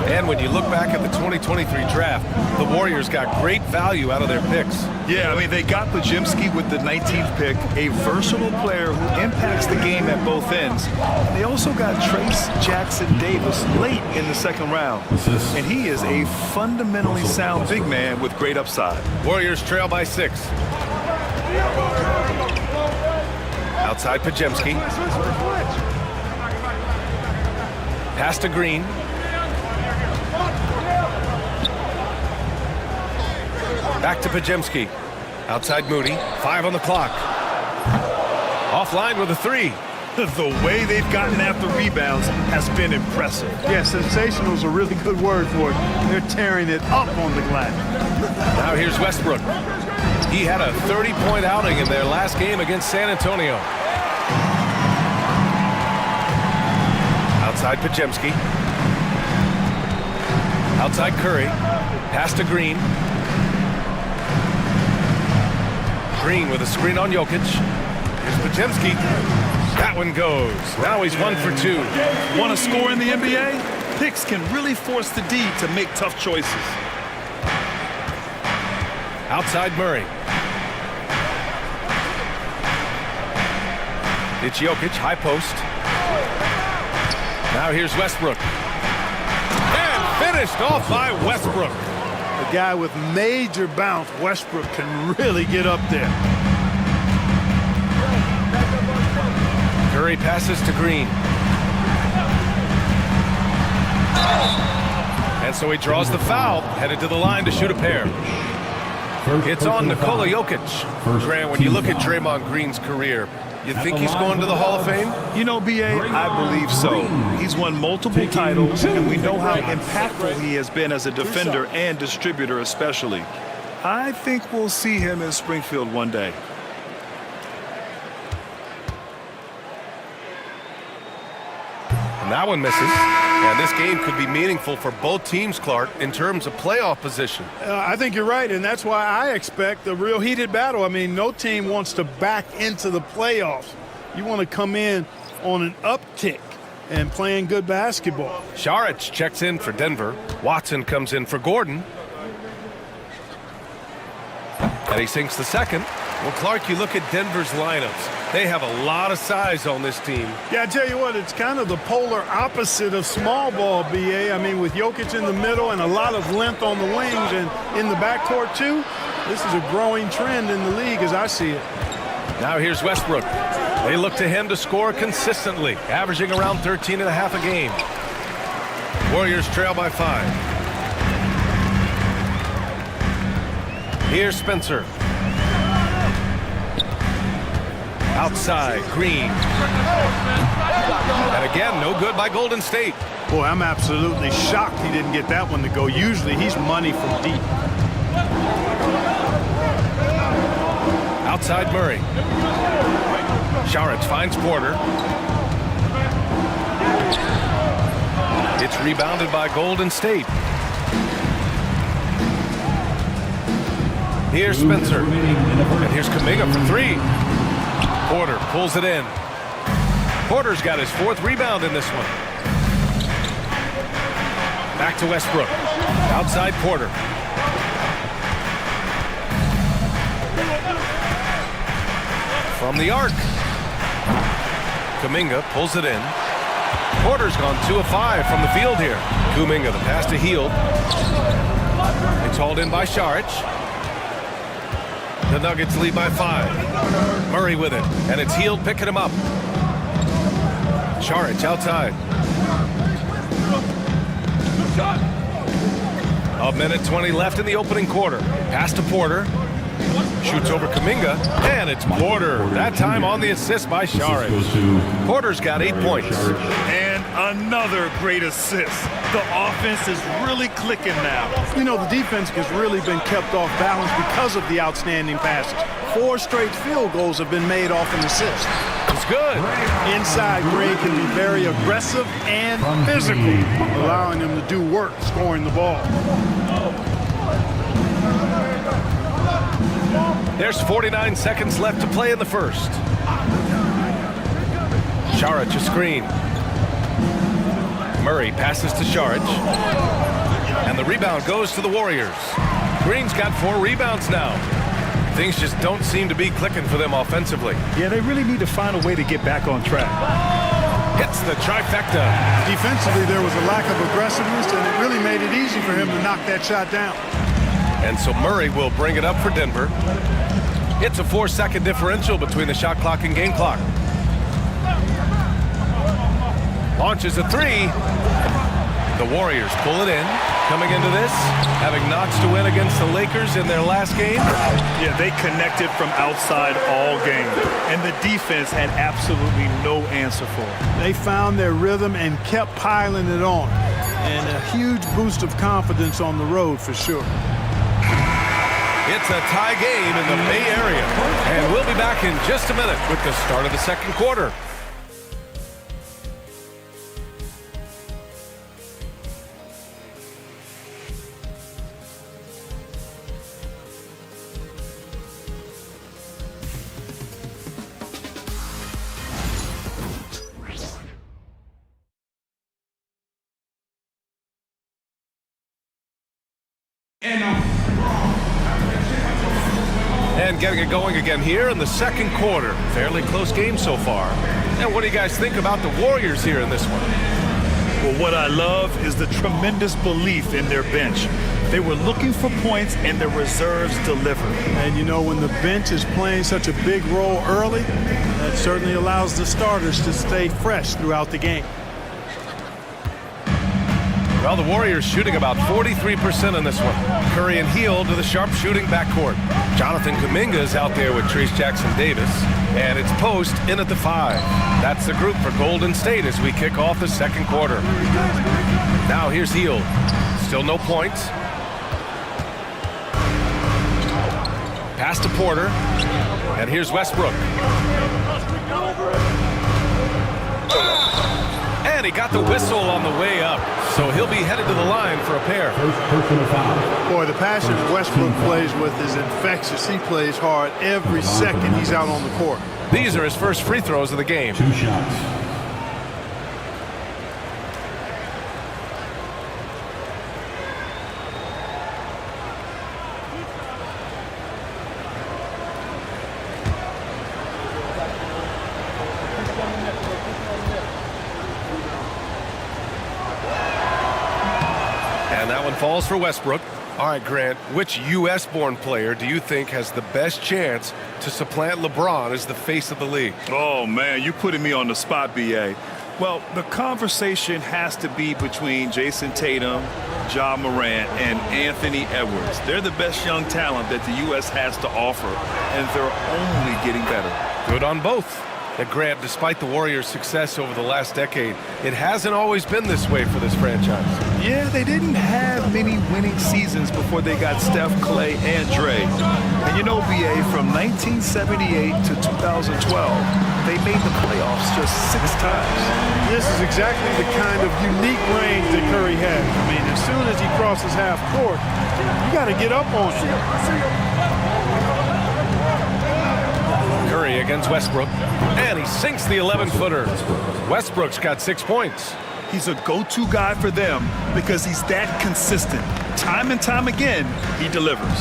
And when you look back at the 2023 draft, the Warriors got great value out of their picks. Yeah, I mean, they got Pajemski with the 19th pick, a versatile player who impacts the game at both ends. They also got Trace Jackson-Davis late in the second round. And he is a fundamentally sound big man with great upside. Warriors trail by 6. Outside Pajemski. Pass to Green. Back to Pajemski. Outside Moody. 5 on the clock. Offline with a 3. The way they've gotten after rebounds has been impressive. Yeah, sensational is a really good word for it. They're tearing it up on the glass. Now here's Westbrook. He had a 30-point outing in their last game against San Antonio. Outside Pajemski. Outside Curry. Pass to Green. Green with a screen on Jokic. Here's Pajemski. That one goes. Now he's 1 for 2. Want to score in the NBA? Picks can really force the D to make tough choices. Outside Murray. It's Jokic, high post. Now here's Westbrook. And finished off by Westbrook. The guy with major bounce, Westbrook, can really get up there. Curry passes to Green. And so he draws the foul, headed to the line to shoot a pair. It's on Nikola Jokic. Grant, when you look at Draymond Green's career, you think he's going to the Hall of Fame? You know, B.A., I believe so. He's won multiple titles, and we know how impactful he has been as a defender and distributor especially. I think we'll see him in Springfield one day. And that one misses. And this game could be meaningful for both teams, Clark, in terms of playoff position. I think you're right, and that's why I expect a real heated battle. I mean, no team wants to back into the playoffs. You want to come in on an uptick. and playing good basketball. Šarić checks in for Denver. Watson comes in for Gordon. And he sinks the second. Well, Clark, you look at Denver's lineups. They have a lot of size on this team. Yeah, I tell you what, it's kind of the polar opposite of small ball, BA. I mean, with Jokic in the middle and a lot of length on the wings and in the backcourt, too, this is a growing trend in the league as I see it. Now here's Westbrook. They look to him to score consistently, averaging around 13 and a half a game. Warriors trail by 5. Here's Spencer. Outside, Green. And again, no good by Golden State. Boy, I'm absolutely shocked he didn't get that one to go. Usually he's money from deep. Outside Murray. Šarić finds Porter. It's rebounded by Golden State. Here's Spencer. And here's Kuminga for 3. Porter pulls it in. Porter's got his 4th rebound in this one. Back to Westbrook. Outside Porter. From the arc. Kuminga pulls it in. Porter's gone 2 of 5 from the field here. Kuminga, the pass to Hield. It's hauled in by Šarić. The Nuggets lead by 5. Murray with it, and it's Hield picking him up. Šarić outside. A minute 20 left in the opening quarter. Pass to Porter. Shoots over Kuminga, and it's Porter. That time on the assist by Šarić. Porter's got 8 points. And another great assist. The offense is really clicking now. You know, the defense has really been kept off balance because of the outstanding passes. 4 straight field goals have been made off an assist. It's good. Inside, Gray can be very aggressive and physical, allowing him to do work scoring the ball. There's 49 seconds left to play in the first. Šarić a screen. Murray passes to Šarić. And the rebound goes to the Warriors. Green's got 4 rebounds now. Things just don't seem to be clicking for them offensively. Yeah, they really need to find a way to get back on track. Hits the trifecta. Defensively, there was a lack of aggressiveness, and it really made it easy for him to knock that shot down. And so Murray will bring it up for Denver. It's a 4-second differential between the shot clock and game clock. Launches a 3. The Warriors pull it in. Coming into this, having notched to win against the Lakers in their last game. Yeah, they connected from outside all game. And the defense had absolutely no answer for it. They found their rhythm and kept piling it on. And a huge boost of confidence on the road for sure. It's a tie game in the Bay Area. And we'll be back in just a minute with the start of the second quarter. And getting it going again here in the second quarter. Fairly close game so far. And what do you guys think about the Warriors here in this one? Well, what I love is the tremendous belief in their bench. They were looking for points, and the reserves delivered. And, you know, when the bench is playing such a big role early, that certainly allows the starters to stay fresh throughout the game. Well, the Warriors shooting about 43% in this one. Curry and Hield to the sharp shooting backcourt. Jonathan Kuminga is out there with Trayce Jackson-Davis. And it's Post in at the 5. That's the group for Golden State as we kick off the second quarter. Now here's Hield. Still no points. Pass to Porter. And here's Westbrook. And he got the whistle on the way up. So he'll be headed to the line for a pair. First personal foul. Boy, the passion Westbrook plays with is infectious. He plays hard every second he's out on the court. These are his first free throws of the game. 2 shots. That one falls for Westbrook. All right, Grant, which U.S.-born player do you think has the best chance to supplant LeBron as the face of the league? Oh, man, you're putting me on the spot, B.A. Well, the conversation has to be between Jason Tatum, Ja Morant, and Anthony Edwards. They're the best young talent that the U.S. has to offer, and they're only getting better. Good on both. And Grant, despite the Warriors' success over the last decade, it hasn't always been this way for this franchise. Yeah, they didn't have many winning seasons before they got Steph, Clay, and Dre. And you know, B.A., from 1978 to 2012, they made the playoffs just 6 times. This is exactly the kind of unique range that Curry has. I mean, as soon as he crosses half court, you got to get up on him. Curry against Westbrook, and he sinks the 11-footer. Westbrook's got 6 points. He's a go-to guy for them because he's that consistent. Time and time again, he delivers.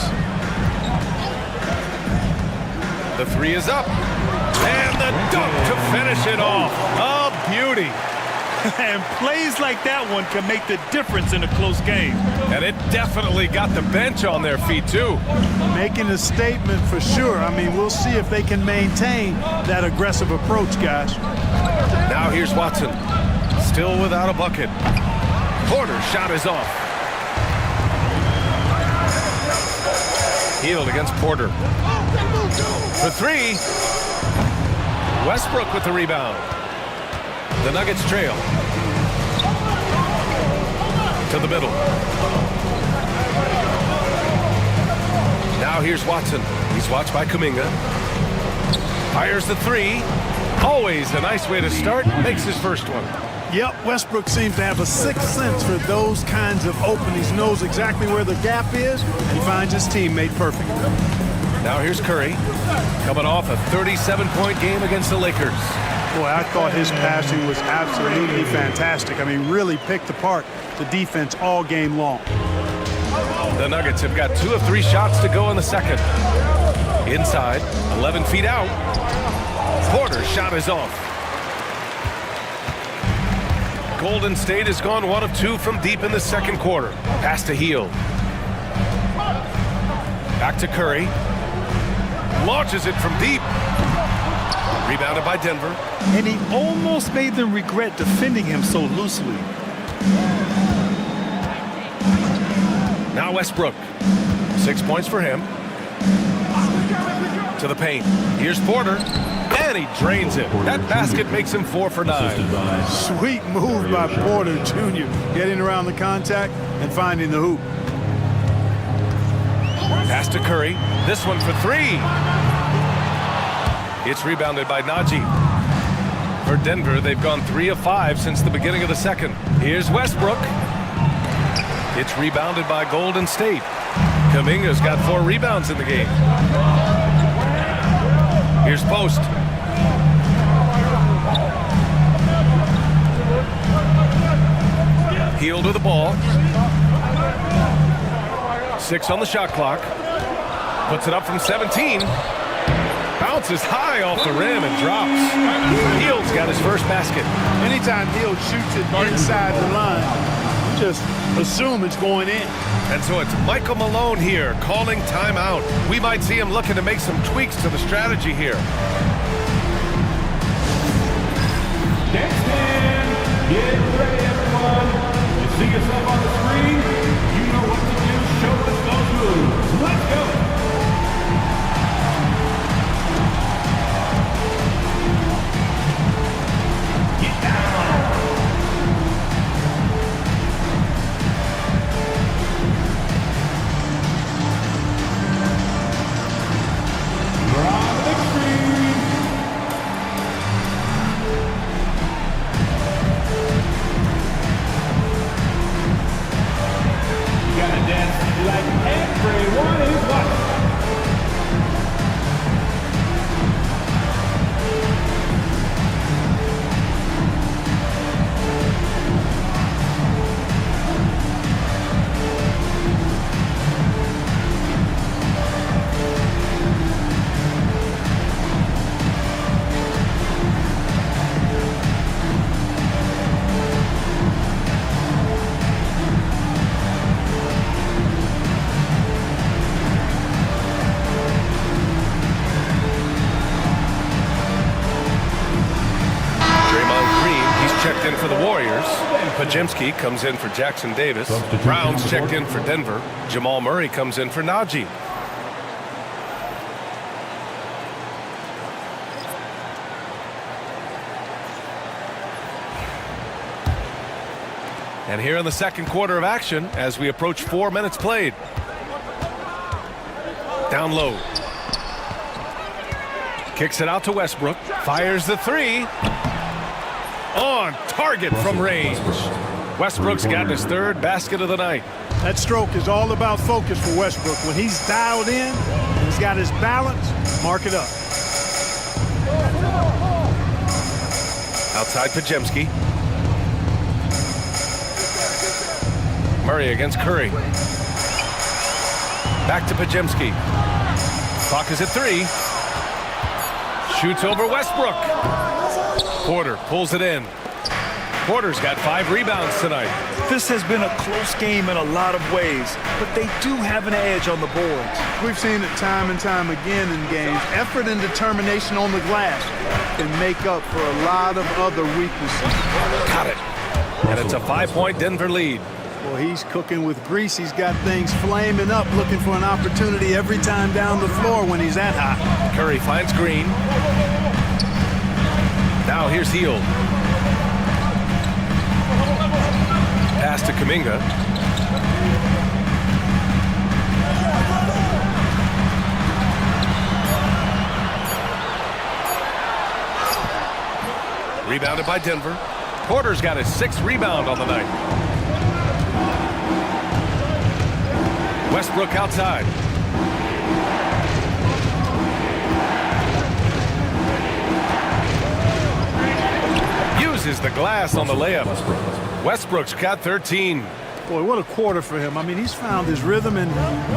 The 3 is up, and the dunk to finish it off. A beauty. And plays like that one can make the difference in a close game. And it definitely got the bench on their feet, too. Making a statement for sure. I mean, we'll see if they can maintain that aggressive approach, guys. Now here's Watson. Still without a bucket. Porter's shot is off. Hield against Porter. For 3. Westbrook with the rebound. The Nuggets trail. To the middle. Now here's Watson. He's watched by Kuminga. Fires the 3. Always a nice way to start. Makes his first one. Yep, Westbrook seems to have a sixth sense for those kinds of openings. Knows exactly where the gap is and finds his teammate perfectly. Now here's Curry. Coming off a 37-point game against the Lakers. Boy, I thought his passing was absolutely fantastic. I mean, really picked apart the defense all game long. The Nuggets have got 2 of 3 shots to go in the second. Inside, 11 feet out. Porter's shot is off. Golden State has gone 1 of 2 from deep in the second quarter. Pass to Hield. Back to Curry. Launches it from deep. Rebounded by Denver. And he almost made them regret defending him so loosely. Now Westbrook. 6 points for him. To the paint. Here's Porter. And he drains it. That basket makes him 4 for 9. Sweet move by Porter Jr. Getting around the contact and finding the hoop. Pass to Curry. This one for 3. It's rebounded by Najee. For Denver, they've gone 3 of 5 since the beginning of the second. Here's Westbrook. It's rebounded by Golden State. Kuminga's got 4 rebounds in the game. Here's Post. Hield with the ball. 6 on the shot clock. Puts it up from 17. Bounces high off the rim and drops. Hield's got his first basket. Anytime Hield shoots it inside the line, you just assume it's going in. And so it's Michael Malone here calling timeout. We might see him looking to make some tweaks to the strategy here. Next man, get ready everyone. You see yourself on the screen, you know what to do. Show us those moves. Let's go. Get down. From the extreme. You gotta dance like everyone is watching. checked in for the Warriors. Pajemski comes in for Jackson Davis. Brown's checked in for Denver. Jamal Murray comes in for Najee. And here in the second quarter of action as we approach 4 minutes played. Down low. Kicks it out to Westbrook. Fires the three. On target from range. Westbrook's gotten his third basket of the night. That stroke is all about focus for Westbrook. When he's dialed in, he's got his balance, mark it up. Outside Pajemski. Murray against Curry. Back to Pajemski. Clock is at 3. Shoots over Westbrook. Porter pulls it in. Porter's got 5 rebounds tonight. This has been a close game in a lot of ways, but they do have an edge on the boards. We've seen it time and time again in games. Effort and determination on the glass can make up for a lot of other weaknesses. Got it. And it's a 5-point Denver lead. Well, he's cooking with grease. He's got things flaming up, looking for an opportunity every time down the floor when he's that hot. Curry finds Green. Now here's Hield. Pass to Kuminga. Rebounded by Denver. Porter's got his 6th rebound on the night. Westbrook outside. Uses the glass on the layup. Westbrook's got 13. Boy, what a quarter for him. I mean, he's found his rhythm, and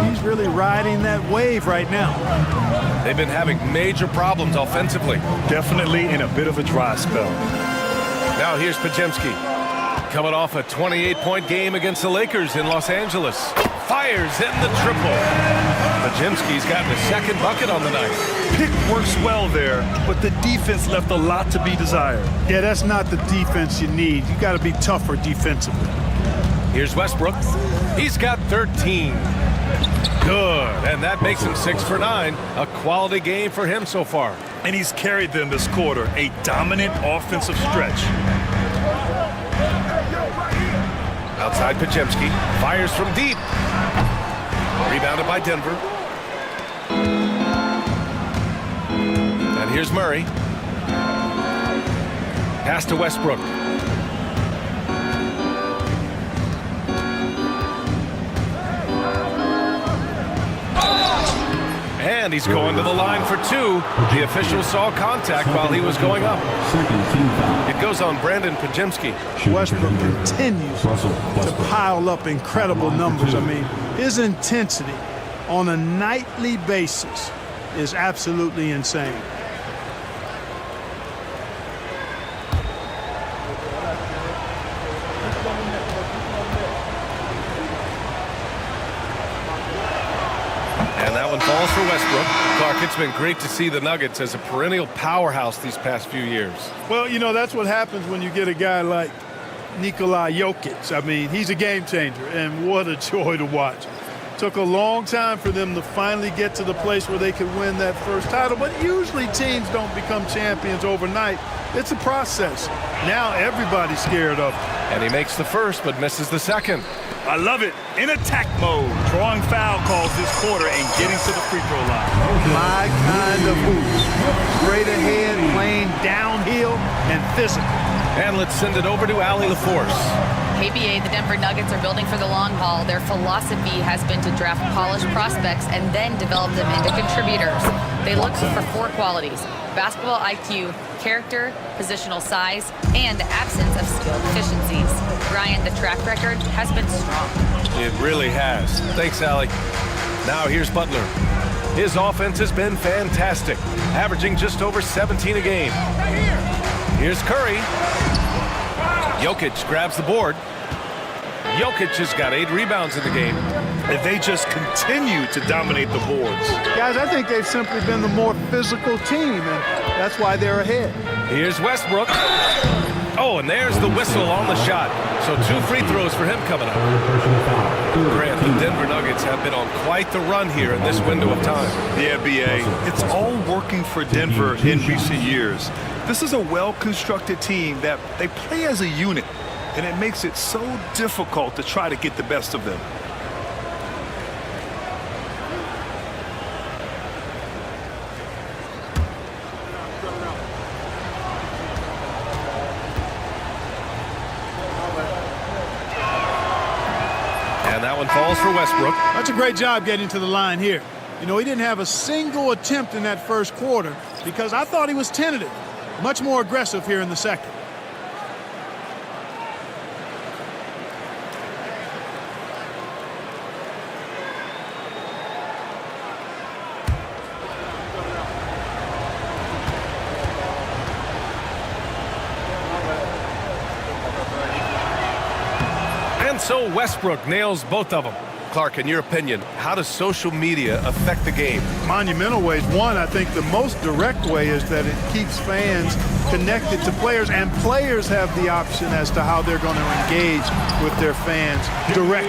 he's really riding that wave right now. They've been having major problems offensively. Definitely in a bit of a dry spell. Now here's Pajemski. Coming off a 28-point game against the Lakers in Los Angeles. Fires in the triple. Pajemski's gotten his 2nd bucket on the night. Pick works well there, but the defense left a lot to be desired. Yeah, that's not the defense you need. You got to be tougher defensively. Here's Westbrook. He's got 13. Good, and that makes him 6 for 9. A quality game for him so far. And he's carried them this quarter, a dominant offensive stretch. Outside Pajemski, fires from deep. Rebounded by Denver. And here's Murray. Pass to Westbrook. And he's going to the line for 2. The official saw contact while he was going up. It goes on Brandon Pajemski. Westbrook continues to pile up incredible numbers. I mean, his intensity on a nightly basis is absolutely insane. Falls for Westbrook. Clark, it's been great to see the Nuggets as a perennial powerhouse these past few years. Well, you know, that's what happens when you get a guy like Nikola Jokic. I mean, he's a game changer, and what a joy to watch. Took a long time for them to finally get to the place where they could win that first title, but usually teams don't become champions overnight. It's a process. Now everybody's scared of him. And he makes the first but misses the second. I love it. In attack mode, drawing foul calls this quarter and getting to the free throw line. My kind of hoops. Straight ahead, playing downhill, and physical. And let's send it over to Allie LaForce. KBA, the Denver Nuggets are building for the long haul. Their philosophy has been to draft polished prospects and then develop them into contributors. They look for 4 qualities: basketball IQ, character, positional size, and absence of skill deficiencies. Ryan, the track record has been strong. It really has. Thanks, Allie. Now here's Butler. His offense has been fantastic, averaging just over 17 a game. Here's Curry. Jokic grabs the board. Jokic has got 8 rebounds in the game. And they just continue to dominate the boards. Guys, I think they've simply been the more physical team, and that's why they're ahead. Here's Westbrook. Oh, and there's the whistle on the shot. So 2 free throws for him coming up. Grant, the Denver Nuggets have been on quite the run here in this window of time. Yeah, B.A. It's all working for Denver in recent years. This is a well-constructed team that they play as a unit, and it makes it so difficult to try to get the best of them. And that one falls for Westbrook. That's a great job getting to the line here. You know, he didn't have a single attempt in that first quarter because I thought he was tentative. Much more aggressive here in the second. And so Westbrook nails both of them. Clark, in your opinion, how does social media affect the game? Monumental ways. One, I think the most direct way is that it keeps fans connected to players, and players have the option as to how they're going to engage with their fans. Direct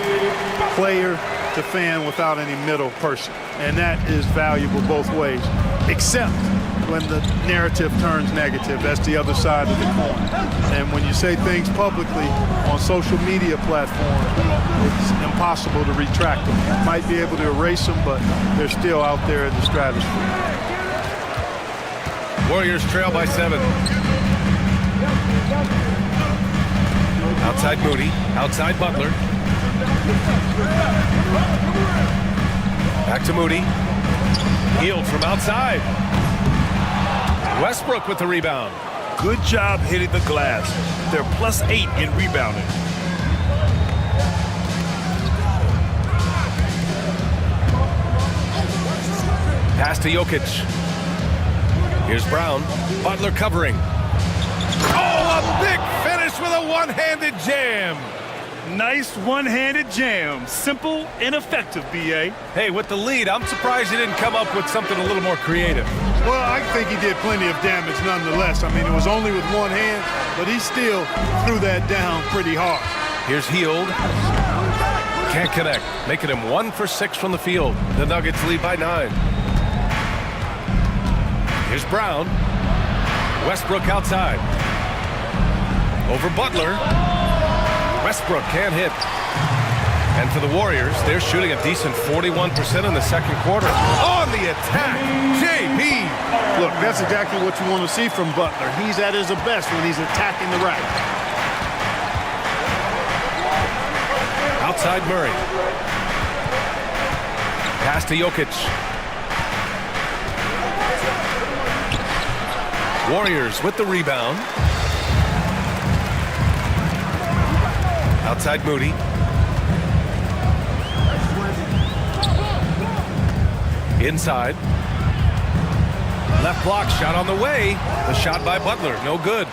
player to fan without any middle person. And that is valuable both ways, except when the narrative turns negative. That's the other side of the coin. And when you say things publicly on social media platforms, it's impossible to retract them. You might be able to erase them, but they're still out there in the stratosphere. Warriors trail by 7. Outside Moody, outside Butler. Back to Moody. Healed from outside. Westbrook with the rebound. Good job hitting the glass. They're +8 in rebounding. Pass to Jokic. Here's Brown. Butler covering. Oh, a big finish with a one-handed jam. Nice one-handed jam. Simple and effective, B.A. Hey, with the lead, I'm surprised he didn't come up with something a little more creative. Well, I think he did plenty of damage nonetheless. I mean, it was only with one hand, but he still threw that down pretty hard. Here's Hield. Can't connect, making him 1 for 6 from the field. The Nuggets lead by 9. Here's Brown. Westbrook outside. Over Butler. Westbrook can't hit. And for the Warriors, they're shooting a decent 41% in the second quarter. On the attack, JB. Look, that's exactly what you want to see from Butler. He's at his best when he's attacking the rack. Outside Murray. Pass to Jokic. Warriors with the rebound. Outside Moody. Inside. Left block shot on the way. The shot by Butler, no good.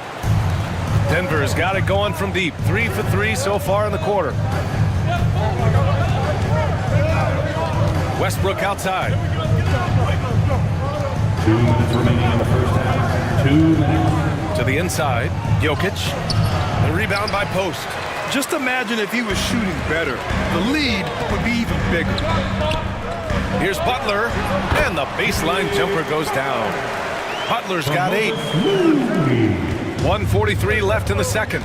Denver has got it going from deep. 3 for 3 so far in the quarter. Westbrook outside. 2 minutes remaining in the first half. 2 minutes. To the inside, Jokic. The rebound by Post. Just imagine if he was shooting better. The lead would be even bigger. Here's Butler, and the baseline jumper goes down. Butler's got 8. 1:43 left in the second.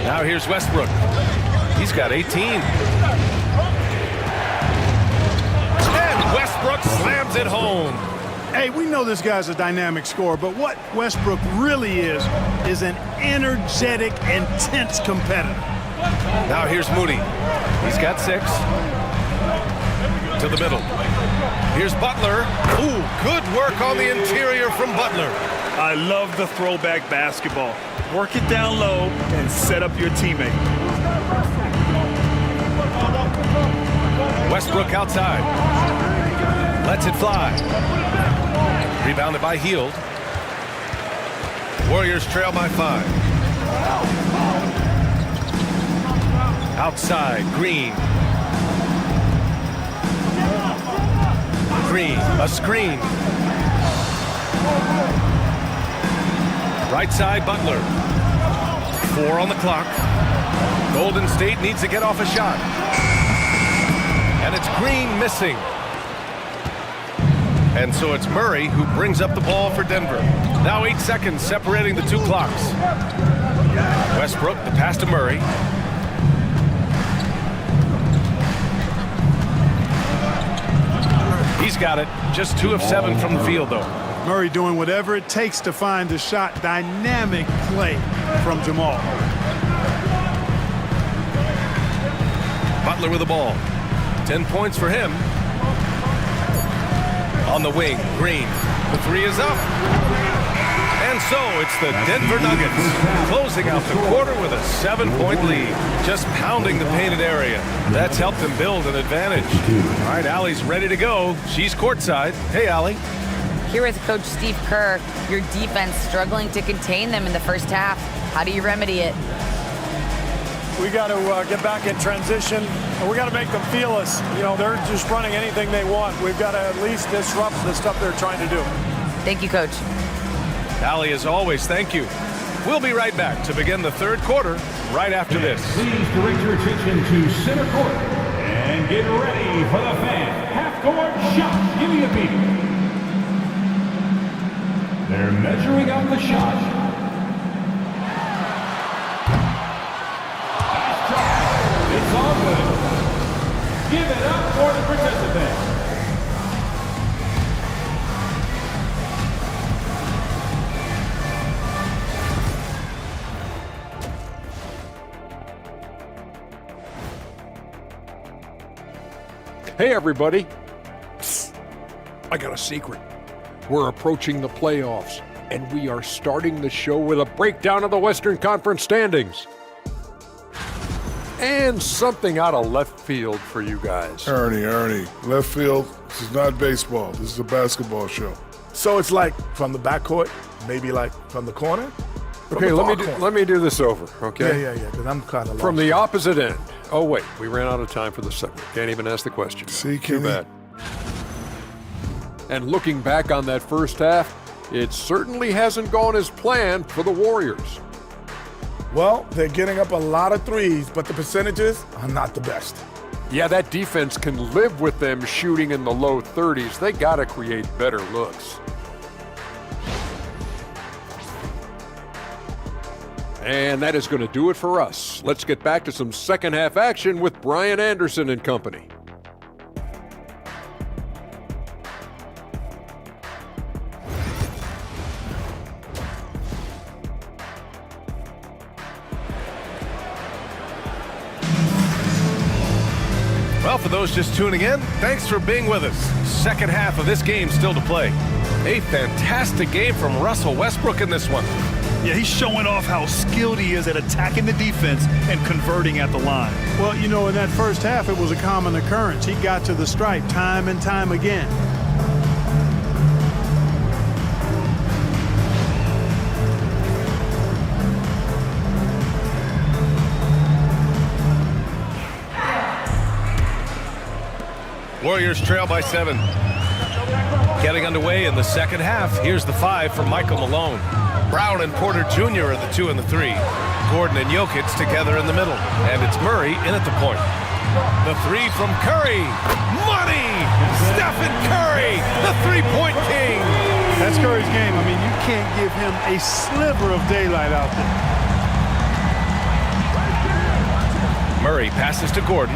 Now here's Westbrook. He's got 18. And Westbrook slams it home. Hey, we know this guy's a dynamic scorer, but what Westbrook really is an energetic, intense competitor. Now here's Moody. He's got 6. To the middle. Here's Butler. Ooh, good work on the interior from Butler. I love the throwback basketball. Work it down low and set up your teammate. Westbrook outside. Lets it fly. Rebounded by Hield. Warriors trail by 5. Outside, Green. Green, a screen. Right side, Butler. 4 on the clock. Golden State needs to get off a shot. And it's Green missing. And so it's Murray who brings up the ball for Denver. Now 8 seconds separating the two clocks. Westbrook, the pass to Murray. He's got it. Just 2 of 7 from the field, though. Murray doing whatever it takes to find the shot. Dynamic play from Jamal. Butler with the ball. 10 points for him. On the wing, Green. The 3 is up. And so it's the Denver Nuggets closing out the quarter with a 7-point lead. Just pounding the painted area. That's helped them build an advantage. All right, Allie's ready to go. She's courtside. Hey, Allie. Here with Coach Steve Kerr, your defense struggling to contain them in the first half. How do you remedy it? We got to get back in transition, and we got to make them feel us. You know, they're just running anything they want. We've got to at least disrupt the stuff they're trying to do. Thank you, Coach. Allie, as always, thank you. We'll be right back to begin the third quarter right after this. Please direct your attention to center court and get ready for the fan half-court shot. Give me a beat. They're measuring out the shot. It's all good. Give it up for the participants. Hey, everybody. Psst. I got a secret. We're approaching the playoffs, and we are starting the show with a breakdown of the Western Conference standings. And something out of left field for you guys. Ernie, left field, this is not baseball. This is a basketball show. So it's like from the backcourt, maybe like from the corner? Okay, let me do this over, okay? Yeah, because I'm kind of from the opposite end. Oh, wait, we ran out of time for the segment. Can't even ask the question. See, Too bad. And looking back on that first half, it certainly hasn't gone as planned for the Warriors. Well, they're getting up a lot of threes, but the percentages are not the best. Yeah, that defense can live with them shooting in the low 30s. They got to create better looks. And that is going to do it for us. Let's get back to some second half action with Brian Anderson and company. Well, for those just tuning in, thanks for being with us. Second half of this game still to play. A fantastic game from Russell Westbrook in this one. Yeah, he's showing off how skilled he is at attacking the defense and converting at the line. Well, you know, in that first half, it was a common occurrence. He got to the stripe time and time again. Warriors trail by 7. Getting underway in the second half. Here's the 5 from Michael Malone. Brown and Porter Jr. are the 2 and the 3. Gordon and Jokic together in the middle. And it's Murray in at the point. The 3 from Curry. Money! Stephen Curry, the three-point king. That's Curry's game. I mean, you can't give him a sliver of daylight out there. Murray passes to Gordon.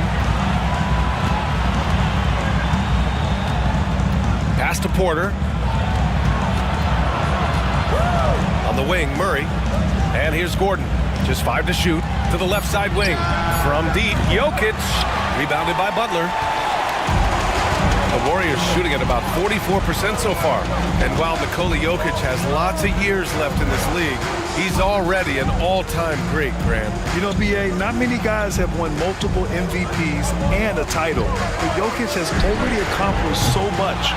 Pass to Porter. On the wing, Murray. And here's Gordon. Just 5 to shoot. To the left side wing. From deep, Jokic. Rebounded by Butler. The Warriors shooting at about 44% so far. And while Nikola Jokic has lots of years left in this league, he's already an all-time great, Grant. You know, B.A., not many guys have won multiple MVPs and a title. But Jokic has already accomplished so much.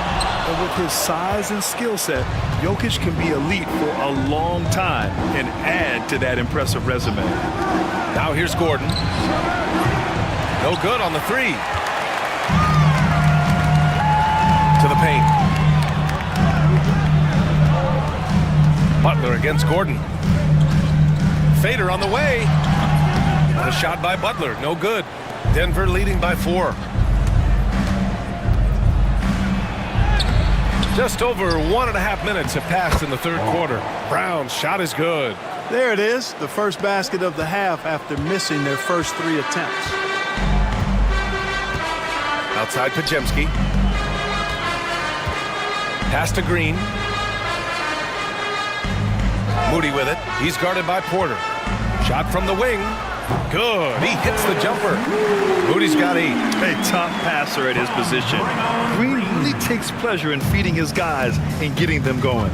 And with his size and skill set, Jokic can be elite for a long time and add to that impressive resume. Now here's Gordon. No good on the 3. To the paint. Butler against Gordon. Fader on the way. A shot by Butler, no good. Denver leading by 4. Just over 1.5 minutes have passed in the third quarter. Brown's shot is good. There it is, the first basket of the half after missing their first 3 attempts. Outside Pajemski. Pass to Green. Moody with it. He's guarded by Porter. Shot from the wing. Good. He hits the jumper. Moody's got 8. A top passer at his position. Green really takes pleasure in feeding his guys and getting them going.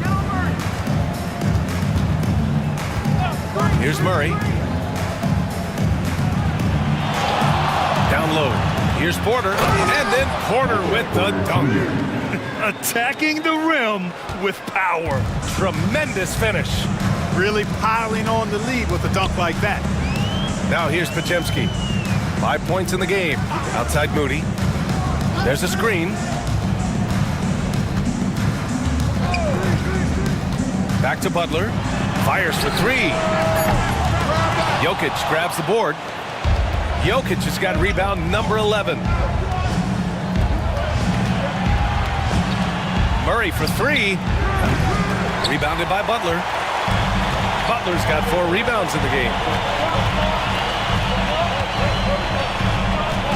Here's Murray. Down low. Here's Porter. And then Porter with the dunk. Attacking the rim with power. Tremendous finish. Really piling on the lead with a dunk like that. Now here's Pajemski. 5 points in the game. Outside Moody. There's a screen. Back to Butler. Fires for 3. Jokic grabs the board. Jokic has got rebound number 11. Murray for 3. Rebounded by Butler. Butler's got 4 rebounds in the game.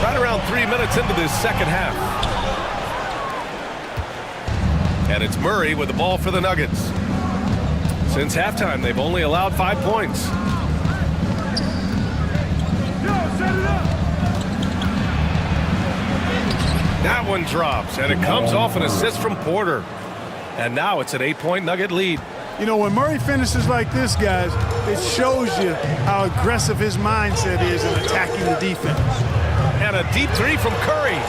Right around 3 minutes into this second half. And it's Murray with the ball for the Nuggets. Since halftime, they've only allowed 5 points. That one drops, and it comes off an assist from Porter. And now it's an 8-point Nugget lead. You know, when Murray finishes like this, guys, it shows you how aggressive his mindset is in attacking the defense. And a deep 3 from Curry.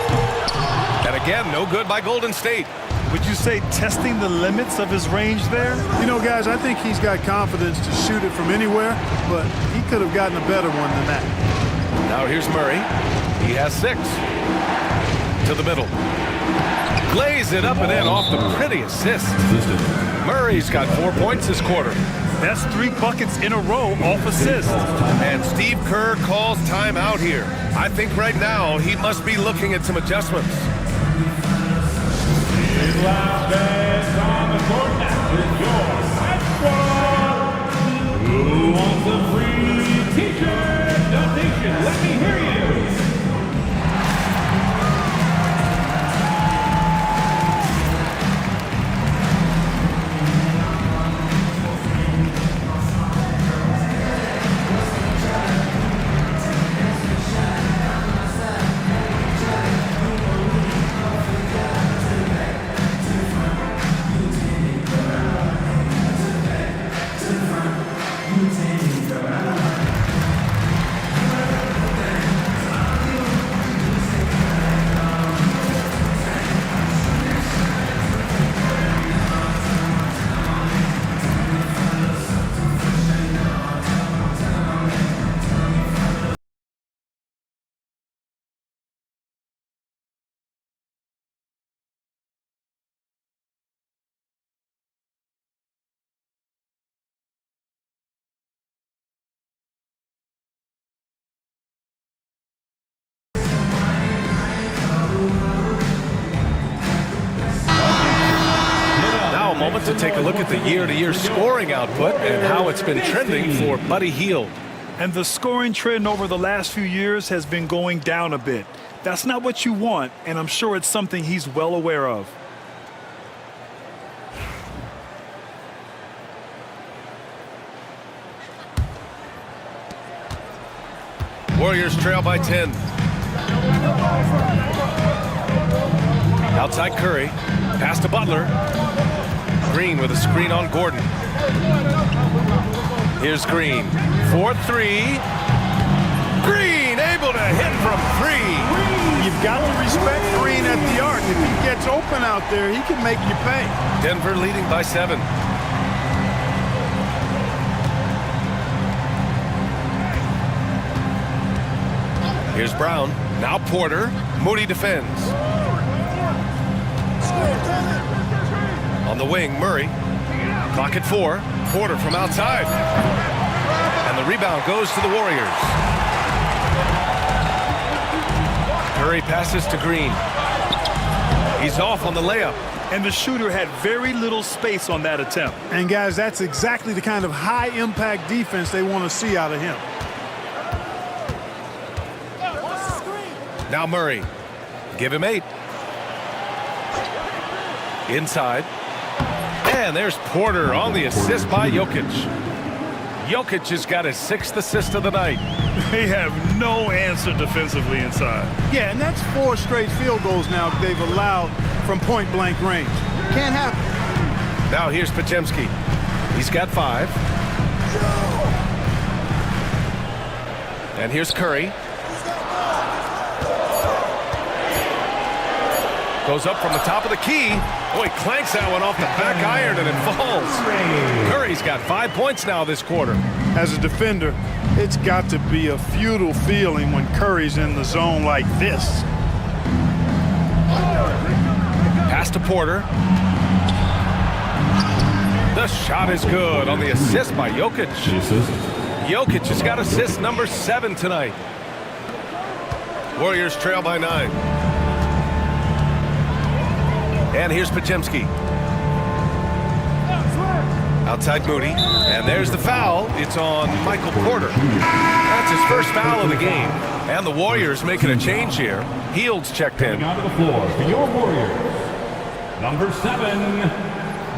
And again, no good by Golden State. Would you say testing the limits of his range there? You know, guys, I think he's got confidence to shoot it from anywhere, but he could have gotten a better one than that. Now here's Murray. He has 6. To the middle. Glaze it up and in off the pretty assist. Murray's got 4 points this quarter. That's 3 buckets in a row off assist. And Steve Kerr calls timeout here. I think right now he must be looking at some adjustments. His last dance on the court now is yours. Who wants a free t-shirt donation? Let me hear you. To take a look at the year-to-year scoring output and how it's been trending for Buddy Hield. And the scoring trend over the last few years has been going down a bit. That's not what you want, and I'm sure it's something he's well aware of. Warriors trail by 10. Outside Curry. Pass to Butler. Green with a screen on Gordon. Here's Green. 4-3. Green able to hit from 3. You've got to respect Green at the arc. If he gets open out there, he can make you pay. Denver leading by 7. Here's Brown. Now Porter. Moody defends. On the wing, Murray. Clock at 4. Porter from outside. And the rebound goes to the Warriors. Curry passes to Green. He's off on the layup. And the shooter had very little space on that attempt. And guys, that's exactly the kind of high-impact defense they want to see out of him. Now Murray. Give him 8. Inside. And there's Porter on the assist by Jokic. Jokic has got his 6th assist of the night. They have no answer defensively inside. Yeah, and that's 4 straight field goals now they've allowed from point-blank range. Can't happen. Now here's Podziemski. He's got 5. And here's Curry. Goes up from the top of the key. Oh, he clanks that one off the back iron and it falls. Curry's got 5 points now this quarter. As a defender, it's got to be a futile feeling when Curry's in the zone like this. Pass to Porter. The shot is good on the assist by Jokic. Jokic has got assist number 7 tonight. Warriors trail by 9. And here's Podziemski. Outside Moody. And there's the foul. It's on Michael Porter. That's his first foul of the game. And the Warriors making a change here. Hields checked in. Out of the floor for your Warriors. Number 7,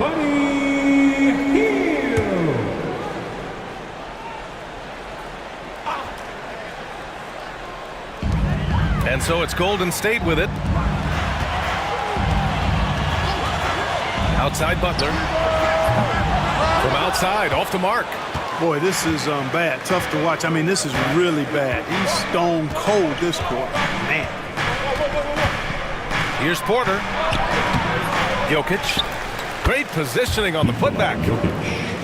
Buddy Hield. And so it's Golden State with it. Outside Butler. From outside, off the mark. Boy, this is bad. Tough to watch. I mean, this is really bad. He's stone cold this quarter. Man. Here's Porter. Jokic. Great positioning on the putback.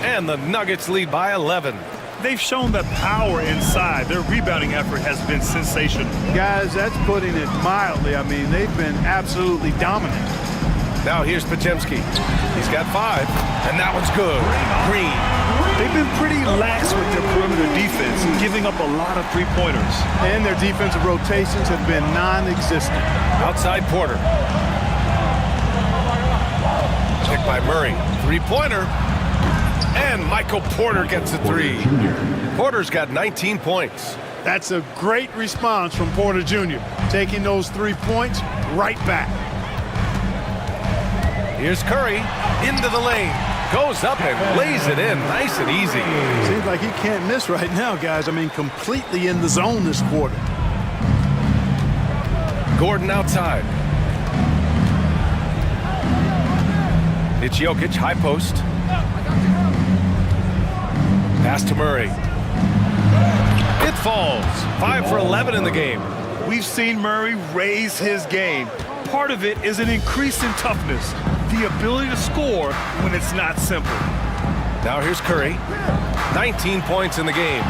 And the Nuggets lead by 11. They've shown that power inside. Their rebounding effort has been sensational. Guys, that's putting it mildly. I mean, they've been absolutely dominant. Now here's Podziemski. He's got 5, and that one's good. Green. They've been pretty lax with their perimeter defense, giving up a lot of three-pointers. And their defensive rotations have been non-existent. Outside Porter. Picked by Murray. 3-pointer. And Michael Porter gets a 3. Porter's got 19 points. That's a great response from Porter Jr. Taking those 3 points right back. Here's Curry into the lane. Goes up and lays it in nice and easy. Seems like he can't miss right now, guys. I mean, completely in the zone this quarter. Gordon outside. It's Jokic, high post. Pass to Murray. It falls. 5 for 11 in the game. We've seen Murray raise his game. Part of it is an increase in toughness, the ability to score when it's not simple. Now here's Curry. 19 points in the game.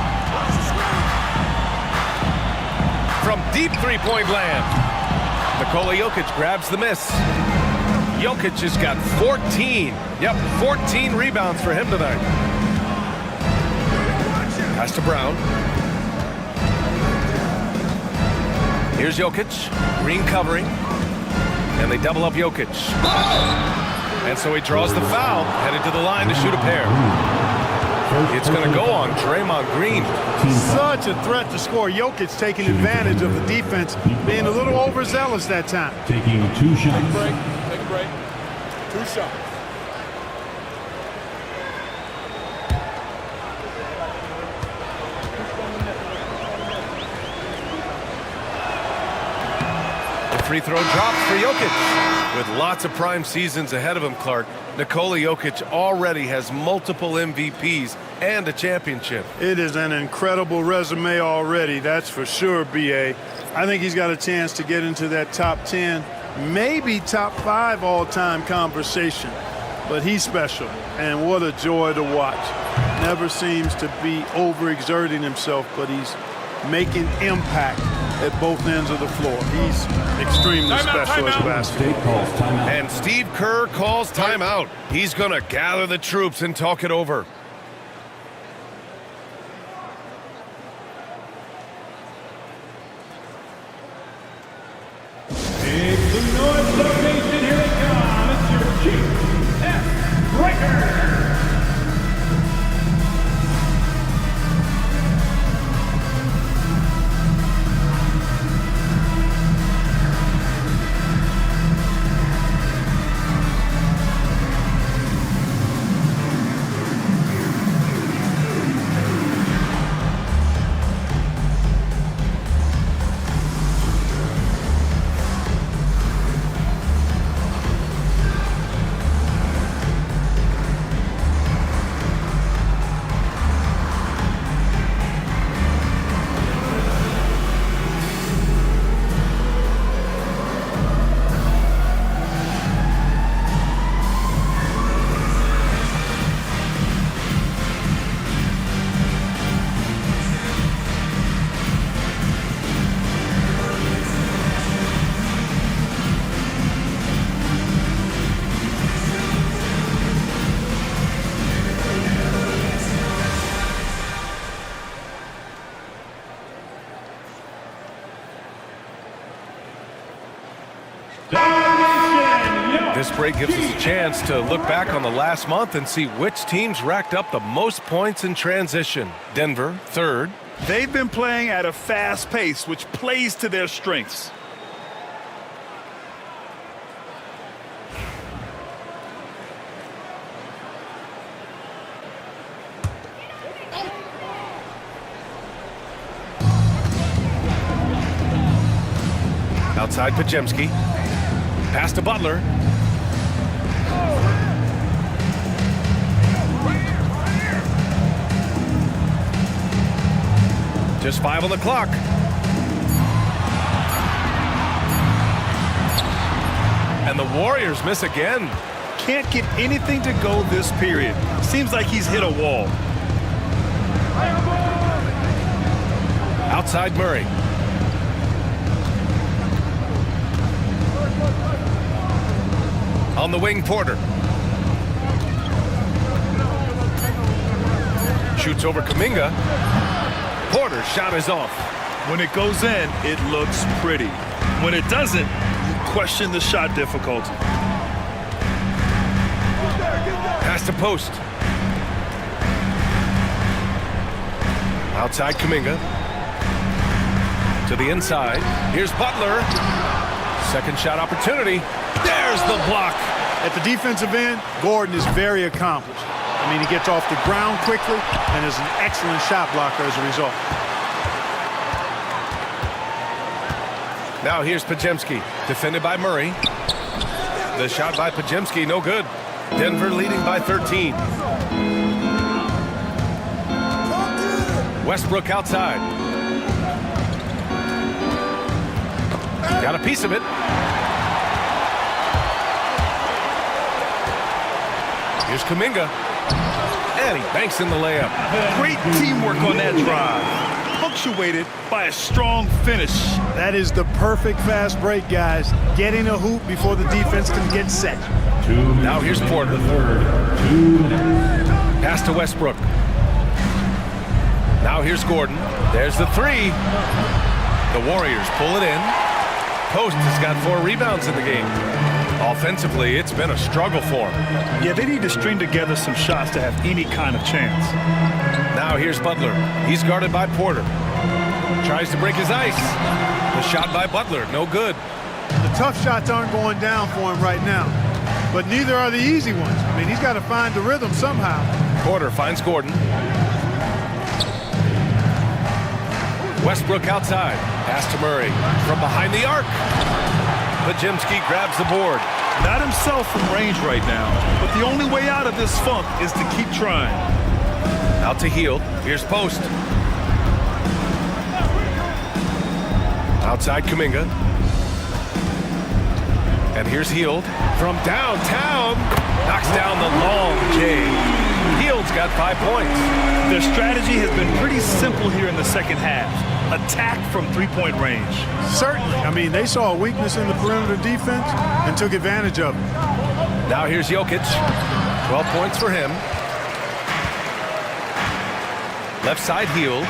From deep three-point land. Nikola Jokic grabs the miss. Jokic has got 14. Yep, 14 rebounds for him tonight. Pass to Brown. Here's Jokic. Green covering. And they double up Jokic. And so he draws the foul, headed to the line to shoot a pair. It's going to go on Draymond Green. Such a threat to score. Jokic taking advantage of the defense, being a little overzealous that time. Taking 2 shots. Take a break. 2 shots. Free throw drops for Jokic. With lots of prime seasons ahead of him, Clark, Nikola Jokic already has multiple MVPs and a championship. It is an incredible resume already, that's for sure, B.A. I think he's got a chance to get into that top 10, maybe top 5 all-time conversation. But he's special, and what a joy to watch. Never seems to be overexerting himself, but he's making impact at both ends of the floor. He's extremely special as a basketball. And Steve Kerr calls timeout. He's going to gather the troops and talk it over. fast break gives us a chance to look back on the last month and see which teams racked up the most points in transition. Denver, third. They've been playing at a fast pace, which plays to their strengths. Outside Pajemski. Pass to Butler. Just 5 on the clock. And the Warriors miss again. Can't get anything to go this period. Seems like he's hit a wall. Outside Murray. On the wing, Porter. Shoots over Kuminga. Porter's shot is off. When it goes in, it looks pretty. When it doesn't, you question the shot difficulty. Pass to post. Outside Kuminga. To the inside. Here's Butler. Second shot opportunity. There's the block. At the defensive end, Gordon is very accomplished. I mean, he gets off the ground quickly and is an excellent shot blocker as a result. Now here's Pajemski, defended by Murray. The shot by Pajemski, no good. Denver leading by 13. Westbrook outside. Got a piece of it. Here's Kuminga. And he banks in the layup. Great teamwork on that drive. Punctuated by a strong finish. That is the perfect fast break, guys. Getting a hoop before the defense can get set. Now here's Porter. Pass to Westbrook. Now here's Gordon. There's the three. The Warriors pull it in. Post has got 4 rebounds in the game. Offensively, it's been a struggle for him. Yeah, they need to string together some shots to have any kind of chance. Now here's Butler. He's guarded by Porter. Tries to break his ice. The shot by Butler, no good. The tough shots aren't going down for him right now, but neither are the easy ones. I mean, he's got to find the rhythm somehow. Porter finds Gordon. Westbrook outside. Pass to Murray. From behind the arc. Pajemski grabs the board. Not himself from range right now, but the only way out of this funk is to keep trying. Out to Hield. Here's Post. Outside Kuminga. And here's Hield. From downtown. Knocks down the long J. Hield's got 5 points. Their strategy has been pretty simple here in the second half. Attack from three-point range. Certainly. I mean, they saw a weakness in the perimeter defense and took advantage of it. Now here's Jokic. 12 points for him. Left side Hield.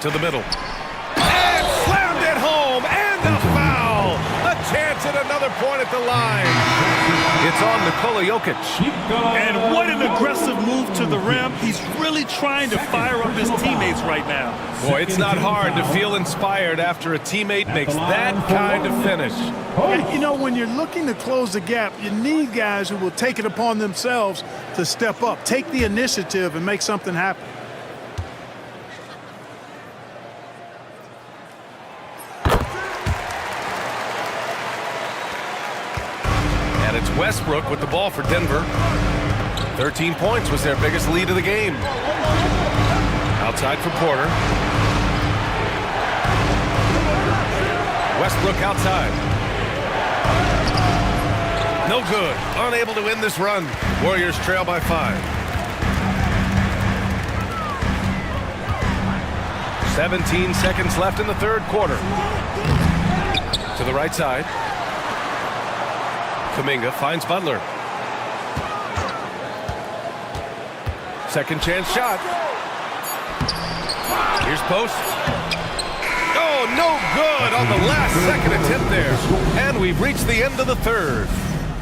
To the middle. And slammed it home. And the foul. A chance at another point at the line. It's on Nikola Jokic. And what an aggressive move to the rim. He's really trying to fire up his teammates right now. Boy, it's not hard to feel inspired after a teammate makes that kind of finish. Yeah, you know, when you're looking to close the gap, you need guys who will take it upon themselves to step up, take the initiative, and make something happen. And it's Westbrook with the ball for Denver. 13 points was their biggest lead of the game. Outside for Porter. Westbrook outside. No good. Unable to win this run. Warriors trail by 5. 17 seconds left in the third quarter. To the right side. Kuminga finds Butler. Second chance shot. Here's Post. Oh, no good on the last second attempt there. And we've reached the end of the third.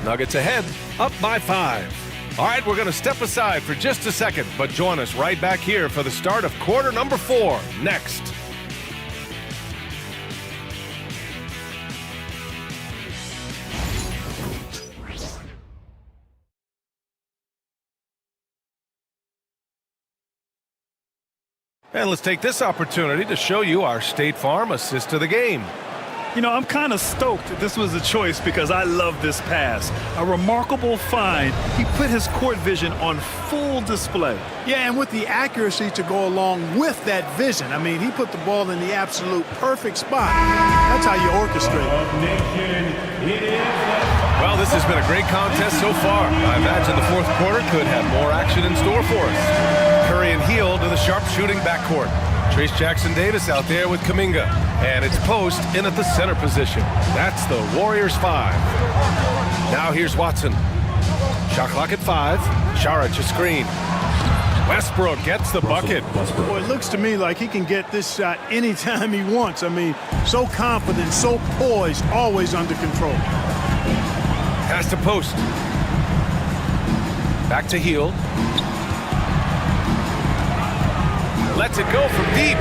Nuggets ahead, up by 5. All right, we're going to step aside for just a second, but join us right back here for the start of quarter number 4 next. And let's take this opportunity to show you our State Farm assist to the game. You know, I'm kind of stoked that this was a choice because I love this pass. A remarkable find. He put his court vision on full display. Yeah, and with the accuracy to go along with that vision. I mean, he put the ball in the absolute perfect spot. That's how you orchestrate. Well, this has been a great contest so far. I imagine the fourth quarter could have more action in store for us. Curry and Hield to the sharpshooting backcourt. Trace Jackson-Davis out there with Kuminga. And it's Post in at the center position. That's the Warriors 5. Now here's Watson. Shot clock at 5. Saric a screen. Westbrook gets the bucket. Boy, it looks to me like he can get this shot anytime he wants. I mean, so confident, so poised, always under control. Pass to Post. Back to Hield. Lets it go from deep.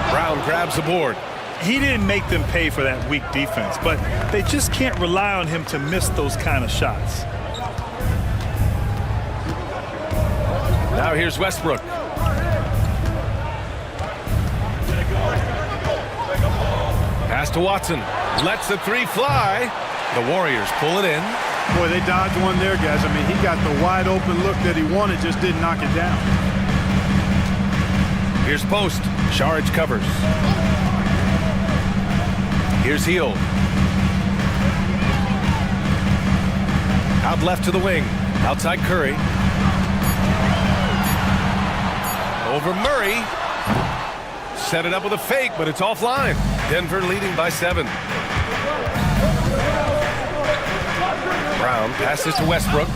Brown grabs the board. He didn't make them pay for that weak defense, but they just can't rely on him to miss those kind of shots. Now here's Westbrook. Pass to Watson. Lets the 3 fly. The Warriors pull it in. Boy, they dodged one there, guys. I mean, he got the wide open look that he wanted, just didn't knock it down. Here's Post. Saric covers. Here's Hield. Out left to the wing. Outside Curry. Over Murray. Set it up with a fake, but it's offline. Denver leading by 7. Brown passes to Westbrook.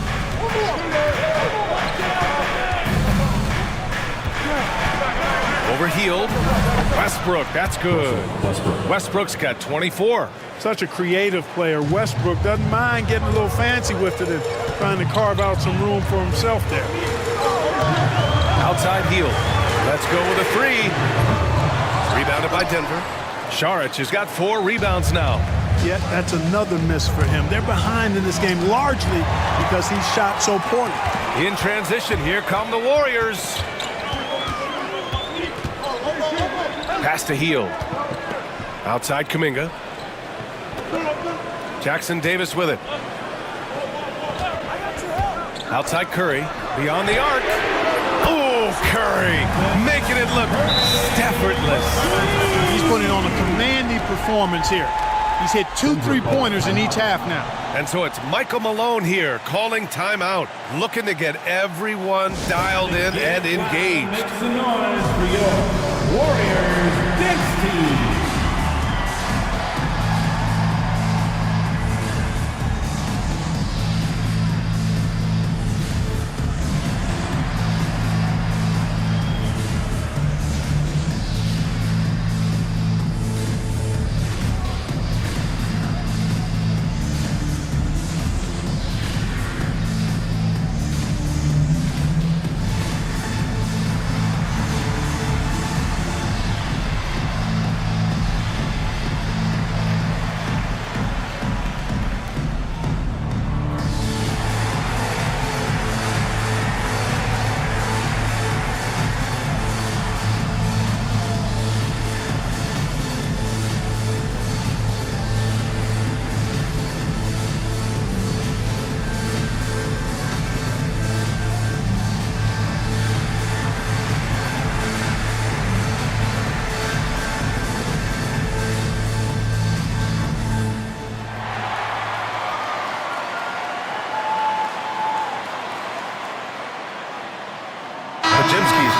Over Hield. Westbrook, that's good. Westbrook's got 24. Such a creative player. Westbrook doesn't mind getting a little fancy with it and trying to carve out some room for himself there. Outside Hield. Let's go with a 3. Rebounded by Denver. Saric has got 4 rebounds now. Yet that's another miss for him. They're behind in this game largely because he shot so poorly. In transition, here come the Warriors. Pass to Hield. Outside Kuminga. Jackson-Davis with it. Outside Curry. Beyond the arc. Oh, Curry making it look effortless. He's putting on a commanding performance here. He's hit 2 3-pointers in each half now. And so it's Michael Malone here calling timeout, looking to get everyone dialed in and engaged. Make some noise for your Warriors dance team.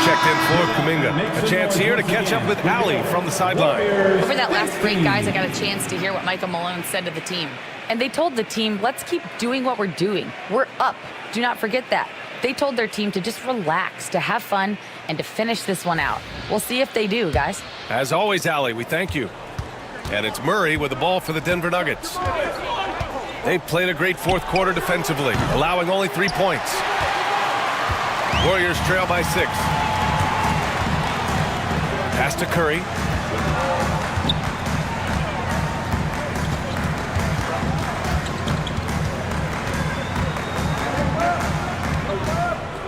Checked in for Kuminga. A chance here to catch up with Allie from the sideline. Over that last break, guys, I got a chance to hear what Michael Malone said to the team. And they told the team, let's keep doing what we're doing. We're up. Do not forget that. They told their team to just relax, to have fun, and to finish this one out. We'll see if they do, guys. As always, Allie, we thank you. And it's Murray with the ball for the Denver Nuggets. They played a great fourth quarter defensively, allowing only 3 points. Warriors trail by 6. Pass to Curry.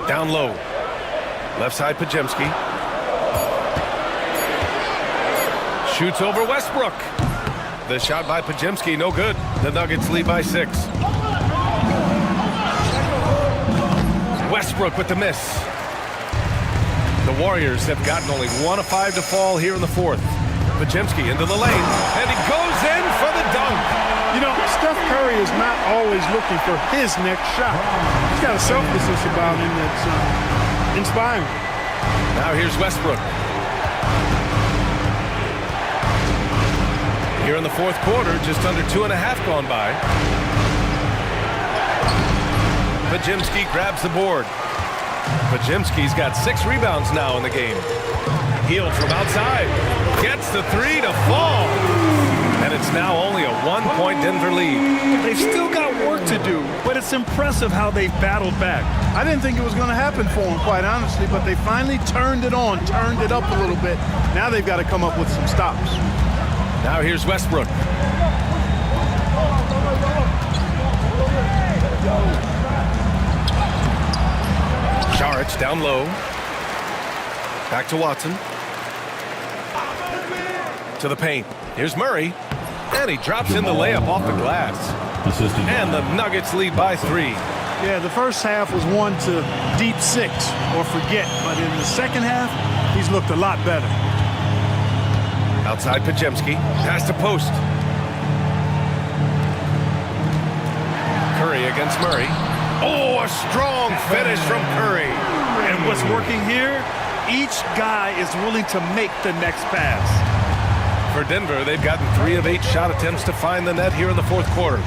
Down low. Left side, Pajemski. Shoots over Westbrook. The shot by Pajemski, no good. The Nuggets lead by 6. Westbrook with the miss. The Warriors have gotten only 1 of 5 to fall here in the fourth. Pajemski into the lane, and he goes in for the dunk. You know, Steph Curry is not always looking for his next shot. He's got a selflessness about him that's inspiring. Now here's Westbrook. Here in the fourth quarter, just under 2.5 gone by. Pajemski grabs the board. Pajemski's got 6 rebounds now in the game. Healed from outside. Gets the 3 to fall. And it's now only a 1-point Denver lead. They've still got work to do, but it's impressive how they've battled back. I didn't think it was going to happen for them, quite honestly, but they finally turned it on, turned it up a little bit. Now they've got to come up with some stops. Now here's Westbrook. Saric down low. Back to Watson. To the paint. Here's Murray. And he drops in the layup off the glass. And the Nuggets lead by 3. Yeah, the first half was one to deep 6 or forget. But in the second half, he's looked a lot better. Outside Pajemski. Pass to post. Curry against Murray. Oh, a strong finish from Curry. And what's working here, each guy is willing to make the next pass. For Denver, they've gotten 3 of 8 shot attempts to find the net here in the fourth quarter.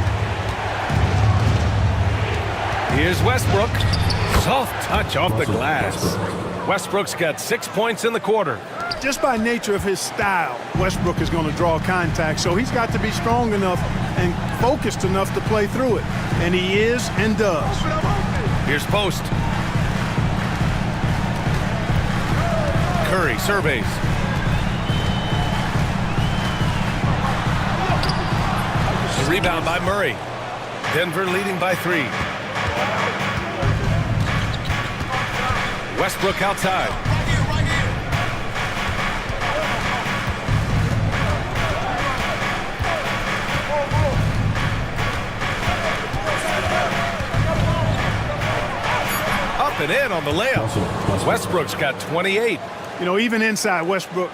Here's Westbrook. Soft touch off the glass. Westbrook's got 6 points in the quarter. Just by nature of his style, Westbrook is going to draw contact, so he's got to be strong enough and focused enough to play through it. And he is and does. Here's post. Curry surveys. The rebound by Murray. Denver leading by 3. Westbrook outside. Up and in on the layup. Westbrook's got 28. You know, even inside Westbrook,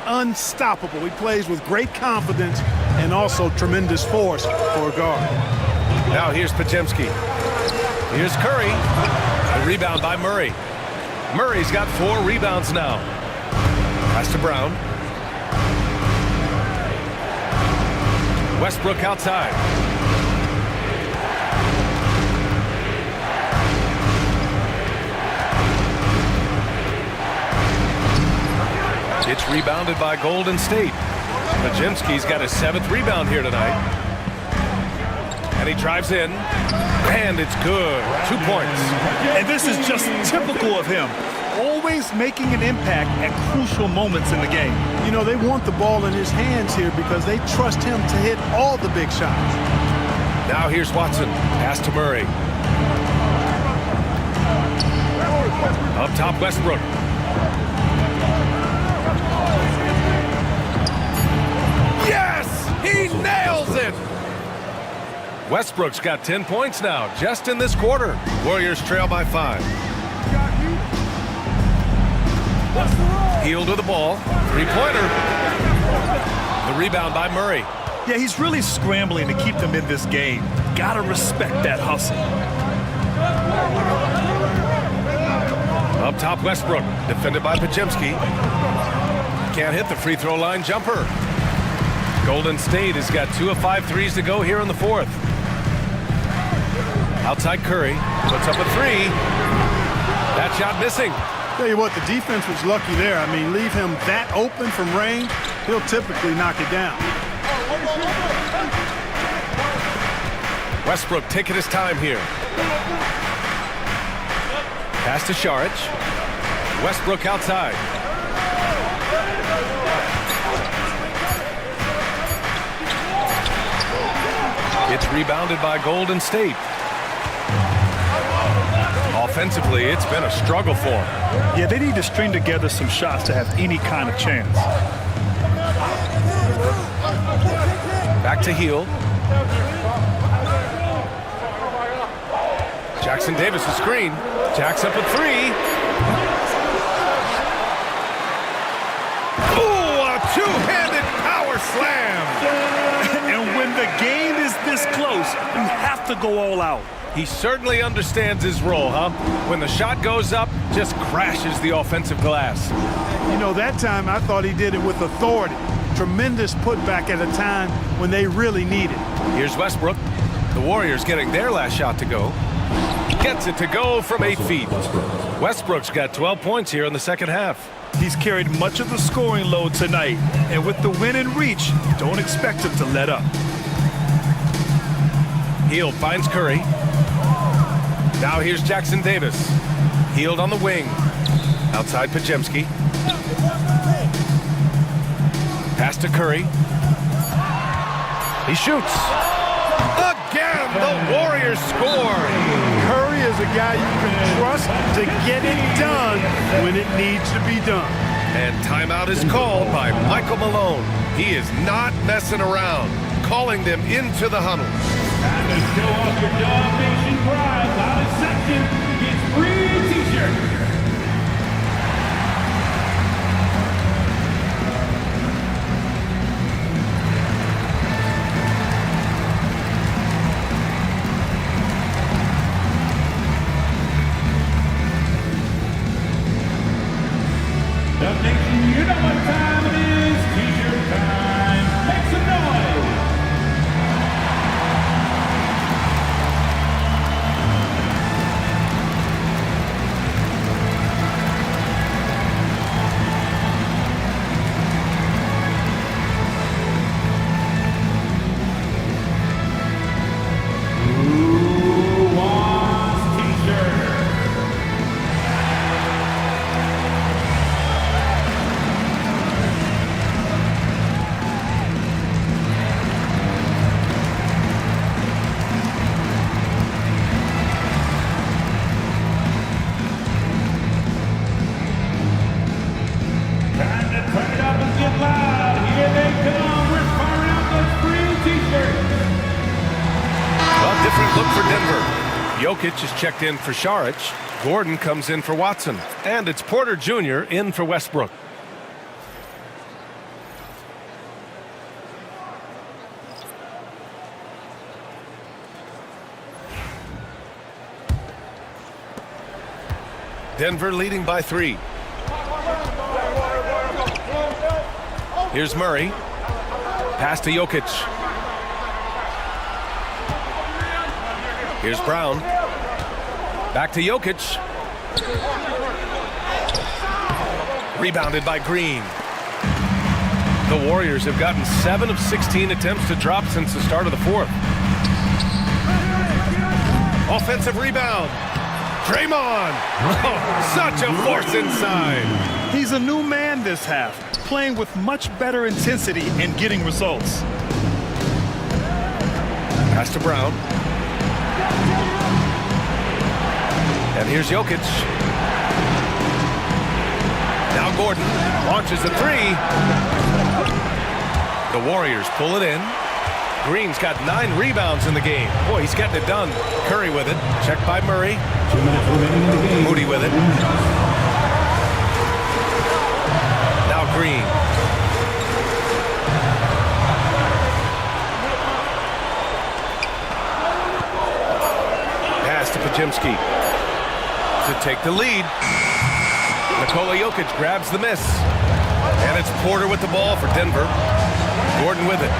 unstoppable. He plays with great confidence and also tremendous force for a guard. Now here's Pajemski. Here's Curry. The rebound by Murray. Murray's got 4 rebounds now. Pass to Brown. Westbrook outside. It's rebounded by Golden State. Pajemski's got his 7th rebound here tonight. And he drives in. And it's good. 2 points. And this is just typical of him. Always making an impact at crucial moments in the game. You know, they want the ball in his hands here because they trust him to hit all the big shots. Now here's Watson. Pass to Murray. Up top, Westbrook. Yes! He nails it! Westbrook's got 10 points now, just in this quarter. Warriors trail by 5. Heel to the ball. 3-pointer. The rebound by Murray. Yeah, he's really scrambling to keep them in this game. Gotta respect that hustle. Up top, Westbrook. Defended by Pajemski. Can't hit the free throw line jumper. Golden State has got 2 of 5 threes to go here in the fourth. Outside Curry. Puts up a 3. That shot missing. Tell you what, the defense was lucky there. I mean, leave him that open from range, he'll typically knock it down. Westbrook taking his time here. Pass to Šarić. Westbrook outside. It's rebounded by Golden State. Offensively, it's been a struggle for them. Yeah, they need to string together some shots to have any kind of chance. Back to Hield. Jackson Davis, a screen. Jacks up a three. Oh, a two-handed power slam. And when the game is this close, you have to go all out. He certainly understands his role, huh? When the shot goes up, just crashes the offensive glass. You know, that time I thought he did it with authority. Tremendous putback at a time when they really need it. Here's Westbrook. The Warriors getting their last shot to go. Gets it to go from 8 feet. Westbrook's got 12 points here in the second half. He's carried much of the scoring load tonight, and with the win in reach, don't expect him to let up. Hield finds Curry. Now here's Jackson Davis. Hield on the wing. Outside Podziemski. Pass to Curry. He shoots. Again, the Warriors score. Curry is a guy you can trust to get it done when it needs to be done. And timeout is called by Michael Malone. He is not messing around, calling them into the huddle. Time to show off your Dog Nation pride. Out of section gets free t-shirts. Dog Nation, you know what time it is. T-shirt time. Make some noise. Jokic is checked in for Šarić. Gordon comes in for Watson. And it's Porter Jr. in for Westbrook. Denver leading by 3. Here's Murray. Pass to Jokic. Here's Brown. Back to Jokic. Rebounded by Green. The Warriors have gotten 7 of 16 attempts to drop since the start of the fourth. Offensive rebound. Draymond. Oh, such a force inside. He's a new man this half, playing with much better intensity and getting results. Pass to Brown. And here's Jokic. Now Gordon launches a 3. The Warriors pull it in. Green's got 9 rebounds in the game. Boy, he's getting it done. Curry with it. Checked by Murray. 2 minutes remaining in the game. Moody with it. Now Green. Pass to Podziemski to take the lead. Nikola Jokic grabs the miss. And it's Porter with the ball for Denver. Gordon with it.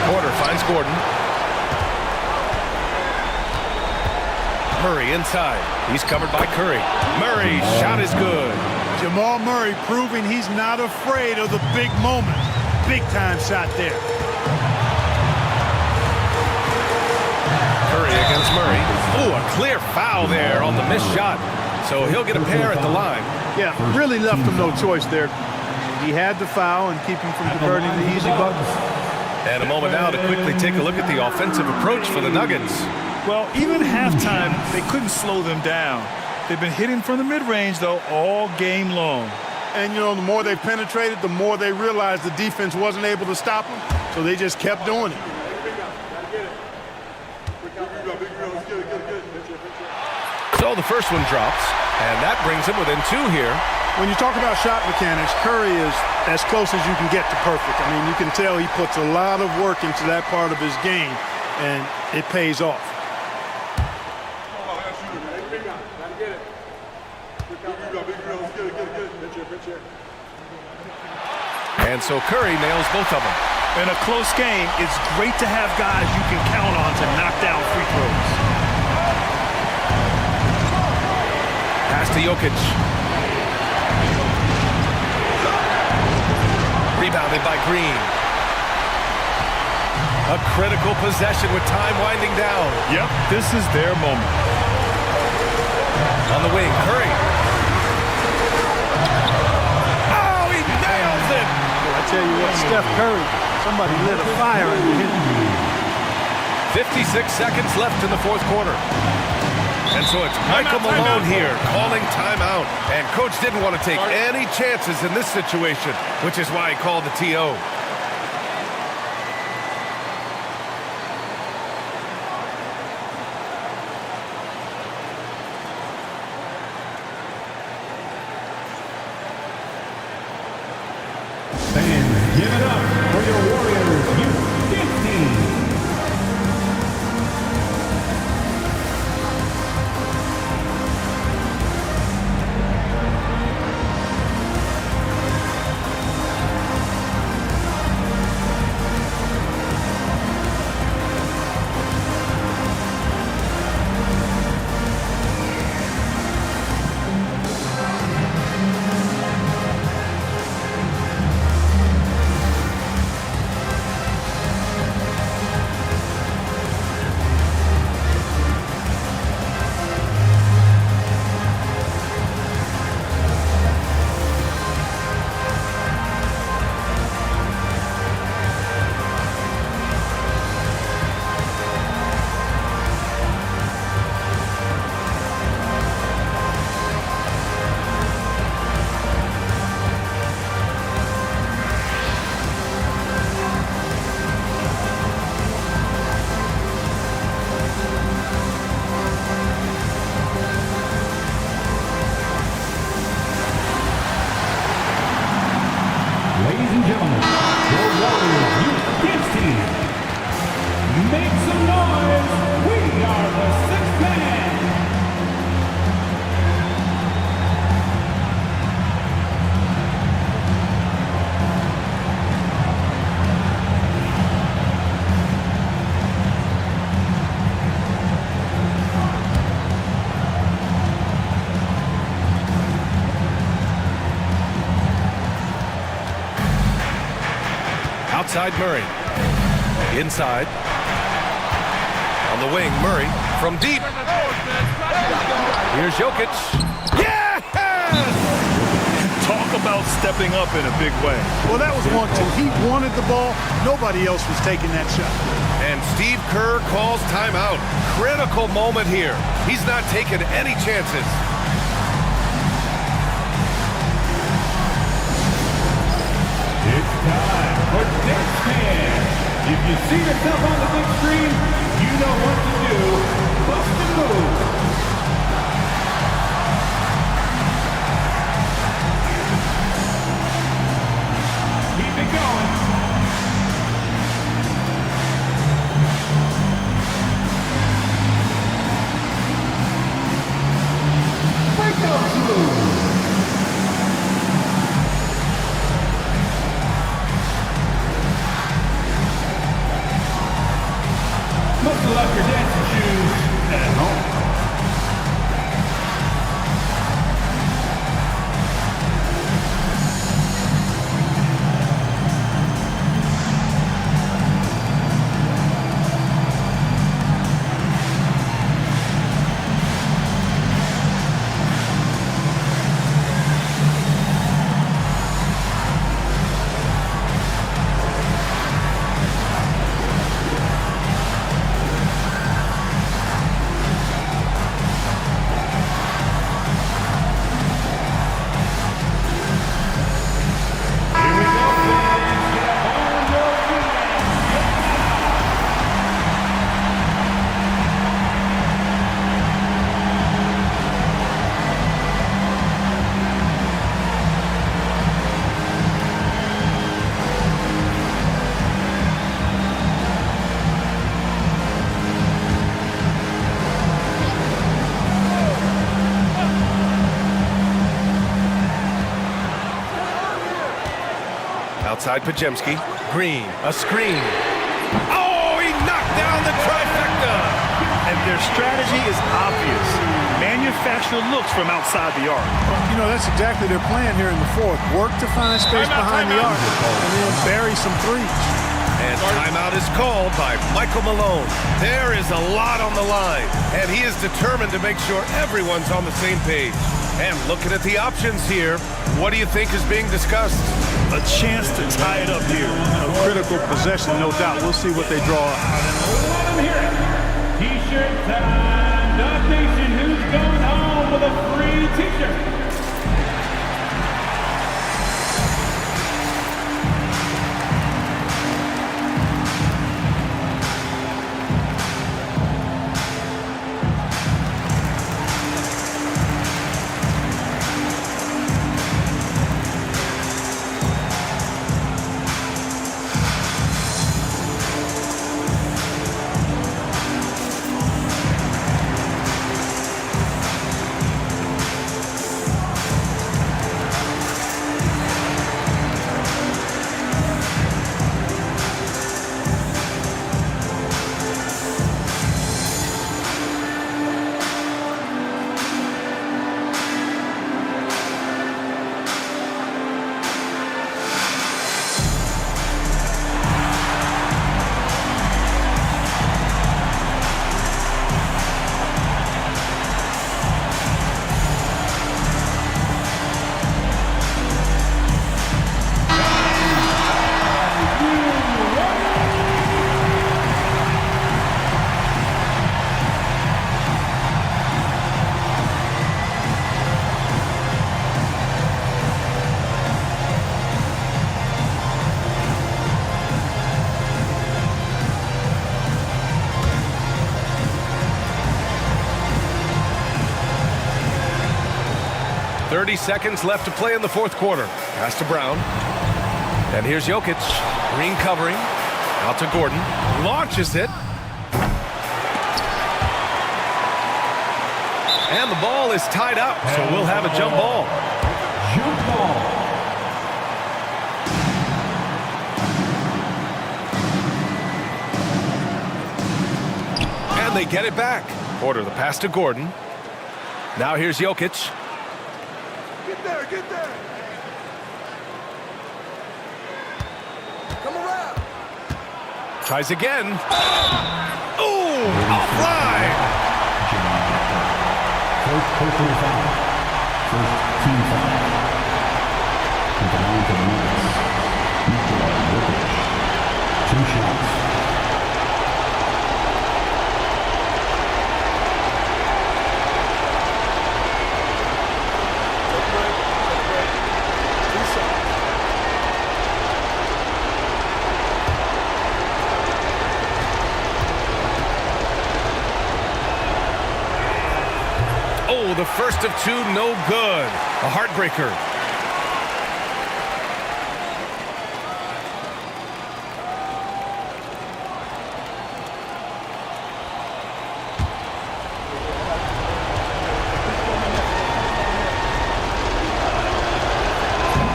Porter finds Gordon. Murray inside. He's covered by Curry. Murray, shot is good. Jamal Murray proving he's not afraid of the big moments. Big time shot there. comes Murray. Ooh, a clear foul there on the missed shot. So he'll get a pair at the line. Yeah, really left him no choice there. He had the foul and keep him from converting the easy buckets. And a moment now to quickly take a look at the offensive approach for the Nuggets. Well, even halftime, they couldn't slow them down. They've been hitting from the mid-range, though, all game long. And, you know, the more they penetrated, the more they realized the defense wasn't able to stop them, so they just kept doing it. So the first one drops, and that brings him within 2 here. When you talk about shot mechanics, Curry is as close as you can get to perfect. I mean, you can tell he puts a lot of work into that part of his game, and it pays off. And so Curry nails both of them. In a close game, it's great to have guys you can count on to knock down free throws. Pass to Jokic. Rebounded by Green. A critical possession with time winding down. Yep, this is their moment. On the wing, Curry. Oh, he nails it! I tell you what, Steph Curry, somebody lit a fire under him. 56 seconds left in the fourth quarter. And so it's Michael Malone here calling timeout. And coach didn't want to take any chances in this situation, which is why he called the TO. And give it up for your Warriors U15. Ladies and gentlemen, your Warriors U15. Make some noise. We are the sixth man. Outside Murray. Inside. On the wing, Murray from deep. Here's Jokic. Yes! Talk about stepping up in a big way. Well, that was 1-2. He wanted the ball. Nobody else was taking that shot. And Steve Kerr calls timeout. Critical moment here. He's not taking any chances. It's time for Dick Man. If you see yourself on the big screen, you know what to do. Bust the move. Keep it going. Breakout move. Must have left your dancing shoes at home. Outside Pajemski. Green, a screen. Oh, he knocked down the trifecta. And their strategy is obvious. Manufacture looks from outside the arc. You know, that's exactly their plan here in the fourth. Work to find space behind the arc and then bury some threes. And timeout is called by Michael Malone. There is a lot on the line, and he is determined to make sure everyone's on the same page. And looking at the options here, what do you think is being discussed? A chance to tie it up here. A critical possession, no doubt. We'll see what they draw up. T-shirt time. Dog Nation, who's going home with a free T-shirt? Seconds left to play in the fourth quarter. Pass to Brown. And here's Jokic. Green covering. Out to Gordon. Launches it. And the ball is tied up, so we'll have a jump ball. Jump ball. And they get it back. Porter the pass to Gordon. Now here's Jokic. Get there. Come around. Tries again. Ooh, offline. First personal foul. First team foul. Down to the Nuggets. 2 shots. The first of 2, no good. A heartbreaker.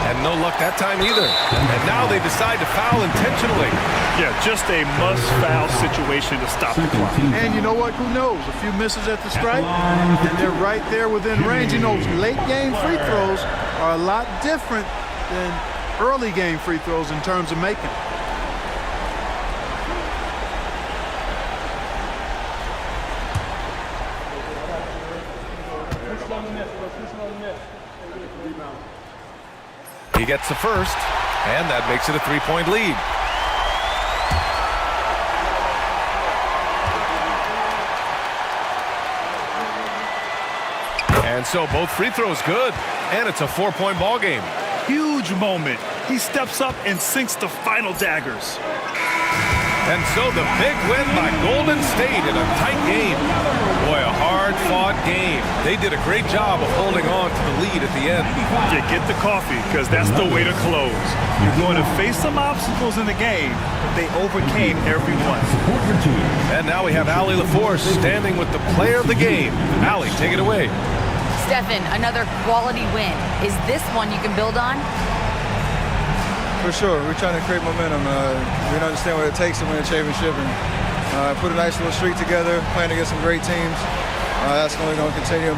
And no luck that time either. And now they decide to foul intentionally. Yeah, just a must-foul situation to stop the clock. And you know what? Who knows? A few misses at the stripe, and they're right there within range. You know, late-game free throws are a lot different than early-game free throws in terms of making. He gets the first, and that makes it a 3-point lead. And so both free throws good, and it's a 4-point ball game. Huge moment. He steps up and sinks the final daggers. And so the big win by Golden State in a tight game. Boy, a hard-fought game. They did a great job of holding on to the lead at the end. Yeah, get the coffee, because that's the way to close. You're going to face some obstacles in the game, but they overcame every one. And now we have Allie LaForce standing with the player of the game. Allie, take it away. Stephen, another quality win. Is this one you can build on? For sure. We're trying to create momentum. We understand what it takes to win a championship and put a nice little streak together, playing against some great teams. That's what we're going to continue.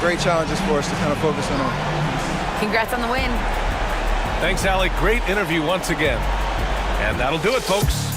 Great challenges for us to kind of focus on. Congrats on the win. Thanks, Allie. Great interview once again. And that'll do it, folks.